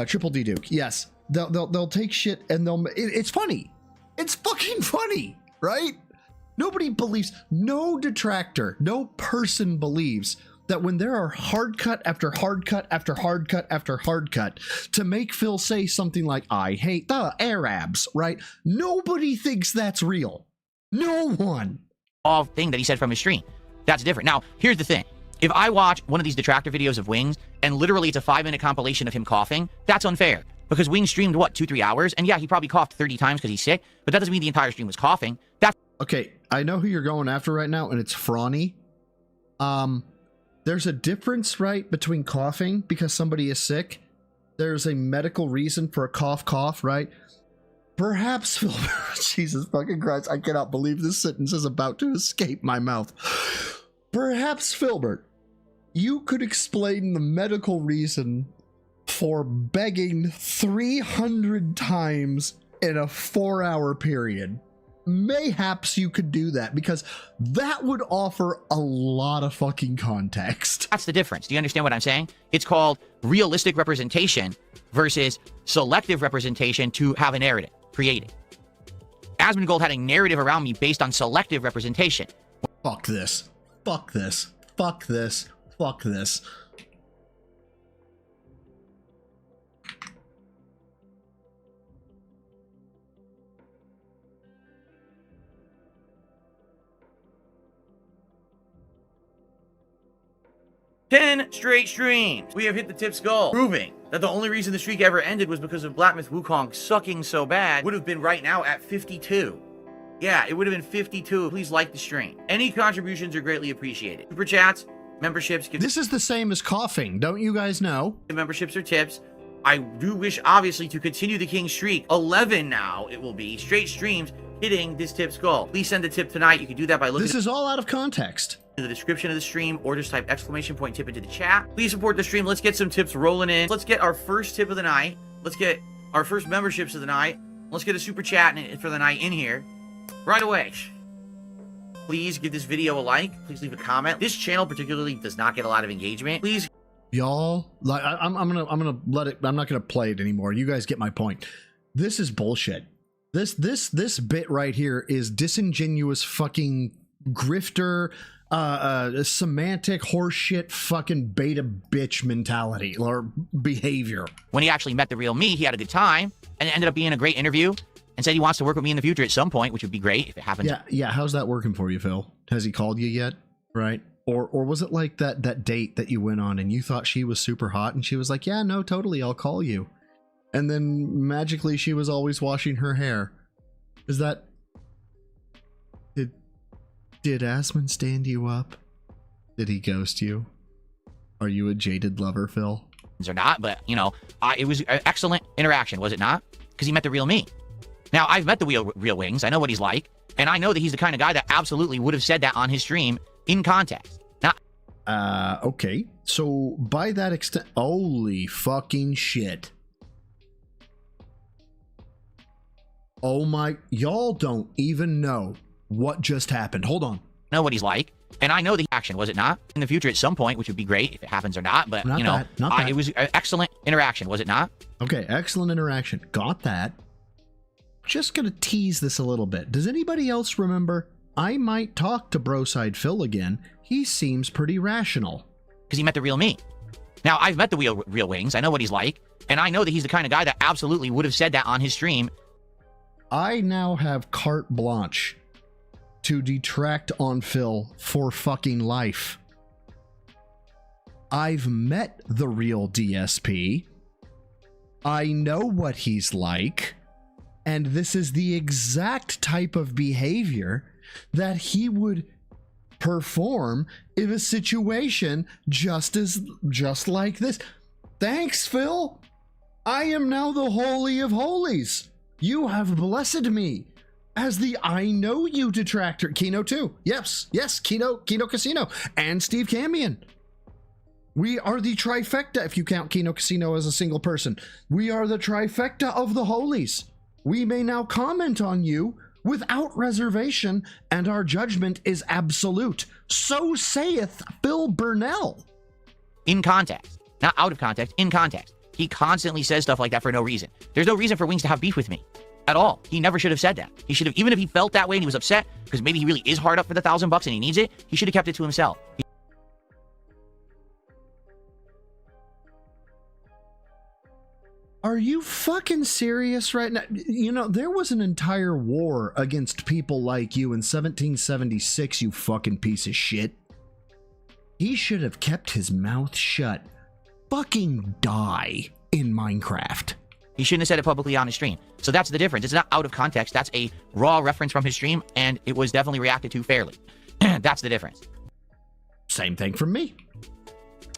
Triple D Duke. Yes. They'll take shit and it's funny. It's fucking funny, right? Nobody believes, no detractor, no person believes that when there are hard cut after hard cut after hard cut after hard cut to make Phil say something like, I hate the Arabs, right? Nobody thinks that's real. No one. All thing that he said from his stream. That's different. Now, here's the thing. If I watch one of these detractor videos of Wings and literally it's a 5-minute compilation of him coughing, that's unfair. Because Wings streamed, what, 2-3 hours? And yeah, he probably coughed 30 times because he's sick, but that doesn't mean the entire stream was coughing. That's okay, I know who you're going after right now, and it's Frawny. There's a difference, right, between coughing because somebody is sick. There's a medical reason for a cough, right? Perhaps, Jesus fucking Christ, I cannot believe this sentence is about to escape my mouth. Perhaps, Filbert, you could explain the medical reason for begging 300 times in a 4-hour period. Mayhaps you could do that because that would offer a lot of fucking context. That's the difference. Do you understand what I'm saying? It's called realistic representation versus selective representation to have a narrative created. Asmongold had a narrative around me based on selective representation. Fuck this. Fuck this. Fuck this. Fuck this. Ten straight streams. We have hit the tip's goal, proving that the only reason the streak ever ended was because of Black Myth Wukong sucking so bad. Would have been right now at 52. Yeah, it would have been 52. Please like the stream. Any contributions are greatly appreciated. Super chats, memberships. This is the same as coughing, don't you guys know? Memberships or tips. I do wish, obviously, to continue the King streak. 11 now it will be. Straight streams hitting this tip's goal. Please send a tip tonight. You can do that by looking. This is all out of context. In the description of the stream, or just type exclamation point tip into the chat. Please support the stream. Let's get some tips rolling in. Let's get our first tip of the night. Let's get our first memberships of the night. Let's get a super chat for the night in here right away. Please give this video a like. Please leave a comment. This channel particularly does not get a lot of engagement. Please, y'all, like I'm gonna let it. I'm not gonna play it anymore. You guys get my point. This is bullshit. This bit right here is disingenuous fucking grifter, semantic horseshit fucking beta bitch mentality or behavior. When he actually met the real me, he had a good time and it ended up being a great interview and said he wants to work with me in the future at some point, which would be great if it happens. Yeah. How's that working for you, Phil? Has he called you yet? Right? Or was it like that date that you went on and you thought she was super hot and she was like, yeah, no, totally, I'll call you. And then magically she was always washing her hair. Is that... Did Asmon stand you up? Did he ghost you? Are you a jaded lover, Phil? Or not, but, you know, it was an excellent interaction, was it not? Because he met the real me. Now, I've met the real Wings. I know what he's like. And I know that he's the kind of guy that absolutely would have said that on his stream in context. Now, okay. So, by that extent... Holy fucking shit. Oh my... Y'all don't even know what just happened. Hold on. know what he's like. And I know the action, was it not? In the future at some point, which would be great if it happens or not. But, Not you know, that, not that. it was an excellent interaction, was it not? Okay, excellent interaction. Got that. Just gonna tease this a little bit. Does anybody else remember? I might talk to Broside Phil again. He seems pretty rational. Because he met the real me. Now, I've met the real Wings. I know what he's like. And I know that he's the kind of guy that absolutely would have said that on his stream. I now have carte blanche to detract on Phil for fucking life. I've met the real DSP. I know what he's like. And this is the exact type of behavior that he would perform in a situation just like this. Thanks, Phil. I am now the Holy of Holies. You have blessed me as the I Know You detractor. Kino too. Yes, Kino Casino, and Steve Camion. We are the trifecta, if you count Kino Casino as a single person. We are the trifecta of the holies. We may now comment on you without reservation, and our judgment is absolute. So saith Phil Burnell. In context. Not out of context, in context. He constantly says stuff like that for no reason. There's no reason for Wings to have beef with me. At all. He never should have said that. He should have, even if he felt that way and he was upset, because maybe he really is hard up for the $1,000 and he needs it, he should have kept it to himself. Are you fucking serious right now? You know, there was an entire war against people like you in 1776, you fucking piece of shit. He should have kept his mouth shut. Fucking die in Minecraft. He shouldn't have said it publicly on his stream. So that's the difference. It's not out of context. That's a raw reference from his stream, and it was definitely reacted to fairly. That's the difference. Same thing from me.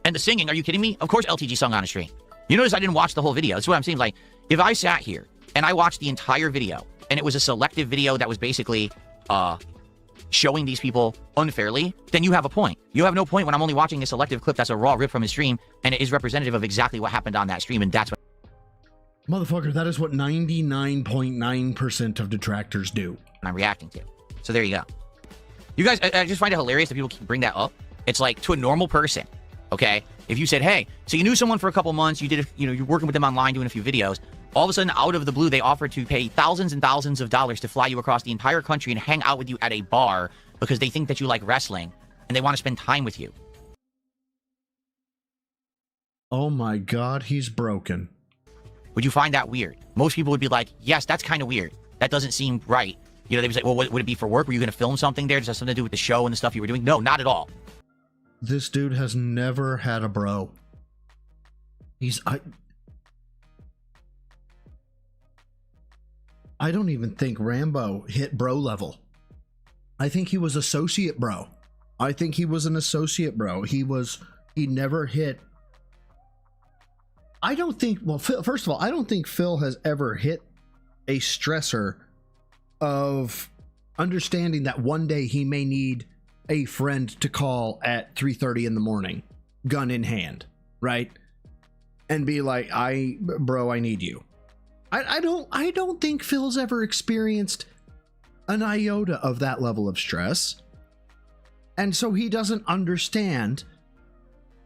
And the singing, are you kidding me? Of course LTG sung on his stream. You notice I didn't watch the whole video. That's what I'm saying. Like, if I sat here and I watched the entire video, and it was a selective video that was basically showing these people unfairly, then you have a point. You have no point when I'm only watching a selective clip that's a raw rip from his stream, and it is representative of exactly what happened on that stream, and that's what... Motherfucker, that is what 99.9% of detractors do. I'm reacting to. So there you go. You guys, I just find it hilarious that people can bring that up. It's like, to a normal person, okay? If you said, hey, so you knew someone for a couple months, you did, you're working with them online, doing a few videos, all of a sudden, out of the blue, they offered to pay thousands and thousands of dollars to fly you across the entire country and hang out with you at a bar because they think that you like wrestling and they want to spend time with you. Oh my God, he's broken. Would you find that weird? Most people would be like, yes, that's kind of weird. That doesn't seem right. You know, they'd be like, well, would it be for work? Were you going to film something there? Does that have something to do with the show and the stuff you were doing? No, not at all. This dude has never had a bro. I don't even think Rambo hit bro level. I think he was associate bro. I think he was an associate bro. He never hit. I don't think, well, first of all, I don't think Phil has ever hit a stressor of understanding that one day he may need a friend to call at 3:30 in the morning, gun in hand, right? And be like, bro, I need you. I don't think Phil's ever experienced an iota of that level of stress. And so he doesn't understand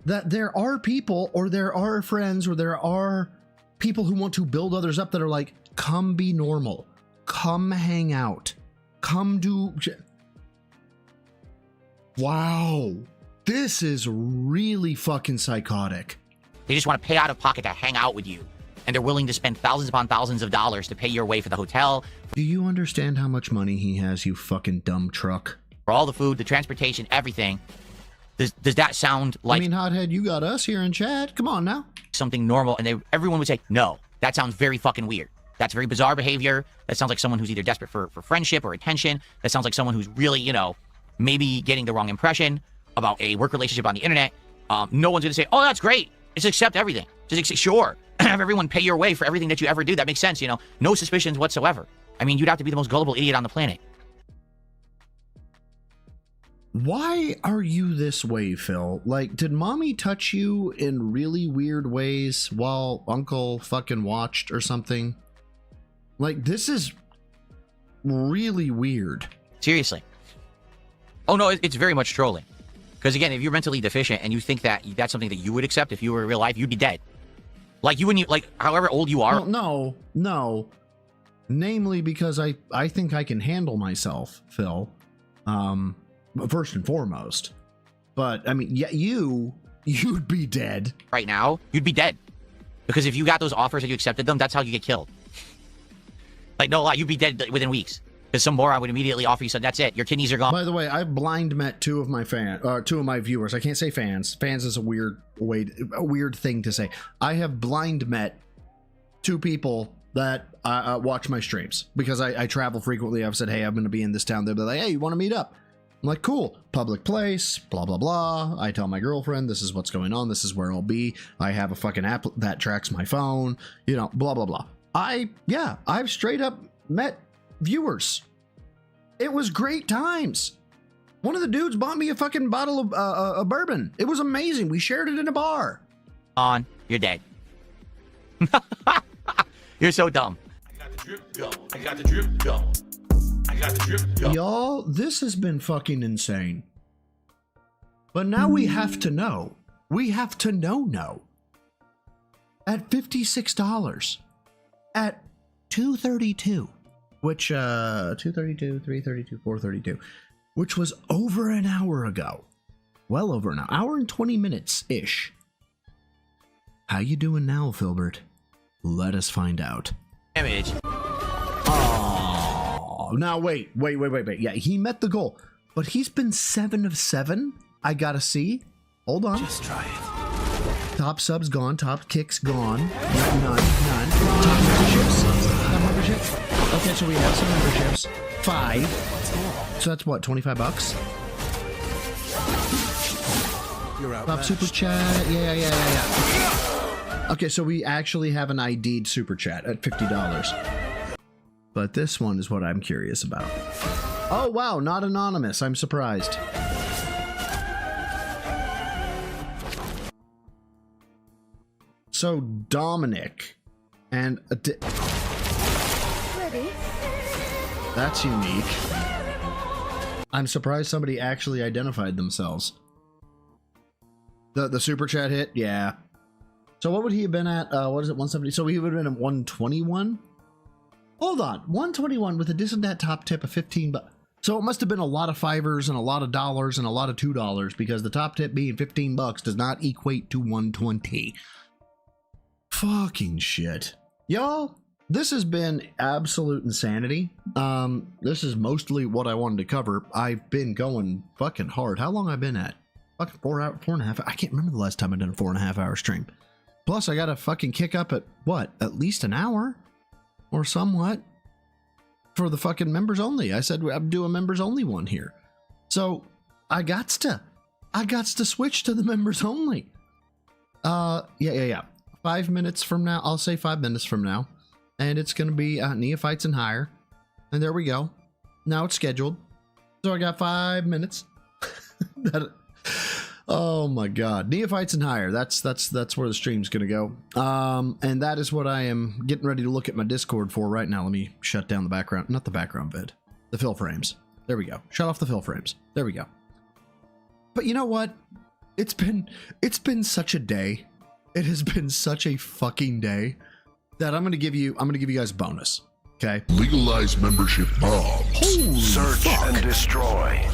that there are people, or there are friends, or there are people who want to build others up that are like, come be normal, come hang out, come do. Wow, this is really fucking psychotic. They just want to pay out of pocket to hang out with you. And they're willing to spend thousands upon thousands of dollars to pay your way for the hotel. Do you understand how much money he has, you fucking dumb truck? For all the food, the transportation, everything. Does that sound like... I mean, Hothead, you got us here in chat. Come on now. Something normal, and everyone would say, no, that sounds very fucking weird. That's very bizarre behavior. That sounds like someone who's either desperate for friendship or attention. That sounds like someone who's really, maybe getting the wrong impression about a work relationship on the internet. No one's going to say, oh, that's great. Just accept everything. Just accept, sure. Have everyone pay your way for everything that you ever do. That makes sense, No suspicions whatsoever. I mean, you'd have to be the most gullible idiot on the planet. Why are you this way, Phil? Like, did mommy touch you in really weird ways while uncle fucking watched or something? Like, this is really weird. Seriously. Oh, no, it's very much trolling. Because, again, if you're mentally deficient and you think that that's something that you would accept if you were in real life, you'd be dead. Like, you wouldn't, like, however old you are. Well, no. Namely because I think I can handle myself, Phil. First and foremost. But, I mean, yeah, you'd be dead. Right now, you'd be dead. Because if you got those offers and you accepted them, that's how you get killed. Like, no lie, you'd be dead within weeks. Because some moron would immediately offer you, so that's it. Your kidneys are gone. By the way, I've blind met two of my viewers. I can't say fans. Fans is a weird thing to say. I have blind met two people that watch my streams because I travel frequently. I've said, hey, I'm going to be in this town. They'll be like, hey, you want to meet up? I'm like, cool. Public place, blah, blah, blah. I tell my girlfriend, this is what's going on. This is where I'll be. I have a fucking app that tracks my phone, you know, blah, blah, blah. I've straight up met viewers. It was great times. One of the dudes bought me a fucking bottle of bourbon. It was amazing. We shared it in a bar. You're dead. You're so dumb. I got the drip, go. I got the drip, go. I got the drip, go. Y'all, this has been fucking insane. But now we have to know. We have to know. At $56. At $232. Which, 232, 332, 432. Which was over an hour ago. Well over an hour and 20 minutes-ish. How you doing now, Filbert? Let us find out. Damage. Oh, now wait. Yeah, he met the goal. But he's been 7 of 7. I gotta see. Hold on. Just try it. Top subs gone. Top kicks gone. None. Top memberships. Okay, so we have some memberships. 5. So that's what, $25? You're out. Top super chat. Yeah. Okay, so we actually have an ID'd super chat at $50. But this one is what I'm curious about. Oh, wow, not anonymous. I'm surprised. So, Dominic and... Ready? That's unique. I'm surprised somebody actually identified themselves. The super chat hit? Yeah. So what would he have been at? What is it, 170? So he would have been at 121? Hold on. 121 with a distant top tip of 15 bucks. So it must have been a lot of $5s and a lot of dollars and a lot of $2 because the top tip being 15 bucks does not equate to 120. Fucking shit. Y'all, this has been absolute insanity. This is mostly what I wanted to cover. I've been going fucking hard. How long have I been at? Fucking 4.5. I can't remember the last time I done a 4.5 hour stream. Plus, I got to fucking kick up at what? At least an hour or somewhat for the fucking members only. I said I'd do a members only one here. So I got to switch to the members only. Yeah. 5 minutes from now, I'll say 5 minutes from now. And it's going to be Neophytes and Higher. And there we go. Now it's scheduled. So I got 5 minutes. Oh my God. Neophytes and Higher. That's where the stream's going to go. And that is what I am getting ready to look at my Discord for right now. Let me shut down the background. Not the background vid. The fill frames. There we go. Shut off the fill frames. There we go. But you know what? It's been such a day. It has been such a fucking day that I'm going to give you guys a bonus. Okay? Legalize membership bombs. Holy Search fuck. and destroy.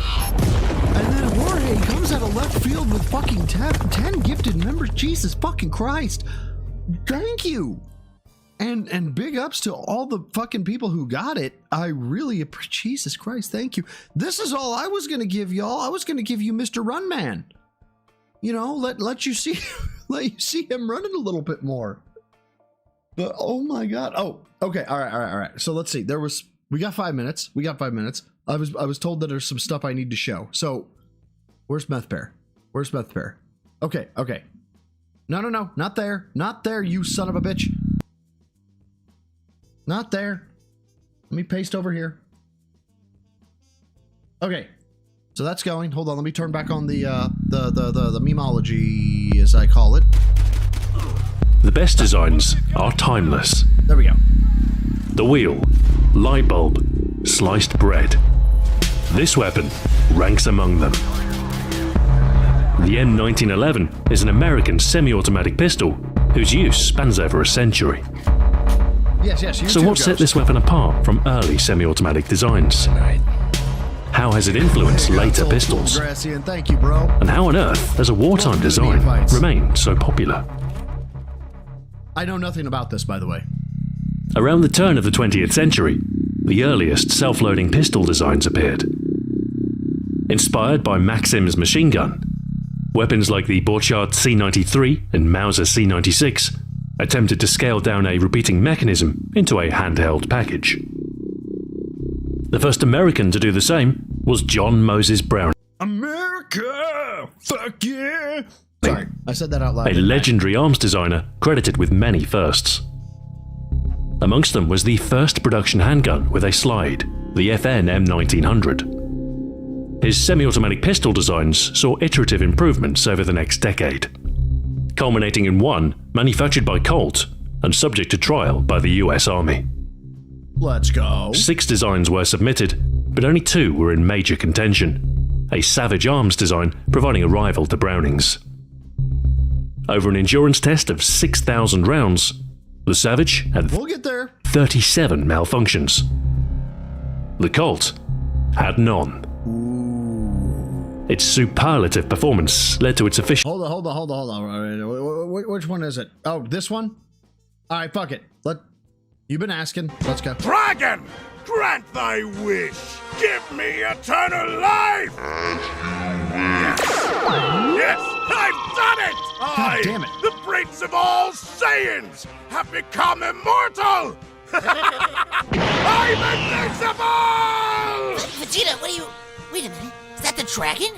And then Jorge comes out of left field with fucking 10 gifted members. Jesus fucking Christ. Thank you. And big ups to all the fucking people who got it. I really appreciate. Jesus Christ, thank you. This is all I was going to give y'all. I was going to give you Mr. Runman. You know, let you see him running a little bit more. But oh my God. Oh, okay. All right. So let's see. We got 5 minutes. I was told that there's some stuff I need to show. So where's Meth Bear? Okay. No. Not there, you son of a bitch. Not there. Let me paste over here. Okay. So that's going. Hold on, let me turn back on the memology, as I call it. The best designs are timeless. There we go. The wheel, light bulb, sliced bread. This weapon ranks among them. The M1911 is an American semi-automatic pistol whose use spans over a century. Yes, you So too, what set Ghost. this weapon apart from early semi-automatic designs? How has it influenced later pistols? Grassy, and thank you, bro. And how on earth has a wartime design remained so popular? I know nothing about this, by the way. Around the turn of the 20th century, the earliest self-loading pistol designs appeared. Inspired by Maxim's machine gun, weapons like the Borchardt C93 and Mauser C96 attempted to scale down a repeating mechanism into a handheld package. The first American to do the same was John Moses Brown, America! Fuck yeah! Sorry, I said that out loud. a legendary arms designer credited with many firsts. Amongst them was the first production handgun with a slide, the FN M1900. His semi-automatic pistol designs saw iterative improvements over the next decade, culminating in one manufactured by Colt and subject to trial by the US Army. Let's go. 6 designs were submitted, but only 2 were in major contention, a Savage Arms design providing a rival to Browning's. Over an endurance test of 6,000 rounds, the Savage had We'll get there. 37 malfunctions. The Colt had none. Its superlative performance led to its official Hold on. Which one is it? Oh, this one? Alright, fuck it. You've been asking. Let's go. Dragon, grant thy wish. Give me eternal life. Yes, I've done it. God damn it. The prince of all Saiyans, have become immortal. I'm invincible. Vegeta, what are you... Wait a minute. Is that the dragon?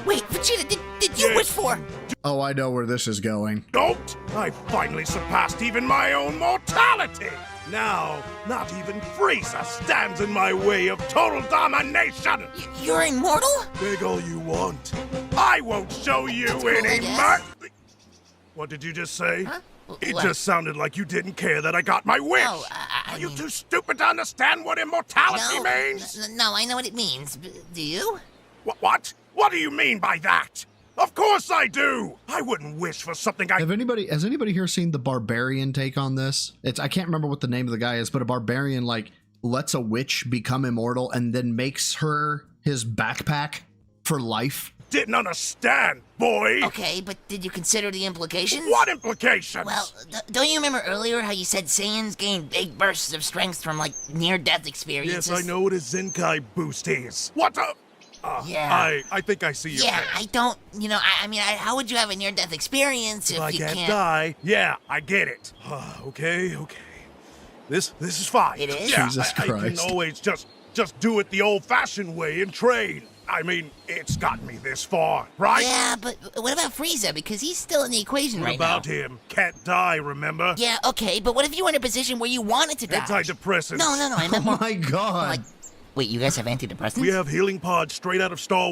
Wait, Vegeta, did you wish for... Oh, I know where this is going. Don't! I finally surpassed even my own mortality! Now, not even Frieza stands in my way of total domination! You're immortal? Beg all you want. I won't show you any mercy! What did you just say? Huh? It What? just sounded like you didn't care that I got my wish! Oh, Are you too stupid to understand what immortality means? No, I know what it means. Do you? What? What do you mean by that? Of course I do! I wouldn't wish for something I... Has anybody here seen the Barbarian take on this? I can't remember what the name of the guy is, but a Barbarian, like, lets a witch become immortal and then makes her his backpack for life. Didn't understand, boy! Okay, but did you consider the implications? What implications? Well, don't you remember earlier how you said Saiyans gain big bursts of strength from, like, near-death experiences? Yes, I know what a Zenkai boost is. What a... Yeah. I think I see your Yeah, point. I don't, I mean, how would you have a near-death experience if I you can't can't... die. Yeah, I get it. Okay. This is fine. It is? Yeah, Jesus I can Christ. always just do it the old-fashioned way and train. I mean, it's gotten me this far, right? Yeah, but what about Frieza? Because he's still in the equation What right about now. him? Can't die, remember? Yeah, okay, but what if you were in a position where you wanted to die? Antidepressants. No, I meant more... Oh my god. Like, wait, you guys have antidepressants? We have healing pods straight out of Star